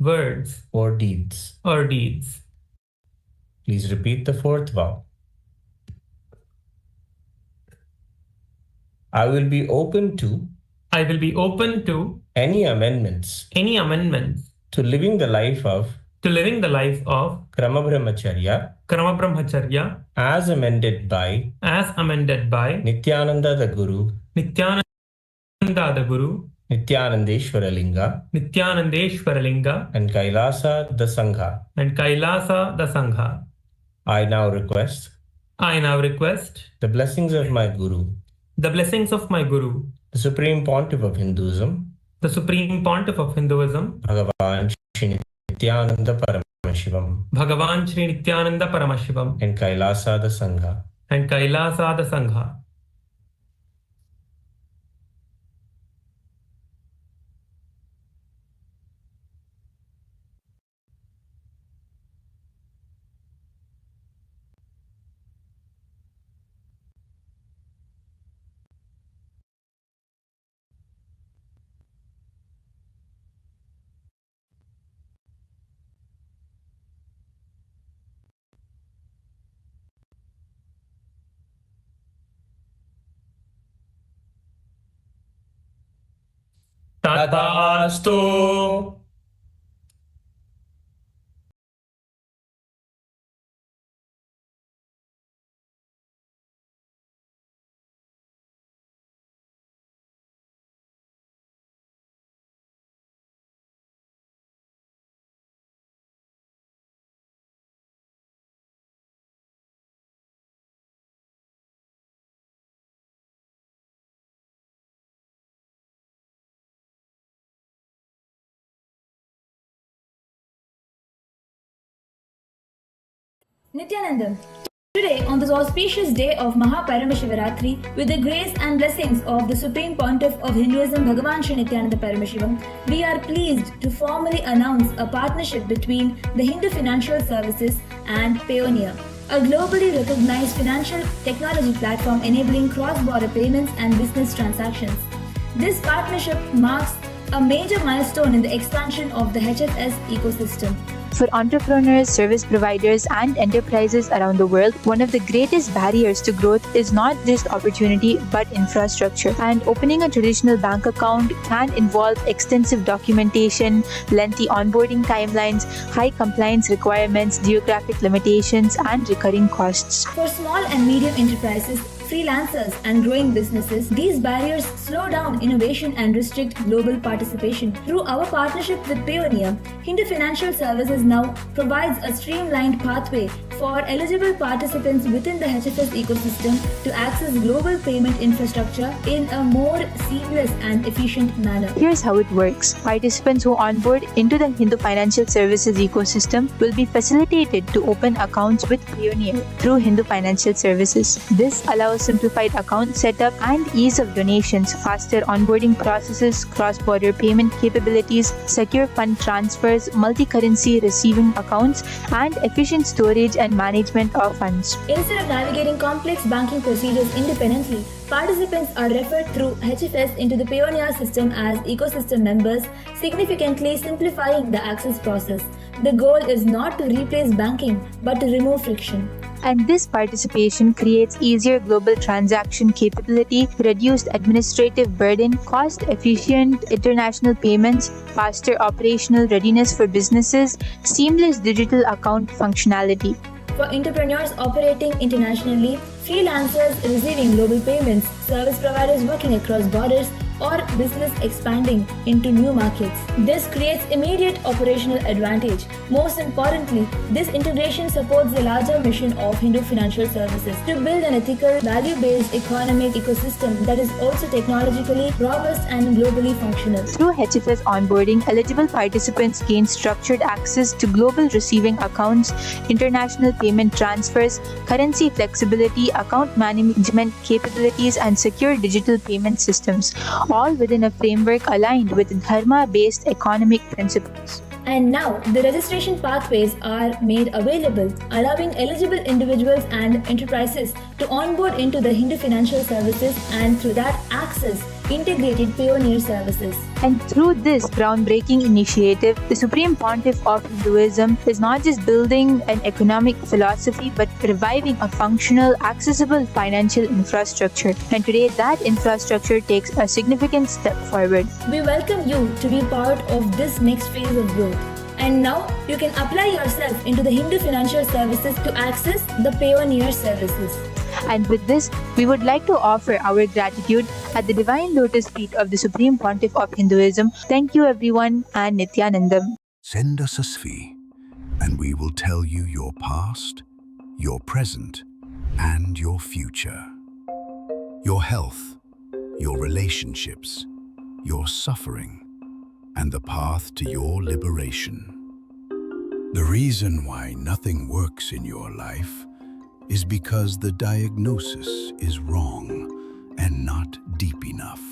or deeds. Please repeat the 4th vow. I will be open to any amendments to living the life of Krama Brahmacharya as amended by Nithyananda the Guru, Nithyanandeshwara Linga, and Kailasa the Sangha. I now request the blessings of my Guru, the Supreme Pontiff of Hinduism, Bhagavan Shri Nithyananda Paramashivam, and Kailasa the Sangha. Tathastu. Nithyananda, today on this auspicious day of MAHA PARAMASHIVARATRI, with the grace and blessings of the Supreme Pontiff of Hinduism, Bhagavan Shri Nithyananda Paramashivam, we are pleased to formally announce a partnership between the Hindu Financial Services and Payoneer, a globally recognized financial technology platform enabling cross-border payments and business transactions. This partnership marks a major milestone in the expansion of the HFS ecosystem. For entrepreneurs, service providers, and enterprises around the world, one of the greatest barriers to growth is not just opportunity but infrastructure. And opening a traditional bank account can involve extensive documentation, lengthy onboarding timelines, high compliance requirements, geographic limitations, and recurring costs. For small and medium enterprises, freelancers, and growing businesses, these barriers slow down innovation and restrict global participation. Through our partnership with Payoneer, Hindu Financial Services now provides a streamlined pathway for eligible participants within the HFS ecosystem to access global payment infrastructure in a more seamless and efficient manner. Here's how it works. Participants who onboard into the Hindu Financial Services ecosystem will be facilitated to open accounts with Payoneer through Hindu Financial Services. This allows simplified account setup and ease of donations, faster onboarding processes, cross-border payment capabilities, secure fund transfers, multi-currency receiving accounts, and efficient storage and management of funds. Instead of navigating complex banking procedures independently, participants are referred through HFS into the Payoneer system as ecosystem members, significantly simplifying the access process. The goal is not to replace banking, but to remove friction. And this participation creates easier global transaction capability, reduced administrative burden, cost-efficient international payments, faster operational readiness for businesses, seamless digital account functionality. For entrepreneurs operating internationally, freelancers receiving global payments, service providers working across borders, or business expanding into new markets. This creates immediate operational advantage. Most importantly, this integration supports the larger mission of Hindu Financial Services to build an ethical, value-based economic ecosystem that is also technologically robust and globally functional. Through HFS onboarding, eligible participants gain structured access to global receiving accounts, international payment transfers, currency flexibility, account management capabilities, and secure digital payment systems, all within a framework aligned with Dharma-based economic principles. And now, the registration pathways are made available, allowing eligible individuals and enterprises to onboard into the Hindu Financial Services and through that access integrated Payoneer services. And through this groundbreaking initiative, the Supreme Pontiff of Hinduism is not just building an economic philosophy but reviving a functional, accessible financial infrastructure. And today, that infrastructure takes a significant step forward. We welcome you to be part of this next phase of growth. And now, you can apply yourself into the Hindu Financial Services to access the Payoneer services. And with this, we would like to offer our gratitude at the Divine Lotus Feet of the Supreme Pontiff of Hinduism. Thank you everyone, and Nithyananda. Send us a sphere, and we will tell you your past, your present, and your future. Your health, your relationships, your suffering, and the path to your liberation. The reason why nothing works in your life is because the diagnosis is wrong and not deep enough,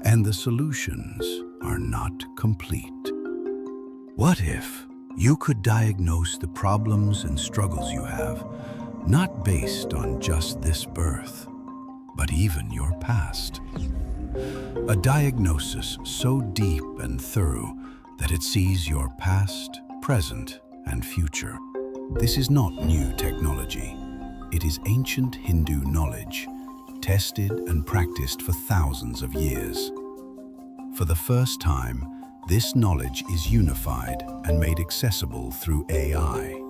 and the solutions are not complete. What if you could diagnose the problems and struggles you have, not based on just this birth, but even your past? A diagnosis so deep and thorough that it sees your past, present, and future. This is not new technology. It is ancient Hindu knowledge, tested and practiced for thousands of years. For the first time, this knowledge is unified and made accessible through AI.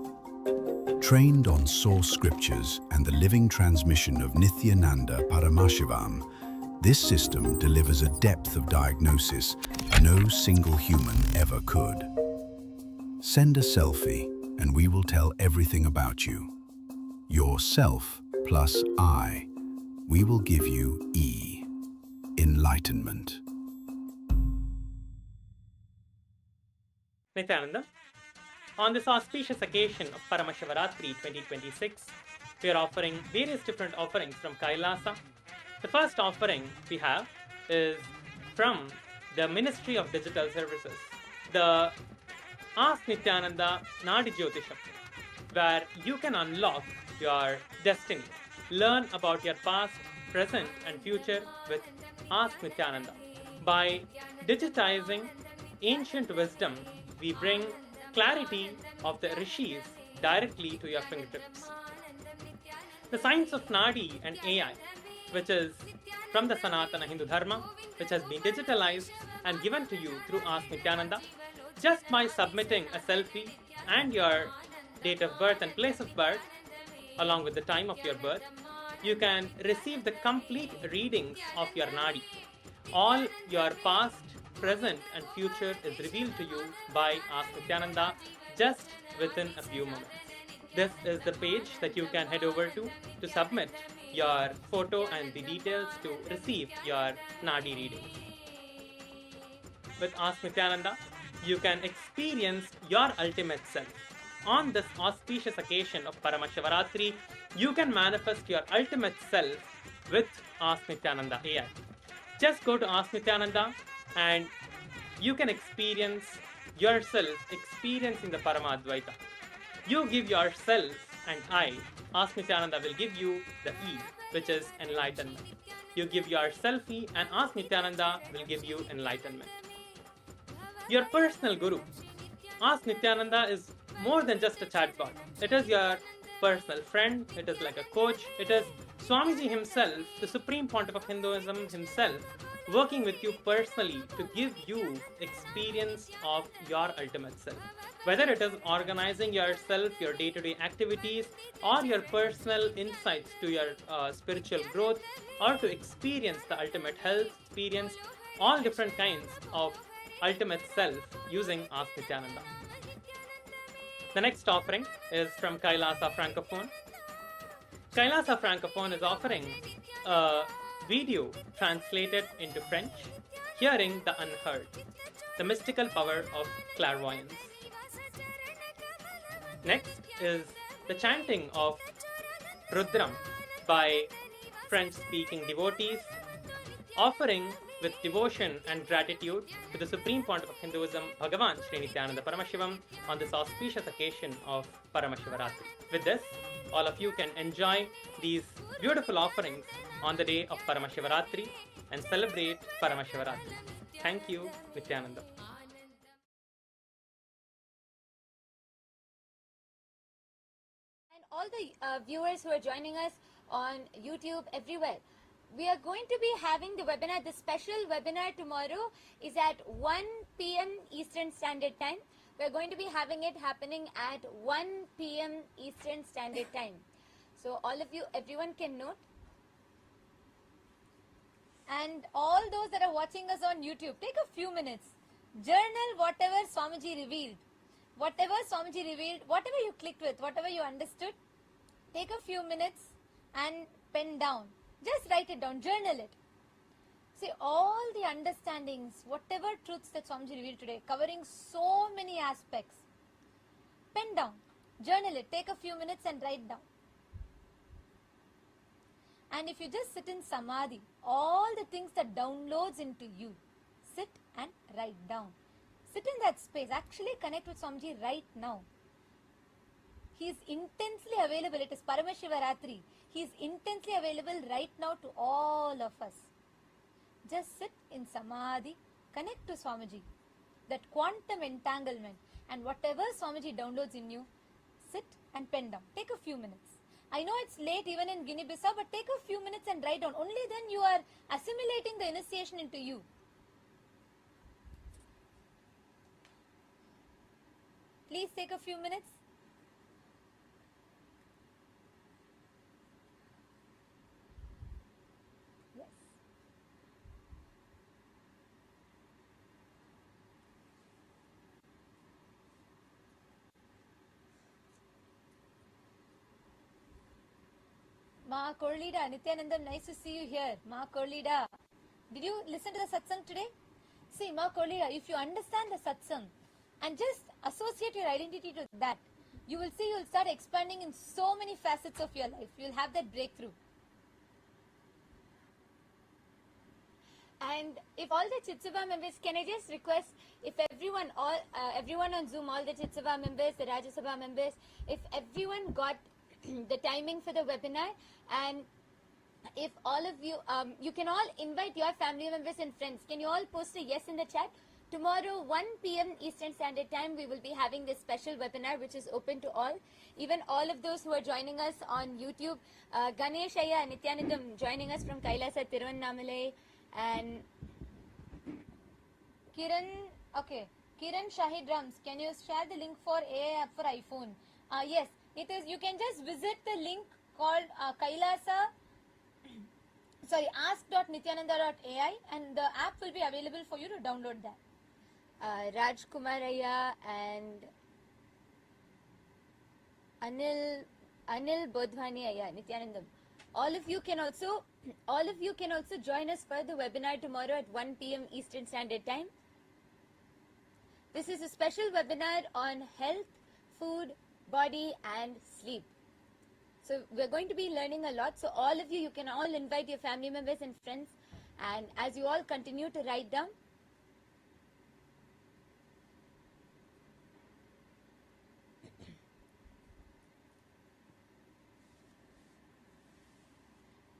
Trained on source scriptures and the living transmission of Nithyananda Paramashivam, this system delivers a depth of diagnosis no single human ever could. Send a selfie and we will tell everything about you. Yourself plus I. We will give you E. Enlightenment. Nithyananda, on this auspicious occasion of Paramashivaratri 2026, we are offering various different offerings from KAILASA. The first offering we have is from the Ministry of Digital Services, the Ask Nithyananda Nadi Jyotisham, where you can unlock your destiny. Learn about your past, present, and future with Ask Nithyananda. By digitizing ancient wisdom, we bring clarity of the rishis directly to your fingertips. The science of Nadi and AI, which is from the Sanatana Hindu Dharma, which has been digitalized and given to you through Ask Nithyananda, just by submitting a selfie and your date of birth and place of birth, along with the time of your birth, you can receive the complete readings of your Nadi. All your past, present and future is revealed to you by Ask Nithyananda just within a few moments. This is the page that you can head over to submit your photo and the details to receive your Nadi readings. With Ask Nithyananda, you can experience your ultimate self. On this auspicious occasion of Paramashivaratri, you can manifest your ultimate self with Ask Nithyananda AI. Just go to Ask Nithyananda and you can experience yourself experiencing the Paramadvaita. You give yourself and I, Ask Nithyananda will give you the E, which is enlightenment. You give yourself E and Ask Nithyananda will give you enlightenment. Your personal guru, Ask Nithyananda, is more than just a chatbot. It is your personal friend, it is like a coach, it is Swamiji himself, the Supreme Pontiff of Hinduism himself, working with you personally to give you experience of your ultimate self. Whether it is organizing yourself, your day-to-day activities, or your personal insights to your spiritual growth, or to experience the ultimate health, experience all different kinds of ultimate self using Ask Nithyananda. The next offering is from KAILASA Francophone. KAILASA Francophone is offering a video translated into French, Hearing the Unheard, the mystical power of clairvoyance. Next is the chanting of Rudram by French-speaking devotees, offering with devotion and gratitude to the Supreme Pontiff of Hinduism, Bhagavan Sri Nithyananda Paramashivam, on this auspicious occasion of Paramashivaratri. With this, all of you can enjoy these beautiful offerings on the day of Paramashivaratri and celebrate Paramashivaratri. Thank you, Nithyananda. And all the viewers who are joining us on YouTube, everywhere, we are going to be having the webinar. The special webinar tomorrow is at 1 p.m. Eastern Standard Time. We are going to be having it happening at 1 p.m. Eastern Standard Time. So all of you, everyone can note. And all those that are watching us on YouTube, take a few minutes. Journal whatever Swamiji revealed. Whatever Swamiji revealed, whatever you clicked with, whatever you understood, take a few minutes and pen down. Just write it down, journal it. See, all the understandings, whatever truths that Swamiji revealed today, covering so many aspects. Pen down, journal it, take a few minutes and write down. And if you just sit in Samadhi, all the things that downloads into you, sit and write down. Sit in that space, actually connect with Swamiji right now. He is intensely available. It is Paramashivaratri. He is intensely available right now to all of us. Just sit in Samadhi, connect to Swamiji. That quantum entanglement, and whatever Swamiji downloads in you, sit and pen down. Take a few minutes. I know it's late even in Guinea-Bissau, but take a few minutes and write down. Only then you are assimilating the initiation into you. Please take a few minutes. Yes. Ma Korlida, Nithyanandam, nice to see you here. Ma Korlida, did you listen to the satsang today? See, Ma Korlida, if you understand the satsang and just associate your identity to that, you will see you will start expanding in so many facets of your life. You will have that breakthrough. And if all the Chitsava members, can I just request, if everyone, everyone on Zoom, all the Chitsava members, the Rajya Sabha members, if everyone got the timing for the webinar, and if all of you, you can all invite your family members and friends. Can you all post a yes in the chat? Tomorrow, 1 p.m. Eastern Standard Time, we will be having this special webinar, which is open to all. Even all of those who are joining us on YouTube, Ganesh Ayya, Nithyanandam joining us from Kailasa, Tiruvannamalai, and Kiran, okay. Kiran Shahid Rams, can you share the link for AI app for iPhone? Yes, it is. You can just visit the link called KAILASA sorry, ask.nithyananda.ai, and the app will be available for you to download that. Rajkumaraya and Anil Bodhwani Aya, Nithyanandam. All of you can also join us for the webinar tomorrow at 1 p.m. Eastern Standard Time. This is a special webinar on health, food, body and sleep. So we're going to be learning a lot. So all of you can all invite your family members and friends. And as you all continue to write down,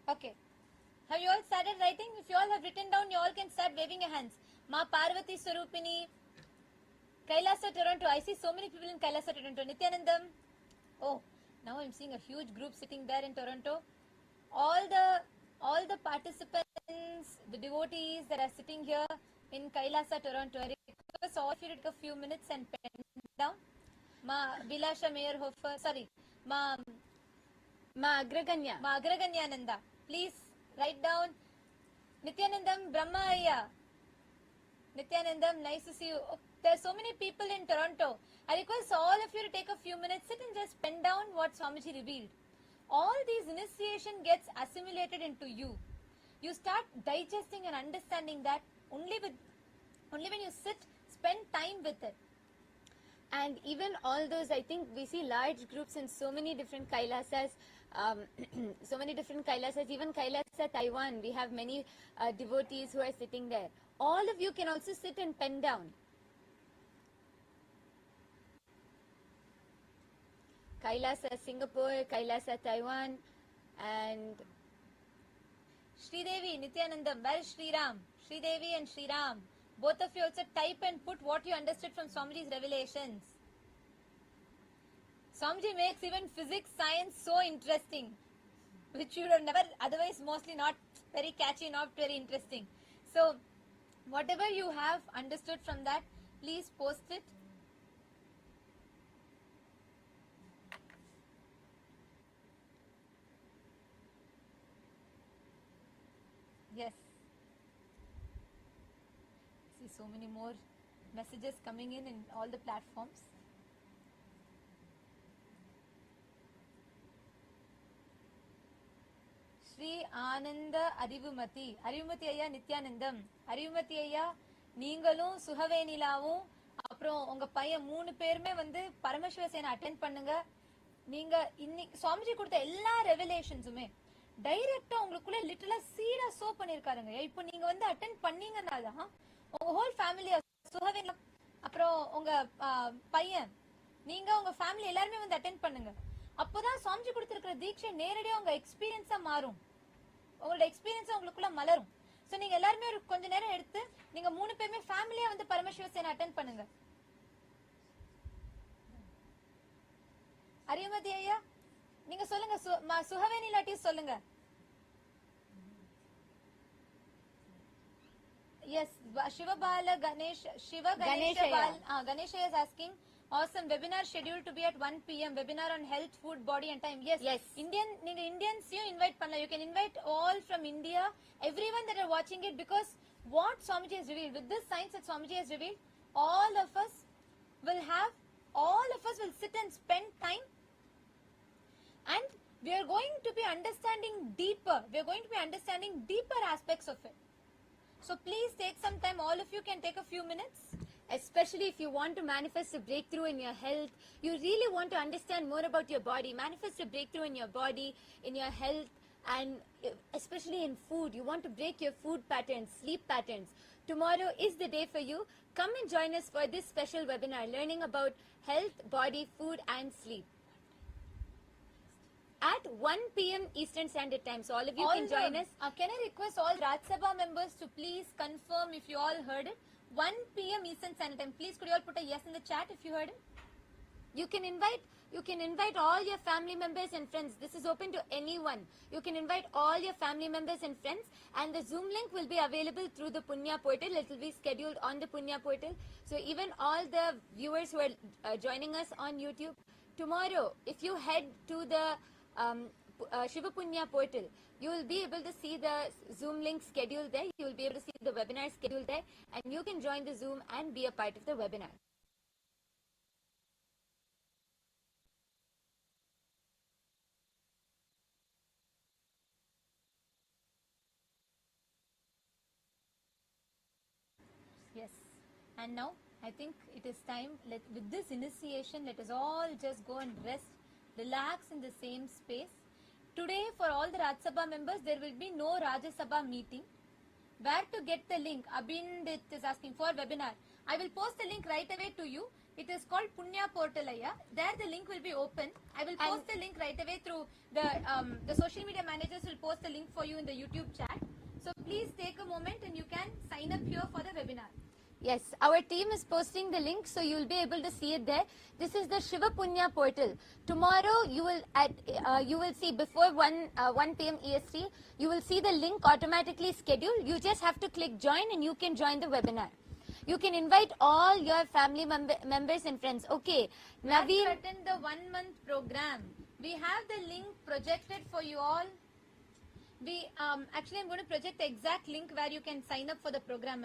Okay. Have you all started writing? If you all have written down, you all can start waving your hands. Ma Parvati Swarupini, Kailasa Toronto. I see so many people in Kailasa Toronto. Nithyanandam. Oh, now I'm seeing a huge group sitting there in Toronto. All the participants, the devotees that are sitting here in Kailasa Toronto. I request all of you to take a few minutes and pen down. Ma Vilasha Mayerhofer. Sorry. Ma Agraganyananda. Please write down. Nithyanandam Brahma Ayya. Nithyanandam, nice to see you. Oh, there are so many people in Toronto. I request all of you to take a few minutes, sit and just pen down what Swamiji revealed. All these initiation gets assimilated into you. You start digesting and understanding that only when you sit, spend time with it. and even all those, I think we see large groups in so many different Kailasas, even Kailasa Taiwan, we have many devotees who are sitting there. All of you can also sit and pen down. Kailasa Singapore, Kailasa Taiwan, and Sridevi, Nithyanandam, where is Sriram? Sridevi and Sriram. Both of you also type and put what you understood from Swamiji's revelations. Swamiji makes even physics, science so interesting, which you would have never, otherwise mostly not very catchy, not very interesting. So, whatever you have understood from that, please post it. Yes. See so many more messages coming in all the platforms. Sri Ananda Arivumati. Arivumati Ayya Nithyanandam. Arivumati Ayya நீங்களும் சுகவேனிலாவும் அப்புறம் உங்க பையன் 3 பேருமே வந்து பரமசிவ சேனை attend பண்ணுங்க. நீங்க இன்னைக்கு சுவாமிஜி கொடுத்த எல்லா ரெவலேஷன்ஸுமே டைரக்டா உங்களுக்குள்ள லிட்டரலா சீடா சோ பண்ணிருக்காருங்க. இப்போ நீங்க வந்து அட்டெண்ட் பண்ணீங்கனால தான் உங்க ஹோல் ஃபேமிலி சுகவேனிலா அப்புறம் உங்க பையன் நீங்க உங்க ஃபேமிலி எல்லாரும் வந்து அட்டெண்ட் பண்ணுங்க. அப்போதான் சுவாமிஜி கொடுத்திருக்கிற தீட்சை நேரடியா உங்க எக்ஸ்பீரியன்ஸா மாறும். உங்களோட எக்ஸ்பீரியன்ஸ் உங்களுக்குள்ள மலரும். சோ நீங்க எல்லாரும் ஒரு கொஞ்ச நேரம் எடுத்து நீங்க 3 பேருமே ஃபேமிலியா வந்து பரமசிவ சேனை அட்டெண்ட் பண்ணுங்க. அரியமதி ஐயா நீங்க சொல்லுங்க, சுகவேணி லாட்டி சொல்லுங்க. Yes, Shivabala Ganesh, Shiva Ganesh is asking, awesome webinar scheduled to be at 1 p.m. webinar on health, food, body and time. Yes. Indians you invite panna. You can invite all from India, everyone that are watching it, because what Swamiji has revealed, with this science that Swamiji has revealed, all of us will sit and spend time, and we are going to be understanding deeper. We are going to be understanding deeper aspects of it. So please take some time. All of you can take a few minutes. Especially if you want to manifest a breakthrough in your health, you really want to understand more about your body, manifest a breakthrough in your body, in your health, and especially in food. You want to break your food patterns, sleep patterns. Tomorrow is the day for you. Come and join us for this special webinar, learning about health, body, food and sleep. At 1 p.m. Eastern Standard Time. So all of you can join us. Can I request all Raj Sabha members to please confirm if you all heard it? 1 p.m. Eastern Standard Time. Please could you all put a yes in the chat if you heard it? You can invite all your family members and friends. This is open to anyone. You can invite all your family members and friends, and the Zoom link will be available through the Punya portal. It will be scheduled on the Punya portal. So even all the viewers who are joining us on YouTube, tomorrow, if you head to the Shiva Punya portal. You will be able to see the Zoom link schedule there. You will be able to see the webinar schedule there, and you can join the Zoom and be a part of the webinar. Yes. And now I think it is time, with this initiation, let us all just go and rest, relax in the same space. Today, for all the Rajya Sabha members, there will be no Rajya Sabha meeting. Where to get the link? Abhindit is asking for webinar. I will post the link right away to you. It is called Punya Portal. There the link will be open. I will post the link right away through the social media managers will post the link for you in the YouTube chat. So please take a moment and you can sign up here for the webinar. Yes, our team is posting the link, so you will be able to see it there. This is the Shiva Punya portal. Tomorrow you will see before 1 p.m. EST, you will see the link automatically scheduled. You just have to click join and you can join the webinar. You can invite all your family members and friends. Okay, Naveen, to attend the 1 month program, we have the link projected for you all. We actually I'm going to project the exact link where you can sign up for the program.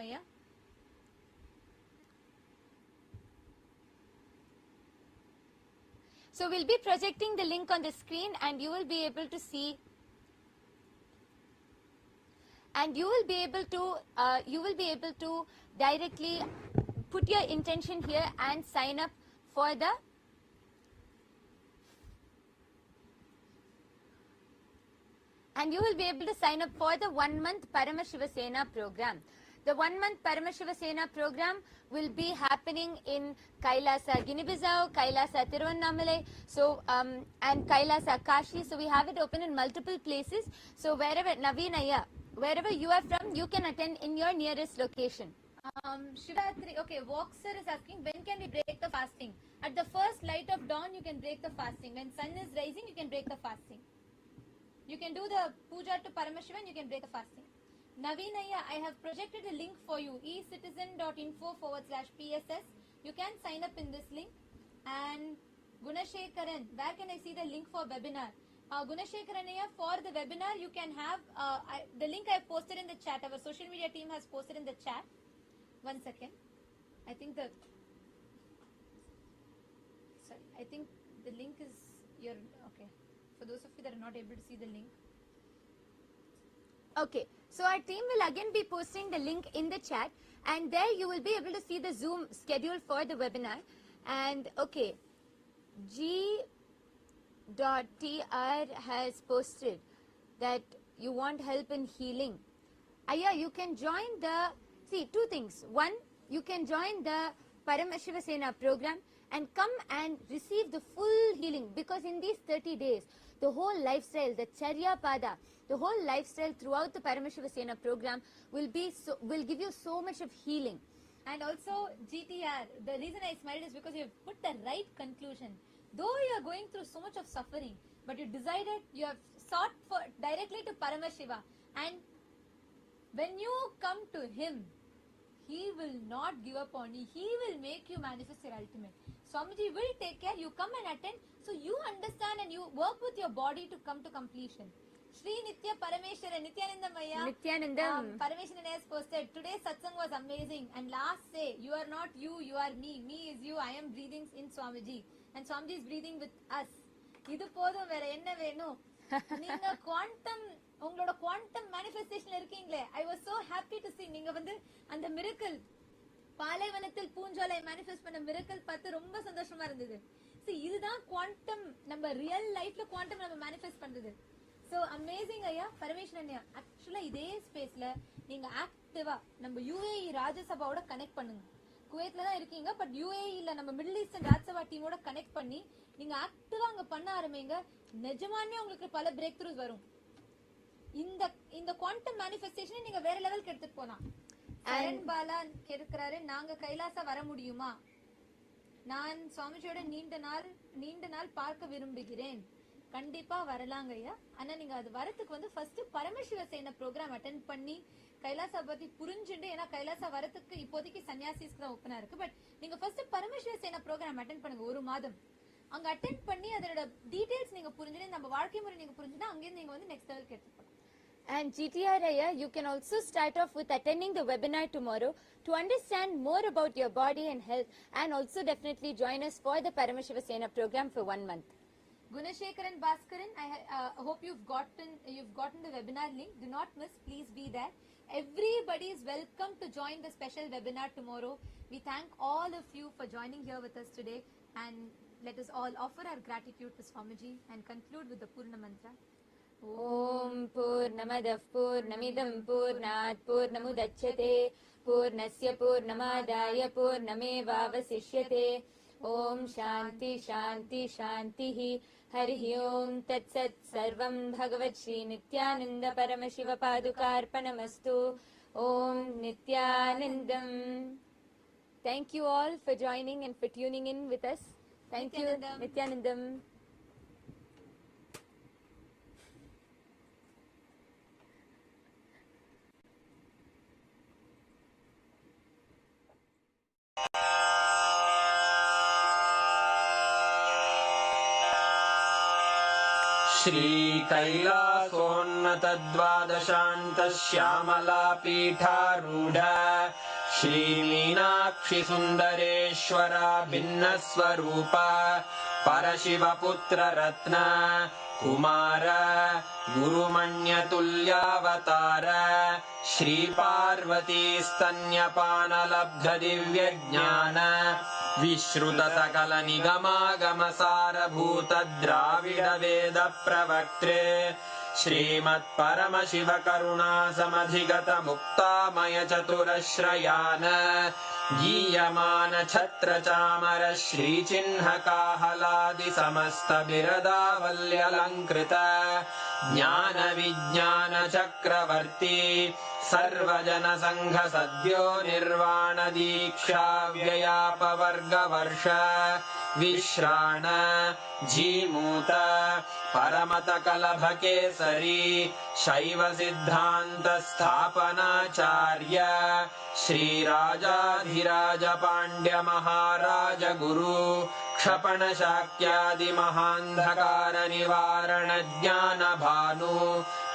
So we'll be projecting the link on the screen, and you will be able to see, and you will be able to directly put your intention here and sign up for the and you will be able to sign up for the 1 month Paramashiva Sena program. The 1 month Paramashiva Sena program will be happening in Kailasa, Guinea-Bissau, Kailasa, Tiruvannamalai, and Kailasa, Kashi. So we have it open in multiple places. So wherever, Naveenaya, wherever you are from, you can attend in your nearest location. Shivatri, okay, Voxer is asking, when can we break the fasting? At the first light of dawn, you can break the fasting. When sun is rising, you can break the fasting. You can do the puja to Paramashiva and you can break the fasting. Naveenaya, I have projected a link for you, ecitizen.info/PSS. You can sign up in this link. And Gunashekaran, where can I see the link for webinar? Gunashekaranaya, for the webinar, you can have the link I have posted in the chat. Our social media team has posted in the chat. 1 second. I think the link is your, okay. For those of you that are not able to see the link. Okay, so our team will again be posting the link in the chat, and there you will be able to see the Zoom schedule for the webinar. And okay, G.TR has posted that you want help in healing. Yeah, you can join two things. One, you can join the Paramashiva Sena program and come and receive the full healing, because in these 30 days, the whole lifestyle, the Charya Pada, the whole lifestyle throughout the Paramashiva Sena program will give you so much of healing. And also, GTR, the reason I smiled is because you have put the right conclusion. Though you are going through so much of suffering, but you decided, you have sought for directly to Paramashiva, and when you come to him, he will not give up on you. He will make you manifest your ultimate. Swamiji will take care. You come and attend. So you understand and you work with your body to come to completion. Sri Nitya Parameshwara, Nithyananda Maya. Nithyanandam. Parameshwaran has posted, today's satsang was amazing. And last say, you are not you, you are me. Me is you. I am breathing in Swamiji. And Swamiji is breathing with us. Idu podum vera enna venum. Neenga உங்களோட quantum மேனிஃபெஸ்டேஷன்ல இருக்கீங்களே, I was so happy to see நீங்க வந்து அந்த miracle பாலைவனத்தில் பூஞ்சோலை manifest பண்ண miracle பார்த்து ரொம்ப சந்தோஷமா இருந்தது. see இதுதான் குவாண்டம், நம்ம ரியல் லைஃப்ல குவாண்டம் நம்ம மேனிஃபெஸ்ட் பண்றது. சோ அமேசிங் ஐயா. பரமேஸ்வரன் ஐயா, ஆக்சுவலா இதே ஸ்பேஸ்ல நீங்க ஆக்டிவா நம்ம UAE ராஜ்யசபாவோட கனெக்ட் பண்ணுங்க. குவைத்ல தான் இருக்கீங்க, பட் UAE-ல நம்ம மிடில் ஈஸ்டர்ன் ராஜ்யசபா டீமோட கனெக்ட் பண்ணி நீங்க ஆக்டிவா அங்க பண்ண ஆரம்பிங்க. நிஜமானே உங்களுக்கு பல பிரேக் த்ரூஸ் வரும். இந்த குவாண்டம் மேனிஃபெஸ்டேஷனை நீங்க வேற லெவலுக்கு எடுத்துட்டு போலாம். சரண் பாலா கேக்குறாரு, நாங்க கைலாசா வர முடியுமா? நான் சுவாமிஜியோட நீண்ட நாள் பார்க்க விரும்புகிறேன். கண்டிப்பா வரலாங்க ஐயா. ஆனா நீங்க அது வரதுக்கு வந்து ஃபர்ஸ்ட் பரமசிவ சேன ப்ரோக்ராம் அட்டெண்ட் பண்ணி கைலாசா பத்தி புரிஞ்சுண்டு, ஏன்னா கைலாசா வரதுக்கு இப்போதைக்கு சன்னியாசிஸ்க்கு தான் ஓப்பனா இருக்கு. பட் நீங்க ஃபர்ஸ்ட் பரமசிவ சேன ப்ரோக்ராம் அட்டெண்ட் பண்ணுங்க 1 மாதம். அங்க அட்டெண்ட் பண்ணி அதோட டீடைல்ஸ் நீங்க புரிஞ்சுட்டு நம்ம வாழ்க்கை முறை நீங்க புரிஞ்சுனா அங்க இருந்து நீங்க வந்து நெக்ஸ்ட் லெவலுக்கு எடுத்து போலாம். And GTRIA, you can also start off with attending the webinar tomorrow to understand more about your body and health, and also definitely join us for the Paramashiva Sena program for 1 month. Gunashekaran Bhaskaran, I hope you've gotten the webinar link. Do not miss, please be there. Everybody is welcome to join the special webinar tomorrow. We thank all of you for joining here with us today, and let us all offer our gratitude to Swamiji and conclude with the Purna Mantra. Om Purnamadah Purnamidam Purnat Purnamudachyate Purnasya Purnamadaya Purnamevavasishyate. Om Shanti Shanti Shantihi. Harihi Om Tat Sat Sarvam Bhagavat Shri Nithyananda Paramashiva Padukarpanamastu. Om Nithyanandam. Thank you all for joining and for tuning in with us. Thank you, Nithyanandam. Shri कैलासोन्नतद्वादशान्त Shyamala पीठारूढ Shri Meenakshi सुन्दरेश्वरा भिन्नस्वरूप परशिवपुत्र रत्न कुमार गुरुमण्यतुल्यावतार श्री पार्वती स्तन्यपानलब्ध दिव्यज्ञान विश्रुत सकल निगमागम सारभूत द्राविड वेद प्रवक्त्रे श्रीमत् परमशिव करुणा समधिगत मुक्तामय चतुरश्रयान गीयमान छत्र चामर श्रीचिह्न काहलादि समस्त बिरदावल्यलङ्कृत ज्ञान विज्ञान चक्रवर्ती सर्वजन संघ सद्यो निर्वाण दीक्षा व्ययापवर्ग वर्ष विश्राण जीमूत परमत कलभ केसरी शैव सिद्धांत स्थापनाचार्य श्री राजाधिराज पांड्य महाराज गुरु क्षपण शाक्यादि महांधकार निवारण ज्ञान भानु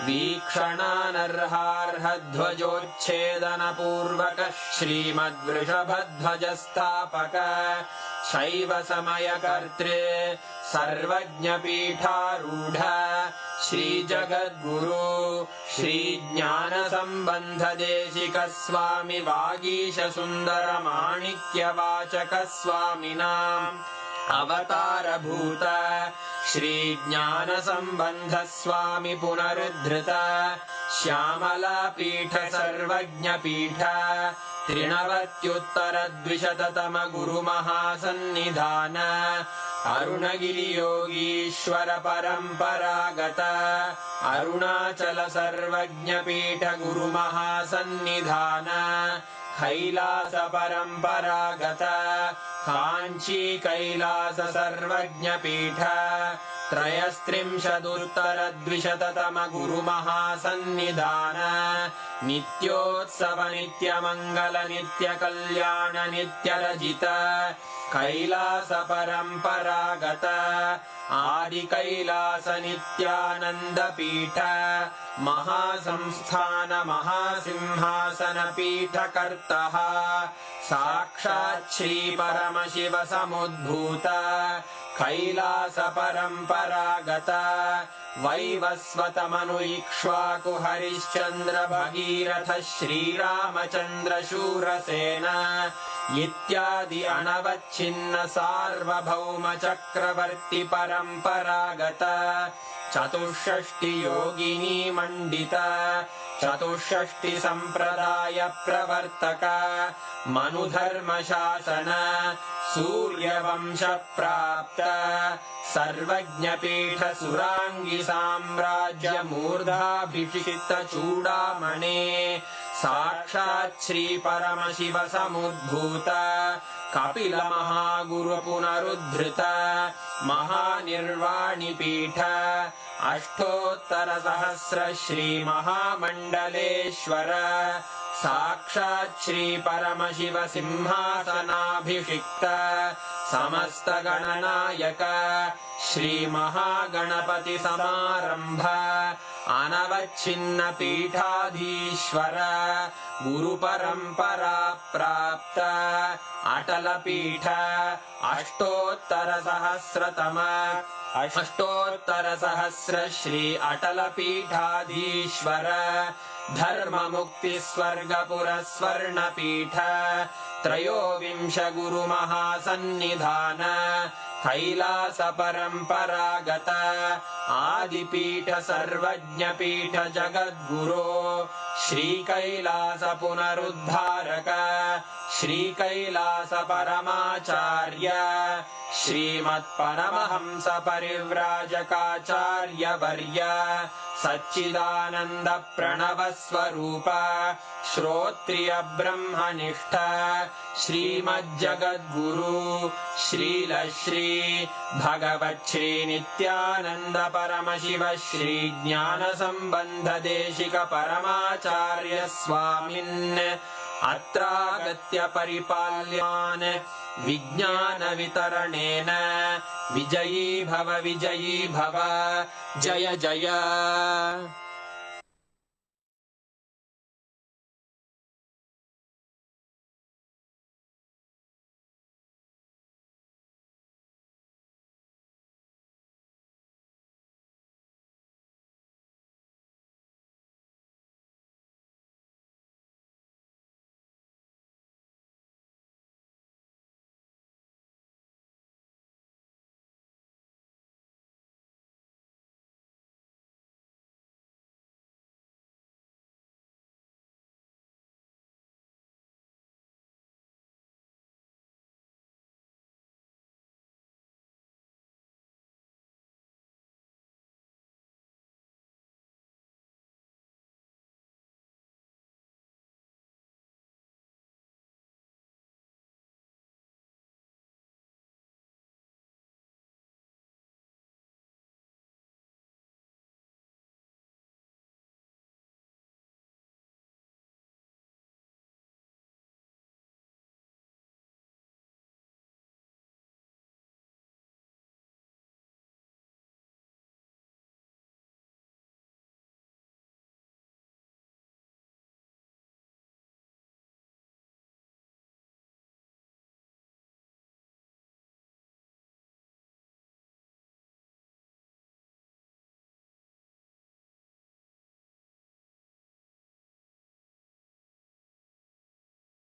वीक्षणानर्हार्ह ध्वजोच्छेदन पूर्वक श्रीमद्वृषभध्वज स्थापक शैव समय कर्त्रे सर्वज्ञ पीठारूढ़ श्री जगद्गुरु श्री ज्ञान संबंध देशिक स्वामी वागीश सुंदर माणिक्य वाचक स्वामिनां अवतार भूत श्री ज्ञान संबंध स्वामी पुनरुद्धृत श्यामला पीठ सर्वज्ञ पीठ त्रिनवत्युत्तर द्विशततम गुरु महासन्निधान अरुणगिरि योगीश्वर परंपरागत अरुणाचल सर्वज्ञ पीठ गुरु महासन्निधान कैलास परंपरागत कांची कैलास सर्वज्ञ पीठ त्रयस्त्रिंशदुत्तर द्विशततम गुरु महासन्निधान नित्योत्सव नित्य मंगल नित्य कल्याण नित्य रजित कैलास परंपरागत आदि कैलास नित्यानंद पीठ महासंस्थान महासिंहासन पीठ कर्तः साक्षात् श्री परमशिव समुद्भूत कैलास परंपरागत वैवस्वत मनु इक्ष्वाकु हरिश्चंद्र भगीरथ श्रीरामचंद्र शूरसेन इत्यादि अनवच्छिन्न सार्वभौम चक्रवर्ती परंपरागत चतुष्षष्टि योगिनी मंडित चतुष्षष्टि संप्रदाय प्रवर्तक मनुधर्म शासन सूर्यवंश प्राप्त सर्वज्ञ पीठ सुरांगी साम्राज्य मूर्धाभिषिक्त चूड़ामणे साक्षात् श्री परमशिव समुद्भूत कपिल महागुरु पुनरुद्धृत महानिर्वाणि पीठ अष्टोत्तर सहस्र श्री महामंडलेश्वर साक्षात् श्री परमशिव सिंहासनाभिषिक्त समस्तगणनायक श्रीमहागणपति समारंभ अनवच्छिन्न पीठाधीश्वर गुरुपरंपरा प्राप्त अटल पीठ अष्टोत्तर सहस्र श्री अटल पीठाधीश्वर धर्म मुक्ति स्वर्ग पुरस्वर्ण पीठ त्रयोविंश गुरु महासन्निधान कैलास परंपरागत आदिपीठ सर्वज्ञ पीठ जगद्गुरो श्री कैलास पुनरुद्धारक श्री कैलास परमाचार्य श्रीमत्परमहंस परिव्राजकाचार्य वर्य सच्चिदानंद प्रणव स्वरूप श्रोत्रिय ब्रह्मनिष्ठ श्रीमज्जगद्गुरु श्रील श्री भगवत् श्री नित्यानंद परमशिव श्री ज्ञान संबंध देशिक परमाचार्य स्वामिन् अत्रागत्य परिपाल्यान् विज्ञान वितरणेन विजयी भव जय जय।